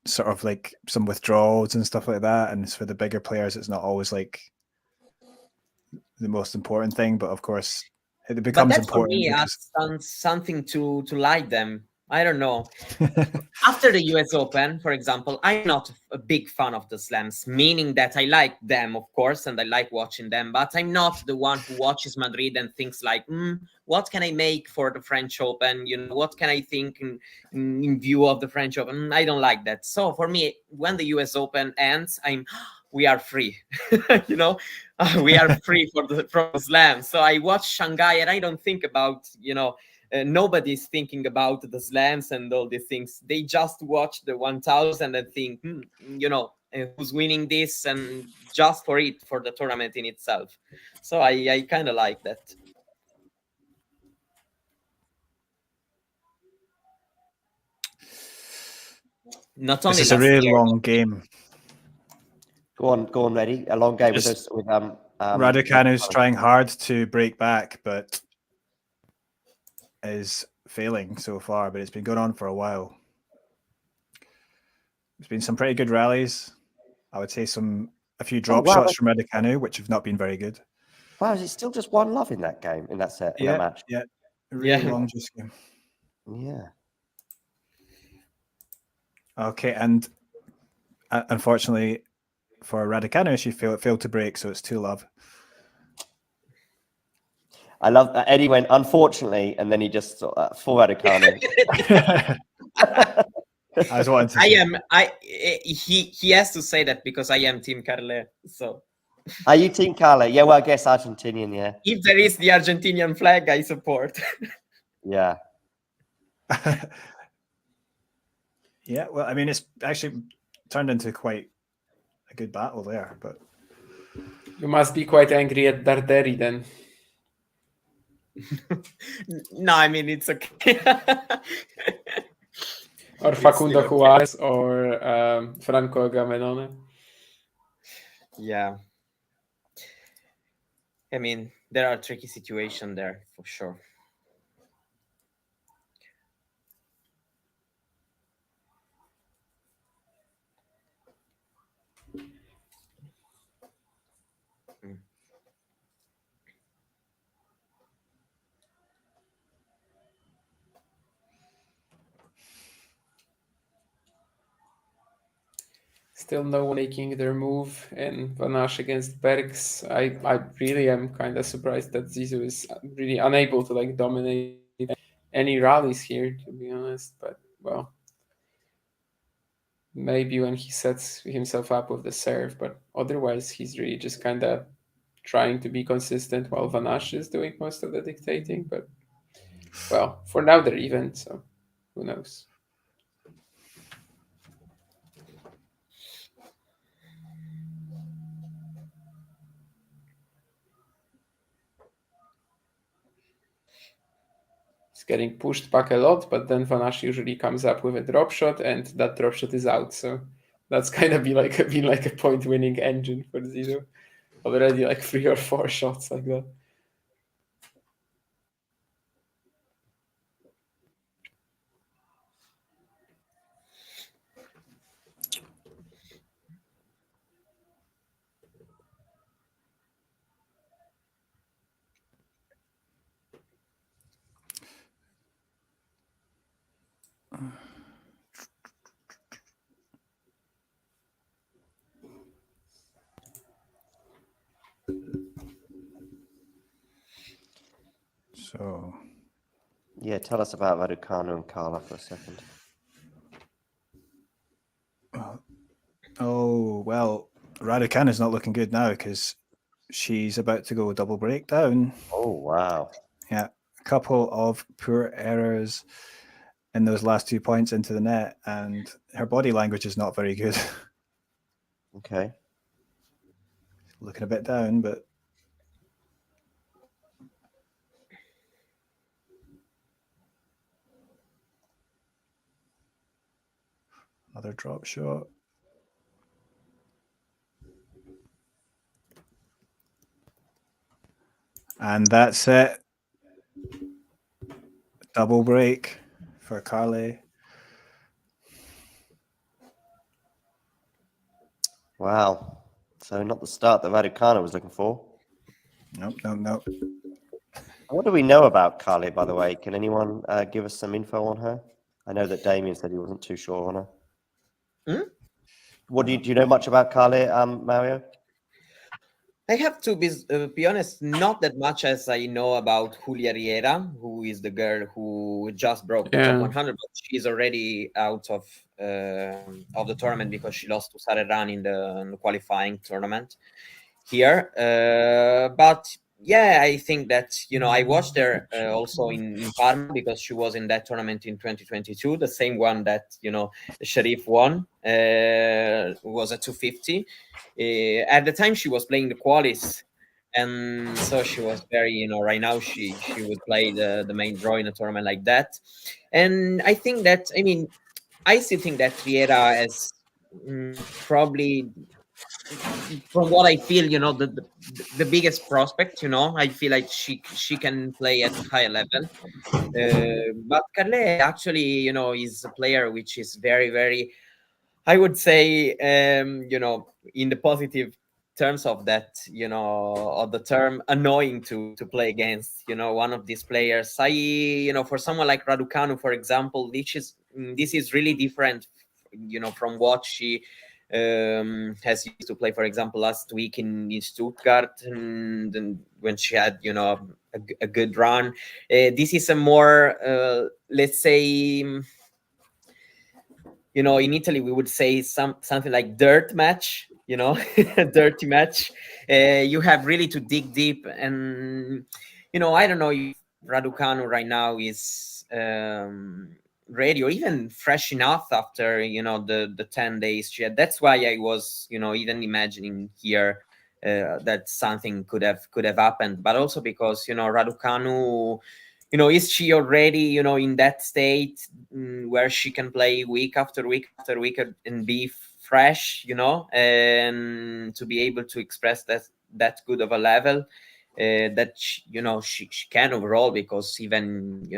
sort of some withdrawals and stuff like that, and for the bigger players it's not always the most important thing, but of course it becomes but that important. For me, adds something to like them. I don't know. After the US Open, for example, I'm not a big fan of the slams, meaning that I like them, of course, and I like watching them, but I'm not the one who watches Madrid and thinks what can I make for the French Open? What can I think in view of the French Open? I don't like that. So for me, when the US Open ends, we are free. We are free from the slam. So I watch Shanghai and I don't think about, nobody's thinking about the slams and all these things. They just watch the 1,000 and think, who's winning this, and just for the tournament in itself. So I kind of like that. Not only this is a really long game. Go on, Reddy. A long game with Raducanu's trying hard to break back, but is failing so far. But it's been going on for a while. There's been some pretty good rallies. I would say a few drop shots from Raducanu, which have not been very good. Wow, is it still just 1-0 in that game, in that set, in that match? Yeah, really long just game. Yeah. Okay, and unfortunately for Raducanu, she failed to break, so it's 2-love. I love that Eddie went, unfortunately, and then he just for Raducanu. I was wanting to he has to say that because I am Team Carle. So are you Team Carle? Yeah, well, I guess Argentinian, yeah. If there is the Argentinian flag, I support. Yeah. Yeah, well, I mean, it's actually turned into quite a good battle there, but you must be quite angry at Darderi then. No, I mean, it's okay. Or Facundo Juarez or Franco Agamenone. Yeah. I mean, there are tricky situations there for sure. Still no one making their move in Vanash against Bergs. I really am kind of surprised that Zizou is really unable to like dominate any rallies here, to be honest. But well, maybe when he sets himself up with the serve, but otherwise he's really just kind of trying to be consistent while Vanash is doing most of the dictating. But well, for now they're even, so who knows? It's getting pushed back a lot, but then Vanash usually comes up with a drop shot, and that drop shot is out. So that's kind of been like a point-winning engine for Zizou. Already like 3 or 4 shots like that. So, yeah, tell us about Raducanu and Carle for a second. oh well, Raducanu is not looking good now because she's about to go double breakdown. Oh wow! Yeah, a couple of poor errors in those last 2 points into the net, and her body language is not very good. Okay, Looking a bit down, but another drop shot. And that's it. Double break for Carle. wow. So not the start that Raducanu was looking for. Nope. What do we know about Carle, by the way? Can anyone give us some info on her? I know that Damien said he wasn't too sure on her. What do you know much about Carle, Mario? I have to be honest, not that much as I know about Julia Riera, who is the girl who just broke the top 100, but she's already out of the tournament because she lost to Sareran in the qualifying tournament here. But yeah, I think that, I watched her also in Parma because she was in that tournament in 2022, the same one that, Sharif won, was a 250. At the time she was playing the qualis, and so she was very, right now she would play the main draw in a tournament like that. And I think that, I still think that Riera has probably, from what I feel, the biggest prospect. I feel like she can play at a higher level. But Carle actually, is a player which is very, very, I would say, in the positive terms of that, of the term, annoying to play against. One of these players. For someone like Raducanu, for example, this is really different, from what she has used to play. For example, last week in Stuttgart, and when she had, a good run. This is a more, let's say, in Italy, we would say something like dirt match, a dirty match. You have really to dig deep. And, I don't know if Raducanu right now is ready or even fresh enough after, the 10 days she had. That's why I was, even imagining here that something could have happened. But also because, Raducanu, is she already, in that state where she can play week after week after week and be fresh, and to be able to express that good of a level that she can overall, because even,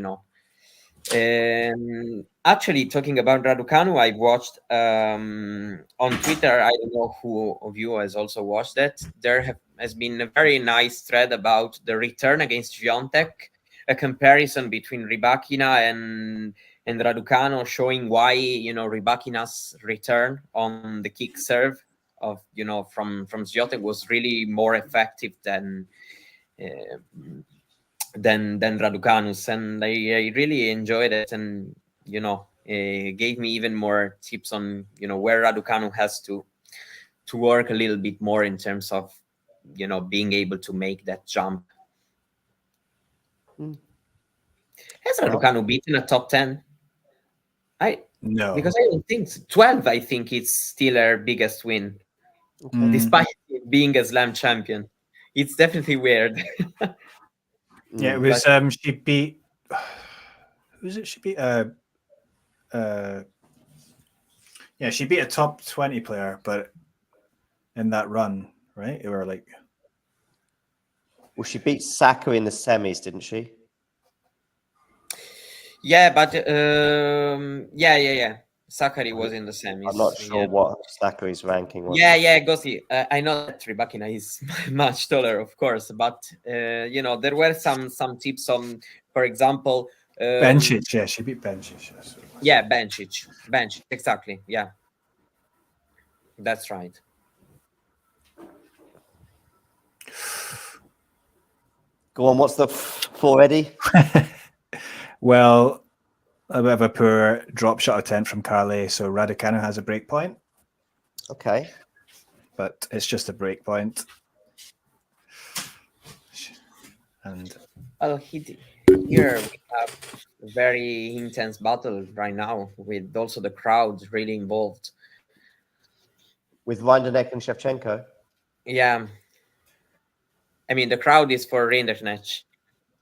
actually talking about Raducanu, I watched on Twitter, I don't know who of you has also watched that. There has been a very nice thread about the return against Viontek, a comparison between Rybakina and and Raducanu showing why, Rybakina's return on the kick serve of, from Swiatek was really more effective than Raducanu's, and I really enjoyed it, and gave me even more tips on where Raducanu has to work a little bit more in terms of being able to make that jump. Has Raducanu beaten a top 10? No, because I don't think 12. I think it's still her biggest win, despite it being a slam champion. It's definitely weird. Yeah, it was. She beat. Who was it? She beat yeah, she beat a top 20 player, but in that run, right? It were like. Well, she beat Saka in the semis, didn't she? Yeah, but yeah. Sakari was in the semis. I'm not sure what Sakari's ranking was. Yeah, Gossi. I know that Rybakina is much taller, of course, but there were some tips on, for example, Bencic. Yeah, she beat Bencic. Yeah, Bencic, exactly. Yeah, that's right. Go on. What's the for Eddie? Well, a bit of a poor drop shot attempt from Carle, so Raducanu has a break point. Okay. But it's just a break point. And Here we have a very intense battle right now, with also the crowd really involved. With Rinderknecht and Shevchenko? Yeah. I mean, the crowd is for Rinderknecht.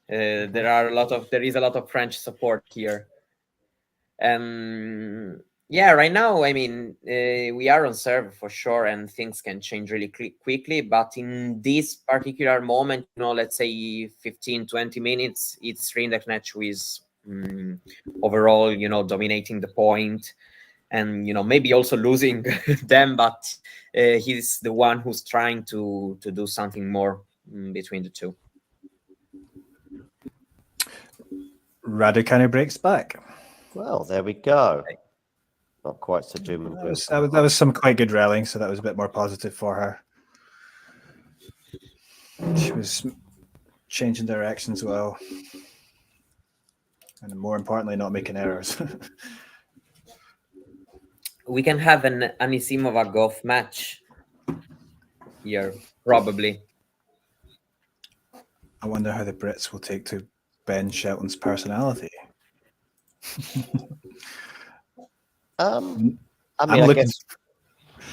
There is a lot of French support here. Yeah, right now, I mean, we are on serve for sure, and things can change really quickly. But in this particular moment, let's say 15, 20 minutes, it's Rinderknecht who is overall, dominating the point, and maybe also losing them. But he's the one who's trying to do something more between the two. Raducanu breaks back. Well, there we go. Not quite so doom and gloom. That was some quite good rallying, so that was a bit more positive for her. She was changing directions well. And more importantly, not making errors. We can have an Anisimova Goff match here, probably. I wonder how the Brits will take to Ben Shelton's personality. I mean,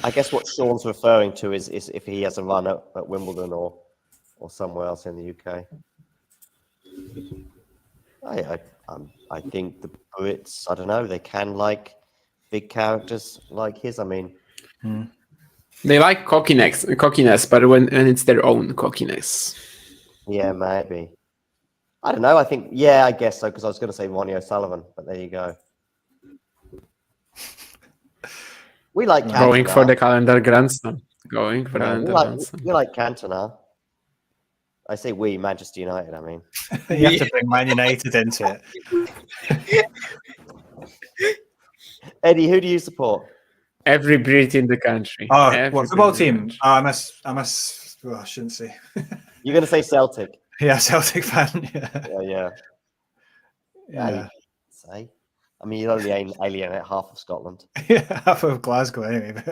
I guess what Sean's referring to is if he has a run at Wimbledon or somewhere else in the UK. I think the Brits, I don't know, they can like big characters like his. I mean, they like cockiness, but when it's their own cockiness. Yeah, maybe. I don't know. I think, yeah, I guess so, because I was going to say Ronnie O'Sullivan, but there you go. We like Cantona. Going for the calendar grandstand. Going for calendar grandstand. We like Cantona. I say we, Manchester United, I mean. You have to bring Man United into it. Eddie, who do you support? Every Brit in the country. Oh, what football team? I shouldn't say. You're going to say Celtic. Yeah, Celtic fan. Yeah. Say. I mean, you only alienate half of Scotland. Yeah, half of Glasgow, anyway.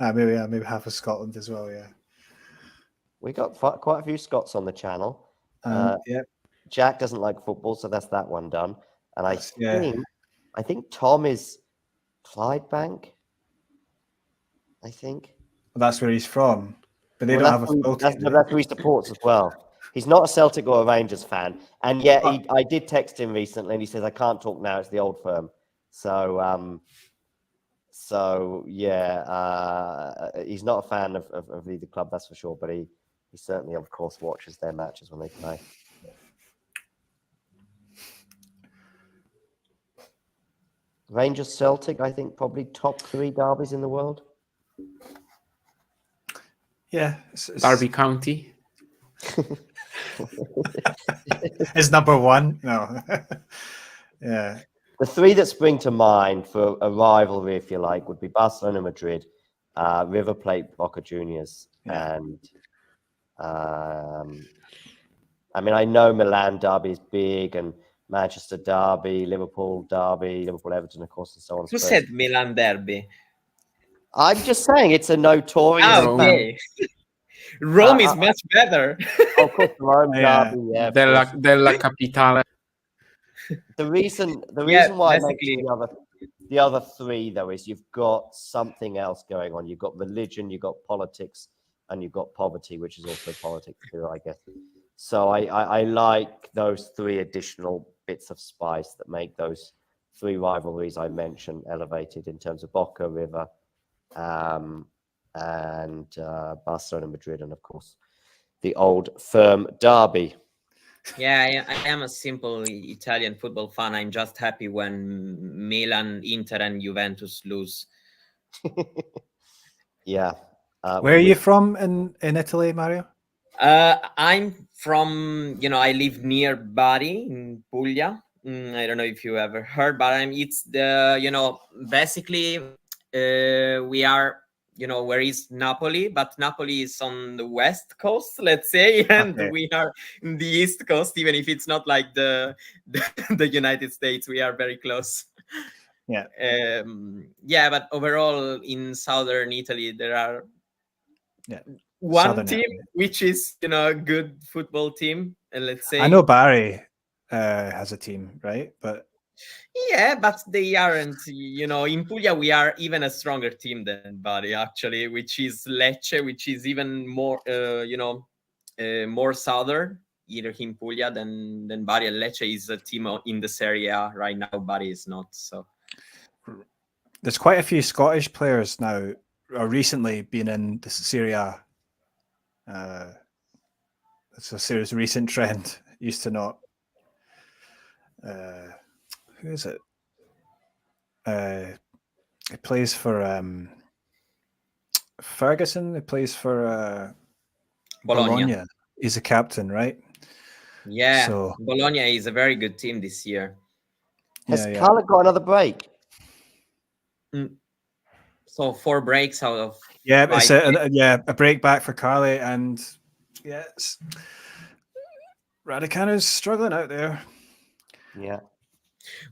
Yeah. Maybe half of Scotland as well. Yeah. We got quite a few Scots on the channel. Yeah. Jack doesn't like football, so that's that one done. And I think Tom is Clydebank. I think. Well, that's where he's from, but they don't have a football team. That's who he supports as well. He's not a Celtic or a Rangers fan, and yet I did text him recently, and he says I can't talk now. It's the old firm. So he's not a fan of either club, that's for sure. But he certainly, of course, watches their matches when they play. Rangers Celtic, I think, probably top 3 derbies in the world. Yeah, Derby County. Is number one? No. Yeah. The three that spring to mind for a rivalry, if you like, would be Barcelona, Madrid, River Plate, Boca Juniors, and I mean, I know Milan derby is big, and Manchester derby, Liverpool derby, Liverpool Everton, of course, and so on. Who said Milan derby? I'm just saying it's a notorious. Okay. Rome is much better. Of course, Rome derby, yeah. Della Capitale. The reason Yeah, why I basically- mentioned the other three, though, is you've got something else going on. You've got religion, you've got politics, and you've got poverty, which is also politics too, I guess. So I like those three additional bits of spice that make those three rivalries I mentioned elevated in terms of Boca, River, and Barcelona, Madrid, and of course the old firm derby. Yeah, I am a simple Italian football fan. I'm just happy when Milan, Inter, and Juventus lose. Yeah. Where are you from in Italy, Mario? I'm from, I live near Bari in Puglia. I don't know if you ever heard, but it's the, basically we are, where is Napoli? But Napoli is on the west coast, let's say, and we are in the east coast, even if it's not like the United States. We are very close. Yeah. Yeah, but overall in southern Italy, there are one Southern team Italy. which is a good football team, and let's say I know Bari has a team, right? But yeah, but they aren't. In Puglia we are even a stronger team than Bari, actually, which is Lecce, which is even more more southern, either in Puglia than Bari. And Lecce is a team in the Serie A right now. Bari is not. So there's quite a few Scottish players now, or recently been in the Serie A. It's a serious recent trend. Used to not. Who is it? He plays for Ferguson. He plays for Bologna. He's a captain, right? yeah, So Bologna is a very good team this year. Has Carle got another break? So 4 breaks out of it's a break back for Carle, and Raducanu's struggling out there. Yeah.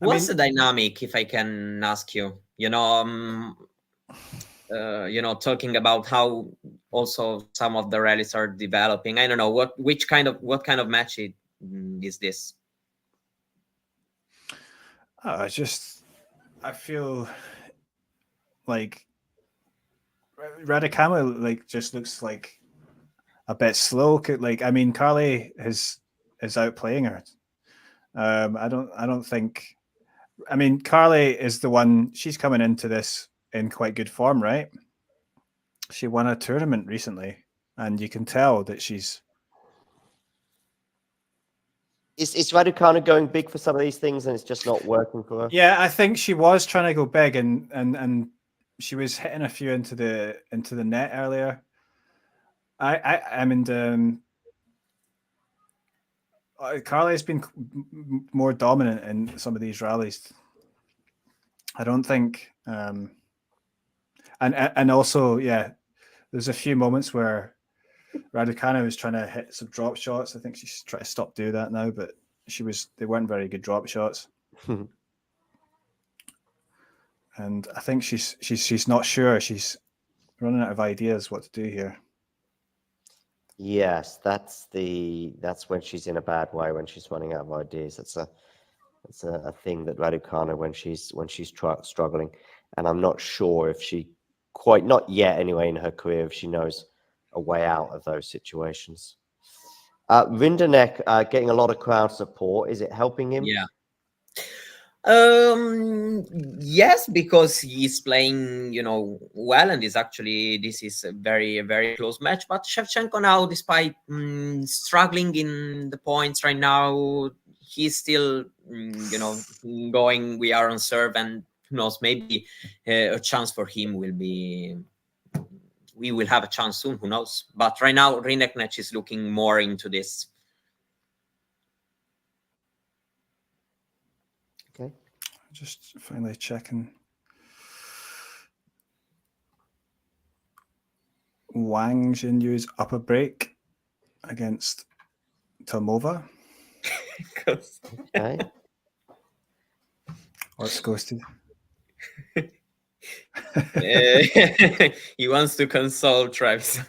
What's the dynamic, if I can ask you? Talking about how also some of the rallies are developing. I don't know what kind of match is this? I feel like Raducanu just looks like a bit slow. Carle is outplaying her. I don't think. Carle is the one. She's coming into this in quite good form, right? She won a tournament recently, and you can tell that she's. Is Raducanu going big for some of these things, and it's just not working for her? Yeah, I think she was trying to go big, and she was hitting a few into the net earlier. Carle has been more dominant in some of these rallies. I don't think, and also, there's a few moments where Raducanu was trying to hit some drop shots. I think she's trying to stop doing that now, but they weren't very good drop shots. And I think she's not sure. She's running out of ideas what to do here. Yes, that's when she's in a bad way, when she's running out of ideas. That's a thing that Raducanu when she's struggling, and I'm not sure if she not yet anyway in her career, if she knows a way out of those situations. Rinderknech getting a lot of crowd support. Is it helping him? Yeah. Yes, because he's playing, well, and this is a very, very close match. But Shevchenko now, despite struggling in the points right now, he's still, going. We are on serve, and who knows? Maybe a chance for him will be. We will have a chance soon. Who knows? But right now, Rinderknech is looking more into this. Just finally checking. Wang Jinyu's upper break against Tomova. Okay. What's ghosted? He wants to console Travis.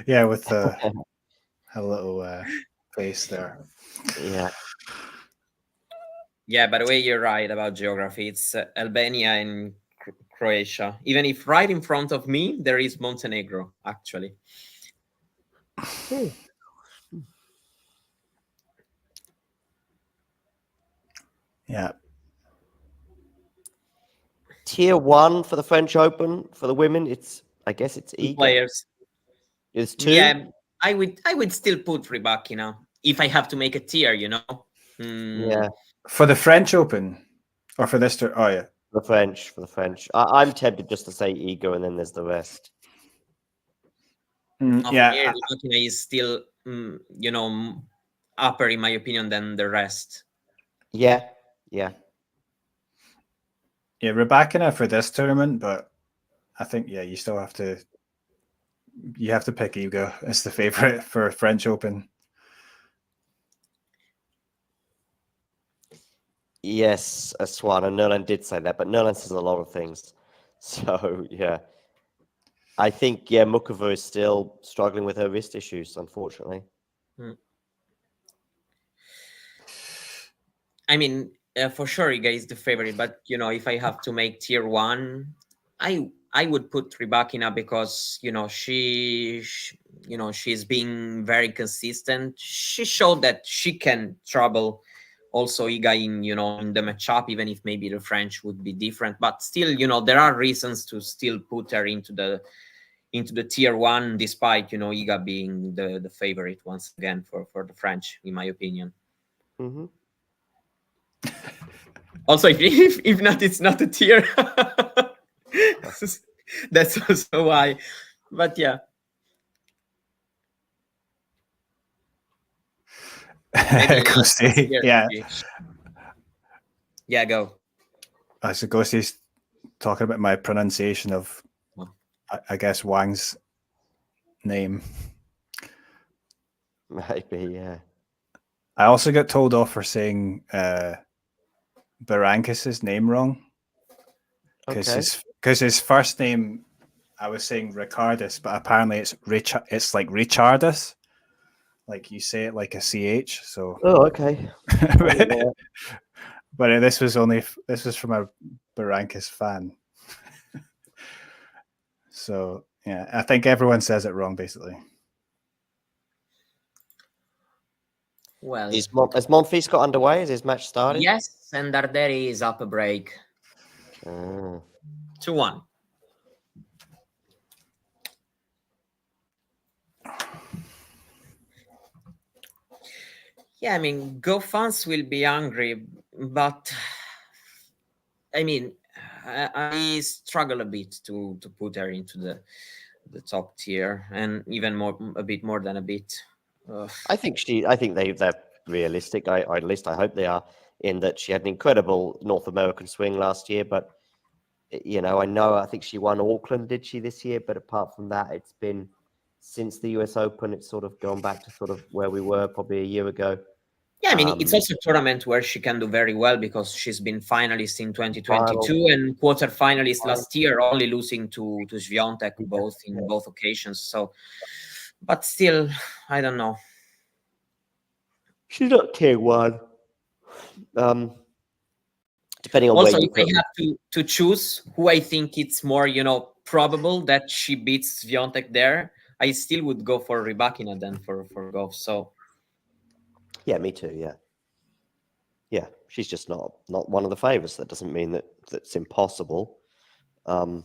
Yeah, with a little face there. Yeah. Yeah, by the way, you're right about geography. It's Albania and Croatia. Even if right in front of me, there is Montenegro, actually. Yeah. Tier 1 for the French Open for the women. I guess it's Two Iga. players. It's 2. Yeah, I would still put Rybakina if I have to make a tier, you know. Yeah. For the French Open, or for this? Oh yeah, for the French. I'm tempted just to say Iga, and then there's the rest. Yeah, Rybakina is still, you know, upper in my opinion than the rest. Yeah. Rybakina for this tournament, but I think you still have to. You have to pick Iga as the favorite for French Open. Yes, Aslan, and Nerland did say that, but Nerland says a lot of things. So, yeah. I think, Mukova is still struggling with her wrist issues, unfortunately. I mean, for sure, Iga is the favorite, but, you know, if I have to make tier 1, I would put Rybakina because, you know, she's being very consistent. She showed that she can trouble also Iga in, you know, in the matchup, even if maybe the French would be different. But still, you know, there are reasons to still put her into the tier 1, despite, you know, Iga being the favorite once again for the French, in my opinion. Mm-hmm. Also, if not, it's not a tier. That's also why. But yeah. Ghosty, yeah. Yeah, go. So Ghosty's talking about my pronunciation of, I guess, Wang's name. Maybe, yeah. I also got told off for saying Berankis's name wrong. Because his first name, I was saying Ricardus, but apparently it's like Richardus. Like you say it like a CH. So. Oh, okay. But this was from a Berankis fan. So yeah, I think everyone says it wrong basically. Well, has Monfils got underway? Has his match started? Yes, and Darderi is up a break. 2-1. Yeah, I mean, Go fans will be angry, but I mean, I struggle a bit to put her into the top tier, and even a bit more than a bit. I think they're realistic. At least I hope they are, in that she had an incredible North American swing last year. But I think she won Auckland, did she, this year? But apart from that, it's been since the US Open, it's sort of gone back to sort of where we were probably a year ago. Yeah, I mean, it's also a tournament where she can do very well because she's been finalist in 2022 and quarterfinalist last year, only losing to Swiatek both occasions. So, but still, I don't know. She's not tier 1. Depending on also, where you if I have to choose who I think it's more, probable that she beats Swiatek there, I still would go for Rybakina than for Gauff. So. Yeah, me too. Yeah, she's just not one of the favorites. That doesn't mean that's impossible. And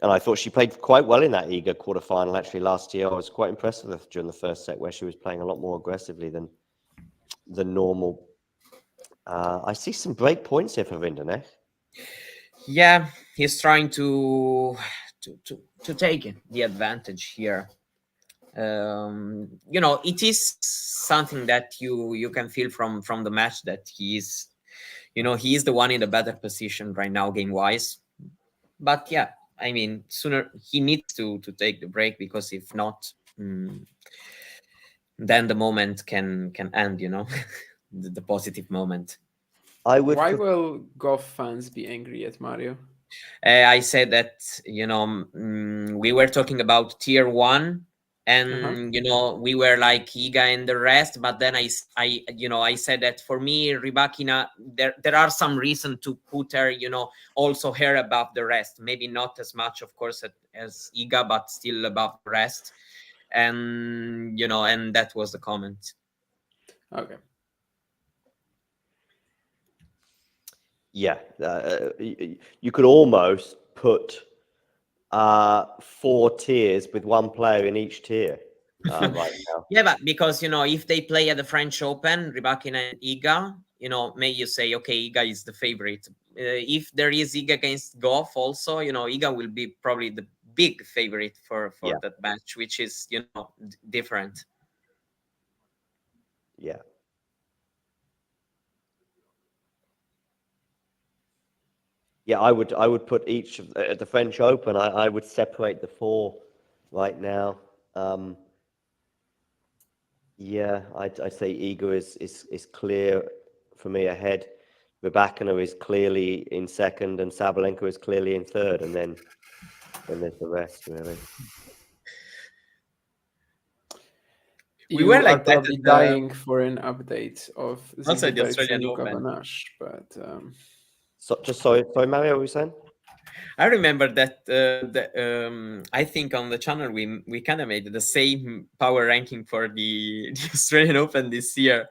I thought she played quite well in that Iga quarterfinal actually last year. I was quite impressed with her during the first set, where she was playing a lot more aggressively than normal. I see some break points here for Rinderknecht. Yeah, he's trying to take the advantage here. It is something that you can feel from the match that he is the one in the better position right now game wise. But yeah, I mean, sooner he needs to take the break, because if not, then the moment can end, the positive moment. I would. Why will golf fans be angry at Mario? I said that we were talking about tier 1, and we were like Iga and the rest, but then I said that for me Rybakina, there are some reason to put her also her above the rest, maybe not as much of course as Iga, but still above the rest, and and that was the comment. Okay. Yeah, you could almost put 4 tiers with one player in each tier right now. Yeah, but because if they play at the French Open, Rybakina and Iga, maybe you say okay, Iga is the favorite. If there is Iga against Goff, also Iga will be probably the big favorite for that match, which is different. Yeah. Yeah, I would put each of at the French Open. I would separate the 4 right now. Yeah, I'd say Iga is clear for me ahead. Rybakina is clearly in second, and Sabalenka is clearly in third, and then there's the rest really. We were like that probably dying for an update of also the Zizou Australian and Luka Open. Vanash, but So just sorry, Mario, what were you saying? I remember that I think on the channel we kind of made the same power ranking for the Australian Open this year,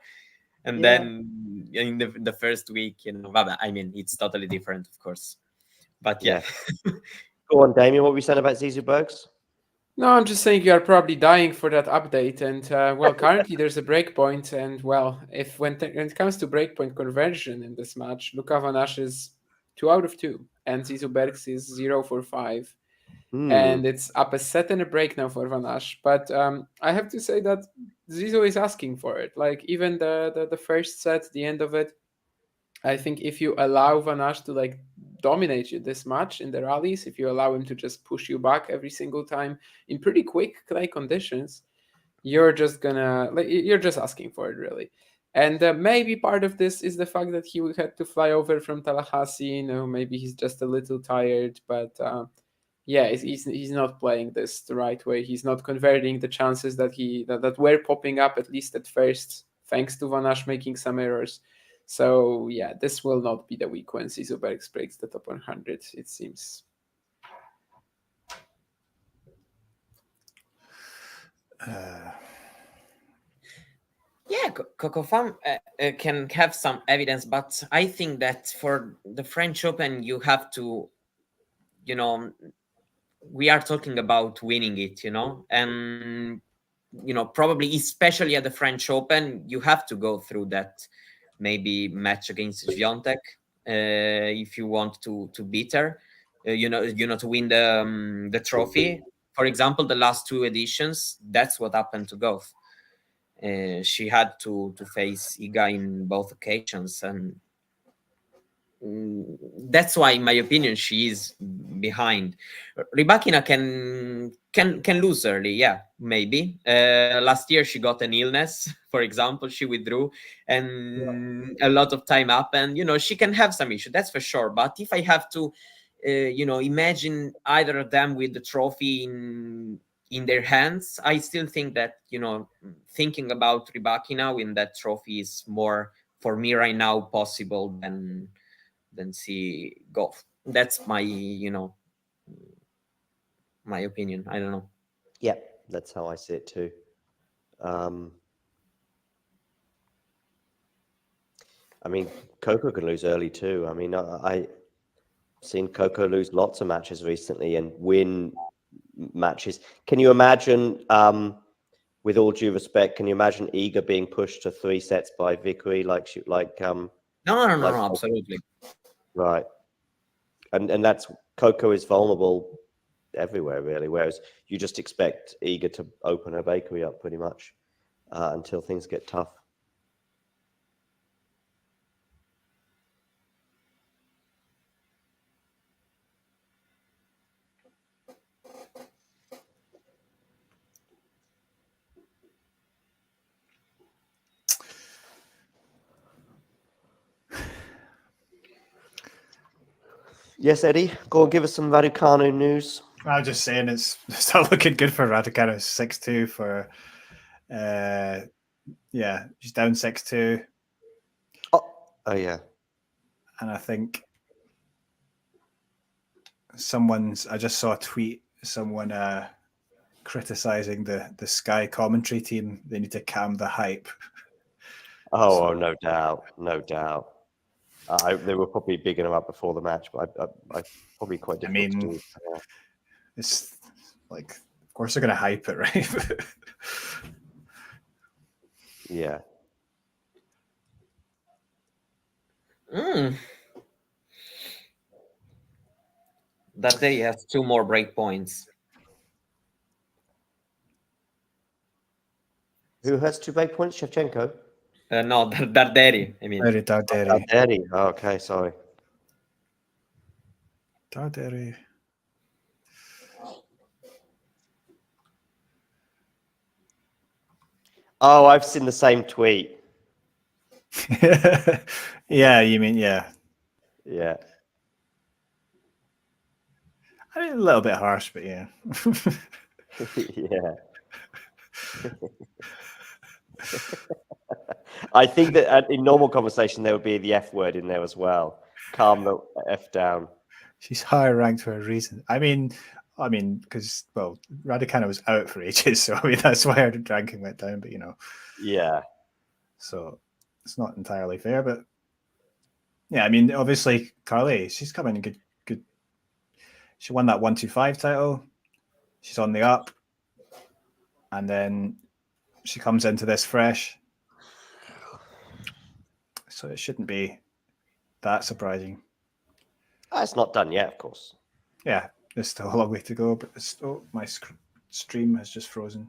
and then in the first week, but I mean it's totally different, of course. But yeah. Go on, Damien. What were you saying about Zizou Bergs? no, I'm just saying you are probably dying for that update, and well, currently there's a breakpoint, and well, if when it comes to breakpoint conversion in this match, Luka Vanash is 2 out of 2, and Zizou Bergs is 0 for 5, and it's up a set and a break now for Vanash. But I have to say that Zizou is asking for it. Like even the first set, the end of it, I think if you allow Vanash to like dominate you this much in the rallies, if you allow him to just push you back every single time in pretty quick clay conditions, you're just asking for it really. And maybe part of this is the fact that he had to fly over from Tallahassee. Maybe he's just a little tired, but yeah, he's not playing this the right way. He's not converting the chances that were popping up, at least at first, thanks to Vanash making some errors. So yeah, this will not be the week when Zizou Bergs breaks the top 100, it seems. Yeah, Coco Farm can have some evidence, but I think that for the French Open, you have to, we are talking about winning it, and, probably especially at the French Open, you have to go through that maybe match against Swiatek if you want to beat her, to win the trophy. For example, the last 2 editions, that's what happened to Goff. She had to face Iga in both occasions, and that's why, in my opinion, she is behind. Rybakina can lose early, yeah, maybe. Last year she got an illness, for example, she withdrew, and a lot of time up, and she can have some issue, that's for sure. But if I have to, imagine either of them with the trophy in their hands, I still think that thinking about Rybakina win that trophy is more for me right now possible than see Goff. That's my my opinion. I don't know. Yeah, that's how I see it too. I mean, Coco can lose early too. I mean, I've seen Coco lose lots of matches recently and win matches. Can you imagine, with all due respect, can you imagine Iga being pushed to 3 sets by Vickery like No, absolutely. Right. And that's Coco is vulnerable everywhere really. Whereas you just expect Iga to open her bakery up pretty much until things get tough. Yes, Eddie, go and give us some Raducanu news. I was just saying it's not looking good for Raducanu. 6-2 for, she's down 6-2. Oh yeah. And I think I just saw a tweet, someone criticizing the Sky commentary team. They need to calm the hype. Oh, no doubt. They were probably bigging them up before the match, but I probably quite difficult to do. It's like, of course they're going to hype it, right? Yeah. That day has 2 more break points. Who has 2 break points? Shevchenko? No, Darderi. I mean, Darderi. Oh, okay, sorry. Darderi. Oh, I've seen the same tweet. Yeah, you mean, yeah. Yeah. I mean, a little bit harsh, but yeah. Yeah. I think that in normal conversation there would be the F word in there as well. Calm the F down. She's higher ranked for a reason. I mean, because Raducanu was out for ages, so I mean that's why her ranking went down. But yeah. So it's not entirely fair, but yeah, I mean, obviously Carle, she's coming good. She won that 125 title. She's on the up, and then she comes into this fresh, so it shouldn't be that surprising. It's not done yet, of course. Yeah, there's still a long way to go, but my stream has just frozen.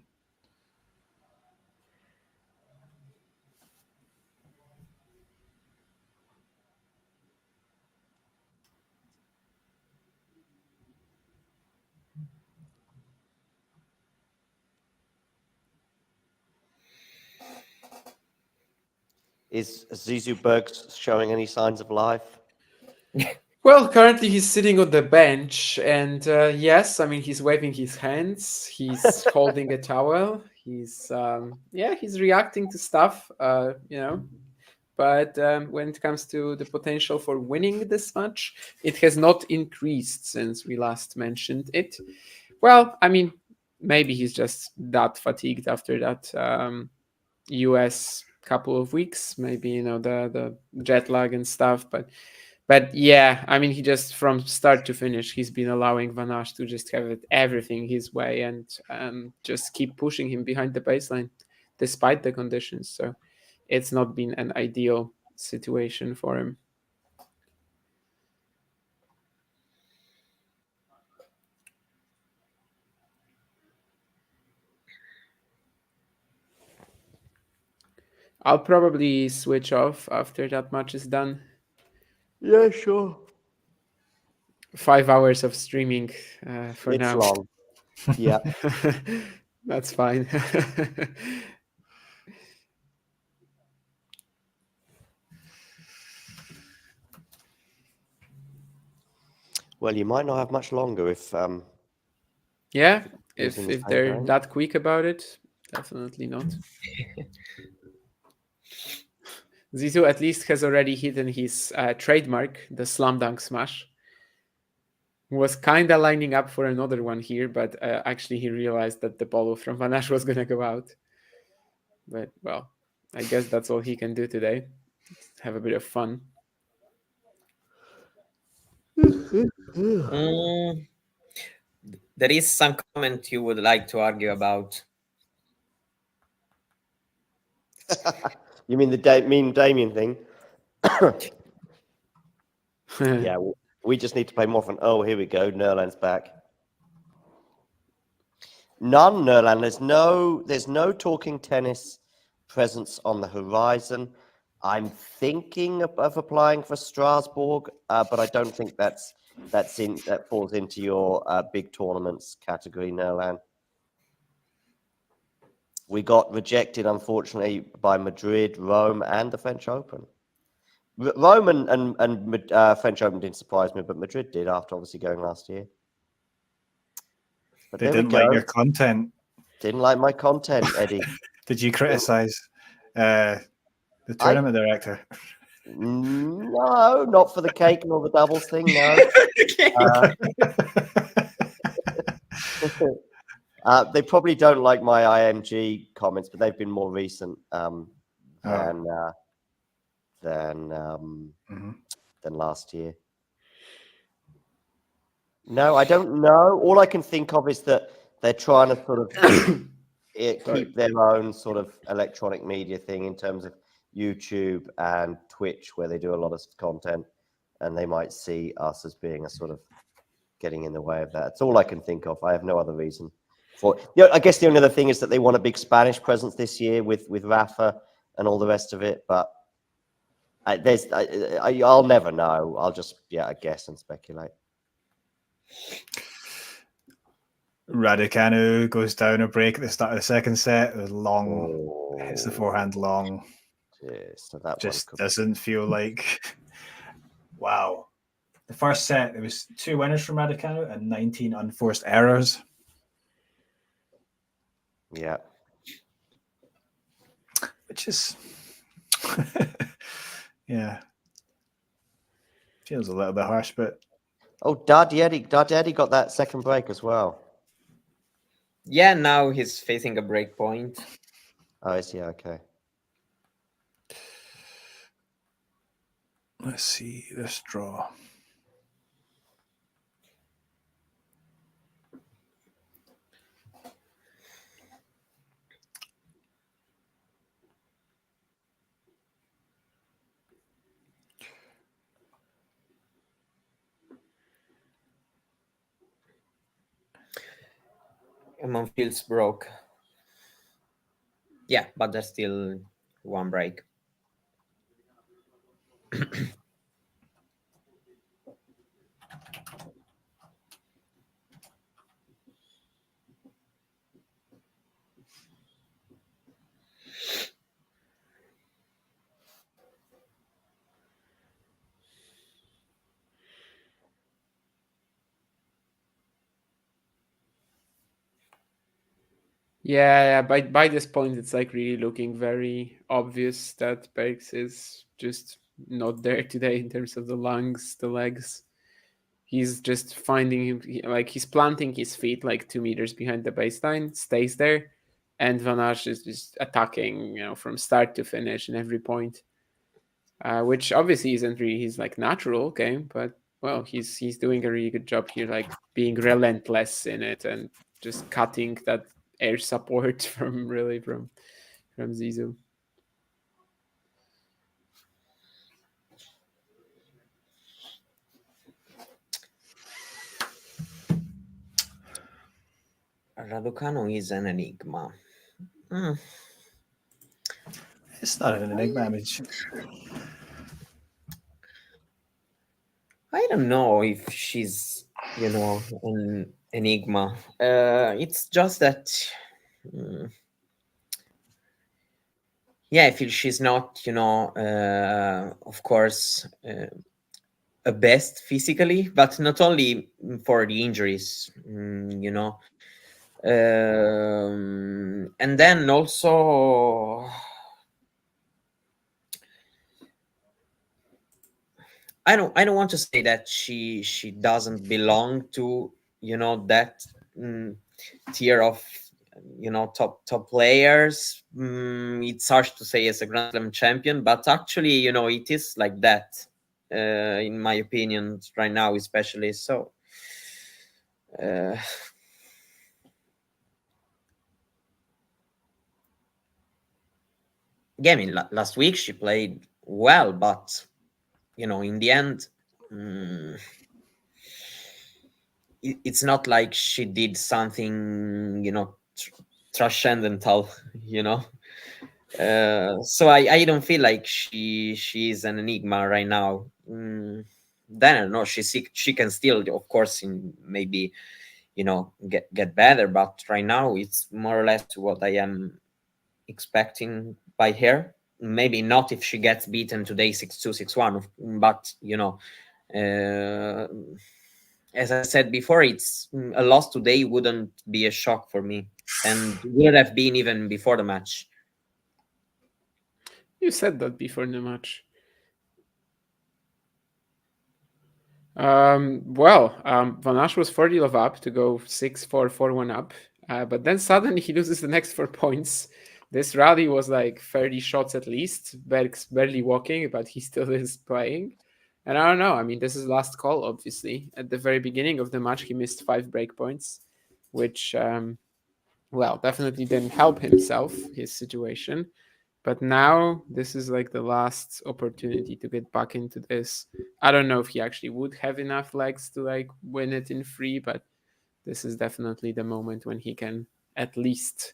Is Zizou Bergs showing any signs of life? Well, currently he's sitting on the bench, and yes, I mean he's waving his hands. He's holding a towel. He's he's reacting to stuff, But when it comes to the potential for winning this match, it has not increased since we last mentioned it. Well, I mean, maybe he's just that fatigued after that US couple of weeks. Maybe the jet lag and stuff, But yeah, I mean, he just from start to finish, he's been allowing Van Asch to just have everything his way and just keep pushing him behind the baseline despite the conditions. So it's not been an ideal situation for him. I'll probably switch off after that match is done. Yeah, sure. 5 hours of streaming for it's now. Long. Yeah. That's fine. Well, you might not have much longer if if they're that quick about it, definitely not. Zizou at least has already hidden his trademark, the slam dunk smash. Was kind of lining up for another one here, but actually he realized that the ball from Van Asch was going to go out. But, well, I guess that's all he can do today. Have a bit of fun. There is some comment you would like to argue about. You mean the Damien thing? Yeah, we just need to play more fun. Oh, here we go. Nerland's back. None, Nerlan. There's no talking tennis presence on the horizon. I'm thinking of applying for Strasbourg, but I don't think that falls into your big tournaments category, Nerlan. We got rejected, unfortunately, by Madrid, Rome, and the French Open. Rome and French Open didn't surprise me, but Madrid did after obviously going last year. But they didn't like your content. Didn't like my content, Eddie. Did you criticize the tournament director? No, not for the cake nor the doubles thing. No. They probably don't like my IMG comments, but they've been more recent than last year. No, I don't know. All I can think of is that they're trying to sort of keep their own sort of electronic media thing in terms of YouTube and Twitch, where they do a lot of content, and they might see us as being a sort of getting in the way of that. That's all I can think of. I have no other reason for. I guess the only other thing is that they want a big Spanish presence this year with Rafa and all the rest of it, but I'll never know. I'll just I guess and speculate. Raducanu goes down a break at the start of the second set. It was long, hits the forehand long. So that just doesn't feel like. Wow. The first set, there was 2 winners from Raducanu and 19 unforced errors. Yeah. Which is, feels a little bit harsh, but. Oh, Daddy got that second break as well. Yeah, now he's facing a break point. Oh, is he? Okay. Let's see this draw. Monfils broke. Yeah, but there's still 1 break. Yeah, by this point, it's like really looking very obvious that Bergs is just not there today in terms of the lungs, the legs. He's just finding him, he's planting his feet like 2 meters behind the baseline, stays there, and Van Asch is just attacking, from start to finish in every point, which obviously isn't really his natural game, but well, he's doing a really good job here, being relentless in it and just cutting that air support from Zizou. Raducanu is an enigma. It's not an enigma. I don't know if she's, an enigma. It's just that, I feel she's not, of course, a best physically, but not only for the injuries, and then also, I don't want to say that she doesn't belong to that tier of top players. It's harsh to say as a Grand Slam champion, but actually it is like that in my opinion right now, especially. So I mean, last week she played well, but in the end, it's not like she did something, transcendental, so I don't feel like she's an enigma right now. Then I don't know, she can still, of course, maybe get better, but right now it's more or less what I am expecting by her. Maybe not if she gets beaten today 6-2, 6-1, but as I said before, it's a loss today wouldn't be a shock for me, and would have been even before the match. You said that before the match. Van Asch was 40 love up to go 6-4, 4-1 up, but then suddenly he loses the next 4 points. This rally was like 30 shots at least. Berg's barely walking, but he still is playing. And I don't know. I mean, this is last call, obviously. At the very beginning of the match, he missed 5 break points, which, definitely didn't help his situation. But now this is like the last opportunity to get back into this. I don't know if he actually would have enough legs to like win it in free, but this is definitely the moment when he can at least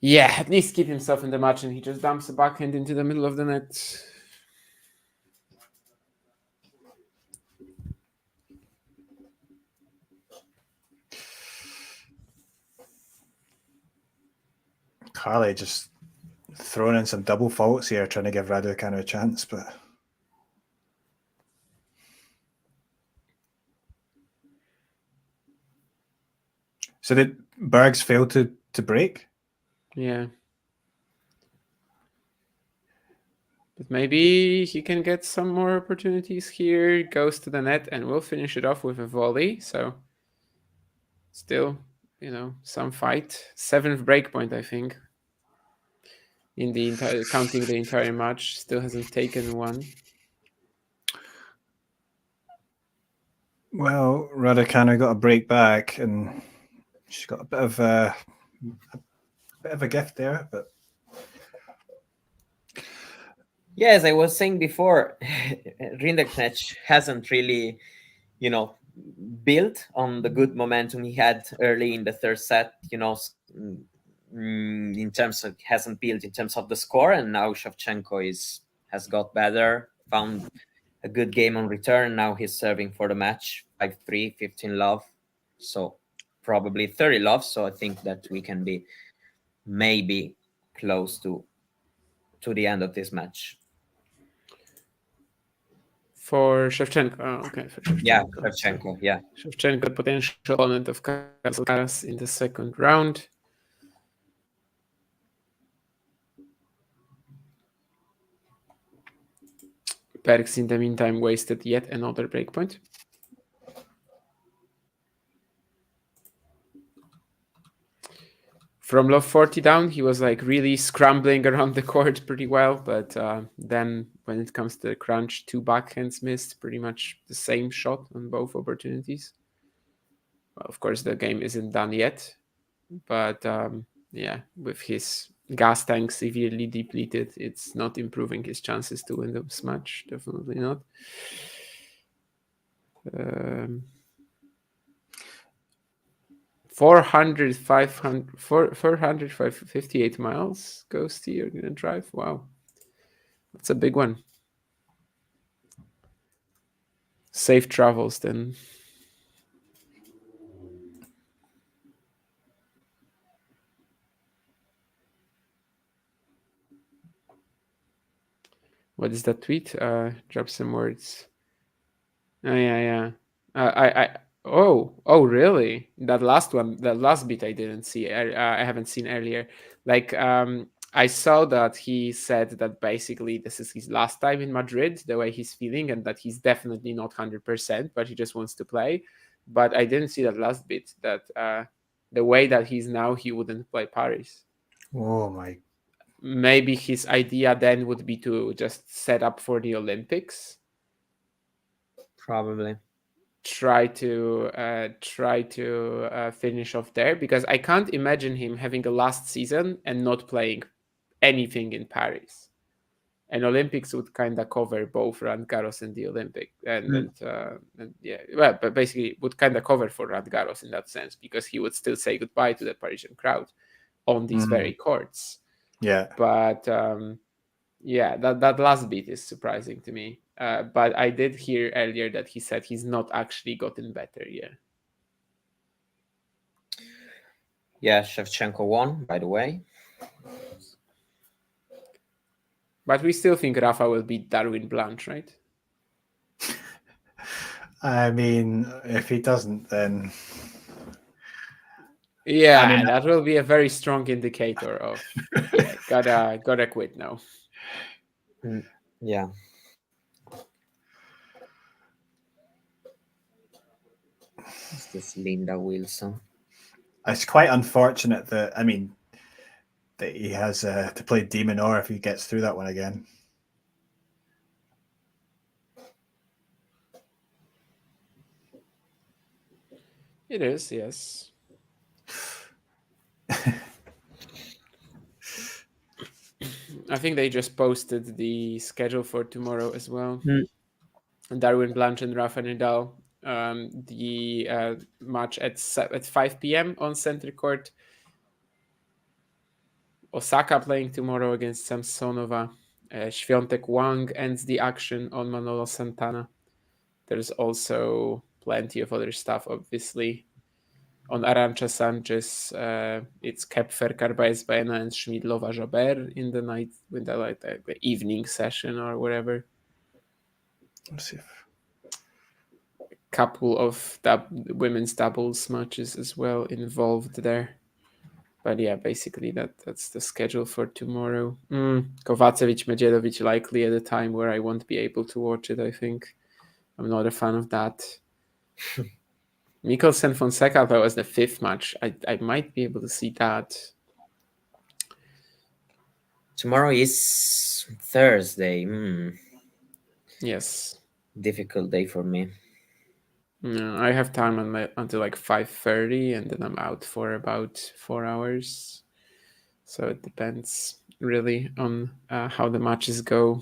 keep himself in the match, and he just dumps a backhand into the middle of the net. Carle just throwing in some double faults here, trying to give Raducanu a chance, but so did Bergs fail to break? Yeah. But maybe he can get some more opportunities here. Goes to the net and will finish it off with a volley. So still, some fight. 7th break point, I think. In the entire, counting the entire match, still hasn't taken one. Well, Raducanu got a break back, and she's got a bit of a gift there, but yeah, as I was saying before, Rinderknecht hasn't really, built on the good momentum he had early in the third set. In terms of hasn't built in terms of the score, and now Shevchenko has got better, found a good game on return. Now he's serving for the match 5-3, 15 love, so probably 30 love. So I think that we can be maybe close to the end of this match. For Shevchenko. Oh, okay. For Shevchenko. Yeah, Shevchenko. Yeah. Shevchenko, potential opponent of Karatsev in the second round. Bergs, in the meantime, wasted yet another breakpoint. From love 40 down, he was like really scrambling around the court pretty well, but then when it comes to the crunch, 2 backhands missed, pretty much the same shot on both opportunities. Well, of course, the game isn't done yet, but with his gas tank severely depleted, it's not improving his chances to win this match. Definitely not. 458 miles Ghosty you're gonna drive. Wow, that's a big one. Safe travels then. What is that tweet? Drop some words. Oh yeah. Oh really? That last one, that last bit I didn't see. I haven't seen earlier. Like I saw that he said that basically this is his last time in Madrid, the way he's feeling, and that he's definitely not 100%, but he just wants to play. But I didn't see that last bit, that the way that he's now, he wouldn't play Paris. Oh my. Maybe his idea then would be to just set up for the Olympics. Probably. Try to finish off there, because I can't imagine him having a last season and not playing anything in Paris. And Olympics would kind of cover both Roland Garros and the Olympic, and yeah, well, but basically would kind of cover for Roland Garros in that sense, because he would still say goodbye to the Parisian crowd on these very courts. Yeah. But yeah, that last bit is surprising to me. But I did hear earlier that he said he's not actually gotten better yet. Yeah, Shevchenko won, by the way. But we still think Rafa will beat Darwin Blanche, right? I mean, if he doesn't, then yeah, I mean, that will be a very strong indicator of yeah, gotta quit now. Yeah. It's this Linda Wilson. It's quite unfortunate that that he has to play de Minaur if he gets through that one again. It is, yes. I think they just posted the schedule for tomorrow as well. Darwin Blanche and Rafa Nadal. The match at 5 p.m. on Center Court. Osaka playing tomorrow against Samsonova. Świątek Wang ends the action on Manolo Santana. There's also plenty of other stuff, obviously. On Arantxa Sanchez, it's Kepfer, Carbaez Baena, and Schmidlova Jabeur in the night, with the evening session or whatever. Let's see. A couple of women's doubles matches as well involved there. But yeah, basically that's the schedule for tomorrow. Kovacevic, Medjedovic likely at a time where I won't be able to watch it, I think. I'm not a fan of that. Mikkelsen Fonseca, though, as the 5th match. I might be able to see that. Tomorrow is Thursday. Yes. Difficult day for me. No, I have time until like 5:30, and then I'm out for about 4 hours. So it depends really on how the matches go,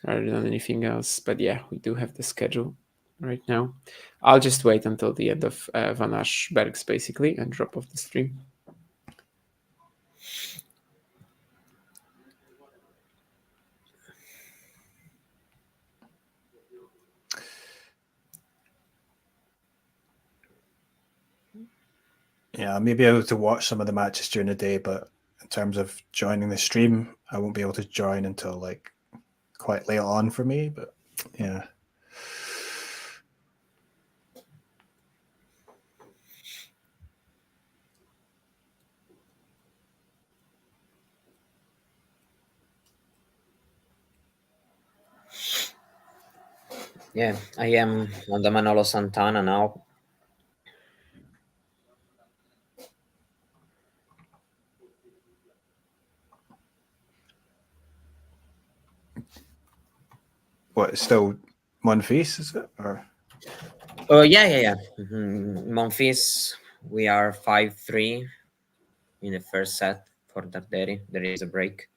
rather than anything else. But yeah, we do have the schedule right now. I'll just wait until the end of Van Aschberg's basically and drop off the stream. Yeah, I may be able to watch some of the matches during the day, but in terms of joining the stream, I won't be able to join until like quite late on for me. But yeah. Yeah, I am on the Manolo Santana now. What, still Monfils, is it? Or Yeah. Monfils, we are 5-3 in the first set for Darderi. There is a break.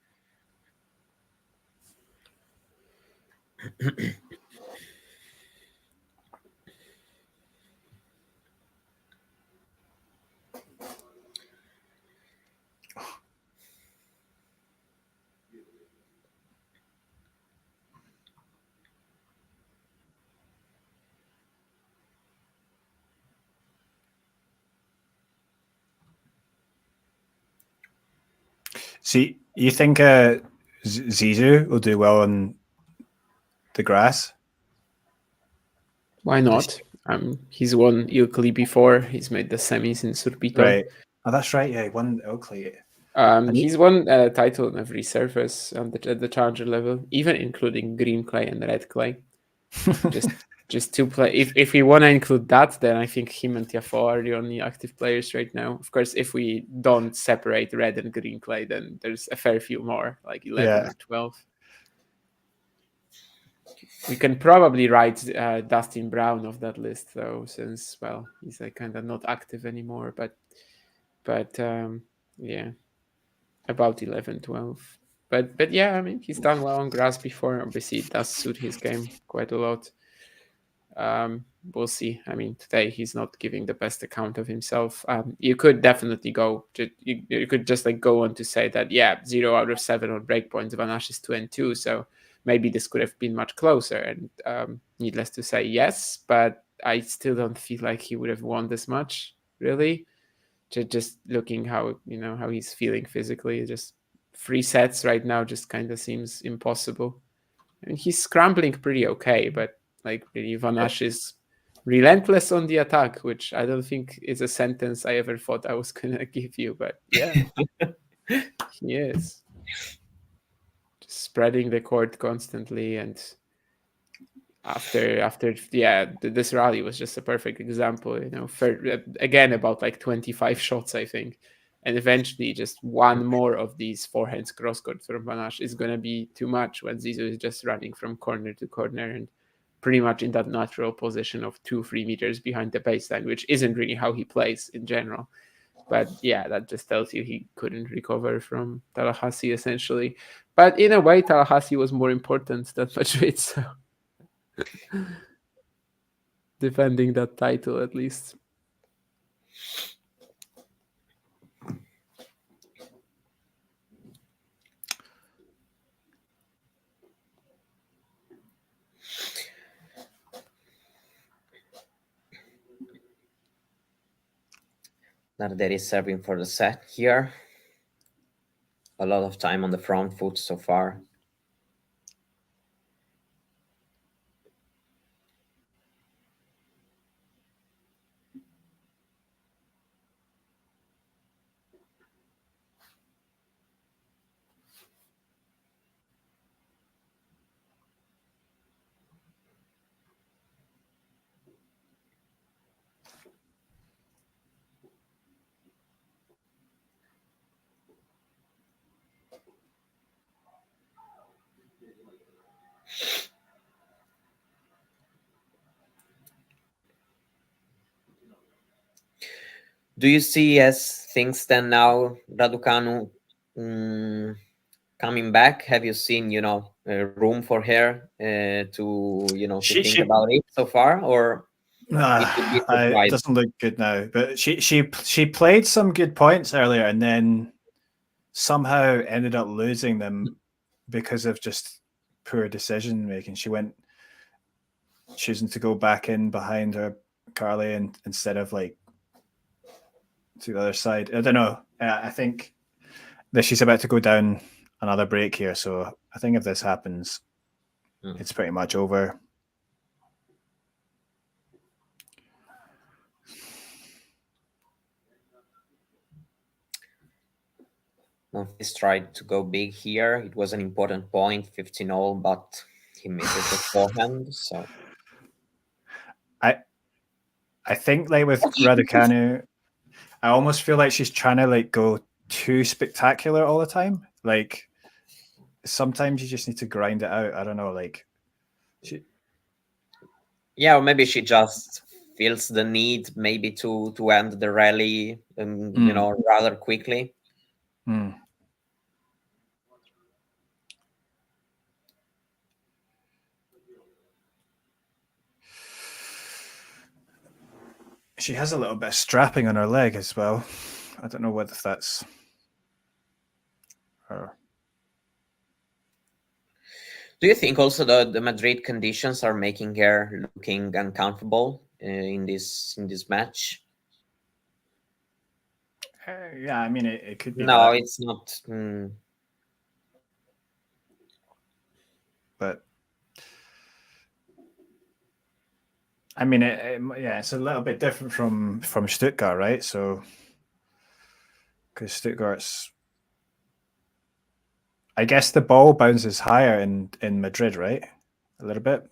see, you think Zizou will do well on the grass? Why not? He's won Ilkley before. He's made the semis in Surpito. Right. Oh, that's right. Yeah, he won Ilkley. He's won a title on every surface at the challenger level, even including green clay and red clay. just to play. If we want to include that, then I think him and Tiafoe are the only active players right now. Of course, if we don't separate red and green clay, then there's a fair few more, like 11 or 12. We can probably write Dustin Brown off that list, though, since, well, he's like kind of not active anymore. But yeah, about 11, 12. But yeah, I mean, he's done well on grass before. Obviously, it does suit his game quite a lot. We'll see. I mean, today he's not giving the best account of himself. You could definitely go. You could just like go on to say that 0 out of 7 on breakpoints. Van Asch is 2-2, so maybe this could have been much closer. And needless to say, yes, but I still don't feel like he would have won this much. Really, just looking how he's feeling physically, just 3 sets right now just kind of seems impossible. I mean, he's scrambling pretty okay, but like really, Van Asch is relentless on the attack, which I don't think is a sentence I ever thought I was gonna give you, but yeah, he is just spreading the court constantly. And after this rally was just a perfect example. Again about like 25 shots, I think. And eventually, just one more of these forehands cross-court from Van Asch is going to be too much when Zizou is just running from corner to corner and pretty much in that natural position of 2-3 meters behind the baseline, which isn't really how he plays in general. But yeah, that just tells you he couldn't recover from Tallahassee, essentially. But in a way, Tallahassee was more important than Madrid, so defending that title at least. Nardelli is serving for the set here. A lot of time on the front foot so far. Do you see, as things stand now, Raducanu coming back? Have you seen, room for her to think about it so far, or it doesn't look good now? But she played some good points earlier, and then somehow ended up losing them because of just poor decision making. She went choosing to go back in behind her Carle and instead of like to the other side. I don't know. I think that she's about to go down another break here. So I think if this happens, it's pretty much over. Monfils tried to go big here. It was an important point, 15-all, but he misses the forehand. So I think like with Raducanu, I almost feel like she's trying to like go too spectacular all the time. Like sometimes you just need to grind it out. I don't know, like or maybe she just feels the need maybe to end the rally rather quickly. She has a little bit of strapping on her leg as well. I don't know whether that's her. Do you think also the Madrid conditions are making her looking uncomfortable in this match? Yeah, I mean it could be. No, it's not. But I mean, it's a little bit different from Stuttgart, right? So, because Stuttgart's, I guess the ball bounces higher in Madrid, right? A little bit.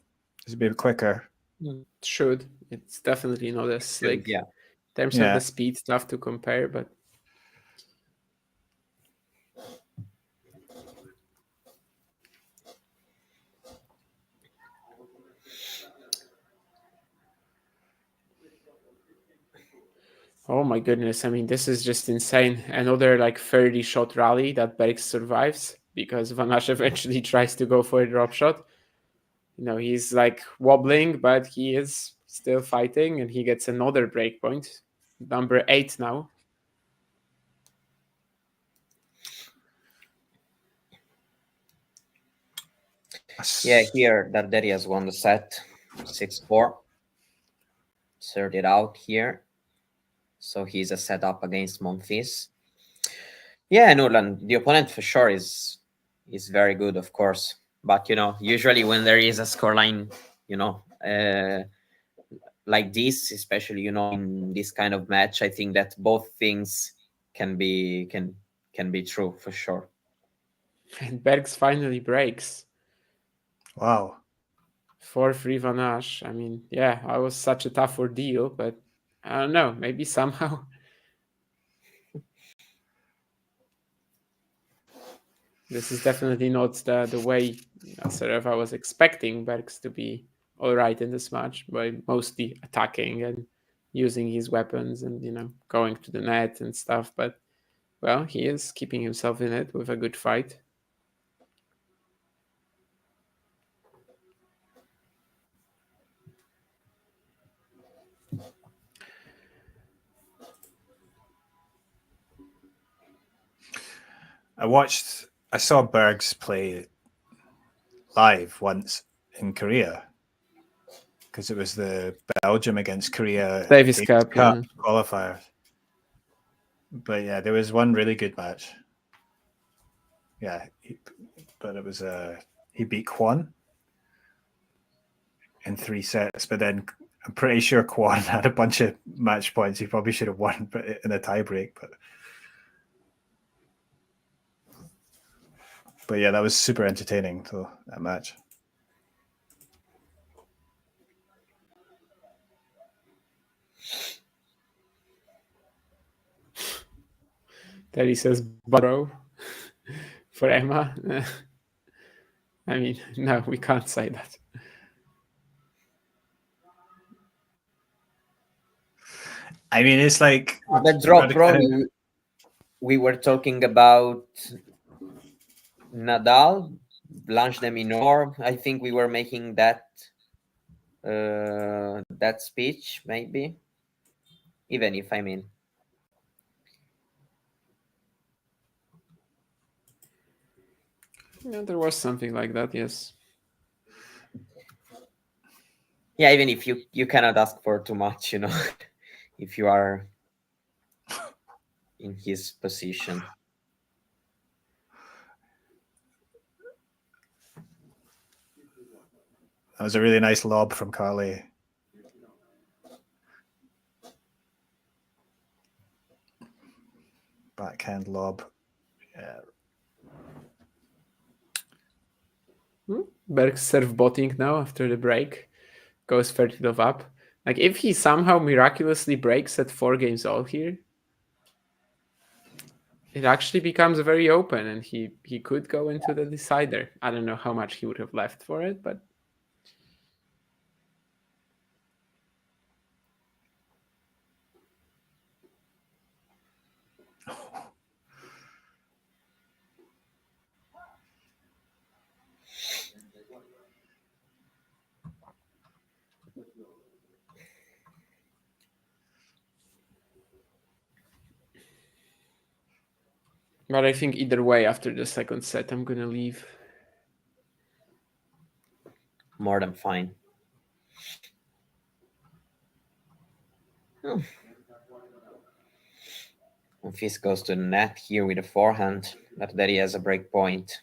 It's a bit quicker. It should. It's definitely not as slick. In terms of the speed stuff to compare, but. Oh my goodness. I mean, this is just insane. Another like 30-shot rally that Bergs survives because Van Asch eventually tries to go for a drop shot. He's like wobbling, but he is still fighting, and he gets another break point. Number 8 now. Yeah, here Darderi has won the set 6-4. Served it out here. So he's a set up against Monfils. Yeah, Nurlan, the opponent for sure is very good, of course. But, usually when there is a scoreline, like this, especially, in this kind of match, I think that both things can be true for sure. And Bergs finally breaks. Wow. 4-3 Van Asch. I mean, yeah, I was such a tough ordeal, but I don't know, maybe somehow. This is definitely not the way sort of I was expecting Bergs to be all right in this match, by mostly attacking and using his weapons and, going to the net and stuff. But, well, he is keeping himself in it with a good fight. I saw Bergs play live once in Korea, because it was the Belgium against Korea Davis Cup qualifier. But yeah, there was one really good match. Yeah, but it was he beat Kwon in 3 sets, but then I'm pretty sure Kwon had a bunch of match points he probably should have won, but in a tiebreak. But yeah, that was super entertaining, though, that match. That he says bro for Emma. I mean, no, we can't say that. I mean, it's like the drop, bro. We were talking about Nadal, Blanche de Minor. I think we were making that speech, maybe. Even if Yeah, there was something like that, yes. Yeah, even if you cannot ask for too much, if you are in his position. That was a really nice lob from Carle. Backhand lob. Yeah. Berg's serve botting now after the break. Goes 30 love up. Like, if he somehow miraculously breaks at 4 games all here, it actually becomes very open, and he could go into the decider. I don't know how much he would have left for it, but I think either way, after the second set, I'm gonna leave. More than fine. Monfils goes to the net here with a forehand, but that he has a break point.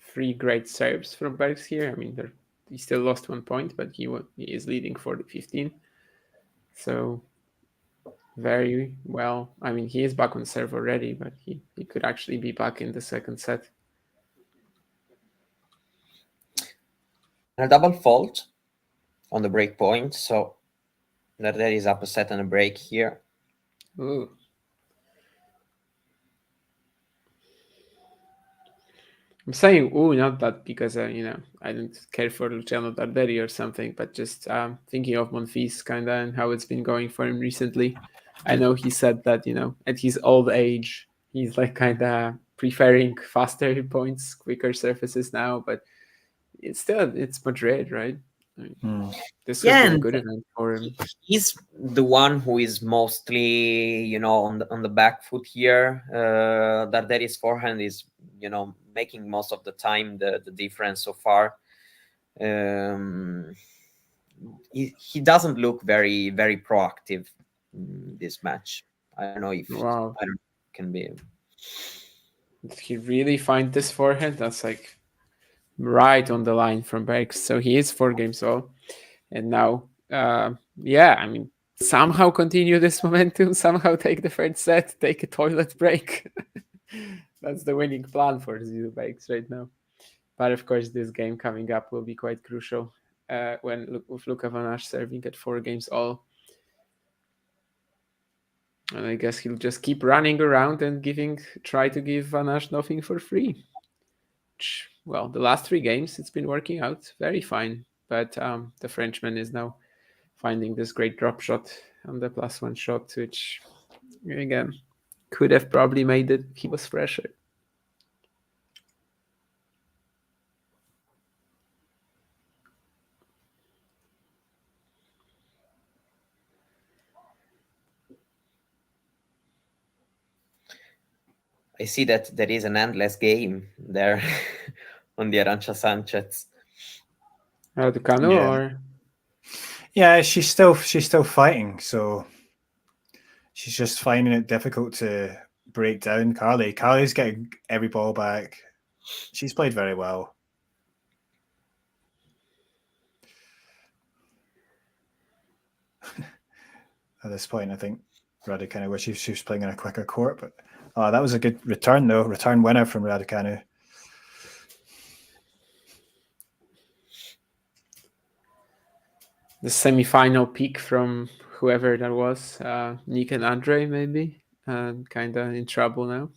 Three great serves from Bergs here. I mean, he still lost 1 point, but he is leading for the 15. So very well. I mean, he is back on serve already, but he could actually be back in the second set. A double fault on the break point, so that is up a set and a break here. Ooh. I'm saying not that because I don't care for Luciano Darderi or something, but just thinking of Monfils kind of and how it's been going for him recently. I know he said that at his old age he's like kind of preferring faster points, quicker surfaces now, but it's Madrid, right? This has been a good event for him. He's the one who is mostly, on the back foot here. Darderi's forehand is, making most of the time the difference so far. He doesn't look very, very proactive in this match. I don't know if can be. Did he really find this forehand? That's like right on the line from breaks. So he is 4 games all. And now, somehow continue this momentum, somehow take the third set, take a toilet break. That's the winning plan for Zero Bakes right now. But of course, this game coming up will be quite crucial with Luka Van Asch serving at 4 games all. And I guess he'll just keep running around and try to give Van Asch nothing for free. Which, well, the last 3 games, it's been working out very fine. But the Frenchman is now finding this great drop shot on the +1 shot, which, again, could have probably made it. He was fresher. I see that there is an endless game there on the Arantxa Sanchez. Raducanu or? Yeah, she's still fighting, so she's just finding it difficult to break down Carle. Carle's getting every ball back. She's played very well. At this point, I think Raducanu wishes she was playing in a quicker court, but that was a good return, though. Return winner from Raducanu. The semi-final peak from whoever that was, Nick and Andre, maybe, kind of in trouble now.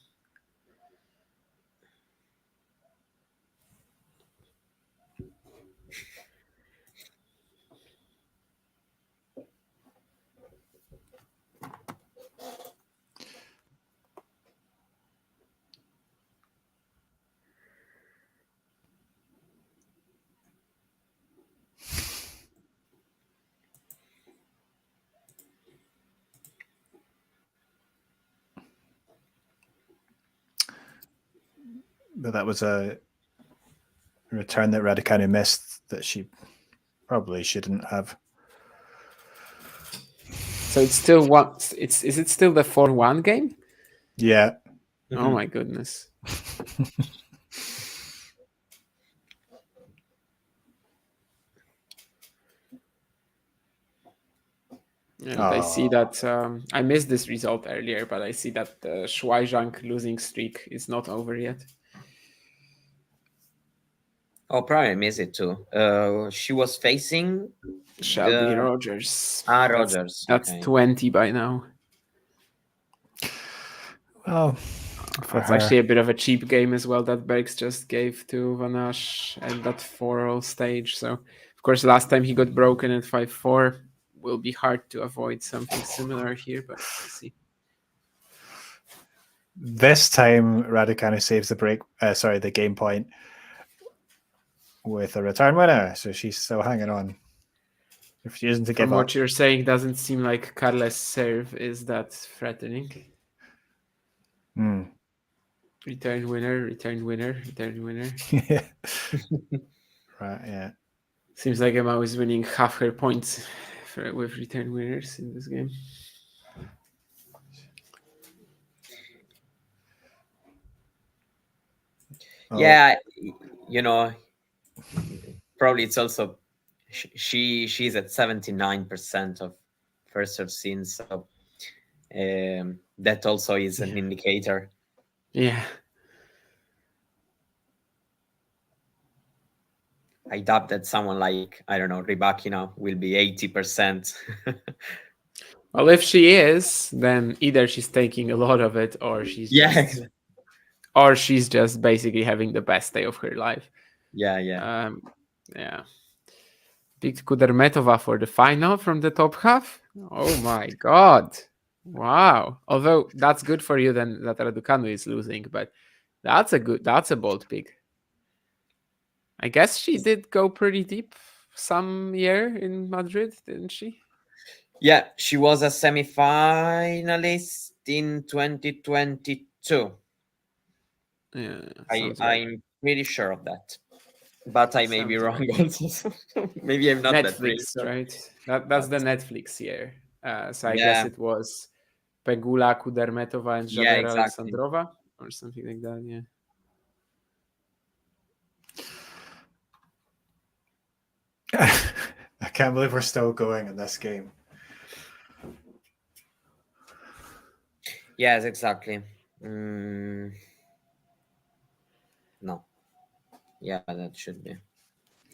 But that was a return that Raducanu missed that she probably shouldn't have. So it's still what? Is it still the 4-1 game? Yeah. Mm-hmm. Oh my goodness. And I see that I missed this result earlier, but I see that the Shuaizhang losing streak is not over yet. Oh, probably missed it too. She was facing Shelby Rogers. Rogers. That's okay. 20 by now. Oh, it's actually a bit of a cheap game as well that Bergs just gave to Van Asch and that 4-all stage. So, of course, last time he got broken at 5-4. Will be hard to avoid something similar here, but we'll see. This time, Raducanu saves the game point with a return winner, so she's still hanging on. If she isn't to give From up. what you're saying, doesn't seem like Carle's serve is that threatening. Return winner, return winner, return winner. Yeah. Right, yeah. Seems like Emma is winning half her points with return winners in this game. Yeah, probably it's also she's at 79% of first serve scenes, so that also is an indicator. Yeah. I doubt that someone like, I don't know, Rybakina will be 80%. Well, if she is, then either she's taking a lot of it or she's or she's just basically having the best day of her life. Yeah. Yeah. Picked Kudermetova for the final from the top half. Oh my god! Wow. Although that's good for you then that Raducanu is losing, but that's a bold pick. I guess she did go pretty deep some year in Madrid, didn't she? Yeah, she was a semi-finalist in 2022. Yeah, I'm pretty sure of that, but I may be wrong also. Maybe I'm not that pretty Netflix, sure. right? That's the Netflix year. So I guess Yeah. it was Pegula, Kudermetova, and Yeah, Javera exactly. Alexandrova or something like that. Yeah. I can't believe we're still going in this game. Yes, exactly. No. Yeah, that should be.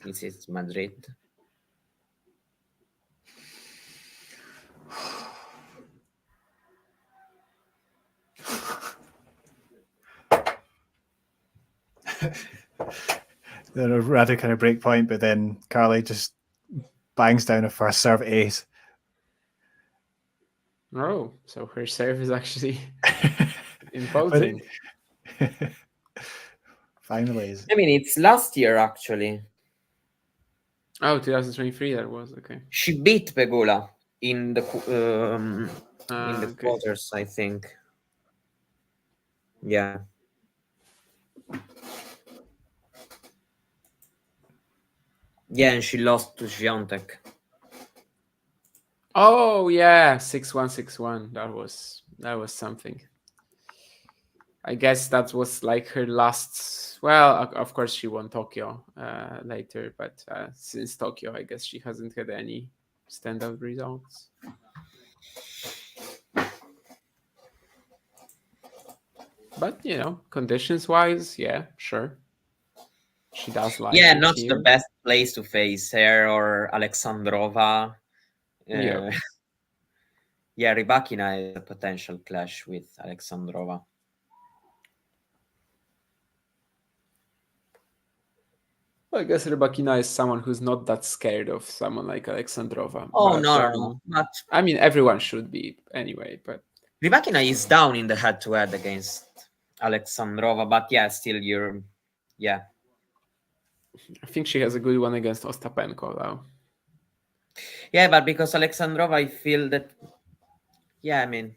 This is Madrid. They're a rather kind of break point, but then Carle just bangs down a first serve ace. Oh, so her serve is actually imposing. Finally. I mean, it's last year actually. Oh, 2023 that was, okay. She beat Pegula in the Okay. quarters, I think. Yeah. Yeah, and she lost to Świątek. Oh yeah, 6-1, 6-1. That was something. I guess that was like her last. Well, of course she won Tokyo later, but since Tokyo, I guess she hasn't had any standout results. But conditions-wise, yeah, sure. She does like. Yeah, not the best place to face her or Alexandrova. Yeah. Yeah, Rybakina is a potential clash with Alexandrova. Well, I guess Rybakina is someone who's not that scared of someone like Alexandrova. Oh, but, no. But I mean, everyone should be anyway. But Rybakina is down in the head-to-head against Alexandrova. But yeah, still yeah. I think she has a good one against Ostapenko though. Yeah, but because Alexandrova, I feel that. Yeah, I mean,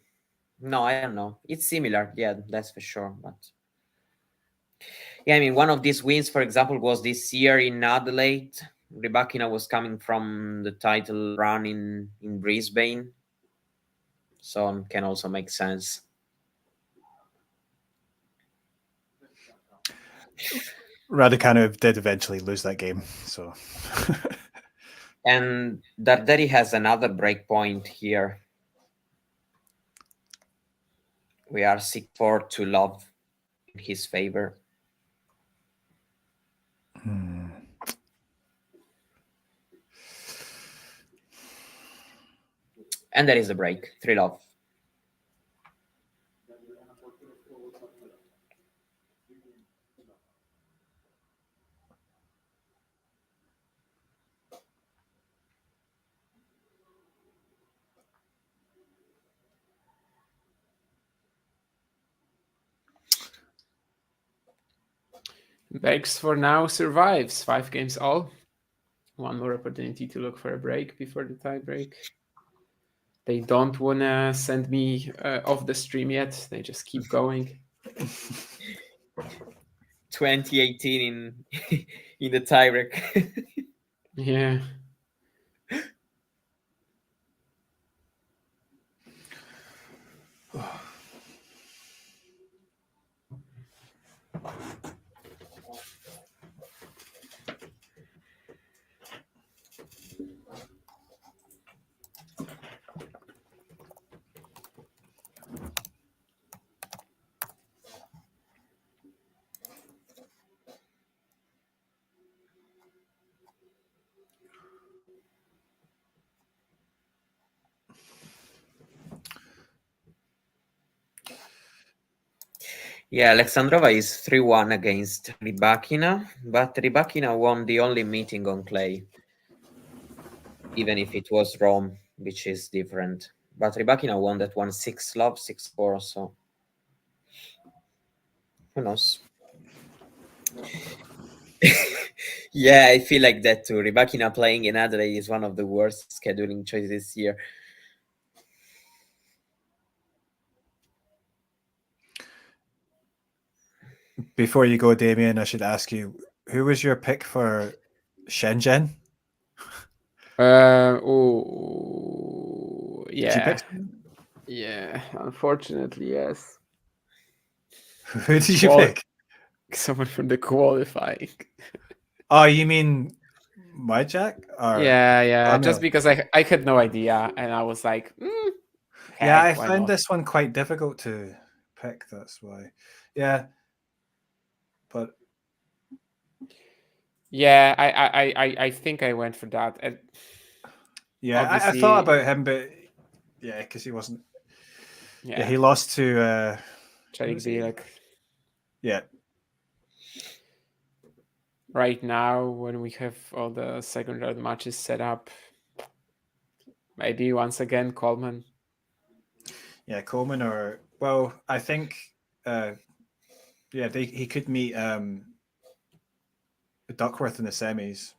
no, I don't know. It's similar. Yeah, that's for sure. But yeah, I mean, one of these wins, for example, was this year in Adelaide. Rybakina was coming from the title run in Brisbane. So can also make sense. Raducanu did eventually lose that game, so. And Darderi has another break point here. We are 6-4 to love in his favor. And there is a break, 3-love. Bergs for now survives 5 games all. One more opportunity to look for a break before the tie break. They don't want to send me off the stream yet. They just keep going. 2018 in the tie break. Yeah. Yeah, Alexandrova is 3-1 against Rybakina, but Rybakina won the only meeting on clay, even if it was Rome, which is different. But Rybakina won that one 6-love, 6-4, so who knows? Yeah, I feel like that too. Rybakina playing in Adelaide is one of the worst scheduling choices this year. Before you go, Damien, I should ask you, who was your pick for Shenzhen? Oh, Did you yeah. pick someone? Yeah, unfortunately, yes. Who did you pick? Someone from the qualifying. Oh, you mean my Jack? Or Yeah. Just Camille? because I had no idea, and I was like, Yeah, I heck, why found not? this one quite difficult to pick. That's why. Yeah, but Yeah, I think I went for that. And yeah, I obviously, thought about him, but yeah, because he wasn't. Yeah, he lost to who was he? like Yeah, right now when we have all the second round matches set up, maybe once again Coleman. Yeah, Coleman or well, I think yeah, he could meet Duckworth in the semis.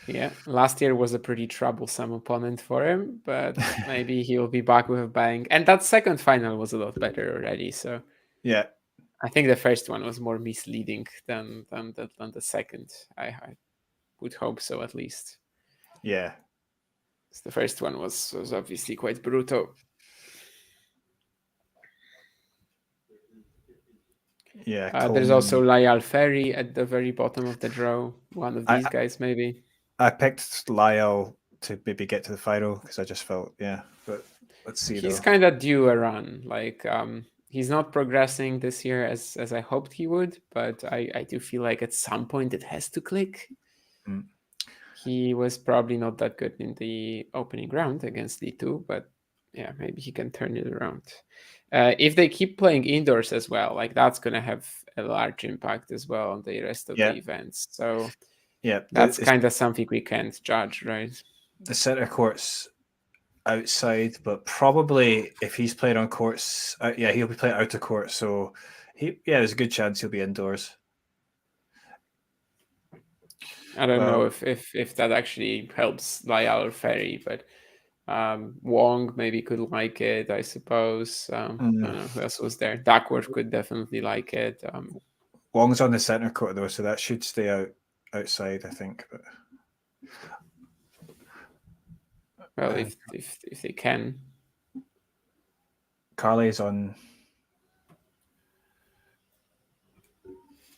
Yeah, last year was a pretty troublesome opponent for him, but maybe he will be back with a bang. And that second final was a lot better already. So yeah, I think the first one was more misleading than the second. I would hope so, at least. Yeah, the first one was obviously quite brutal. Yeah, there's also Lyall Ferry at the very bottom of the draw. One of these guys, maybe. I picked Lyall to maybe get to the final because I just felt, yeah. But let's see. He's kind of due a run. Like he's not progressing this year as I hoped he would, but I do feel like at some point it has to click. Mm. He was probably not that good in the opening round against D2, but yeah, maybe he can turn it around. If they keep playing indoors as well, like that's going to have a large impact as well on the rest of the events. So yeah, that's kind of something we can't judge, right? The center court's outside, but probably if he's playing on courts, yeah, he'll be playing out of court. So there's a good chance he'll be indoors. I don't know if that actually helps Lyall or Ferry, but Wong maybe could like it, I suppose. I don't know who else was there. Duckworth could definitely like it. Wong's on the center court though, so that should stay outside, I think. But well, if they can. Carle's on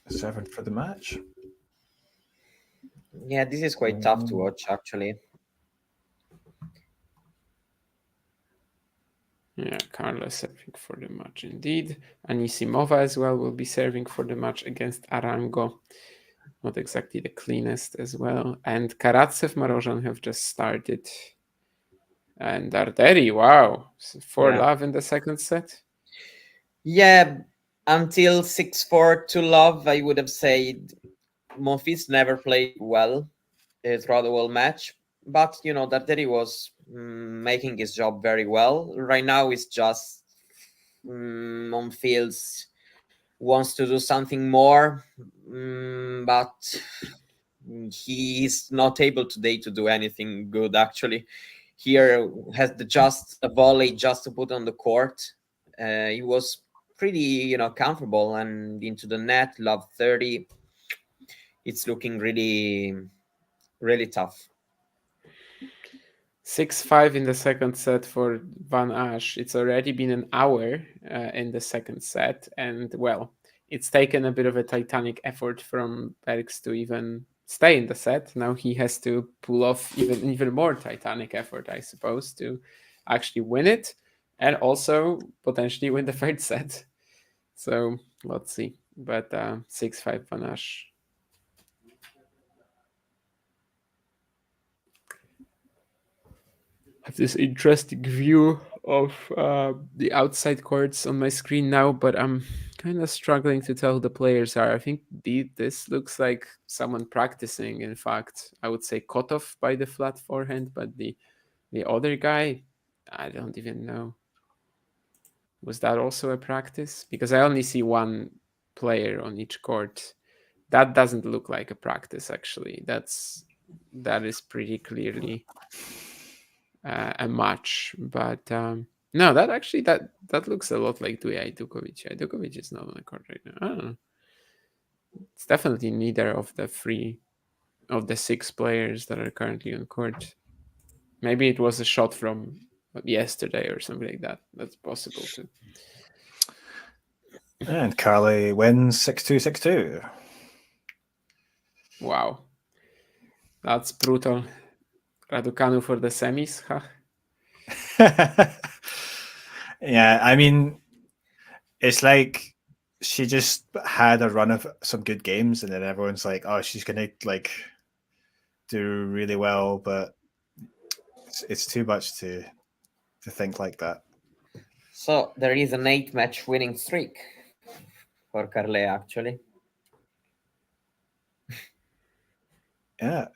7 for the match. Yeah, this is quite tough to watch, actually. Yeah, Carle serving for the match indeed. Anisimova as well will be serving for the match against Arango. Not exactly the cleanest as well. And Karatsev, Marozsan have just started. And Arderi, wow. 4-love in the second set. Yeah, until 6-4 to love, I would have said Monfils never played well throughout the whole match. But, Arderi was making his job very well. Right now, it's just Monfils wants to do something more, but he's not able today to do anything good, actually. Here has just a volley just to put on the court. He was pretty, comfortable and into the net, love 30. It's looking really, really tough. 6-5 in the second set for Van Asch. It's already been an hour in the second set. And, well, it's taken a bit of a titanic effort from Bergs to even stay in the set. Now he has to pull off even more titanic effort, I suppose, to actually win it and also potentially win the third set. So let's see. But 6-5 Van Asch. Have this interesting view of the outside courts on my screen now, but I'm kind of struggling to tell who the players are. I think this looks like someone practicing. In fact, I would say Kotov by the flat forehand, but the other guy, I don't even know. Was that also a practice? Because I only see one player on each court. That doesn't look like a practice, actually. That is pretty clearly a match. But no, that looks a lot like Duja Ajdukovic. Ajdukovic is not on the court right now. I don't know. It's definitely neither of the 6 players that are currently on court. Maybe it was a shot from yesterday or something like that. That's possible too. And Carle wins 6-2, 6-2. Wow. That's brutal. Raducanu for the semis, huh? Yeah, I mean, it's like she just had a run of some good games, and then everyone's like, "Oh, she's gonna like do really well," but it's too much to think like that. So there is an 8-match winning streak for Carle, actually. Yeah.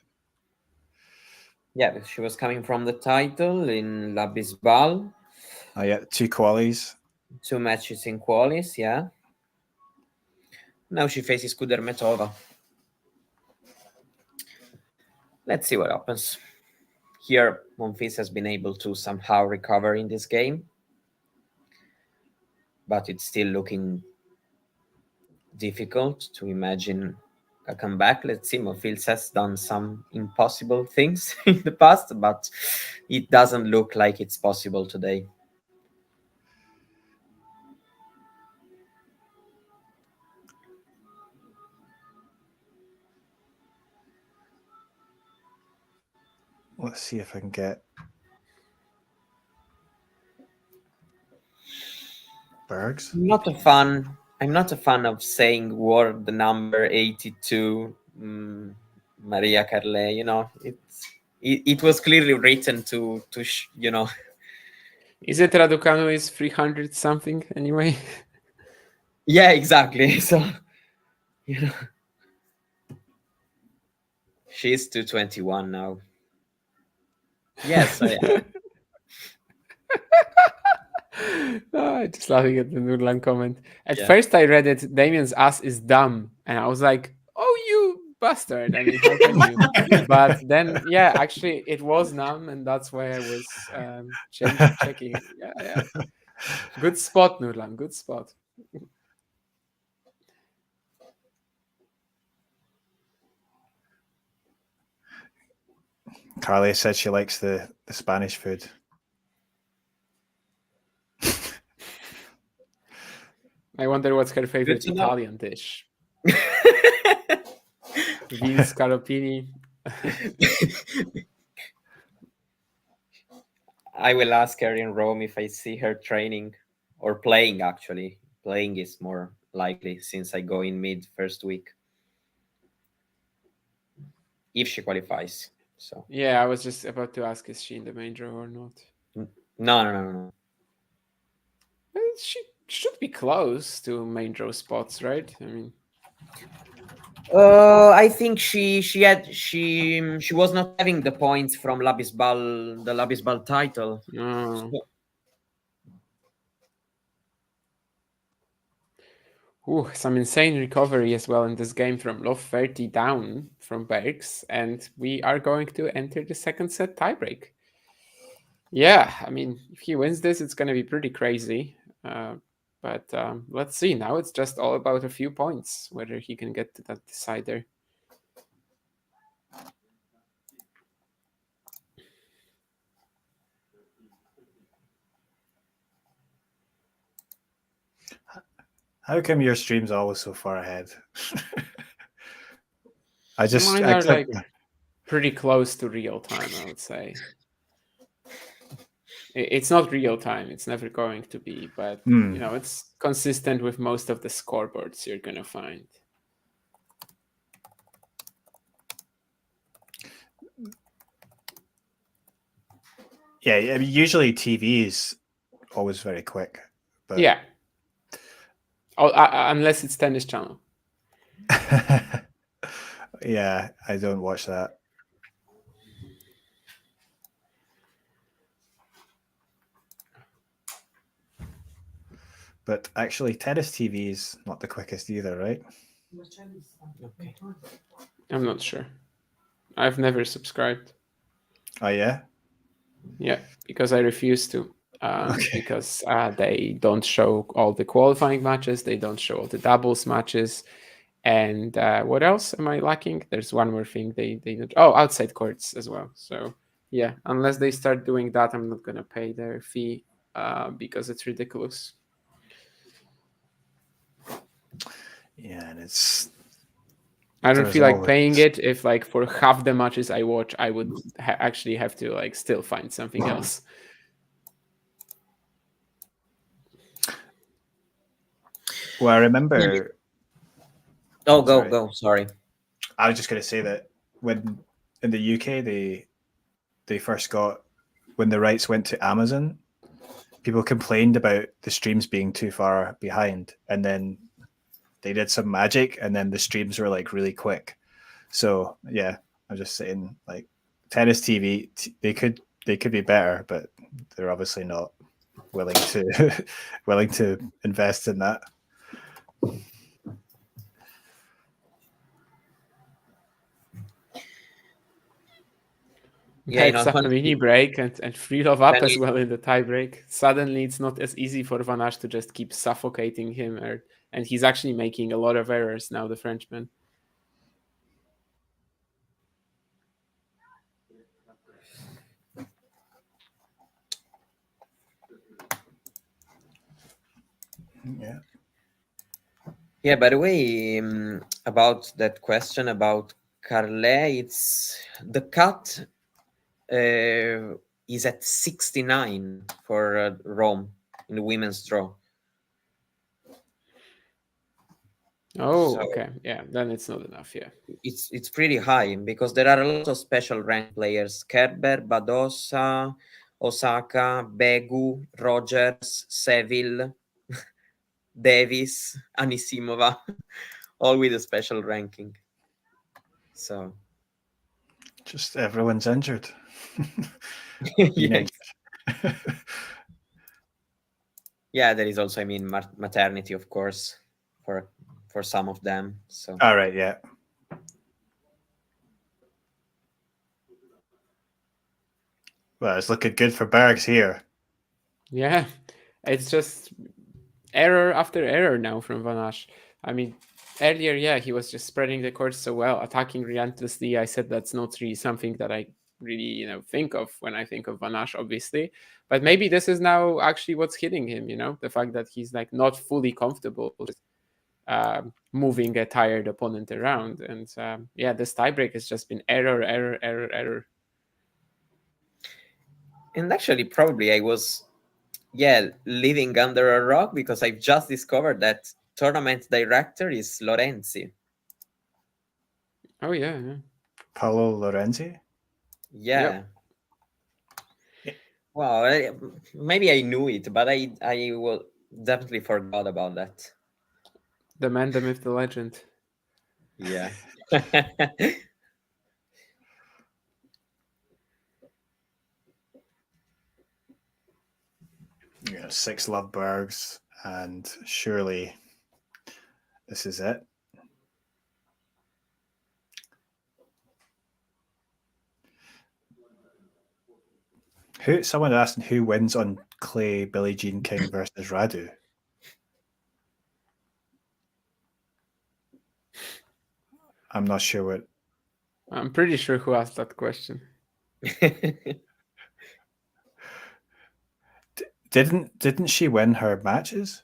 Yeah, she was coming from the title in La Bisbal. Oh yeah, 2 qualies. 2 matches in qualies, yeah. Now she faces Kudermetova. Let's see what happens. Here, Monfils has been able to somehow recover in this game, but it's still looking difficult to imagine a comeback. Let's see, Monfils has done some impossible things in the past, but it doesn't look like it's possible today. Let's see if I can get Bergs. I'm not a fan of saying word the number 82, Maria Carle. You know, it was clearly written to you know. Is it Raducanu is 300 something anyway? Yeah, exactly. So, you know, she's 221 now. Yes, I'm just laughing at the Nurlan comment. At first I read it, Damien's ass is dumb, and I was like, oh, you bastard. I mean, how can you? But then, yeah, actually it was numb, and that's why I was checking. Yeah. Good spot, Nurlan, good spot. Carly said she likes the Spanish food. I wonder what's her favorite Italian dish. Veal scallopini. I will ask her in Rome if I see her training or playing, actually. Playing is more likely since I go in mid first week. If she qualifies. So yeah, I was just about to ask, is she in the main draw or not? No. She should be close to main draw spots, right? I mean, I think she was not having the points from the La Bisbal title. No. Ooh, some insane recovery as well in this game from love 30 down from Bergs, and we are going to enter the second set tiebreak. Yeah, I mean, if he wins this, it's going to be pretty crazy. But let's see. Now it's just all about a few points, whether he can get to that decider. How come your stream's always so far ahead? Mine are like pretty close to real time, I would say. It's not real time. It's never going to be, but you know, it's consistent with most of the scoreboards you're gonna find. Yeah, I mean, usually TV is always very quick. But Yeah. Oh, unless it's Tennis Channel. yeah, I don't watch that. But actually, Tennis TV is not the quickest either, right? Okay. I'm not sure. I've never subscribed. Oh, yeah? Yeah, because I refuse to. Okay. Because they don't show all the qualifying matches. They don't show all the doubles matches. And what else am I lacking? There's one more thing they don't. Oh, outside courts as well. So yeah, unless they start doing that, I'm not gonna pay their fee because it's ridiculous. Yeah, and it's. I don't there's feel like always- paying it if, like, for half the matches I watch, I would actually have to, like, still find something else. Well, I remember. Oh, go. Sorry. I was just going to say that when in the UK they first got, when the rights went to Amazon, people complained about the streams being too far behind, and then they did some magic, and then the streams were like really quick. So yeah, I'm just saying, like, Tennis TV, they could be better, but they're obviously not willing to invest in that. Yeah, It's a mini break and free love up as you- well in the tie break. Suddenly it's not as easy for Van Asch to just keep suffocating him, and he's actually making a lot of errors now, the Frenchman. Yeah. Yeah, by the way, about that question about Carle, it's the cut is at 69 for Rome in the women's draw. Oh, So okay. Yeah, then it's not enough, yeah. it's pretty high because there are a lot of special rank players: Kerber, Badosa, Osaka, Begu, Rogers, Seville, Davis, Anisimova, all with a special ranking. So just everyone's injured. yes. Yeah, there is also, I mean, maternity, of course, for some of them. So all right, yeah. Well, it's looking good for Bergs here. Yeah, it's just error after error now from Van Asch. I mean, earlier, yeah, he was just spreading the court so well, attacking relentlessly. I said that's not really something that I really, think of when I think of Van Asch, obviously. But maybe this is now actually what's hitting him, the fact that he's like not fully comfortable just, moving a tired opponent around. And yeah, this tiebreak has just been error. And actually, probably I was, living under a rock because I've just discovered that tournament director is Lorenzi. Oh, yeah. Paolo Lorenzi? Yeah. Yep. Well, maybe I knew it, but I will definitely forgot about that. The man, the myth, the legend. Yeah. Yeah, 6 Lovebergs, and surely this is it. Someone asked who wins on clay, Billie Jean King versus Radu. I'm not sure what. I'm pretty sure who asked that question. Didn't she win her matches?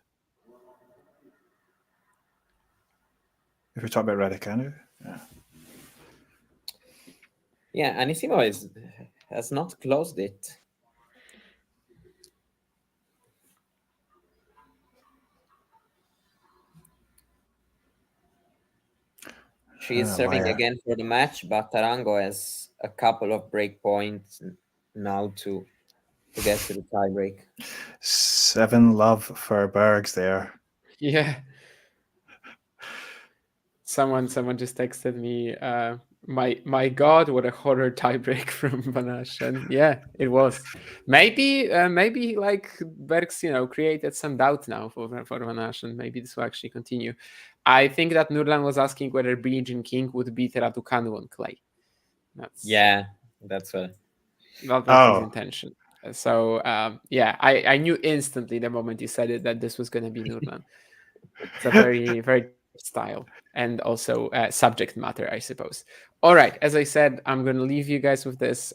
If we're talking about Raducanu, yeah. Yeah, Anisimova has not closed it. She is serving again for the match, but Tarango has a couple of break points now to get to the tie break. 7 love for Bergs there. Yeah. Someone just texted me, my God, what a horror tiebreak from Van Aschen. Yeah, it was. Maybe like Bergs, created some doubt now for Van Aschen. Maybe this will actually continue. I think that Nurlan was asking whether Billie King would beat Raducanu on clay. That's what. That was his intention. So I knew instantly the moment you said it that this was going to be Nurlan. It's a very, very style and also subject matter, I suppose. All right, as I said, I'm going to leave you guys with this.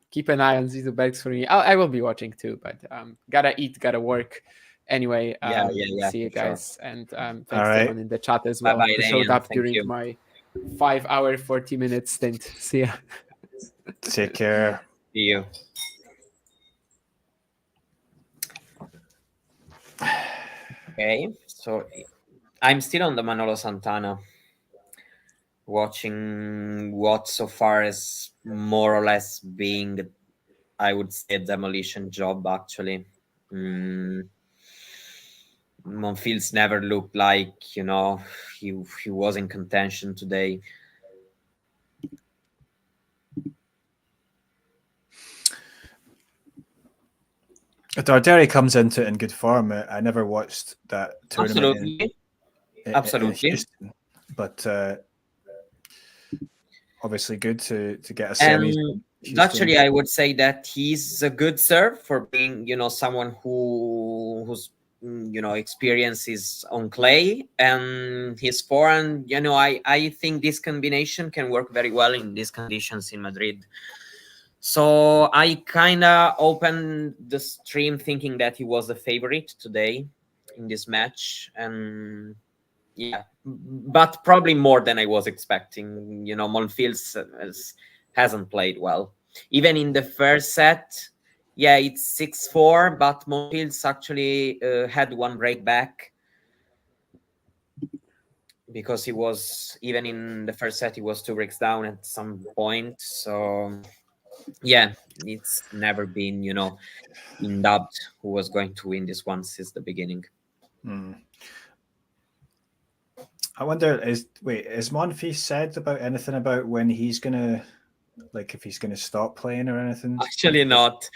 Keep an eye on Zito Bergs for me. I will be watching too, but gotta eat, gotta work. Anyway, see you guys. Sure. And thanks to everyone in the chat as well who showed up during my 5-hour, 40-minute stint. See ya. Take care. See you. Okay, so I'm still on the Manolo Santana, watching what so far is more or less being, I would say, a demolition job, actually. Monfils never looked like, he was in contention today. Darderi comes into it in good form. I never watched that tournament. Absolutely. In Houston, but obviously good to get a semi. Actually, I would say that he's a good serve for being, someone whose experience is on clay, and his forehand. I think this combination can work very well in these conditions in Madrid. So I kind of opened the stream thinking that he was the favorite today in this match, and but probably more than I was expecting. Monfils hasn't played well. Even in the first set, it's 6-4, but Monfils actually had one break back because he was, even in the first set, he was 2 breaks down at some point. So it's never been, in doubt who was going to win this one since the beginning. I wonder, is Monfils said about anything about when he's gonna, if he's gonna stop playing or anything? Actually not.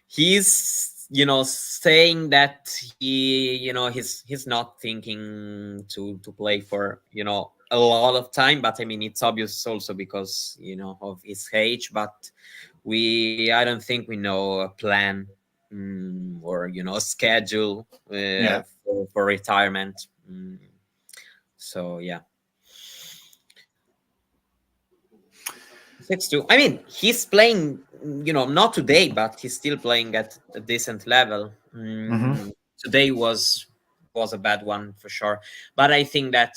He's, saying that he's not thinking to play for, a lot of time, but I mean, it's obvious also because, of his age, but I don't think we know a plan or, a schedule for retirement. So 6-2. I mean, he's playing, not today, but he's still playing at a decent level. Today was a bad one for sure. But I think that,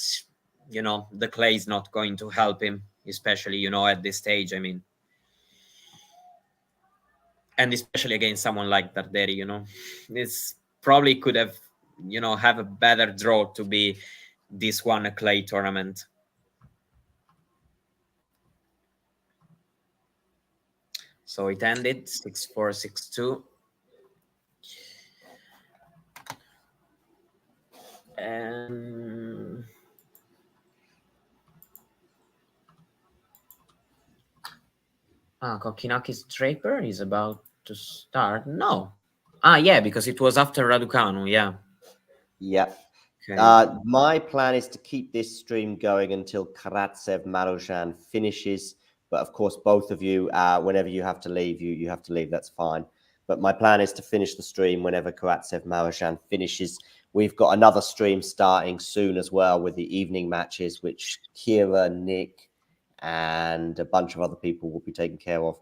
the clay is not going to help him, especially, at this stage. I mean, and especially against someone like Darderi, this probably could have, have a better draw to be this one a clay tournament. So it ended 6-4, 6-2. And Kokinaki's Draper is about to start. No. Because it was after Raducanu. Yeah. Okay. My plan is to keep this stream going until Karatsev Marozsan finishes. But of course, both of you, whenever you have to leave, you have to leave. That's fine. But my plan is to finish the stream whenever Karatsev Marozsan finishes. We've got another stream starting soon as well with the evening matches, which Kira, Nick, and a bunch of other people will be taken care of.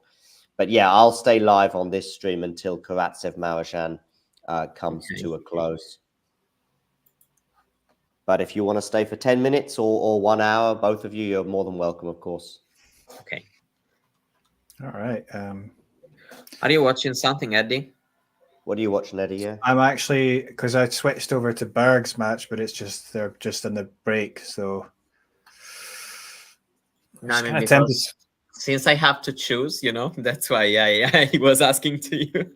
But I'll stay live on this stream until Karatsev Marozsan comes to a close. But if you want to stay for 10 minutes or 1 hour, both of you, you're more than welcome, of course. Okay. All right. Are you watching something, Eddie? What are you watching, Eddie? I'm actually, because I switched over to Berg's match, but it's just they're just in the break, so. No, I mean, because since I have to choose, that's why I was asking to you.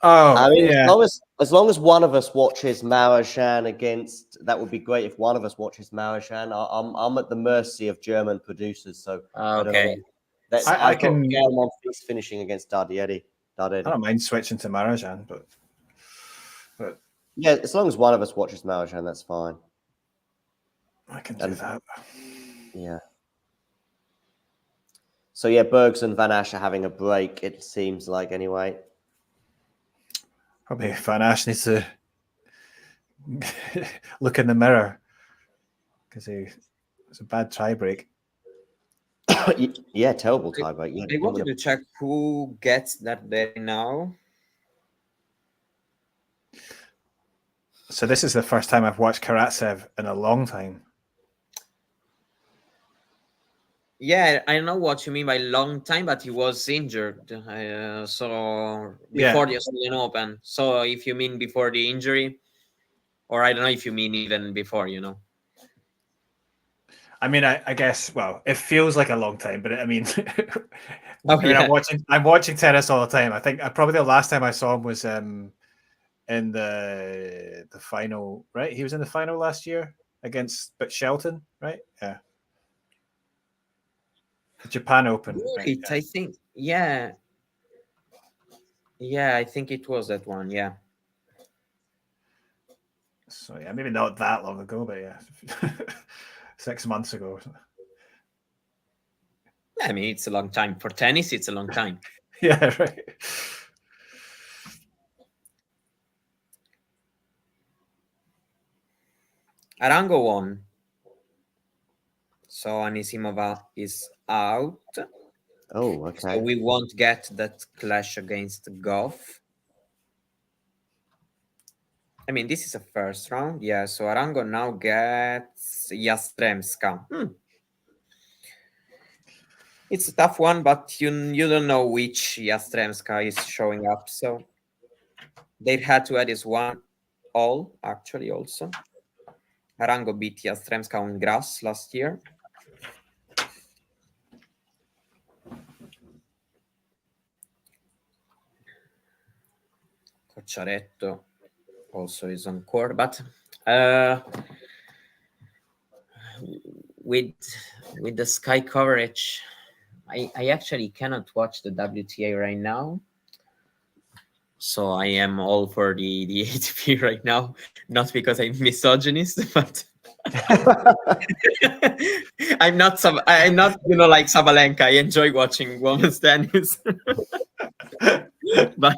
Oh, I mean, yeah. as long as one of us watches Marozsan against, that would be great. If one of us watches Marozsan, I'm at the mercy of German producers. So I don't know. Okay. I thought Gael finishing against Dardieri. I don't mind switching to Marozsan, but yeah, as long as one of us watches Marozsan, that's fine. I can do that. Yeah. So yeah, Bergs and Van Asch are having a break. It seems like anyway. Probably Van Asch needs to look in the mirror because it's a bad tie break. Yeah, terrible tie break. Yeah, I wanted to check who gets that there now. So this is the first time I've watched Karatsev in a long time. Yeah, I know what you mean by long time, but he was injured. So before the Australian Open. So if you mean before the injury, or I don't know if you mean even before, I mean, I guess. Well, it feels like a long time, but I mean, yeah. I'm watching tennis all the time. I think probably the last time I saw him was in the final. Right, he was in the final last year against Shelton. Right, yeah. The Japan Open. Right, I think, yeah. Yeah, I think it was that one, yeah. So yeah, maybe not that long ago, but yeah, 6 months ago. I mean, it's a long time. For tennis, it's a long time. Yeah, right. Arango won. So Anisimova is out. Oh, okay. So we won't get that clash against Goff. I mean, this is a first round. Yeah, so Arango now gets Yastremska. It's a tough one, but you don't know which Yastremska is showing up. So their head-to-head is 1-all, actually, also. Arango beat Yastremska on grass last year. Cocciaretto also is on court, but with the Sky coverage, I actually cannot watch the WTA right now. So I am all for the ATP right now, not because I'm misogynist, but I'm not like Sabalenka. I enjoy watching women's tennis. But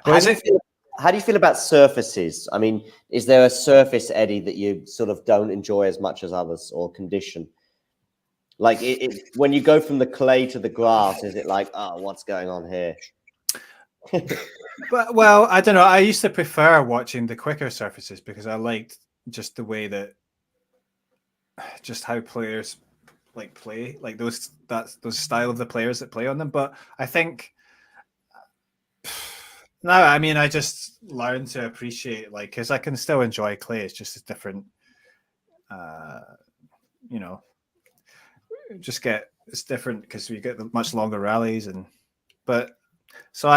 how do you feel about surfaces? I mean, is there a surface, Eddie, that you sort of don't enjoy as much as others, or condition? Like when you go from the clay to the grass, is it like, oh, what's going on here? But well, I don't know. I used to prefer watching the quicker surfaces because I liked just the way that, just how players like play, like those style of the players that play on them. But I think no, I mean, I just learned to appreciate, like, because I can still enjoy clay. It's just a different, it's different because we get the much longer rallies so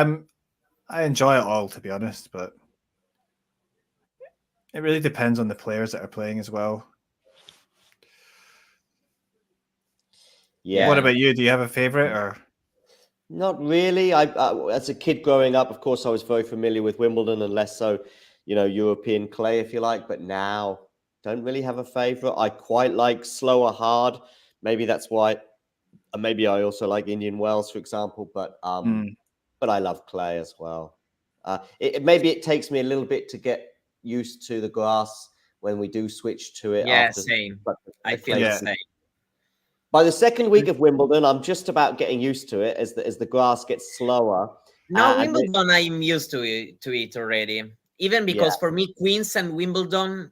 I enjoy it all, to be honest, but it really depends on the players that are playing as well. Yeah. What about you? Do you have a favorite or? Not really. I as a kid growing up, of course, I was very familiar with Wimbledon and less so, European clay, if you like. But now, don't really have a favorite. I quite like slower hard. Maybe that's why. Maybe I also like Indian Wells, for example. But I love clay as well. Maybe it takes me a little bit to get used to the grass when we do switch to it. Yeah, same. I feel the same. By the second week of Wimbledon, I'm just about getting used to it as the grass gets slower. No, Wimbledon, I'm used to it already. Even because for me, Queens and Wimbledon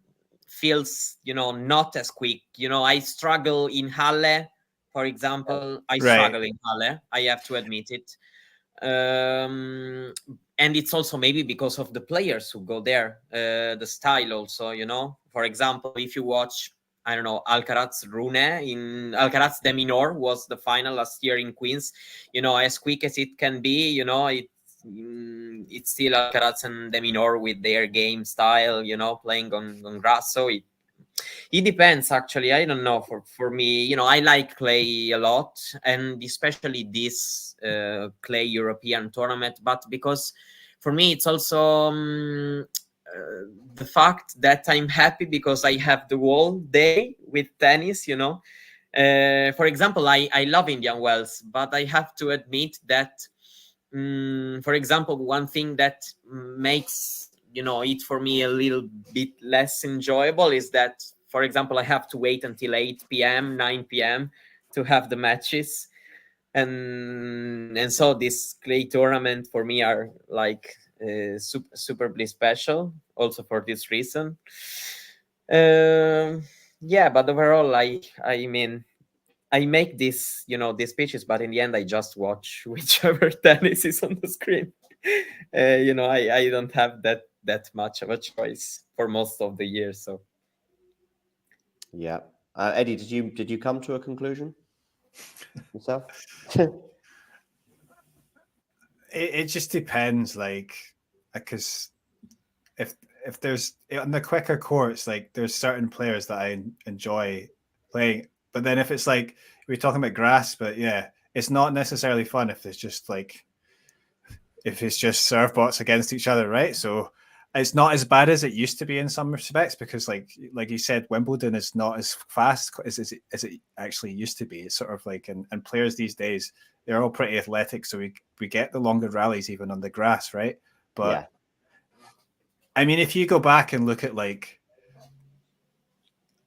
feels, not as quick. I struggle in Halle, for example. I struggle in Halle. I have to admit it. And it's also maybe because of the players who go there, the style also, For example, if you watch I don't know, Alcaraz Rune in Alcaraz de Minor was the final last year in Queens. As quick as it can be, it's still Alcaraz and de Minor with their game style, playing on grass. So it depends, actually. I don't know. For me, I like clay a lot, and especially this clay European tournament. But because for me, it's also the fact that I'm happy because I have the whole day with tennis. For example, I love Indian Wells, but I have to admit that, for example, one thing that makes it for me a little bit less enjoyable is that, for example, I have to wait until 8 p.m., 9 p.m. to have the matches. And so this clay tournament for me are like superbly special, also for this reason. Yeah, but overall, I mean, I make this, these pitches, but in the end, I just watch whichever tennis is on the screen. I don't have that much of a choice for most of the year. So, yeah, Eddie, did you come to a conclusion yourself? It just depends, like, because if there's on the quicker courts, like there's certain players that I enjoy playing, but then if it's like we're talking about grass, but yeah, it's not necessarily fun if it's just serve bots against each other, right? So it's not as bad as it used to be in some respects, because like you said, Wimbledon is not as fast as it actually used to be. It's sort of like, and players these days, they're all pretty athletic, so we get the longer rallies even on the grass, right? But yeah. I mean, if you go back and look at like,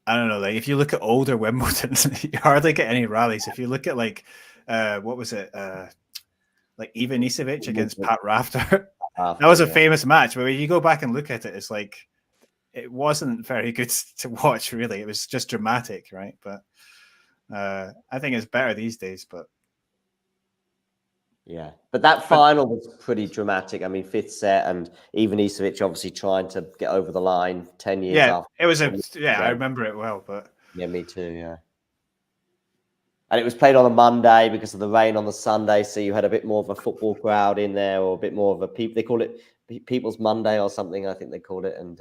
I don't know, like if you look at older Wimbledon, you hardly get any rallies. If you look at like, what was it? Like Ivan Isavic against Pat Rafter. That was a famous match, but when you go back and look at it, it's like it wasn't very good to watch, really. It was just dramatic, right? But I think it's better these days. But yeah, but that final was pretty dramatic. I mean, fifth set, and even Isavic obviously trying to get over the line 10 years after. It was I remember it well, but yeah, me too. Yeah. And it was played on a Monday because of the rain on the Sunday, so you had a bit more of a football crowd in there, or a bit more of a they call it People's Monday or something, I think they called it. And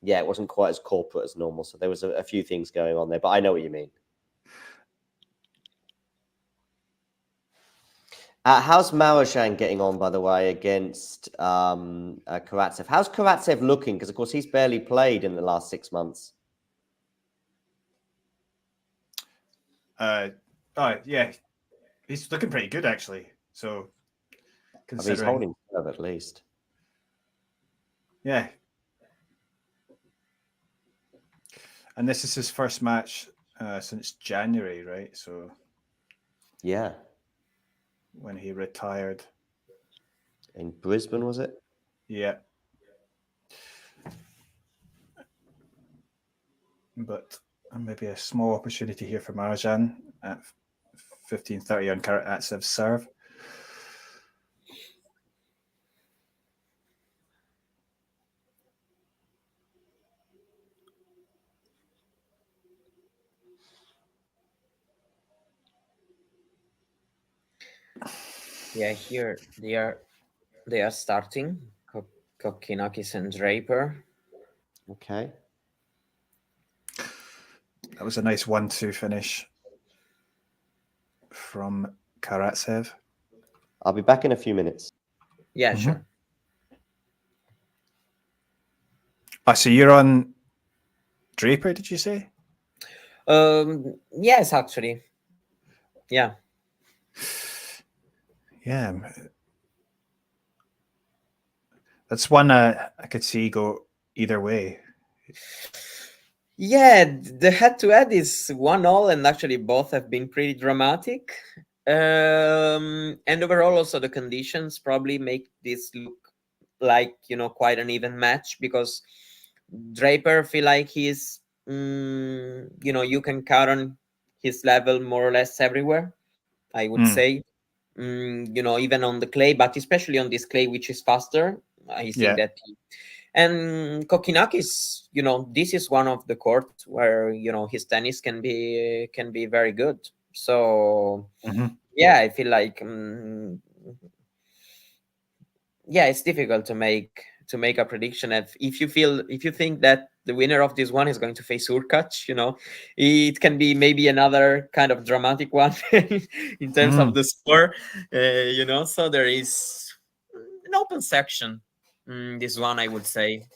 yeah, it wasn't quite as corporate as normal, so there was a few things going on there. But I know what you mean. How's Marozsan getting on, by the way, against Karatsev? How's Karatsev looking? Because of course he's barely played in the last 6 months. Yeah, he's looking pretty good actually. So he's holding serve at least. Yeah, and this is his first match since January, right? So yeah, when he retired in Brisbane, was it? Yeah, but maybe a small opportunity here for Marozsan at 15:30 on Karatsev's serve. Yeah, here they are starting Kokkinakis and Draper. Okay. That was a nice 1-2 finish from Karatsev. I'll be back in a few minutes. Yeah, sure. So you're on Draper, did you say? Yes, actually. Yeah. Yeah. That's one I could see go either way. Yeah, the head-to-head is 1-1, and actually both have been pretty dramatic. And overall, also the conditions probably make this look like, quite an even match, because Draper feel like he's, you can count on his level more or less everywhere, I would say. Even on the clay, but especially on this clay, which is faster. I think that And Kokinakis, this is one of the courts where his tennis can be very good. So yeah, I feel like it's difficult to make a prediction. If you think that the winner of this one is going to face Urkac, it can be maybe another kind of dramatic one in terms of the score. So there is an open section. This one, I would say.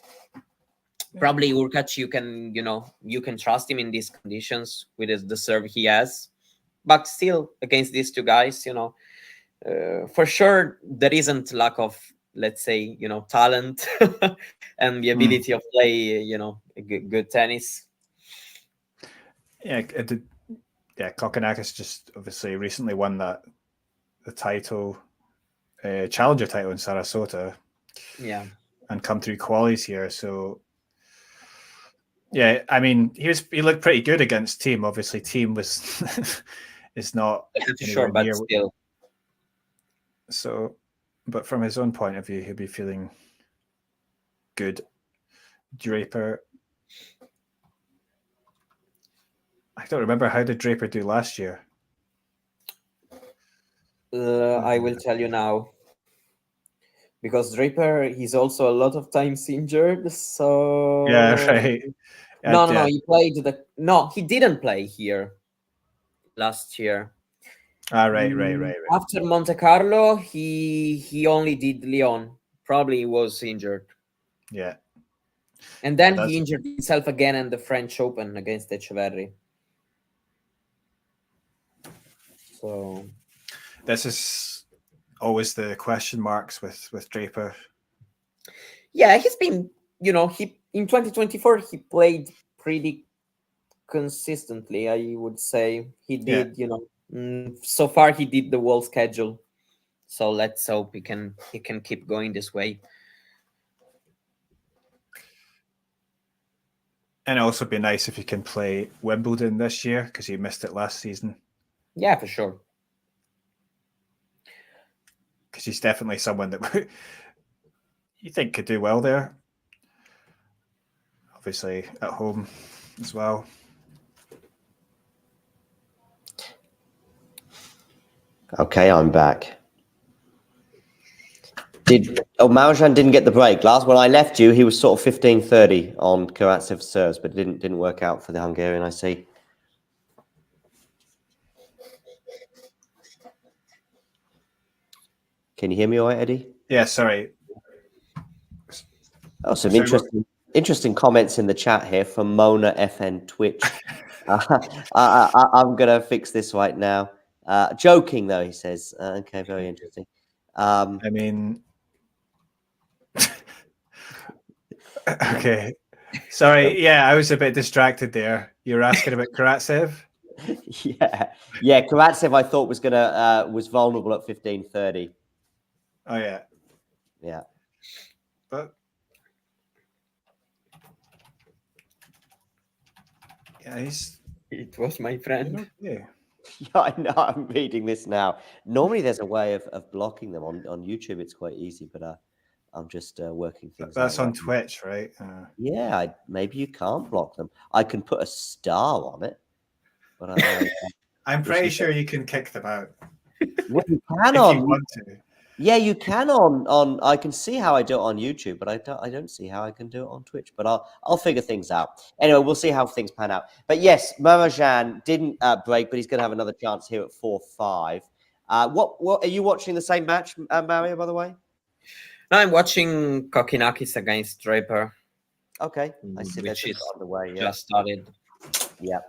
Probably Urkac, you can trust him in these conditions with the serve he has, but still against these two guys, for sure there isn't lack of, let's say, talent and the ability of play, good tennis. Yeah, Kokonakis just obviously recently won the title, challenger title in Sarasota. Yeah, and come through qualies here. So yeah, I mean, he looked pretty good against Team. Obviously, Team was is not sure, but still. So, but from his own point of view, he'll be feeling good. Draper, I don't remember, how did Draper do last year? I will tell you now. Because Draper, he's also a lot of times injured, so yeah, right. No, he played he didn't play here last year. Right. After Monte Carlo, he only did Lyon. Probably he was injured. Yeah. And then he injured himself again in the French Open against Echeverry. So this is always the question marks with Draper. Yeah, he's been, in 2024 he played pretty consistently, I would say. He did, so far he did the whole schedule. So let's hope he can keep going this way. And it'll also be nice if he can play Wimbledon this year, because he missed it last season. Yeah, for sure. Because he's definitely someone that you think could do well there. Obviously at home as well. Okay, I'm back. Marozsan didn't get the break. Last when I left you, he was sort of 15-30 on Karatsev serves, but didn't work out for the Hungarian, I see. Can you hear me all right, Eddie? Yeah, sorry. Oh, some interesting comments in the chat here from Mona FN Twitch. I'm gonna fix this right now. Joking though, he says. Okay, very interesting. I mean, okay. Sorry, yeah, I was a bit distracted there. You were asking about Karatsev? Yeah. Karatsev, I thought was vulnerable at 15-30. Oh yeah. Yeah. But yeah, it was my friend. Yeah. Yeah, I know. I'm reading this now. Normally, there's a way of blocking them on YouTube. It's quite easy, but I'm just working things out. That's on Twitch, right? Yeah, maybe you can't block them. I can put a star on it, but I'm pretty sure you can kick them out. Well, you can if you want to. Yeah, you can on. I can see how I do it on YouTube, but I don't see how I can do it on Twitch. But I'll figure things out. Anyway, we'll see how things pan out. But yes, Marozsan didn't break, but he's going to have another chance here at 4-5. What are you watching the same match, Mario? By the way, no, I'm watching Kokinakis against Draper. Okay, I see that underway. Yeah. Just started. Yeah.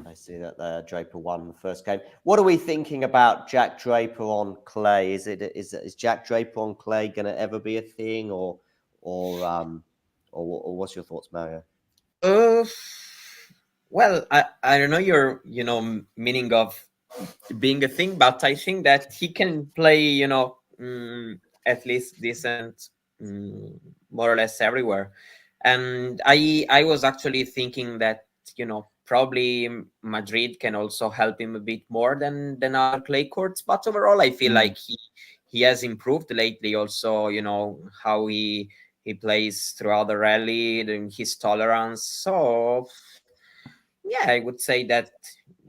I see that Draper won the first game. What are we thinking about Jack Draper on clay? Is Jack Draper on clay going to ever be a thing, or what's your thoughts, Mario? Well, I don't know your meaning of being a thing, but I think that he can play at least decent more or less everywhere. And I was actually thinking that probably Madrid can also help him a bit more than other clay courts. But overall, I feel like he has improved lately. Also, how he he plays throughout the rally, his tolerance. So yeah, I would say that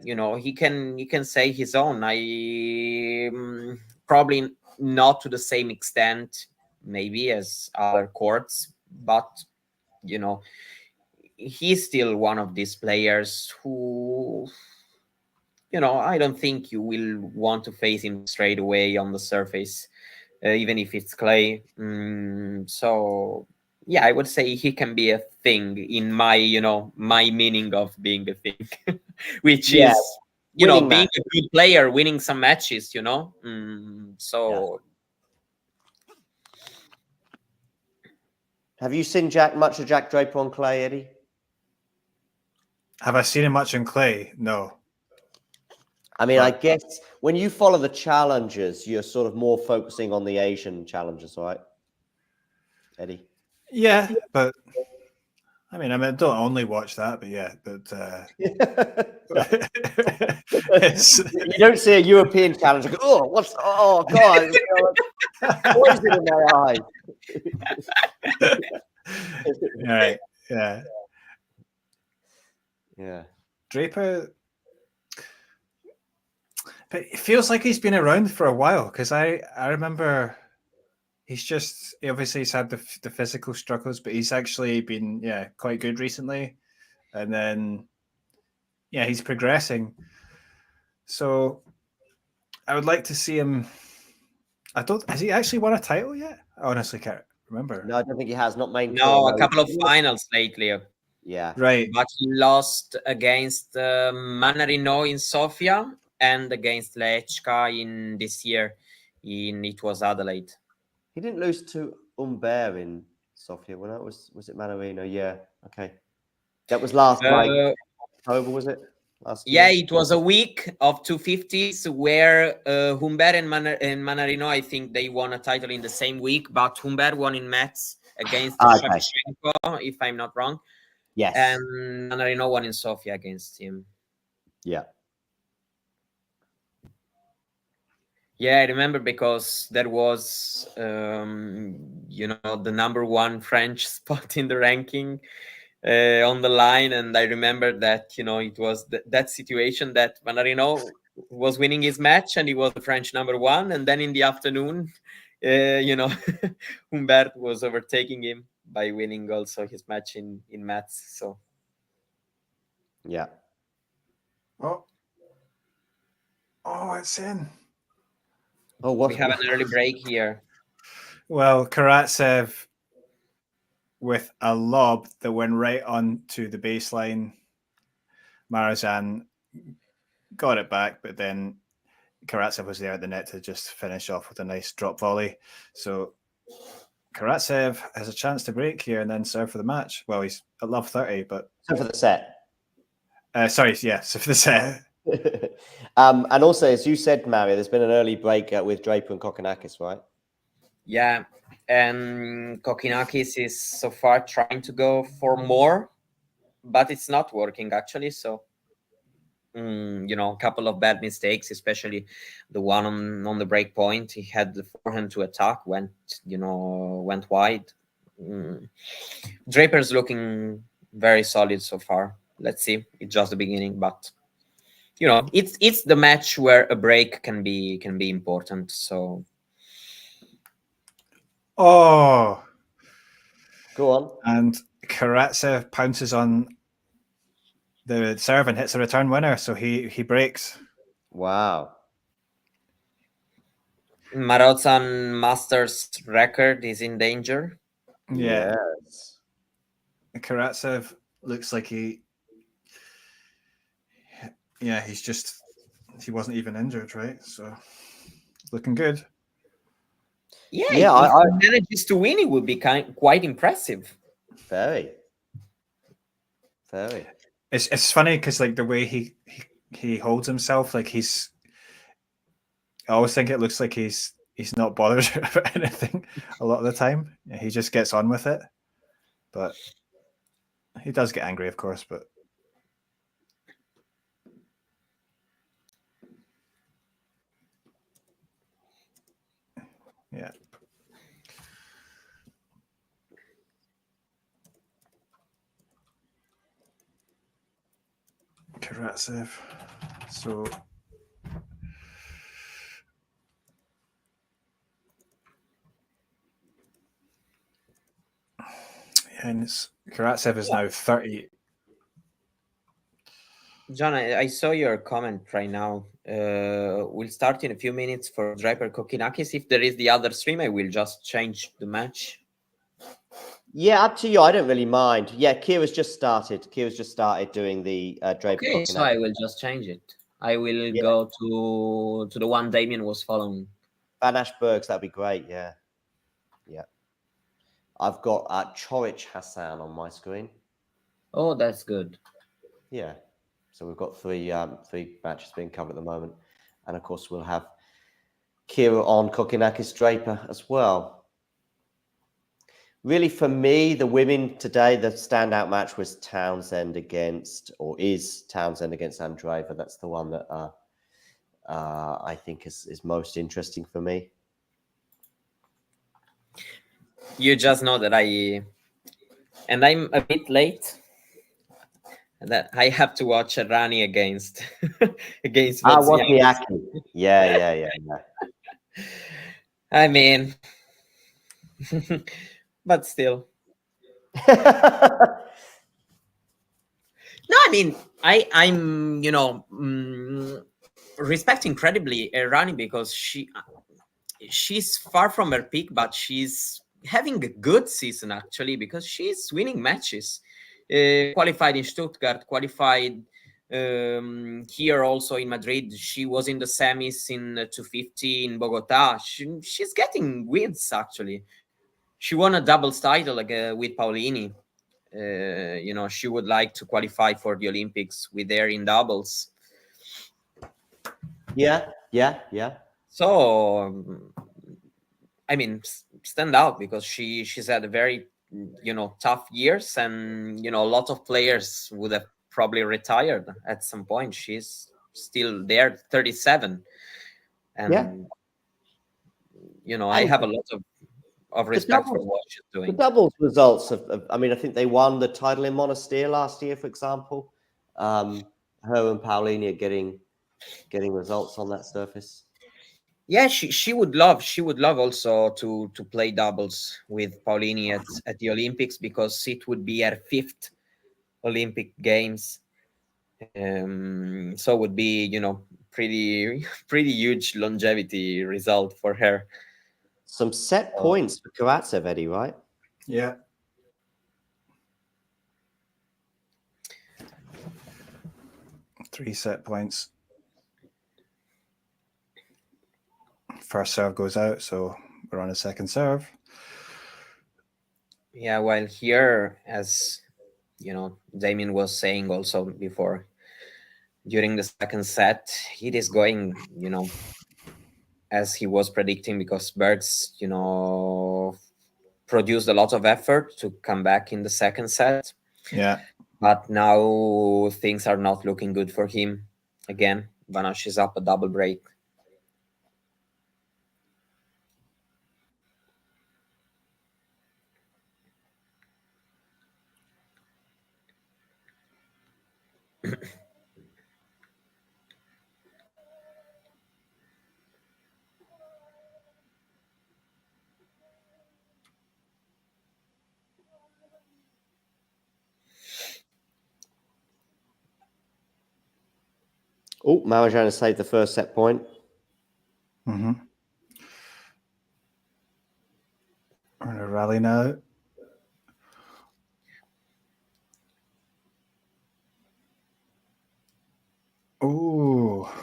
he can say his own. Probably not to the same extent maybe as other courts, but he's still one of these players who I don't think you will want to face him straight away on the surface, even if it's clay. So yeah, I would say he can be a thing in my my meaning of being a thing, which is being a good player, winning some matches. So. Have you seen much of Jack Draper on clay, Eddie? Have I seen him much on clay? No. I mean, I guess when you follow the challengers, you're sort of more focusing on the Asian challengers, right, Eddie? Yeah, but I don't only watch that, but yeah, but you don't see a European challenger go, oh God, poison in my eyes. Right, yeah. Yeah. Draper, but it feels like he's been around for a while, because I remember he obviously he's had the physical struggles, but he's actually been quite good recently, and then he's progressing. So I would like to see him. Has he actually won a title yet? I honestly can't remember. No, I don't think he has. Not main. No, a couple of finals lately. Yeah. Right. But he lost against Manarino in Sofia and against Lechka in this year. It was Adelaide. He didn't lose to Humbert in Sofia. When that was it Manarino? Yeah. Okay. That was last October, was it? Yeah, it was a week of 250s where Humbert and Manarino, I think they won a title in the same week, but Humbert won in Metz against Shevchenko, if I'm not wrong. Yes. And Manarino won in Sofia against him. Yeah. Yeah, I remember because there was, the number one French spot in the ranking on the line. And I remember that, it was that situation that Manarino was winning his match and he was the French number one. And then in the afternoon, Humbert was overtaking him by winning also his match in Metz. So. Yeah. Oh, it's in. Oh, what? We have an early break here. Well, Karatsev with a lob that went right onto the baseline. Marozsan got it back, but then Karatsev was there at the net to just finish off with a nice drop volley. So Karatsev has a chance to break here and then serve for the match. Well, he's at love 30, but... So for the set. So for the set. And also, as you said, Mario, there's been an early break with Draper and Kokkinakis, right? Yeah, and Kokkinakis is so far trying to go for more, but it's not working actually. So, a couple of bad mistakes, especially the one on the break point. He had the forehand to attack, went wide. Draper's looking very solid so far. Let's see. It's just the beginning, but it's the match where a break can be important. So. Oh, go on. And Karatsev pounces on the serve and hits a return winner, so he breaks. Wow. Marozsan Masters record is in danger. Yeah. Yes. Karatsev looks like he wasn't even injured, right? So looking good. Yeah, if he manages to win, it would be quite impressive. Very. It's funny because like the way he holds himself, like I always think it looks like he's not bothered about anything a lot of the time. He just gets on with it, but he does get angry, of course. But yeah. Karatsev. So and Karatsev is now 30. John, I saw your comment right now. We'll start in a few minutes for Draper Kokinakis. If there is the other stream, I will just change the match. Yeah, up to you. I don't really mind. Yeah, Kira's just started. Doing the Draper. Okay, so I will just change it. I will go to the one Damien was following. Van Ashbergs, that'd be great. Yeah. I've got Chorich Hassan on my screen. Oh, that's good. Yeah. So we've got three matches being covered at the moment, and of course we'll have Kira on Kokinakis Draper as well. Really, for me, the women today, the standout match was Townsend against Andreeva. That's the one that I think is most interesting for me. You just know that I'm a bit late. That I have to watch a Rani against Wozniacki. Yeah. I mean, but still. No, I mean, I'm respect incredibly Rani because she's far from her peak, but she's having a good season actually because she's winning matches. Qualified in Stuttgart, qualified here also in Madrid. She was in the semis in 250 in Bogota. She's getting wins actually. She won a doubles title with Paolini. She would like to qualify for the Olympics with her in doubles. Yeah. So, I mean, stand out because she's had a very tough years, and a lot of players would have probably retired at some point. She's still there, 37, and I have a lot of respect for what she's doing. The doubles results I think they won the title in Monastir last year, for example. Her and Paolini are getting results on that surface. Yeah, she would love also to play doubles with Paolini at the Olympics because it would be her 5th Olympic Games. So it would be pretty huge longevity result for her. Some set points for Karatsev, Eddie, right? Yeah. Three set points. First serve goes out, so we're on a second serve. Yeah, while here, as Damien was saying also before, during the second set, it is going, as he was predicting, because Bergs, produced a lot of effort to come back in the second set. Yeah. But now things are not looking good for him. Again, Vanash is up a double break. Oh, Marozsan has saved the first set point. Mm-hmm. We're in a rally now. Oh,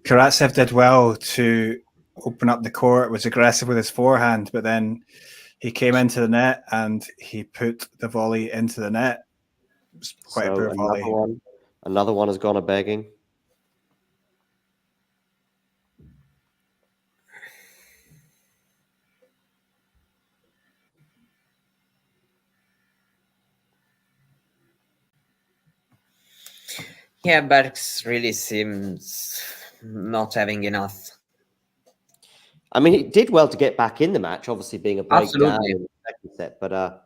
Karatsev did well to open up the court, was aggressive with his forehand, but then he came into the net and he put the volley into the net. It was quite a poor volley. Another one has gone a begging. Yeah, Bergs really seems not having enough. I mean, he did well to get back in the match, obviously being a breakdown in the second set. But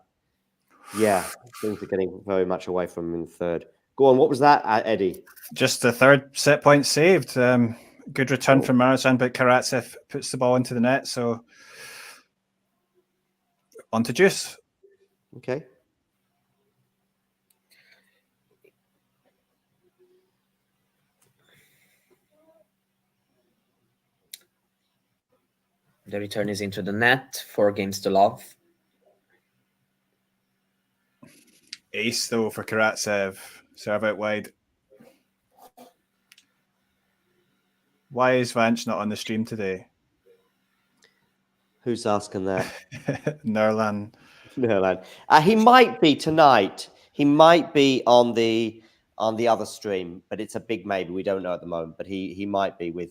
yeah, things are getting very much away from him in the third. Go on. What was that, Eddie? Just the third set point saved. Good return from Marozsan, but Karatsev puts the ball into the net. So on to Juice. Okay. The return is into the net. 4 games to love. Ace, though, for Karatsev. Serve out wide. Why is Vanch not on the stream today? Who's asking that? Nerlan. Nerlan. He might be tonight. He might be on the other stream, but it's a big maybe. We don't know at the moment, but he might be with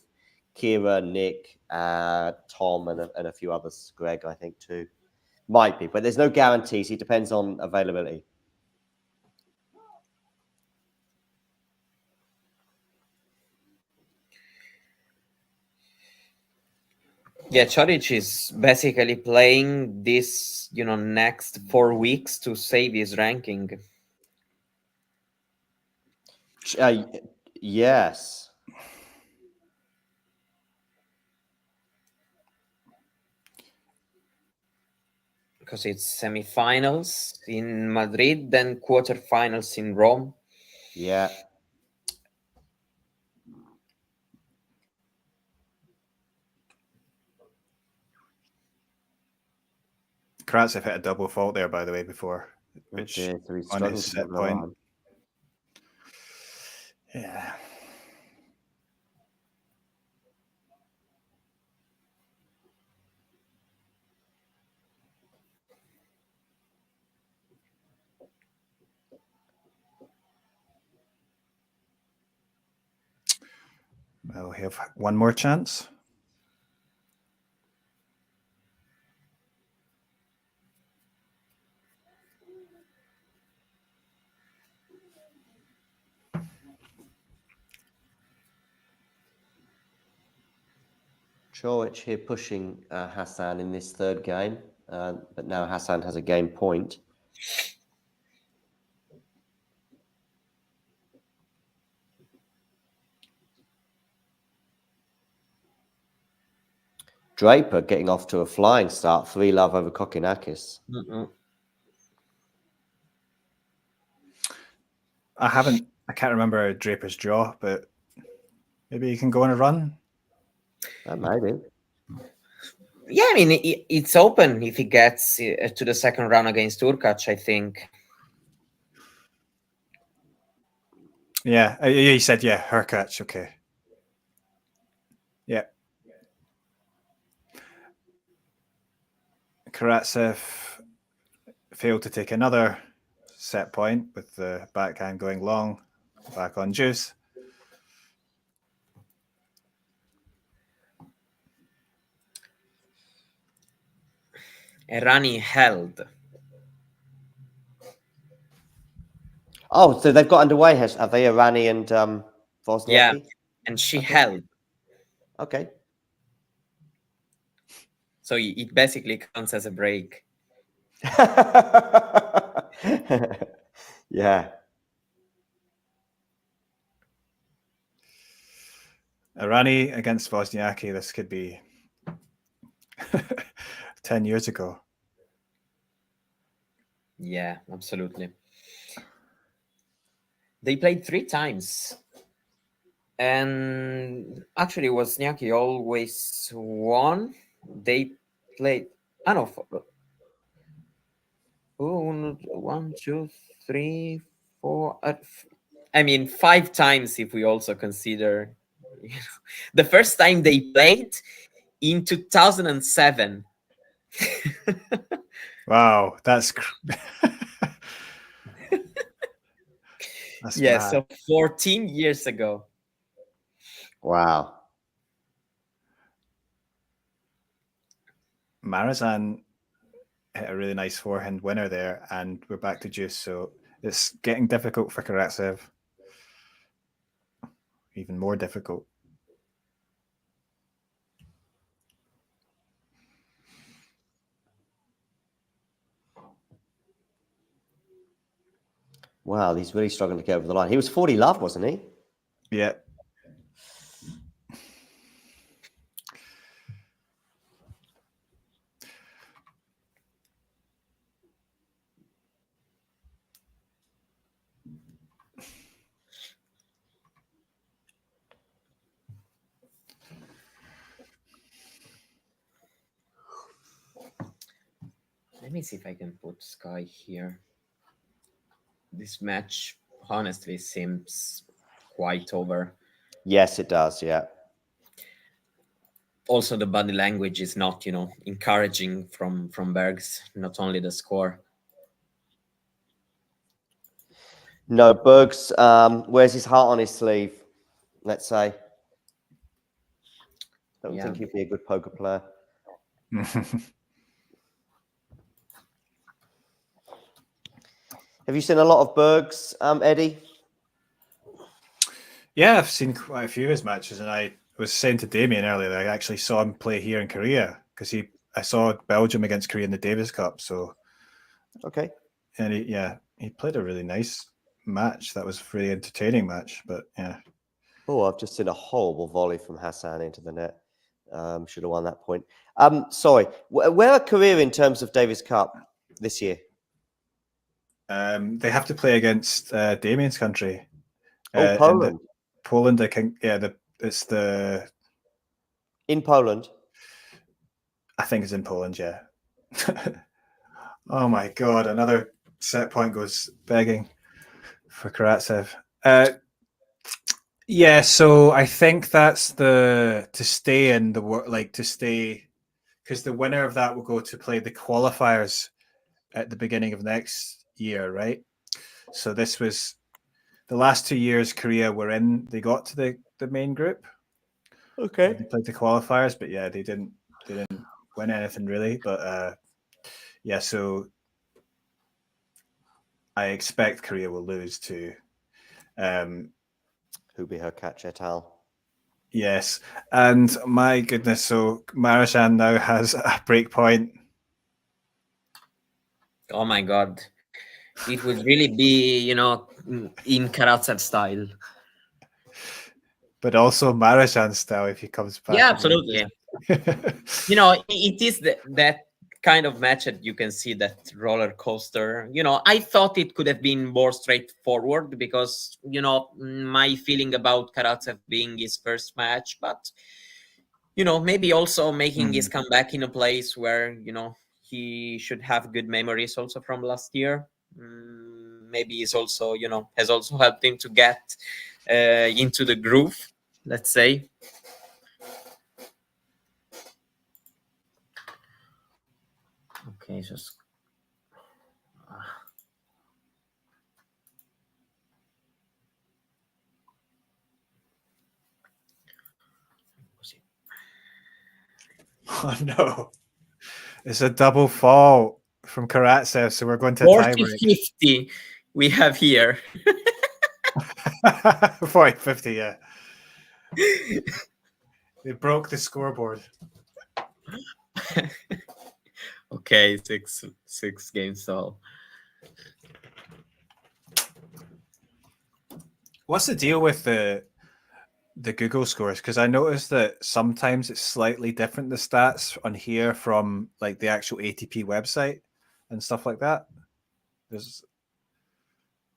Kira, Nick, Tom, and a few others. Greg, I think, too. Might be, but there's no guarantees. It depends on availability. Yeah, Choric is basically playing this, next 4 weeks to save his ranking. Yes. Because it's semi-finals in Madrid, then quarterfinals in Rome. Yeah. Karatsev hit a double fault there, by the way, before, which so he's on his set point. On. Yeah. Well, we have one more chance. Choric here pushing Hassan in this third game, but now Hassan has a game point. Draper getting off to a flying start, 3-love over Kokinakis. I can't remember Draper's draw, but maybe he can go on a run. Maybe. Yeah, I mean, it's open if he gets to the second round against Urkac, I think. Yeah, he said, yeah, Urkac, okay. Yeah. Karatsev failed to take another set point with the backhand going long, back on Juice. Errani held. Oh, so they've got underway, have they? Irani and Wozniacki? Yeah, and she held. Okay. So it basically counts as a break. Yeah. Irani against Wozniacki, this could be 10 years ago. Yeah, absolutely. They played 3 times. And actually, Wozniacki always won. They played... I don't know. 1, 2, 3, 4... I mean, 5 times if we also consider... the first time they played in 2007. Wow, that's yeah, mad. so 14 years ago. Wow. Marozsan hit a really nice forehand winner there, and we're back to Juice, so it's getting difficult for Karatsev. Even more difficult. Wow, he's really struggling to get over the line. He was 40 love, wasn't he? Yeah. Let me see if I can put Sky here. This match honestly seems quite over. Yes, it does. Yeah. Also, the body language is not, encouraging from Bergs, not only the score. No, Bergs wears his heart on his sleeve, let's say. Don't think he'd be a good poker player. Have you seen a lot of Bergs, Eddie? Yeah, I've seen quite a few of his matches, and I was saying to Damien earlier that I actually saw him play here in Korea because I saw Belgium against Korea in the Davis Cup. So, okay, and he played a really nice match. That was a really entertaining match. But yeah. Oh, I've just seen a horrible volley from Hassan into the net. Should have won that point. Sorry, where are Korea in terms of Davis Cup this year? They have to play against Damien's country. Poland. Poland, I think. Yeah, it's in Poland. I think it's in Poland. Yeah. Oh my God! Another set point goes begging for Karatsev. Yeah, so I think that's to stay in the work, because the winner of that will go to play the qualifiers at the beginning of next year, right? So this was the last 2 years Korea were in. They got to the main group. Okay. They played the qualifiers, but yeah, they didn't win anything really. But yeah, so I expect Korea will lose to Hubert et al. Yes, and my goodness, so Marozsan now has a break point. Oh my God. It would really be, in Karatsev style. But also Marozsan style if he comes back. Yeah, absolutely. It is that kind of match that you can see that roller coaster. I thought it could have been more straightforward because, my feeling about Karatsev being his first match, but, maybe also making his comeback in a place where, he should have good memories also from last year. Maybe he's also, has also helped him to get into the groove, let's say. Okay, just Oh no. It's a double fall from Karatsev, so we're going to tiebreak. 40-50 we have here. 40-50, yeah. They broke the scoreboard. Okay, six games all. What's the deal with the Google scores? Because I noticed that sometimes it's slightly different, the stats on here from like the actual ATP website and stuff like that.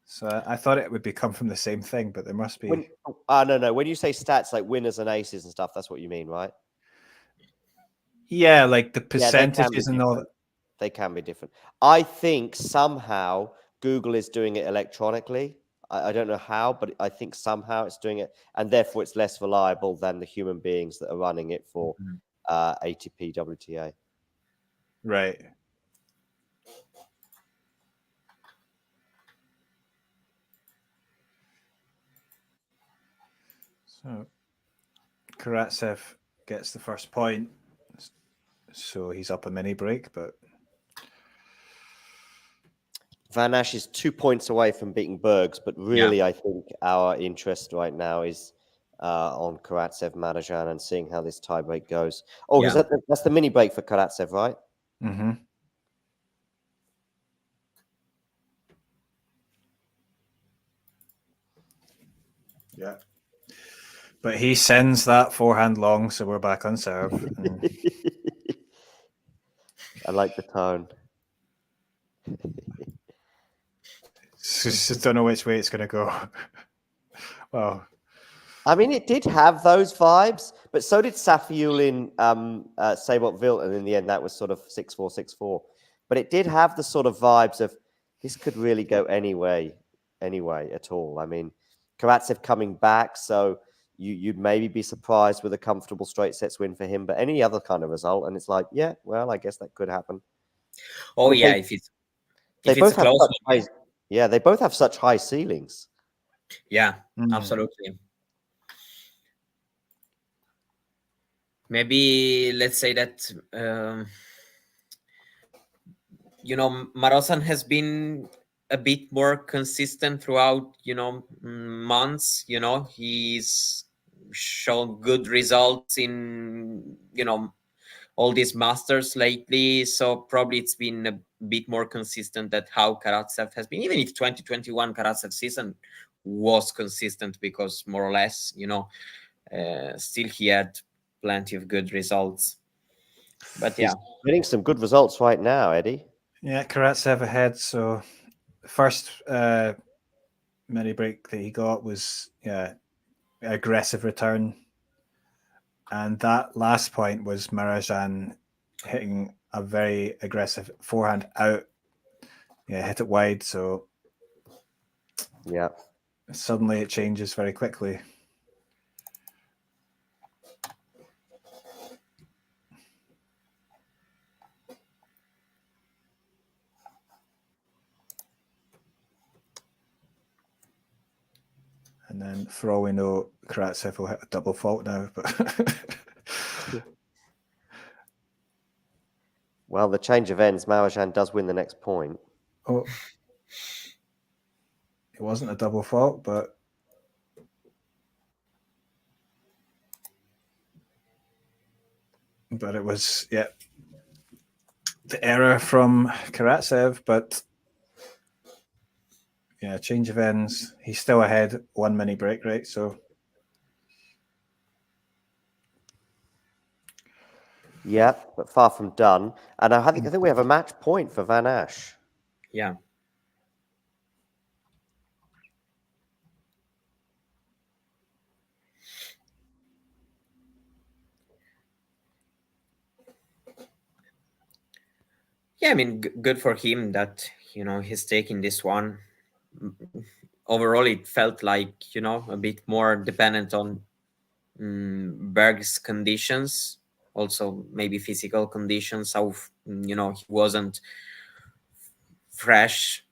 So I thought it would come from the same thing, but there must be. No. When you say stats like winners and aces and stuff, that's what you mean, right? Yeah, like the percentages and all that. They can be different. I think somehow Google is doing it electronically. I don't know how, but I think somehow it's doing it, and therefore it's less reliable than the human beings that are running it for ATP, WTA. Right. So Karatsev gets the first point, so he's up a mini break, but Van Asch is 2 points away from beating Bergs, but really I think our interest right now is on Karatsev, Marozsan, and seeing how this tiebreak goes. Oh, that's the mini break for Karatsev, right? Mm-hmm. Yeah. But he sends that forehand long, so we're back on serve. And I like the tone. just don't know which way it's going to go. Well, I mean, it did have those vibes, but so did Safiul in Sabot Vilt, and in the end, that was sort of 6-4, 6-4. But it did have the sort of vibes of this could really go anyway at all. I mean, Karatsev coming back, so you'd maybe be surprised with a comfortable straight sets win for him, but any other kind of result, and it's like, yeah, well, I guess that could happen. Oh, But yeah, if it's they a both have close such one. high, yeah, they both have such high ceilings. Yeah, absolutely. Maybe let's say that Marozsan has been a bit more consistent throughout months. He's shown good results in all these masters lately, so probably it's been a bit more consistent than how Karatsev has been, even if 2021 Karatsev season was consistent, because more or less still he had plenty of good results. But yeah, He's getting some good results right now, Eddie. yeah, Karatsev ahead. So the first mini break that he got was aggressive return, and that last point was Marozsan hitting a very aggressive forehand out. Yeah, hit it wide. So yeah, suddenly it changes very quickly. And then, for all we know, Karatsev will hit a double fault now. But well, the change of ends, Marozsan does win the next point. Oh, it wasn't a double fault, but it was, yeah, the error from Karatsev. But yeah, change of ends. He's still ahead, 1 mini break, right? So yeah, but far from done. And I think we have a match point for Van Asch. Yeah. Yeah, I mean, good for him that he's taking this one. Overall, it felt like a bit more dependent on Berg's conditions, also maybe physical conditions. How he wasn't fresh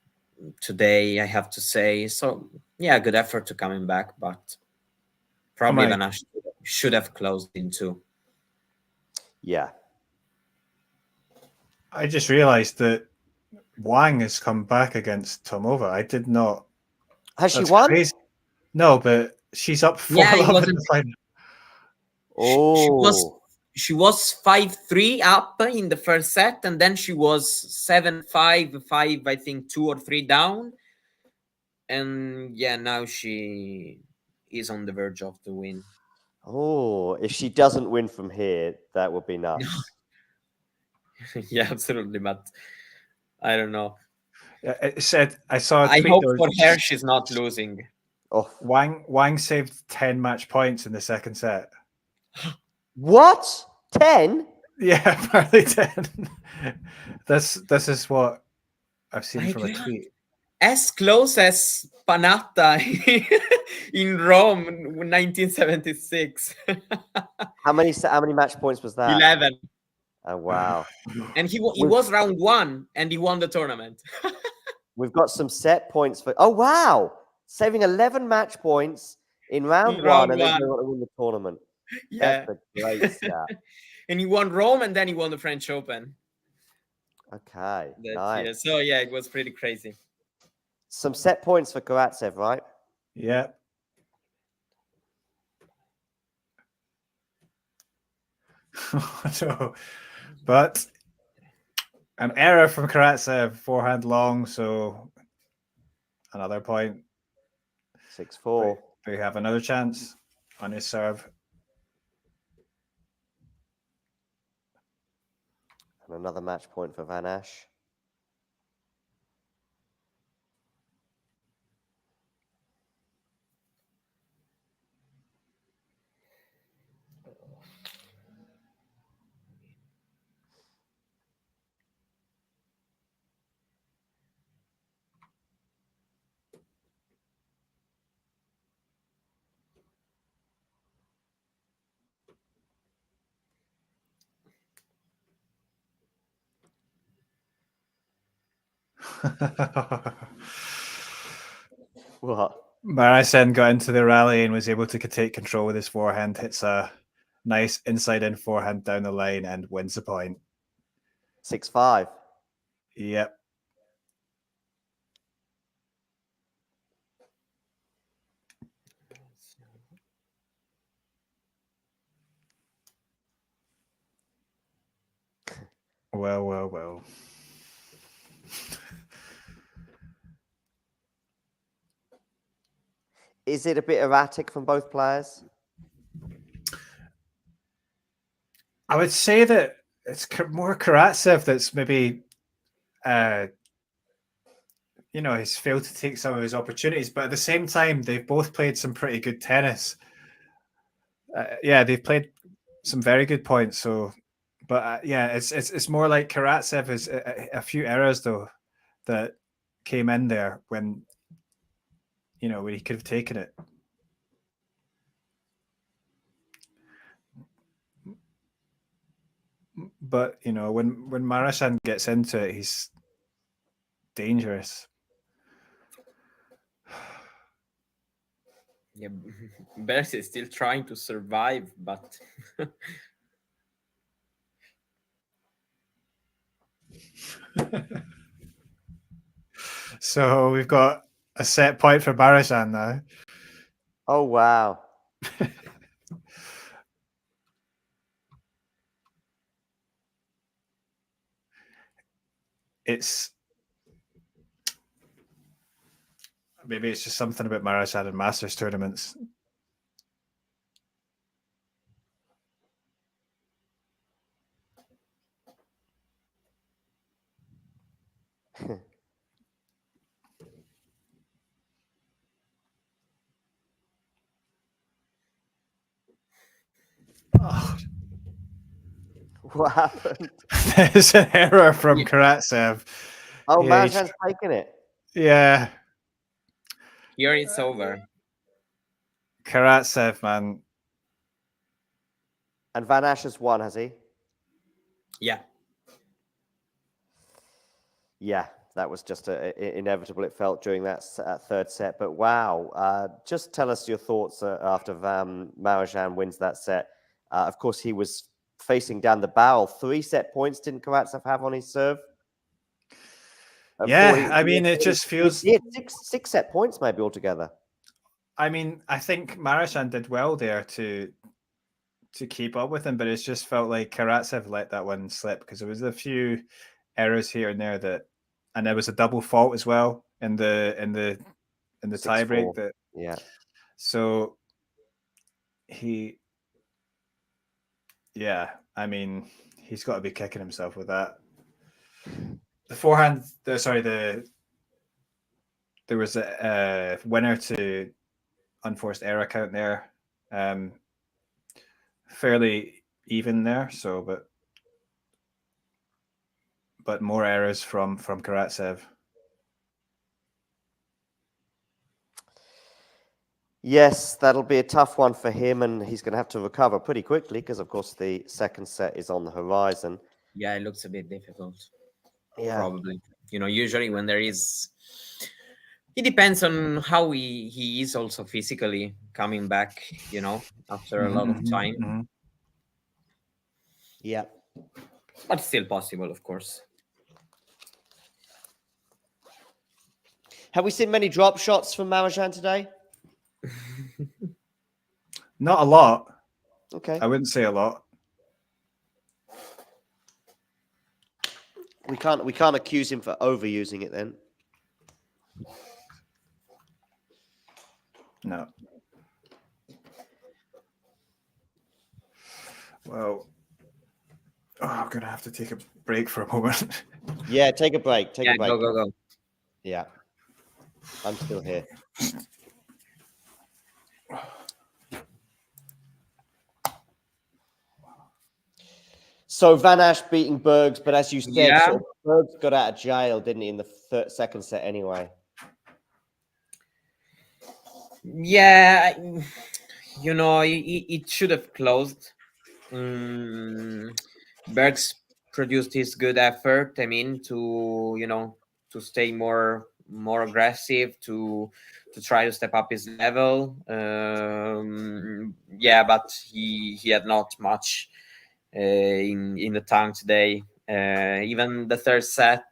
today, I have to say. So yeah, good effort to coming back, but probably Van Asch should have closed in two. Yeah. I just realized that Wang has come back against Tomova. I did not. Has she won? Crazy. No, but she's up 4-love in the final. Oh, she was 5-3 up in the first set, and then she was 7-5, I think 2 or 3 down. And yeah, now she is on the verge of the win. Oh, if she doesn't win from here, that would be nuts. Yeah, absolutely, but I don't know. It said, I saw a tweet. I hope for her she's not losing. Oh, Wang saved 10 match points in the second set. What? 10? Yeah, apparently 10. This is what I've seen from a tweet. As close as Panatta in Rome, 1976. How many match points was that? 11. Oh wow! And he was round 1, and he won the tournament. We've got some set points for. Oh wow! Saving 11 match points in round 1, and then they want to win the tournament. Yeah, that's a great stat. And he won Rome, and then he won the French Open. Okay, nice. Yeah, so yeah, it was pretty crazy. Some set points for Karatsev, right? Yeah. No, but an error from Karatsev, forehand long, so another point. 6-4. we have another chance on his serve. And another match point for Van Ash. What? Marozsan got into the rally and was able to take control with his forehand, hits a nice inside-in forehand down the line and wins the point. 6-5. Yep. Well. Is it a bit erratic from both players? I would say that it's more Karatsev that's maybe, he's failed to take some of his opportunities. But at the same time, they've both played some pretty good tennis. They've played some very good points. So, but it's more like Karatsev has a few errors though that came in there when when he could have taken it. But when Marozsan gets into it, he's dangerous. Yeah, Berks is still trying to survive, but So we've got a set point for Marozsan now. Oh wow. Maybe it's just something about Marozsan and Masters tournaments. Oh. What happened? There's an error from Karatsev. Oh, Marozsan's taken it. Yeah. Here it's over. Karatsev, man. And Van Ash has won, has he? Yeah. Yeah, that was just inevitable, it felt, during that third set. But wow, just tell us your thoughts after Marozsan wins that set. Of course, he was facing down the barrel. 3 set points didn't Karatsev have on his serve? It just feels... He had six set points maybe altogether. I mean, I think Marozsan did well there to keep up with him, but it just felt like Karatsev let that one slip because there was a few errors here and there and there was a double fault as well in the tiebreak. That so he's got to be kicking himself with that. The forehand, there was a winner to unforced error count there. Fairly even there, so but more errors from Karatsev. Yes, that'll be a tough one for him, and he's going to have to recover pretty quickly because, of course, the second set is on the horizon. Yeah, it looks a bit difficult. Yeah, probably. Usually when there is, it depends on how he is also physically coming back. After a lot of time. Mm-hmm. Yeah, but still possible, of course. Have we seen many drop shots from Marozsan today? Not a lot. Okay. I wouldn't say a lot. We can't accuse him for overusing it then. No. Well, I'm going to have to take a break for a moment. Yeah, take a break. Take a break. Go. Yeah. I'm still here. So Van Ash beating Bergs, but as you said, sort of Bergs got out of jail, didn't he, in the second set anyway? Yeah, it should have closed. Bergs produced his good effort. I mean, to stay more aggressive, to try to step up his level. But he had not much in the tank today. Even the third set,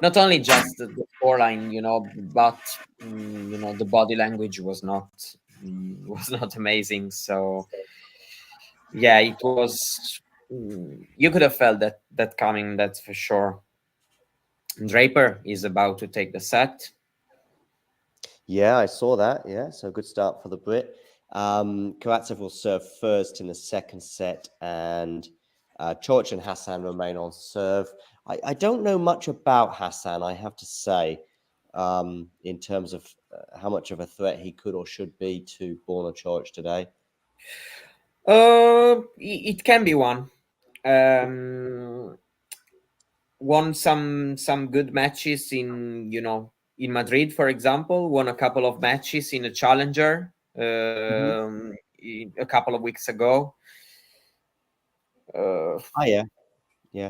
not only just the scoreline, but the body language was not amazing. So yeah, it was. You could have felt that coming. That's for sure. Draper is about to take the set. Yeah, I saw that. Yeah, so good start for the Brit. Karatsev will serve first in the second set, and Coric and Hassan remain on serve. I don't know much about Hassan, I have to say, in terms of how much of a threat he could or should be to Borna Coric today. It can be one. Won some good matches in Madrid, for example. Won a couple of matches in a challenger a couple of weeks ago. Yeah.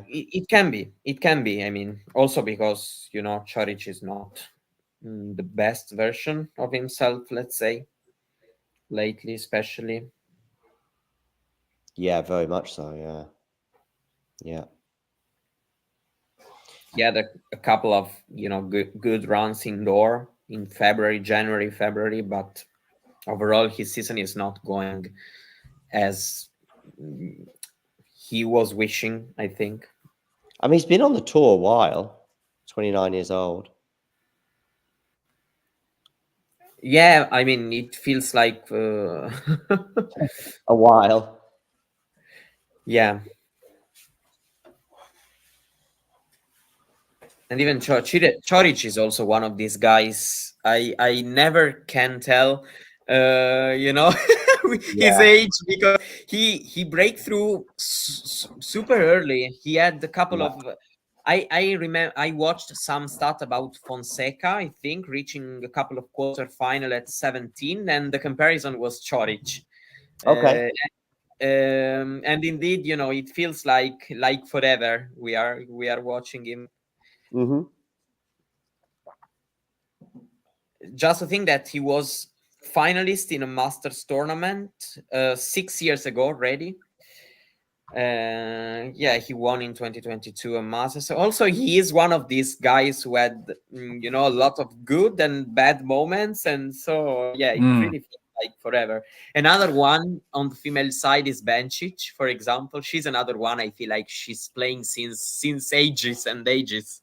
It can be. I mean, also because Coric is not the best version of himself, let's say, lately, especially. Yeah, very much so. Yeah. He had a couple of good runs indoor in January, February, but overall his season is not going as he was wishing, I think. I mean, he's been on the tour a while, 29 years old. Yeah, I mean, it feels like a while. Yeah. And even Coric is also one of these guys. I never can tell, his age, because he break through super early. He had a couple of. I remember I watched some stat about Fonseca, I think, reaching a couple of quarterfinal at 17, and the comparison was Coric. Okay. And indeed, it feels like forever we are watching him. Mm-hmm. Just to think that he was finalist in a Masters tournament 6 years ago already. He won in 2022 a Masters. Also, he is one of these guys who had a lot of good and bad moments, and so it really feels like forever. Another one on the female side is Bencic, for example. She's another one I feel like she's playing since ages and ages.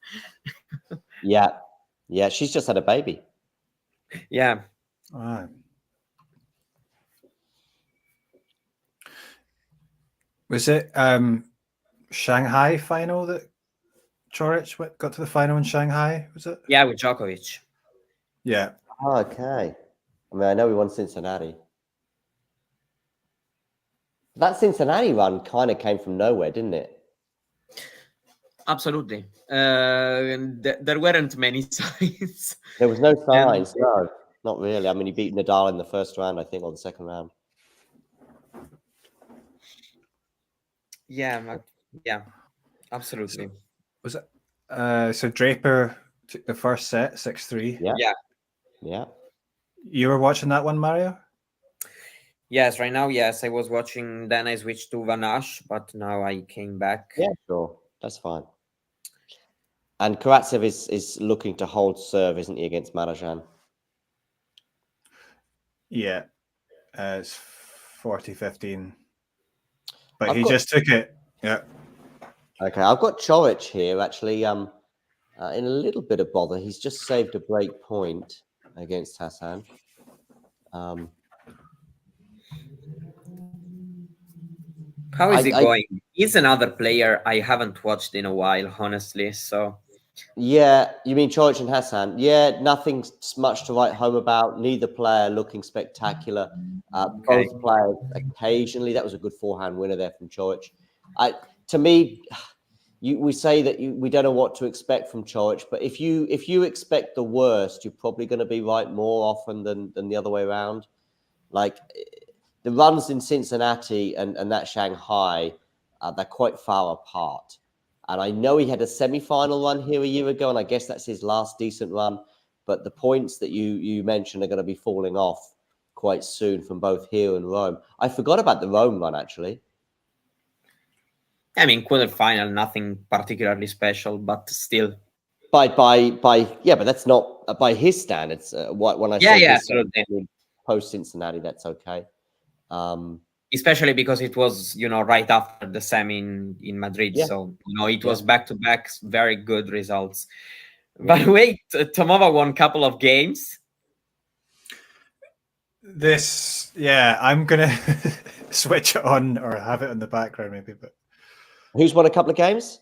Yeah, she's just had a baby. Yeah. Was it Shanghai final that Coric got to the final in Shanghai? Was it? Yeah, with Djokovic. Yeah. Okay. I mean, I know we won Cincinnati. That Cincinnati run kind of came from nowhere, didn't it? Absolutely. There weren't many signs. There was no signs. No, not really. I mean, he beat Nadal in the first round, I think, or the second round. Yeah, absolutely. Was it? So Draper took the first set, 6-3. Yeah. You were watching that one, Mario? Yes, right now, yes. I was watching, then I switched to Van Ash, but now I came back. Yeah, sure. That's fine. And Karatsev is looking to hold serve, isn't he, against Marozsan? Yeah. It's 40-15. But he just took it. Yeah. Okay, I've got Coric here, actually, in a little bit of bother. He's just saved a break point against Hassan. How is it going? He's another player I haven't watched in a while, honestly. So Yeah, you mean Coric and Hassan? Yeah, nothing much to write home about. Neither player looking spectacular. Both players occasionally. That was a good forehand winner there from Coric. To me, we say that we don't know what to expect from Coric, but if you expect the worst, you're probably going to be right more often than the other way around. Like the runs in Cincinnati and that Shanghai, they're quite far apart. And I know he had a semi-final run here a year ago, and I guess that's his last decent run. But the points that you mentioned are going to be falling off quite soon from both here and Rome. I forgot about the Rome run, actually. I mean, quarterfinal, nothing particularly special, but still. But that's not by his standards. When I say his standards, post Cincinnati, that's okay. Especially because it was, right after the semi in Madrid. Yeah. So, it was back-to-back, very good results. Yeah. By the way, Tomova won a couple of games. I'm going to switch it on or have it in the background maybe. But who's won a couple of games?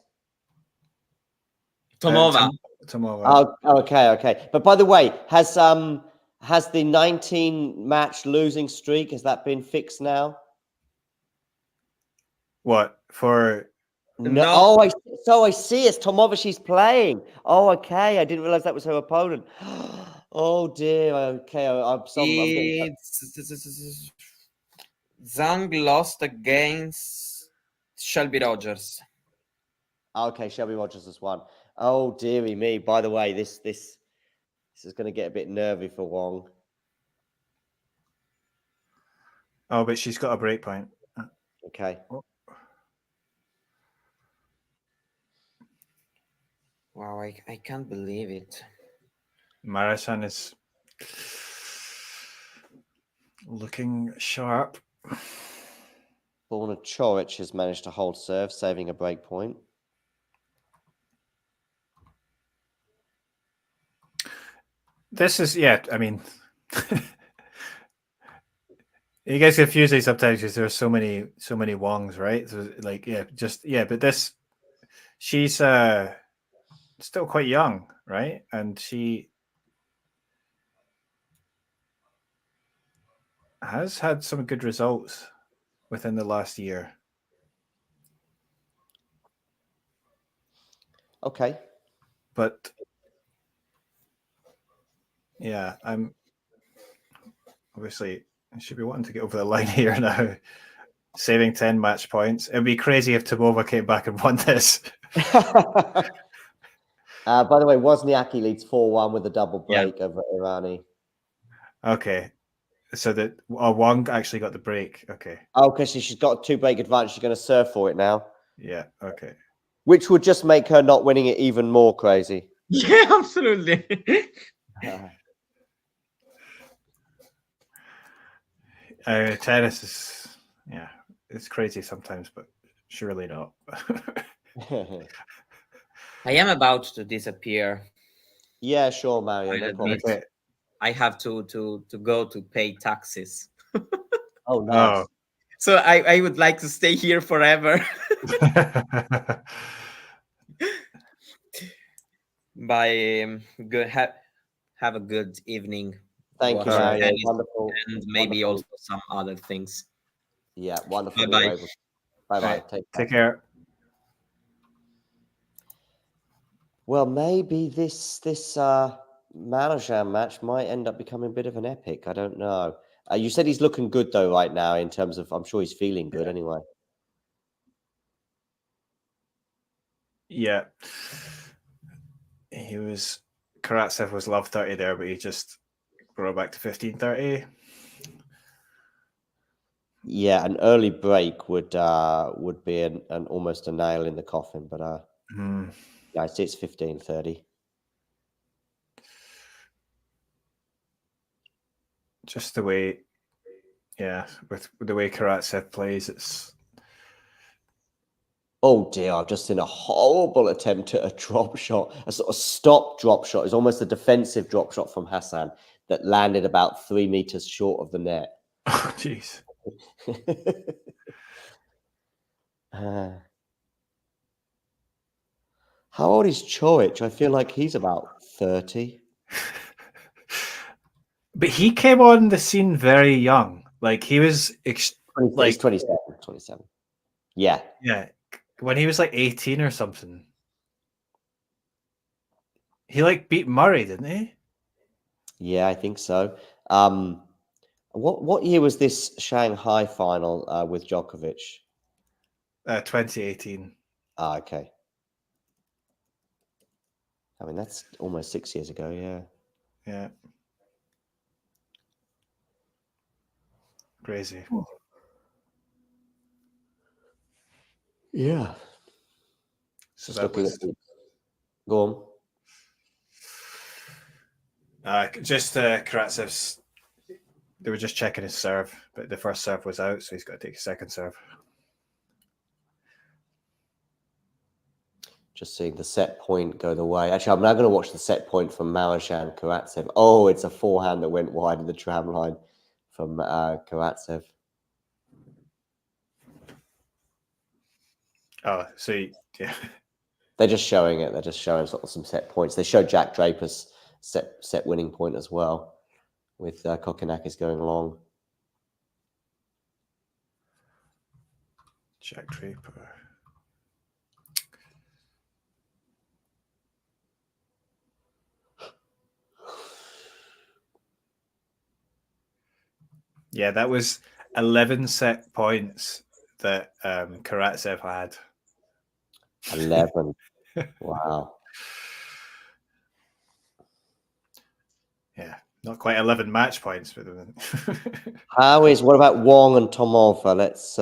Tomova. Tomova. Oh, okay. But by the way, has the 19-match losing streak, has that been fixed now? What for? No. Oh, I see. It's Tomova she's playing. Oh, okay. I didn't realize that was her opponent. Oh dear. Okay, Zhang lost against Shelby Rogers. Okay, Shelby Rogers has won. Oh dearie me. By the way, this is going to get a bit nervy for Wong. Oh, but she's got a break point. Okay. Wow, I can't believe it. Marozsan is looking sharp. Borna Coric has managed to hold serve, saving a break point. This is, I mean, it gets confusing sometimes because there are so many Wongs, right? So but this, she's still quite young, right? And she has had some good results within the last year. Okay. But I'm obviously I should be wanting to get over the line here now. Saving 10 match points. It'd be crazy if Tomova came back and won this. By the way, Wozniacki leads 4-1 with a double break over Irani. Okay. So that Wong actually got the break. Okay. Oh, because she's got a 2-break advantage. She's going to serve for it now. Yeah. Okay. Which would just make her not winning it even more crazy. Yeah, absolutely. Tennis is, it's crazy sometimes, but surely not. I am about to disappear. Yeah, sure, Mario. No problem. Okay. I have to go to pay taxes. Oh, nice. Oh. So I would like to stay here forever. Bye. Good. Have a good evening. Thank you, Mario. Wonderful. And maybe also some other things. Yeah, wonderful. Bye-bye. Bye-bye. Take care. Well, maybe this Marozsan match might end up becoming a bit of an epic. I don't know. You said he's looking good though right now in terms of. I'm sure he's feeling good anyway. Yeah. Karatsev was love 30 there, but he just brought back to 15-30. Yeah, an early break would be an almost a nail in the coffin, but yeah, I see it's 15-30. Just the way, with the way Karatsev plays, it's. Oh dear, I've just seen a horrible attempt at a drop shot, a sort of stop drop shot. It's almost a defensive drop shot from Hassan that landed about 3 meters short of the net. Oh, jeez. How old is Chorich? I feel like he's about 30. But he came on the scene very young. Like he was He's like 27. 27. Yeah. yeah, when he was like 18 or something. He like beat Murray, didn't he? Yeah, I think so. What year was this Shanghai final with Djokovic? 2018. Ah, okay. I mean, that's almost 6 years ago. Yeah. Yeah. Crazy. Yeah. So Just that looking was at go on. just Karatsev's. They were just checking his serve, but the first serve was out, so he's got to take a second serve. Just seeing the set point go the way. Actually, I'm now going to watch the set point from Marozsan Karatsev. Oh, it's a forehand that went wide of the tram line from Karatsev. Oh, so yeah. They're just showing it. They're just showing sort of some set points. They showed Jack Draper's set winning point as well, with Kokonakis going long. Jack Draper. Yeah, that was 11 set points that Karatsev had. 11. Wow. Yeah, not quite 11 match points, but What about Wong and Tomova? Let's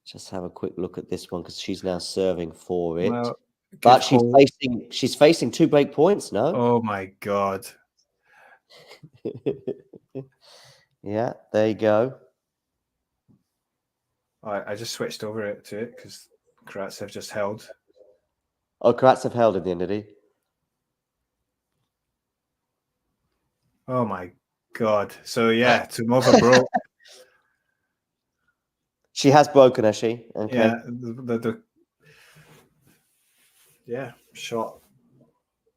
just have a quick look at this one because she's now serving for it. Well, but she's facing 2 break points, no? Oh my god. Yeah, there you go. I just switched over to it because Karatsev just held. Oh, Karatsev held in the end, did he? Oh my god. So yeah, Tomova broke. She has broken, has she? Okay. Yeah, the shot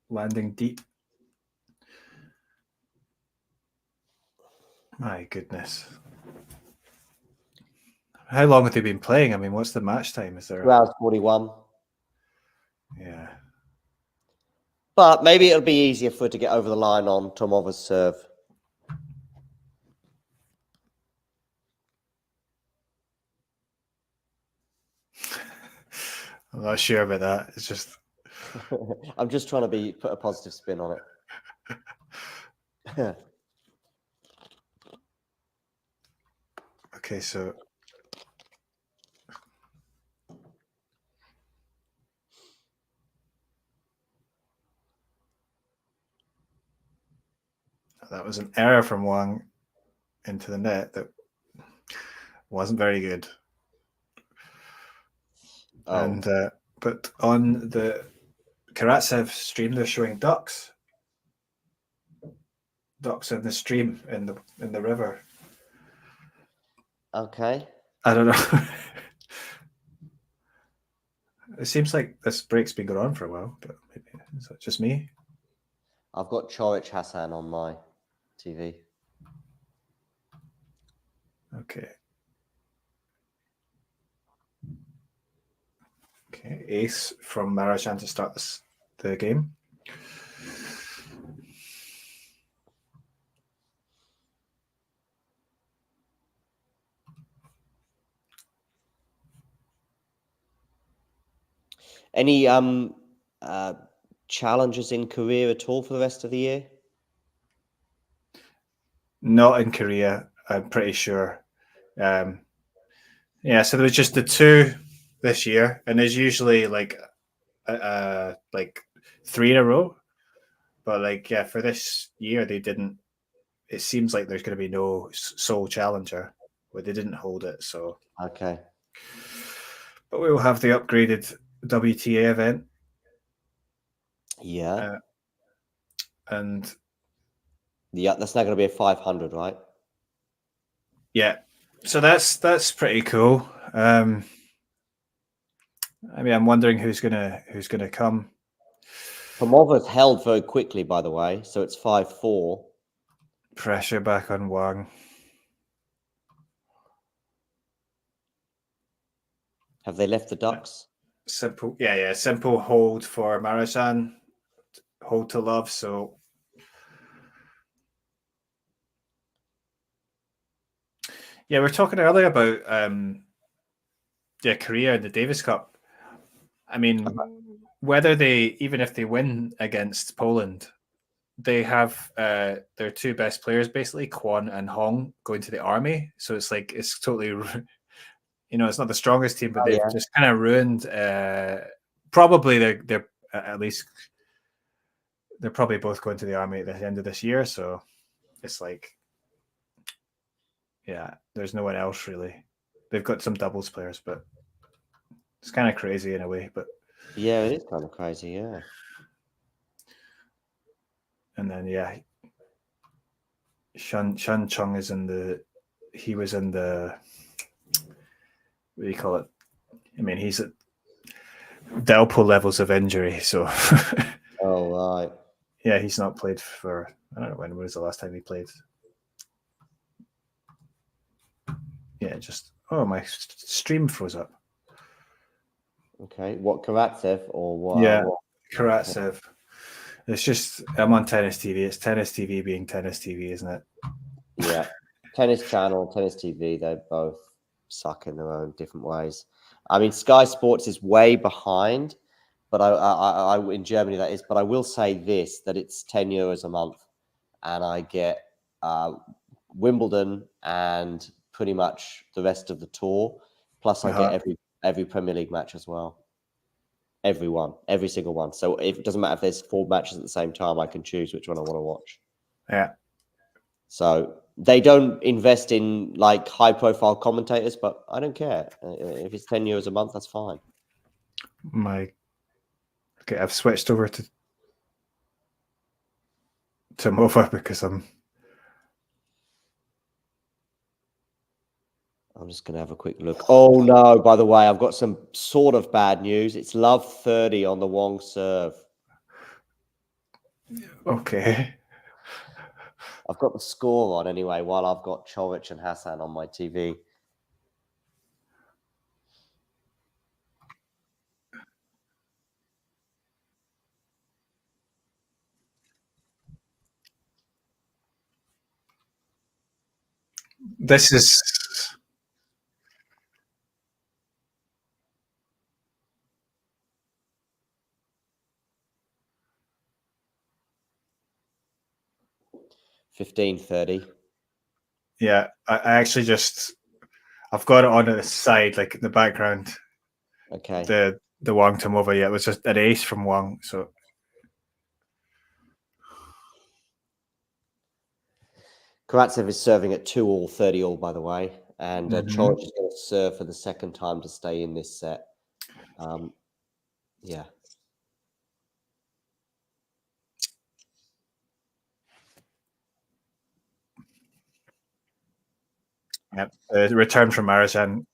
landing deep. My goodness. How long have they been playing? I mean, what's the match time? Is there 2 hours 41? Yeah. But maybe it'll be easier for her to get over the line on Tomova's serve. I'm not sure about that. It's just I'm just trying to put a positive spin on it. Okay, so that was an error from Wang into the net that wasn't very good. Oh. And but on the Karatsev stream, they're showing ducks in the stream in the river. Okay. I don't know. It seems like this break's been going on for a while, but maybe is that just me? I've got Chorich Hassan on my TV. Okay. Okay, ace from Marozsan to start the game. Any challenges in Korea at all for the rest of the year? Not in Korea, I'm pretty sure. Yeah, so there was just the 2 this year, and there's usually like 3 in a row. But like, yeah, for this year they didn't. It seems like there's going to be no sole challenger, but they didn't hold it. So okay. But we will have the upgraded WTA event. Yeah. And yeah, that's not going to be a 500, right? Yeah, so that's pretty cool. I mean, I'm wondering who's gonna come. Tomova's held very quickly, by the way, so it's 5-4. Pressure back on Wang. Have they left the ducks? Simple, yeah. Simple hold for Marozsan. Hold to love. So yeah, we were talking earlier about Korea in the Davis Cup. I mean, whether even if they win against Poland, they have their two best players, basically Kwon and Hong, going to the army. So it's like it's totally, it's not the strongest team, but they've just kind of ruined. Probably they're at least they're probably both going to the army at the end of this year. So it's like, yeah, there's no one else really. They've got some doubles players, but it's kind of crazy in a way. But yeah, it is kind of crazy. Yeah. And then Shan Chung is he was in the, what do you call it? I mean, he's at Delpo levels of injury, so oh right. Yeah, he's not played for, I don't know when was the last time he played. Yeah, my stream froze up. Okay, what, Karatsev or what? Yeah, Karatsev. It's just, I'm on Tennis TV. It's Tennis TV being Tennis TV, isn't it? Yeah. Tennis Channel, Tennis TV, they both suck in their own different ways. I mean, Sky Sports is way behind, but I in Germany that is. But I will say this, that it's €10 a month, and I get Wimbledon and pretty much the rest of the tour. Plus, I get every Premier League match as well. Every single one. So it doesn't matter if there's 4 matches at the same time, I can choose which one I want to watch. Yeah. So they don't invest in like high profile commentators, but I don't care. If it's €10 a month, that's fine. Okay, I've switched over to Mova because I'm just going to have a quick look. Oh, no, by the way, I've got some sort of bad news. It's love 30 on the Wong serve. Okay. I've got the score on anyway, while I've got Chorich and Hassan on my TV. This is... $15.30. Yeah, I actually I've got it on the side, like in the background. Okay. The Wang Tomova, yeah, it was just an ace from Wang, so... Karatsev is serving at 2-all, 30-all, by the way. And Chorich is going to serve for the second time to stay in this set. Yeah. Yep. The return from Marozsan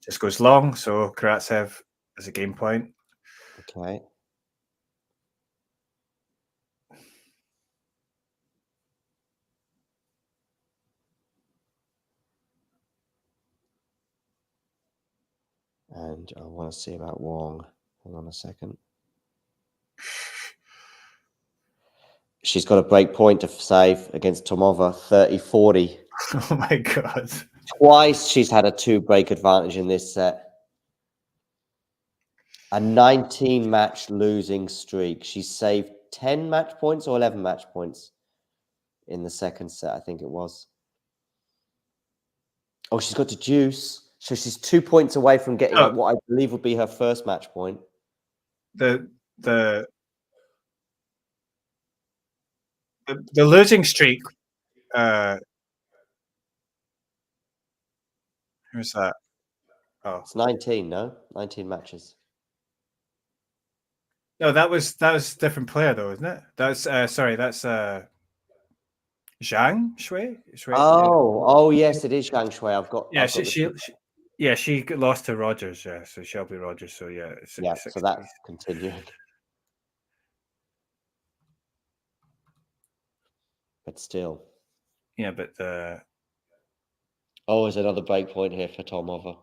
just goes long, so Karatsev is a game point. Okay. And I want to see about Wong. Hang on a second. She's got a break point to save against Tomova, 30-40. Oh my God. Twice she's had a 2-break advantage in this set. A 19-match losing streak. She saved 10 match points or 11 match points in the second set, I think it was. Oh, she's got to deuce. So she's 2 points away from getting what I believe would be her first match point. The losing streak. Who's that? Oh, it's 19. No, 19 matches. No, that was a different player though, isn't it? That's sorry, that's Zhang Shui. Oh, yes, it is Zhang Shui. I've got. Yeah, Yeah, she lost to Rogers. Yeah, so Shelby Rogers. So yeah, Yeah, so that's continuing. But still. Yeah, but oh, there's another break point here for Tomova.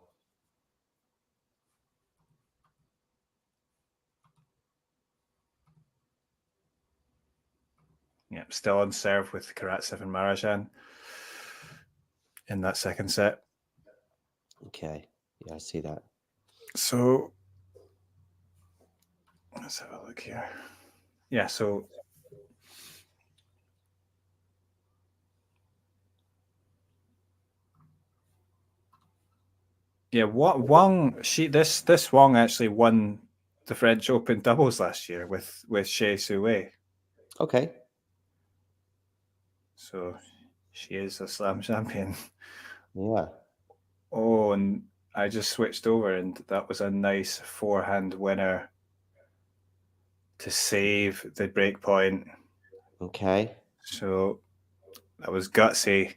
yeah, still on serve with Karatsev and Marozsan in that second set. Okay, yeah, I see that. So let's have a look here. Yeah, so yeah, Wang this Wang actually won the French Open doubles last year with Shea Sue. Okay. So she is a slam champion. Yeah. Oh, and I just switched over, and that was a nice forehand winner to save the break point. Okay. So that was gutsy.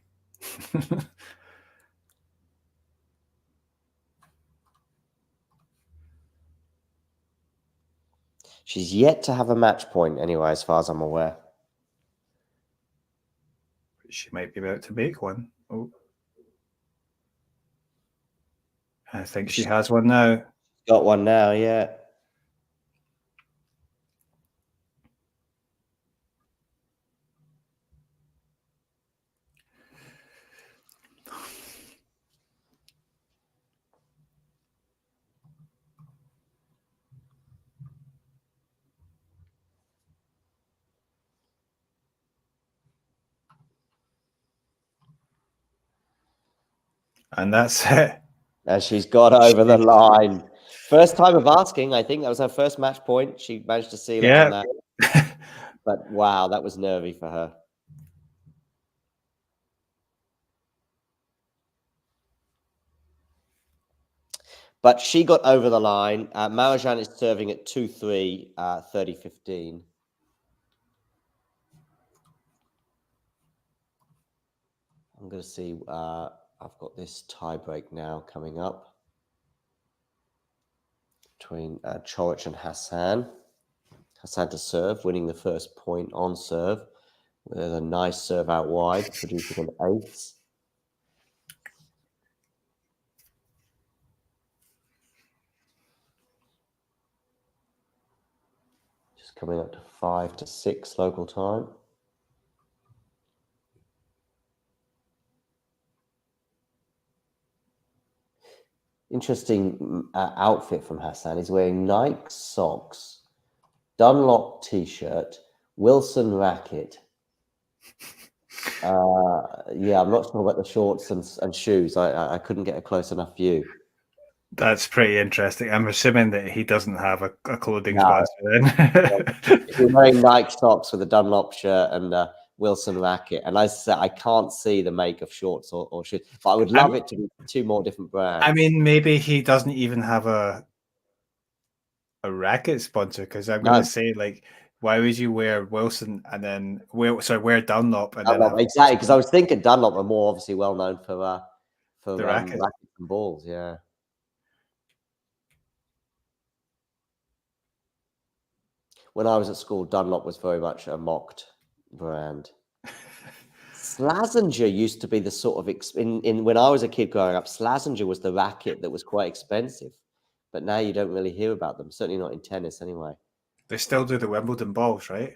She's yet to have a match point anyway, as far as I'm aware. She might be about to make one. Oh. I think she has one now. Got one now, yeah. And that's it. And she's got over the line. First time of asking, I think that was her first match point. She managed to seal it on that. But wow, that was nervy for her. But she got over the line. Marozsan is serving at 2-3, 30-15. I'm going to see. I've got this tie break now coming up between Coric and Hassan. Hassan to serve, winning the first point on serve with a nice serve out wide, producing an ace. Just coming up to 5-6 local time. Interesting outfit from Hassan. He's wearing Nike socks, Dunlop t-shirt, Wilson racket. Yeah, I'm not sure about the shorts and shoes. I couldn't get a close enough view. That's pretty interesting. I'm assuming that he doesn't have a clothing sponsor then. If you're wearing Nike socks with a Dunlop shirt and Wilson racket, and I said I can't see the make of shorts or shoes, but I would love it to be two more different brands. I mean, maybe he doesn't even have a racket sponsor, because I'm going to say, like, why would you wear Wilson and then wear Dunlop and Dunlop, then exactly, because I was thinking Dunlop are more obviously well known for the rackets and balls, yeah. When I was at school, Dunlop was very much a mocked brand. Slazenger used to be the sort of when I was a kid growing up, Slazenger was the racket that was quite expensive, but now you don't really hear about them. Certainly not in tennis, anyway. They still do the Wimbledon balls, right?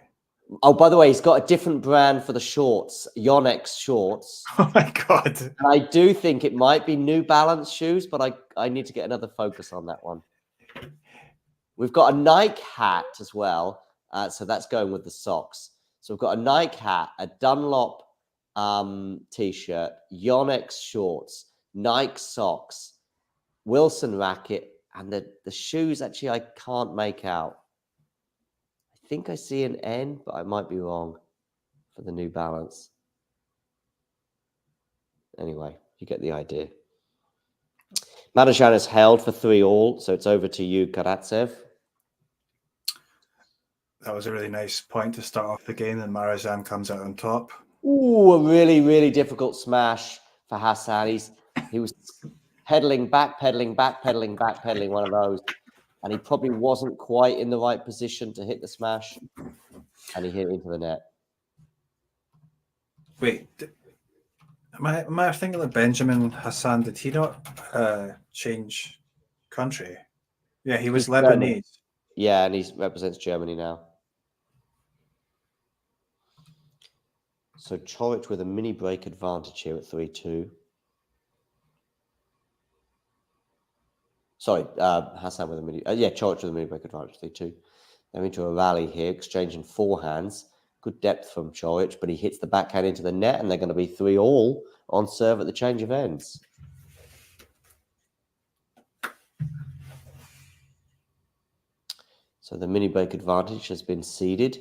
Oh, by the way, he's got a different brand for the shorts, Yonex shorts. Oh my god! And I do think it might be New Balance shoes, but I need to get another focus on that one. We've got a Nike hat as well, so that's going with the socks. So we've got a Nike hat, a Dunlop t-shirt, Yonex shorts, Nike socks, Wilson racket, and the shoes. Actually, I can't make out. I think I see an N, but I might be wrong for the New Balance. Anyway, you get the idea. Marozsan is held for 3-all, so it's over to you, Karatsev. That was a really nice point to start off the game, and Marozsan comes out on top. Ooh, a really, really difficult smash for Hassan. He was pedaling back, pedaling, one of those. And he probably wasn't quite in the right position to hit the smash. And he hit it into the net. Wait, am I thinking that Benjamin Hassan, did he not change country? Yeah, he was Lebanese. German. Yeah, and he represents Germany now. So Coric with a mini break advantage here at 3-2. Sorry, Hassan with a mini... Coric with a mini break advantage, 3-2. They're into a rally here, exchanging forehands. Good depth from Coric, but he hits the backhand into the net, and they're going to be 3-all on serve at the change of ends. So the mini break advantage has been ceded.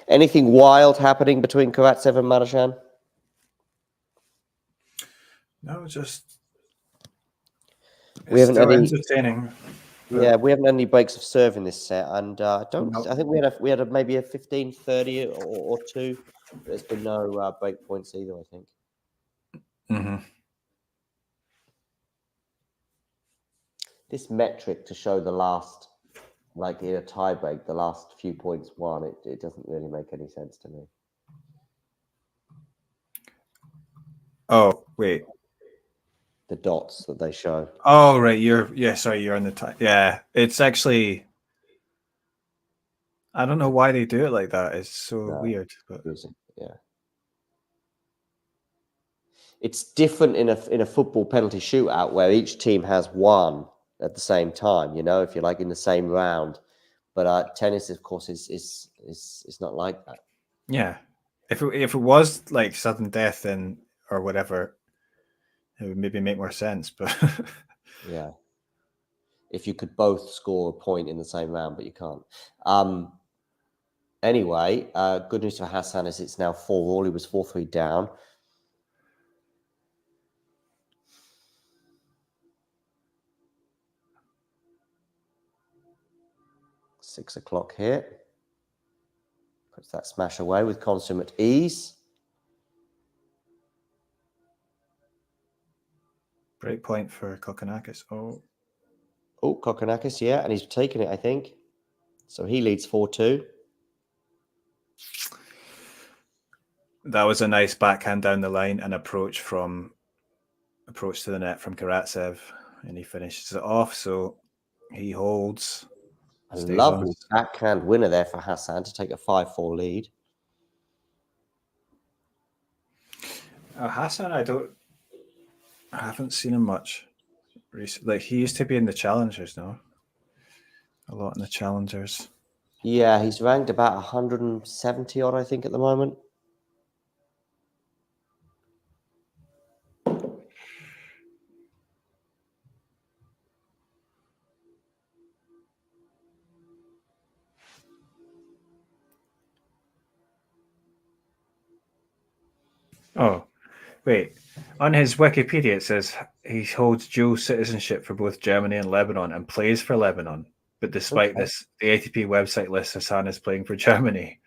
Anything wild happening between Karatsev and Marozsan? No, just we haven't had any entertaining. Yeah, we haven't had any breaks of serve in this set, and I think we had maybe a 15-30 or two. There's been no break points either, I think. Mm-hmm. This metric to show the last, like in a tie break, the last few points won, it doesn't really make any sense to me. Oh, wait. The dots that they show. Oh, right. You're on the tie. Yeah, it's actually, I don't know why they do it like that. It's so weird. But yeah. It's different in a football penalty shootout where each team has one at the same time, you know, if you're like in the same round. But tennis, of course, is not like that. Yeah. If it was like sudden death or whatever, it would maybe make more sense. But yeah. If you could both score a point in the same round, but you can't. Anyway, good news for Hassan is it's now 4-all. He was 4-3 down. Six o'clock here. Puts that smash away with consummate ease. Break point for Kokkinakis. Oh, Kokkinakis, yeah, and he's taken it, I think. So he leads 4-2. That was a nice backhand down the line and approach to the net from Karatsev, and he finishes it off. So he holds. A lovely backhand winner there for Hassan to take a 5-4 lead. Hassan, I haven't seen him much recently. Like, he used to be in the challengers, no? A lot in the challengers. Yeah, he's ranked about 170 odd, I think, at the moment. Oh, wait. On his Wikipedia, it says he holds dual citizenship for both Germany and Lebanon and plays for Lebanon. But despite this, the ATP website lists Hassan as playing for Germany.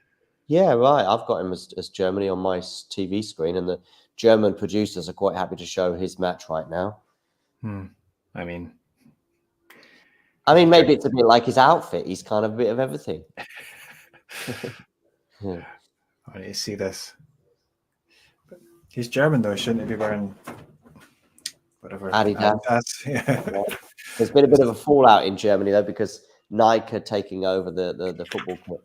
Yeah, right. I've got him as Germany on my TV screen, and the German producers are quite happy to show his match right now. I mean, maybe it's a bit like his outfit. He's kind of a bit of everything. Yeah. I need to see this. He's German, though. Shouldn't he be wearing whatever? Adidas. Yeah. There's been a bit of a fallout in Germany, though, because Nike are taking over the football club.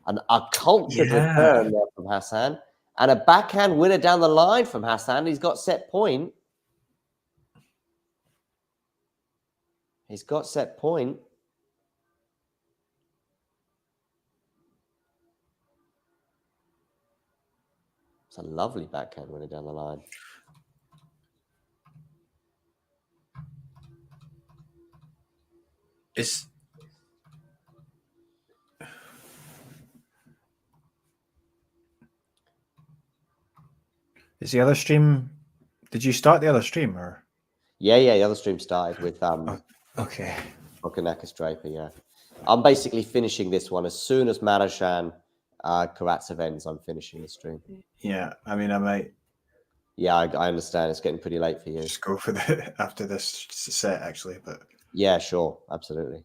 And a cultured return there from Hassan. And a backhand winner down the line from Hassan. He's got set point. He's got set point. It's a lovely backhand winner down the line. Is the other stream? Did you start the other stream or? Yeah. The other stream started with okay. Kokkinakis Draper. Yeah. I'm basically finishing this one as soon as Marozsan Karatsev ends. I'm finishing the stream. Yeah, I mean, I might. Yeah, I understand. It's getting pretty late for you. Just go for the after this set, actually. But yeah, sure, absolutely.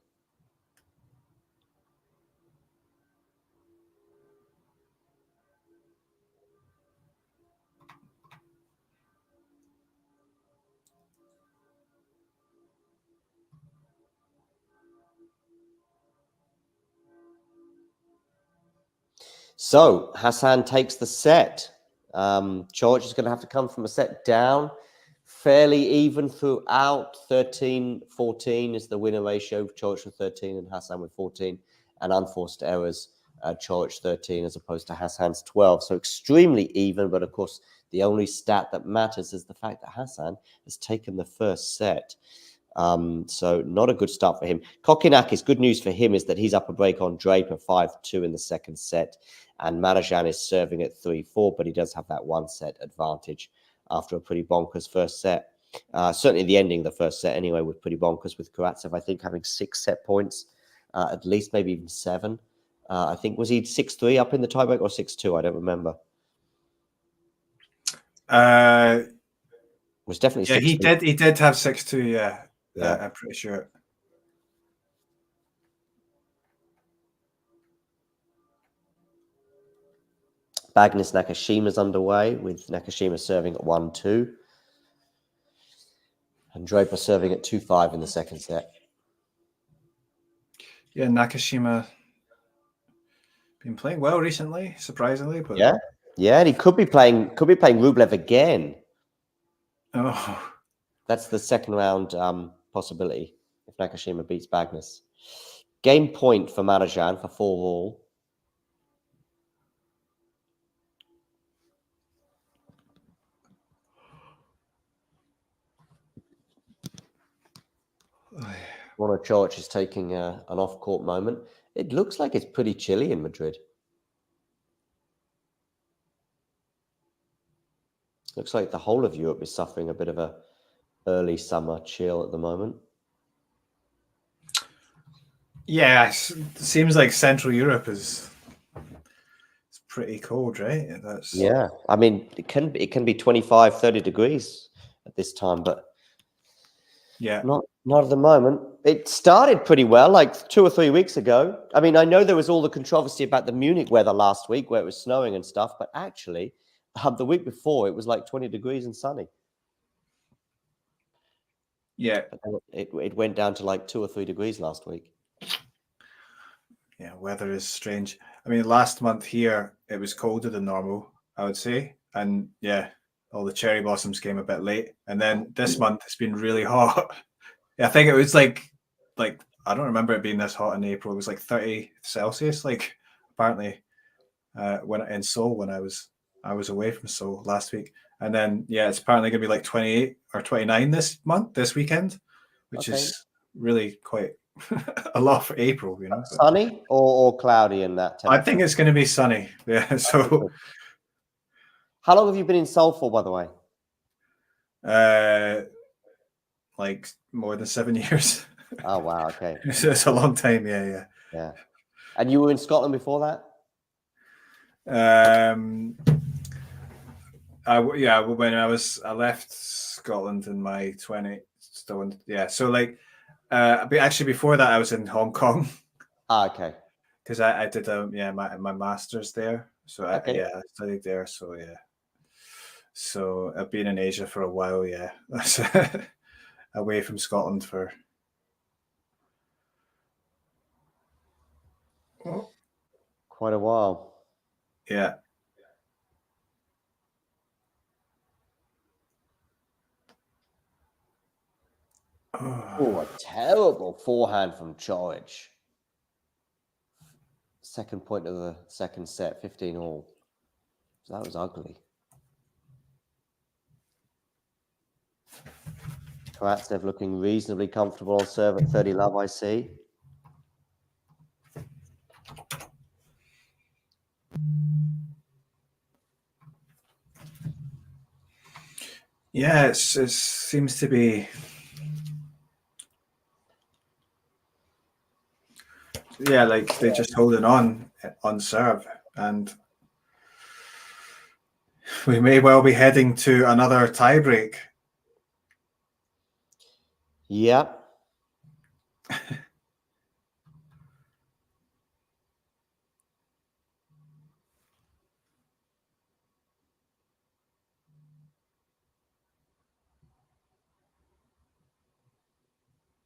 So Hassan takes the set. George is going to have to come from a set down. Fairly even throughout. 13-14 is the winner ratio. George with 13 and Hassan with 14. And unforced errors, George 13 as opposed to Hassan's 12. So extremely even. But of course, the only stat that matters is the fact that Hassan has taken the first set. So not a good start for him. Kokinakis, good news for him is that he's up a break on Draper 5-2 in the second set. And Marozsan is serving at 3-4, but he does have that one set advantage after a pretty bonkers first set. Certainly the ending of the first set anyway was pretty bonkers with Karatsev, I think, having 6 set points, at least maybe even 7. I think, was he 6-3 up in the tiebreak or 6-2? I don't remember. It was definitely 6-2. He did have 6-2, yeah. I'm pretty sure. Bagnis Nakashima's underway with Nakashima serving at 1-2. And Draper serving at 2-5 in the second set. Yeah, Nakashima been playing well recently, surprisingly. But yeah, and he could be playing Rublev again. Oh, that's the second round possibility if Nakashima beats Bagnis. Game point for Marozsan for 4-all. Warner George is taking an off-court moment. It looks like it's pretty chilly in Madrid. Looks like the whole of Europe is suffering a bit of a early summer chill at the moment. Yeah, it seems like Central Europe is pretty cold, right? Yeah, I mean, it can be 25, 30 degrees at this time, but yeah, not at the moment. It started pretty well, like 2 or 3 weeks ago. I mean, I know there was all the controversy about the Munich weather last week where it was snowing and stuff, but actually, the week before it was like 20 degrees and sunny. Yeah, it went down to like 2 or 3 degrees last week. Yeah, weather is strange. I mean, last month here it was colder than normal, I would say, and yeah, all the cherry blossoms came a bit late, and then this month it's been really hot. I think it was like I don't remember it being this hot in April. It was like 30 Celsius, like apparently when in Seoul when I was away from Seoul last week, and then yeah, it's apparently gonna be like 28 or 29 this weekend, which is really quite a lot for April, you know. Sunny or cloudy in that temperature? I think it's going to be sunny. Yeah. So, how long have you been in Seoul for, by the way? Like more than 7 years. Oh wow! Okay, it's a long time. Yeah. And you were in Scotland before that? When I left Scotland in my 20s. So like. But actually, before that, I was in Hong Kong. Okay. Because I did my master's there, so I studied there. So yeah, so I've been in Asia for a while. Yeah, away from Scotland for quite a while. Yeah. Oh, a terrible forehand from George. Second point of the second set, 15-all. So that was ugly. Karatsev looking reasonably comfortable on serve at 30 love, I see. Yeah, it seems to be Yeah, like they're just holding on serve, and we may well be heading to another tiebreak. Yeah.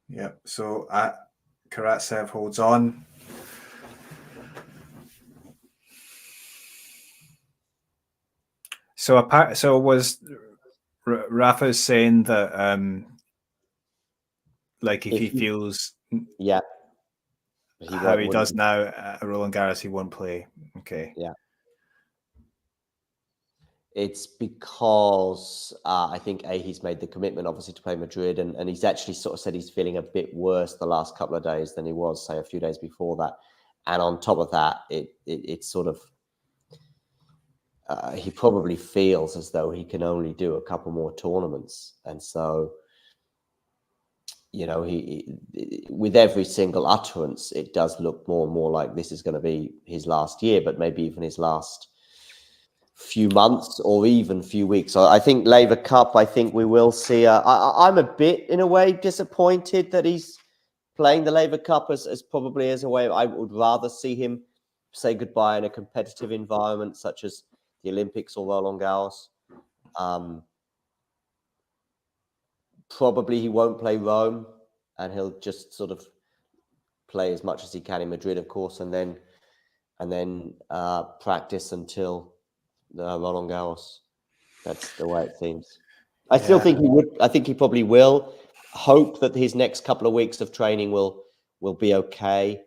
Yep. So Karatsev holds on. So was Rafa saying that like if he feels yeah how he does now at Roland Garros, he won't play. Okay. Yeah. It's because I think he's made the commitment, obviously, to play Madrid, and he's actually sort of said he's feeling a bit worse the last couple of days than he was, say, a few days before that. And on top of that, it's sort of he probably feels as though he can only do a couple more tournaments, and so he with every single utterance, it does look more and more like this is going to be his last year, but maybe even his last few months or even few weeks. So I think Laver Cup, I think we will see. I'm a bit, in a way, disappointed that he's playing the Laver Cup as probably as a way. I would rather see him say goodbye in a competitive environment such as the Olympics or Roland Garros. Probably he won't play Rome, and he'll just sort of play as much as he can in Madrid, of course, and then practice until Roland Garros. That's the way it seems. I still think he would. I think he probably will. Hope that his next couple of weeks of training will be okay.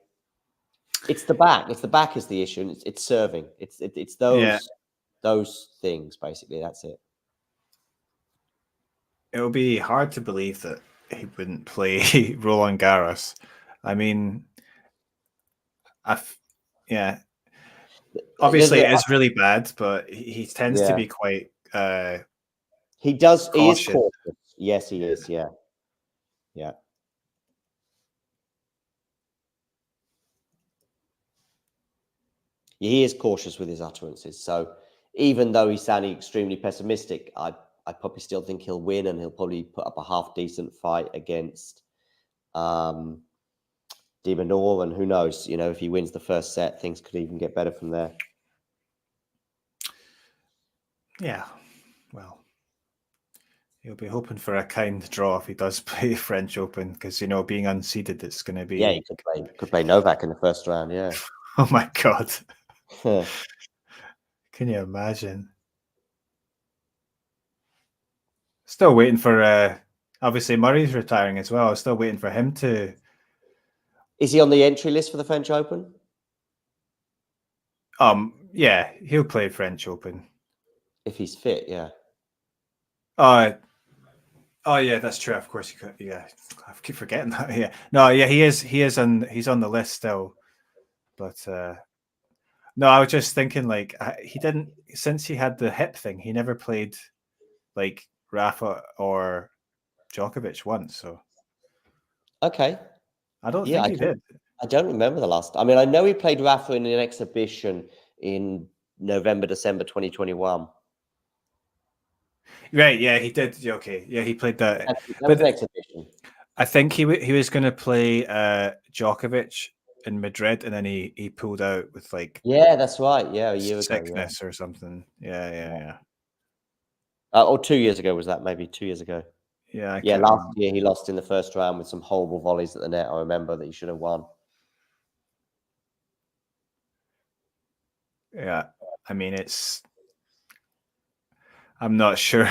It's the back. It's the back is the issue. And it's serving. It's those things basically. That's it. It'll be hard to believe that he wouldn't play Roland Garros. I mean, obviously it is really bad, but he tends to be quite. He does. Cautious. He is cautious. Yes, he is. Yeah. He is cautious with his utterances. So even though he's sounding extremely pessimistic, I probably still think he'll win, and he'll probably put up a half decent fight against De Minaur, and who knows? If he wins the first set, things could even get better from there. Yeah, well, he'll be hoping for a kind draw if he does play French Open, because being unseeded, it's going to be. Yeah, he could play Novak in the first round. Yeah. Oh my God. Can you imagine? Still waiting for obviously Murray's retiring as well. Still waiting for him to. Is he on the entry list for the French Open? Yeah, he'll play French Open if he's fit. Yeah. Oh yeah, that's true. Of course he could. Yeah, I keep forgetting that. Yeah, no, yeah, he's on the list still, but no, I was just thinking like he didn't, since he had the hip thing, he never played like Rafa or Djokovic once. So okay, I don't think he did. I don't remember the last. I mean, I know he played Rafa in an exhibition in November, December 2021. Right, yeah, he did. Okay, yeah, he played that. That was an exhibition. I think he was going to play Djokovic in Madrid, and then he pulled out with like. Yeah, that's right. Yeah, a year sickness ago, or something. Yeah. Or 2 years ago was that? Maybe 2 years ago. Yeah. Last year he lost in the first round with some horrible volleys at the net. I remember that he should have won. Yeah, I mean I'm not sure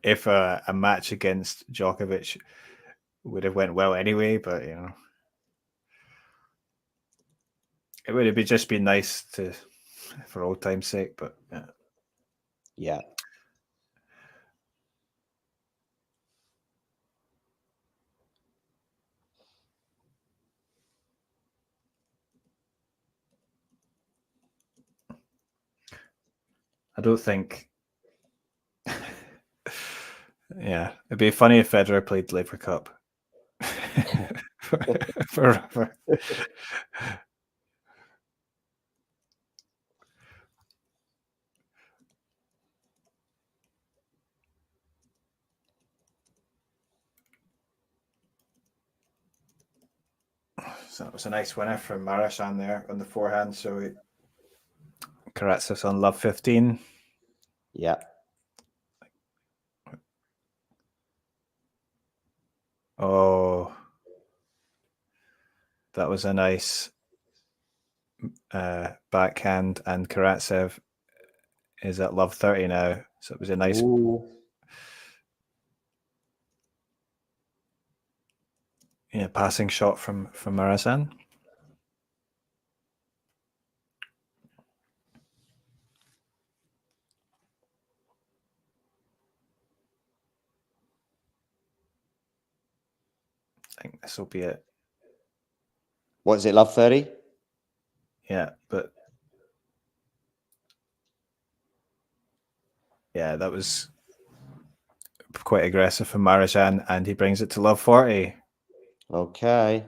if a match against Djokovic would have went well anyway, but it would have just been nice for old time's sake. But yeah. I don't think. Yeah, it'd be funny if Federer played Laver Cup. forever. So that was a nice winner from Marozsan there on the forehand. So Karatsev's on love 15. Yeah. Oh, that was a nice backhand, and Karatsev is at love 30 now. So it was a nice. Ooh. Yeah, passing shot from Marozsan. I think this will be it. What is it, love 30? Yeah, but yeah, that was quite aggressive from Marozsan, and he brings it to love 40. Okay.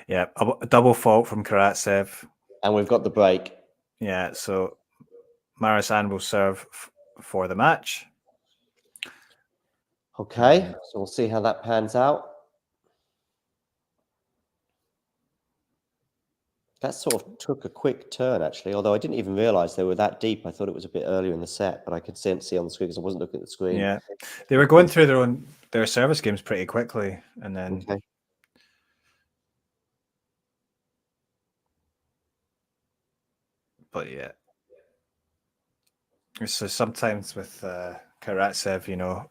Yeah, a double fault from Karatsev. And we've got the break. Yeah, so Marozsan will serve for the match. Okay, so we'll see how that pans out. That sort of took a quick turn, actually, although I didn't even realize they were that deep. I thought it was a bit earlier in the set, but I could see on the screen because I wasn't looking at the screen. Yeah, they were going through their service games pretty quickly, and then Okay. But yeah, so sometimes with Karatsev, you know,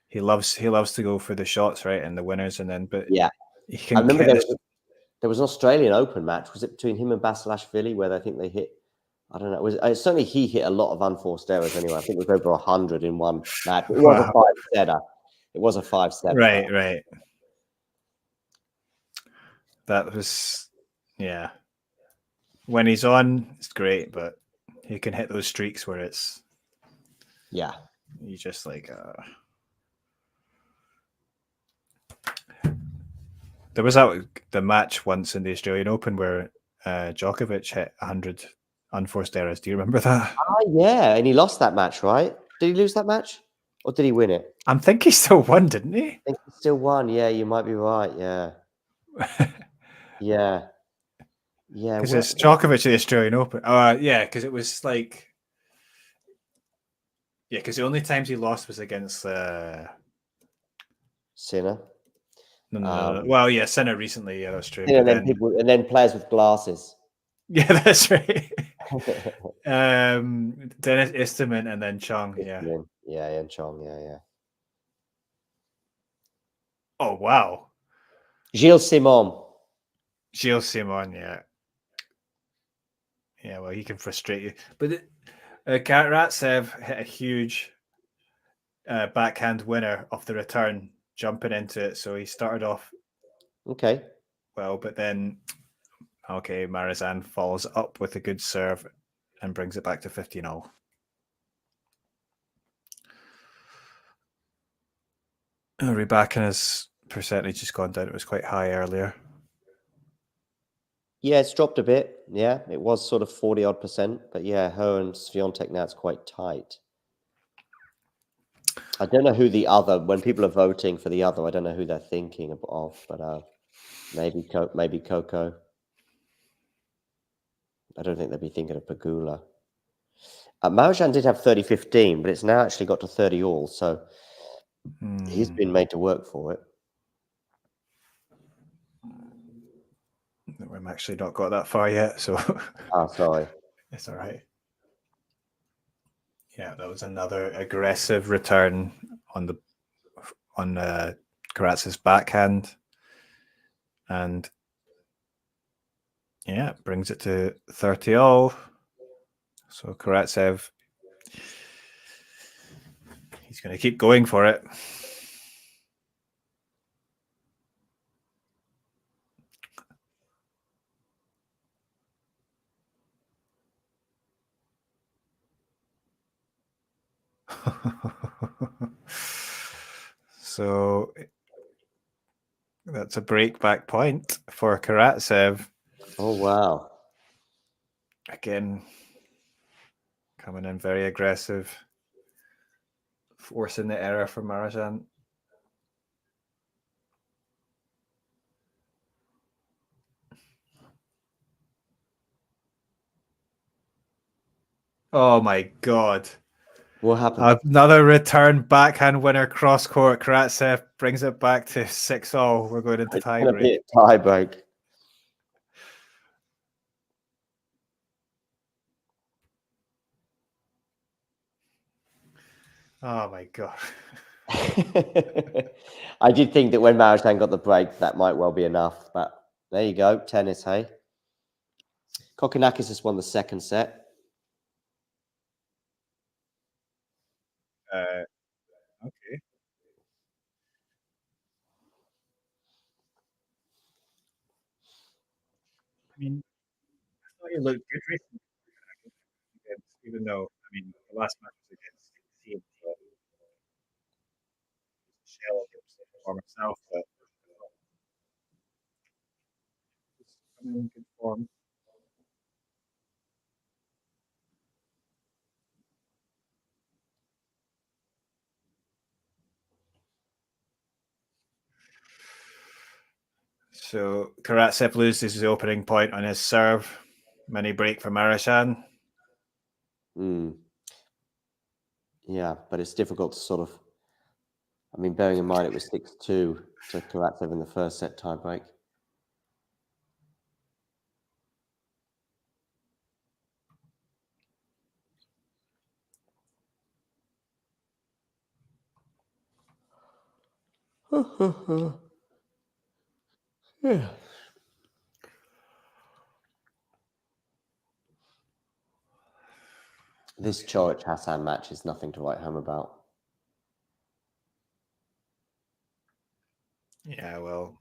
he loves to go for the shots, right, and the winners, and then yeah, he I can remember get there was an Australian Open match. Was it between him and Basilashvili where I think they hit? I don't know. Certainly he hit a lot of unforced errors. Anyway, I think it was over 100 in one match. It was a 5-setter. It was a 5-set. Right. That was, yeah. When he's on, it's great, but he can hit those streaks where it's, yeah, you just like. There was the match once in the Australian Open where Djokovic hit 100 unforced errors. Do you remember that? Oh, yeah, and he lost that match, right? Did he lose that match, or did he win it? I think he still won, didn't he? I think he still won. Yeah, you might be right. Yeah, yeah. Because it's Djokovic at the Australian Open. Yeah, because it was like, yeah, because the only times he lost was against Sinner. No. Well, yeah, Sinner recently. Yeah, that's true. And then players with glasses. Yeah, that's right. Dennis Istomin and then Chong. Yeah, and Chong. Yeah. Oh wow. Gilles Simon. Yeah. Yeah, well, he can frustrate you. But Karatsev hit a huge backhand winner off the return, jumping into it. So he started off well, but then Marozsan follows up with a good serve and brings it back to 15-0. Raducanu's percentage has gone down. It was quite high earlier. Yeah, it's dropped a bit. Yeah, it was sort of 40-odd%. But yeah, her and Swiatek now it's quite tight. I don't know who the other, when people are voting for the other, I don't know who they're thinking of, but maybe Coco. I don't think they'd be thinking of Pegula. Marozsan did have 30-15, but it's now actually got to 30-all, so he's been made to work for it. We've actually not got that far yet, so. Oh, sorry. It's all right. Yeah, that was another aggressive return on Karatsev's backhand, and yeah, brings it to 30-all. So Karatsev, he's going to keep going for it. So that's a break-back point for Karatsev. Oh, wow. Again, coming in very aggressive, forcing the error for Marozsan. Oh my God. What happened? Another return backhand winner cross court. Karatsev brings it back to 6-all. We're going into tie break. Tie break. Oh my God. I did think that when Marozsan got the break, that might well be enough, but there you go. Tennis, hey? Kokkinakis has won the second set. Okay. I mean, I thought you looked good recently, even though, I mean, the last match was against CMT. Shell for himself, but he's coming in good form. So Karatsev loses his opening point on his serve. Mini break for Marozsan. Yeah, but it's difficult to sort of. I mean, bearing in mind it was 6-2 to Karatsev in the first set tie break. Yeah. This Coric Hassan match is nothing to write home about. Yeah, well.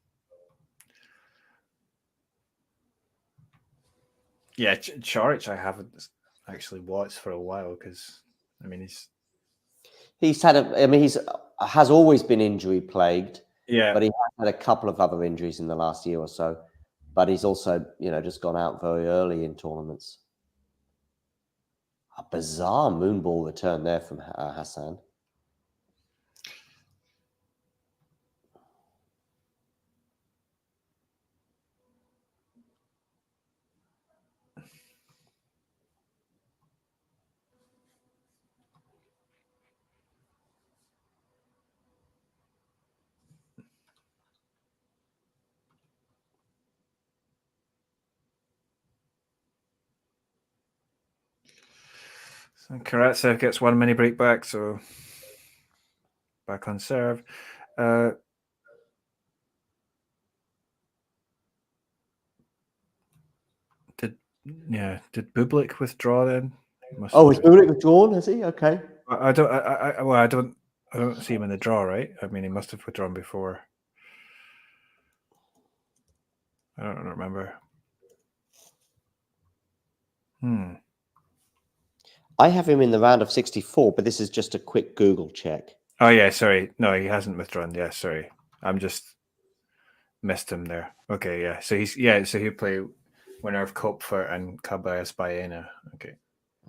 Yeah, Coric I haven't actually watched for a while because, I mean, he's had has always been injury plagued. Yeah. But he has had a couple of other injuries in the last year or so. But he's also, just gone out very early in tournaments. A bizarre moonball return there from Hassan. So Karatsev gets one mini break back, so back on serve. Did Bublik withdraw then? Is Bublik withdrawn? Has he? Okay. I don't see him in the draw, right? I mean, he must have withdrawn before. I don't remember. I have him in the round of 64, but this is just a quick Google check. Oh yeah, sorry. No, he hasn't withdrawn. Yeah, sorry. I'm just missed him there. Okay, yeah. So he'll play winner of Kopfer and Caballas Baena. Okay.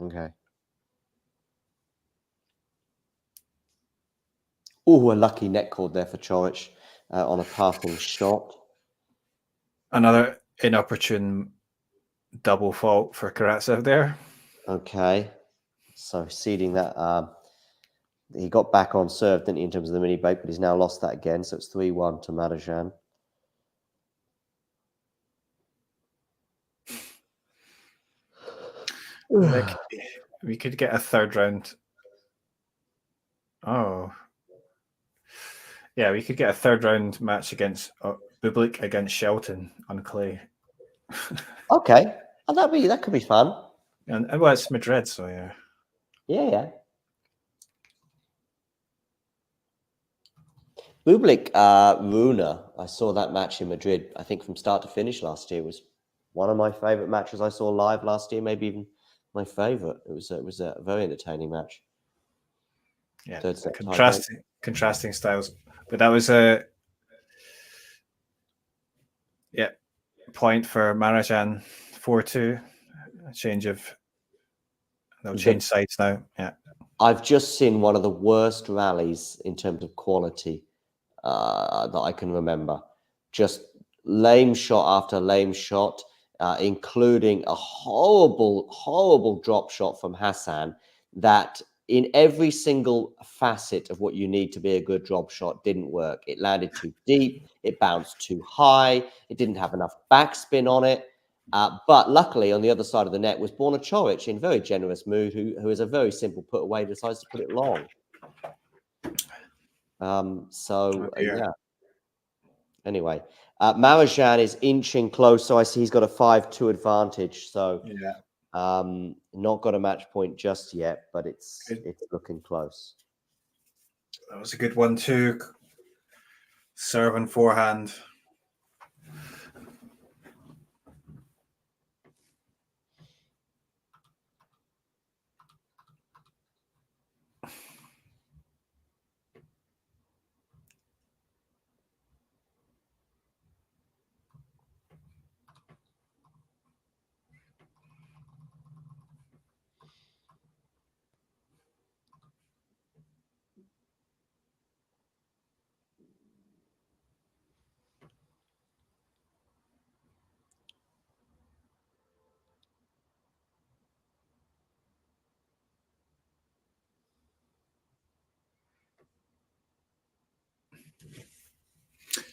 Okay. Oh, a lucky net cord there for Coric on a passing shot. Another inopportune double fault for Karatsev there. Okay. So ceding that. He got back on serve, didn't he, in terms of the mini break, but he's now lost that again. So it's 3-1 to Marozsan. Like, we could get a third round. Oh. Yeah, we could get a third round match against Bublik against Shelton on clay. Okay. Oh, that could be fun. And well, it's Madrid, so yeah. Yeah. Bublik Runa, I saw that match in Madrid, I think from start to finish last year. It was one of my favorite matches I saw live last year, maybe even my favorite. It was a very entertaining match. Yeah, contrasting styles. But that was a point for Marozsan 4-2. A change of they'll change sides now. Yeah. I've just seen one of the worst rallies in terms of quality that I can remember. Just lame shot after lame shot, including a horrible drop shot from Hassan that in every single facet of what you need to be a good drop shot didn't work. It landed too deep, it bounced too high, it didn't have enough backspin on it. But luckily, on the other side of the net was Borna Coric in very generous mood, who is a very simple put away, decides to put it long. Yeah. Anyway, Marozsan is inching close, so I see he's got a 5-2 advantage. So not got a match point just yet, but it's looking close. That was a good one too. Serve and forehand.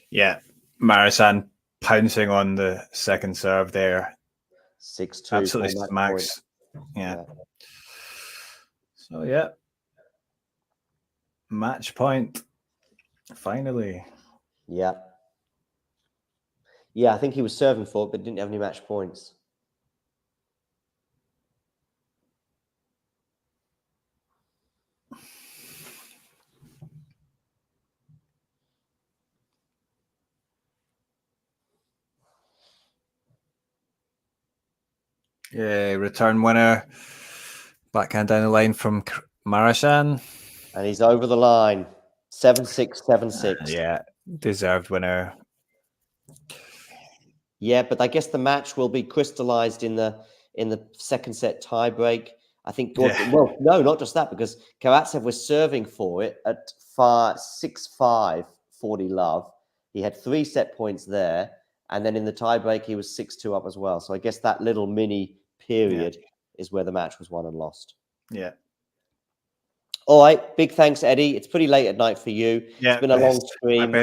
Yeah, Marozsan pouncing on the second serve there. 6-2. Absolutely max. Yeah. So yeah. Match point. Finally. Yeah. Yeah, I think he was serving for it, but didn't have any match points. Yeah, return winner. Backhand down the line from Marozsan. And he's over the line. 7-6, 7-6. Yeah, deserved winner. Yeah, but I guess the match will be crystallized in the second set tie break. I think. Well, no, not just that, because Karatsev was serving for it at 6-5, 40 love. He had 3 set points there, and then in the tie break he was 6-2 up as well. So I guess that little mini period is where the match was won and lost. Yeah. All right. Big thanks, Eddie. It's pretty late at night for you. Yeah, it's been a long stream.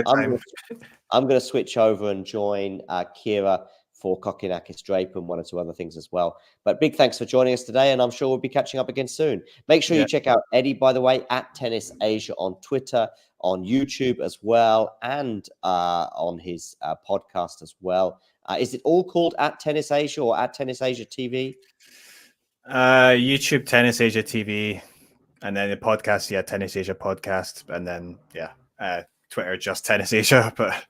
I'm going to switch over and join Kira for Kokkinakis Draper and 1 or 2 other things as well. But big thanks for joining us today, and I'm sure we'll be catching up again soon. Make sure you check out Eddie, by the way, at Tennis Asia on Twitter, on YouTube as well, and on his podcast as well. Is it all called at Tennis Asia or at Tennis Asia TV? YouTube Tennis Asia TV, and then the podcast, Tennis Asia podcast, and then Twitter just Tennis Asia. But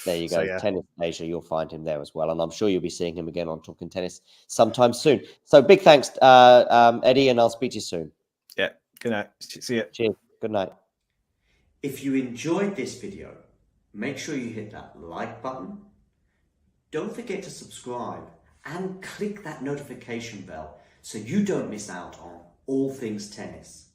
there you go, Tennis Asia. You'll find him there as well, and I'm sure you'll be seeing him again on Talking Tennis sometime soon. So big thanks, Eddie, and I'll speak to you soon. Yeah, good night. See you. Cheers. Good night. If you enjoyed this video, make sure you hit that like button. Don't forget to subscribe and click that notification bell so you don't miss out on all things tennis.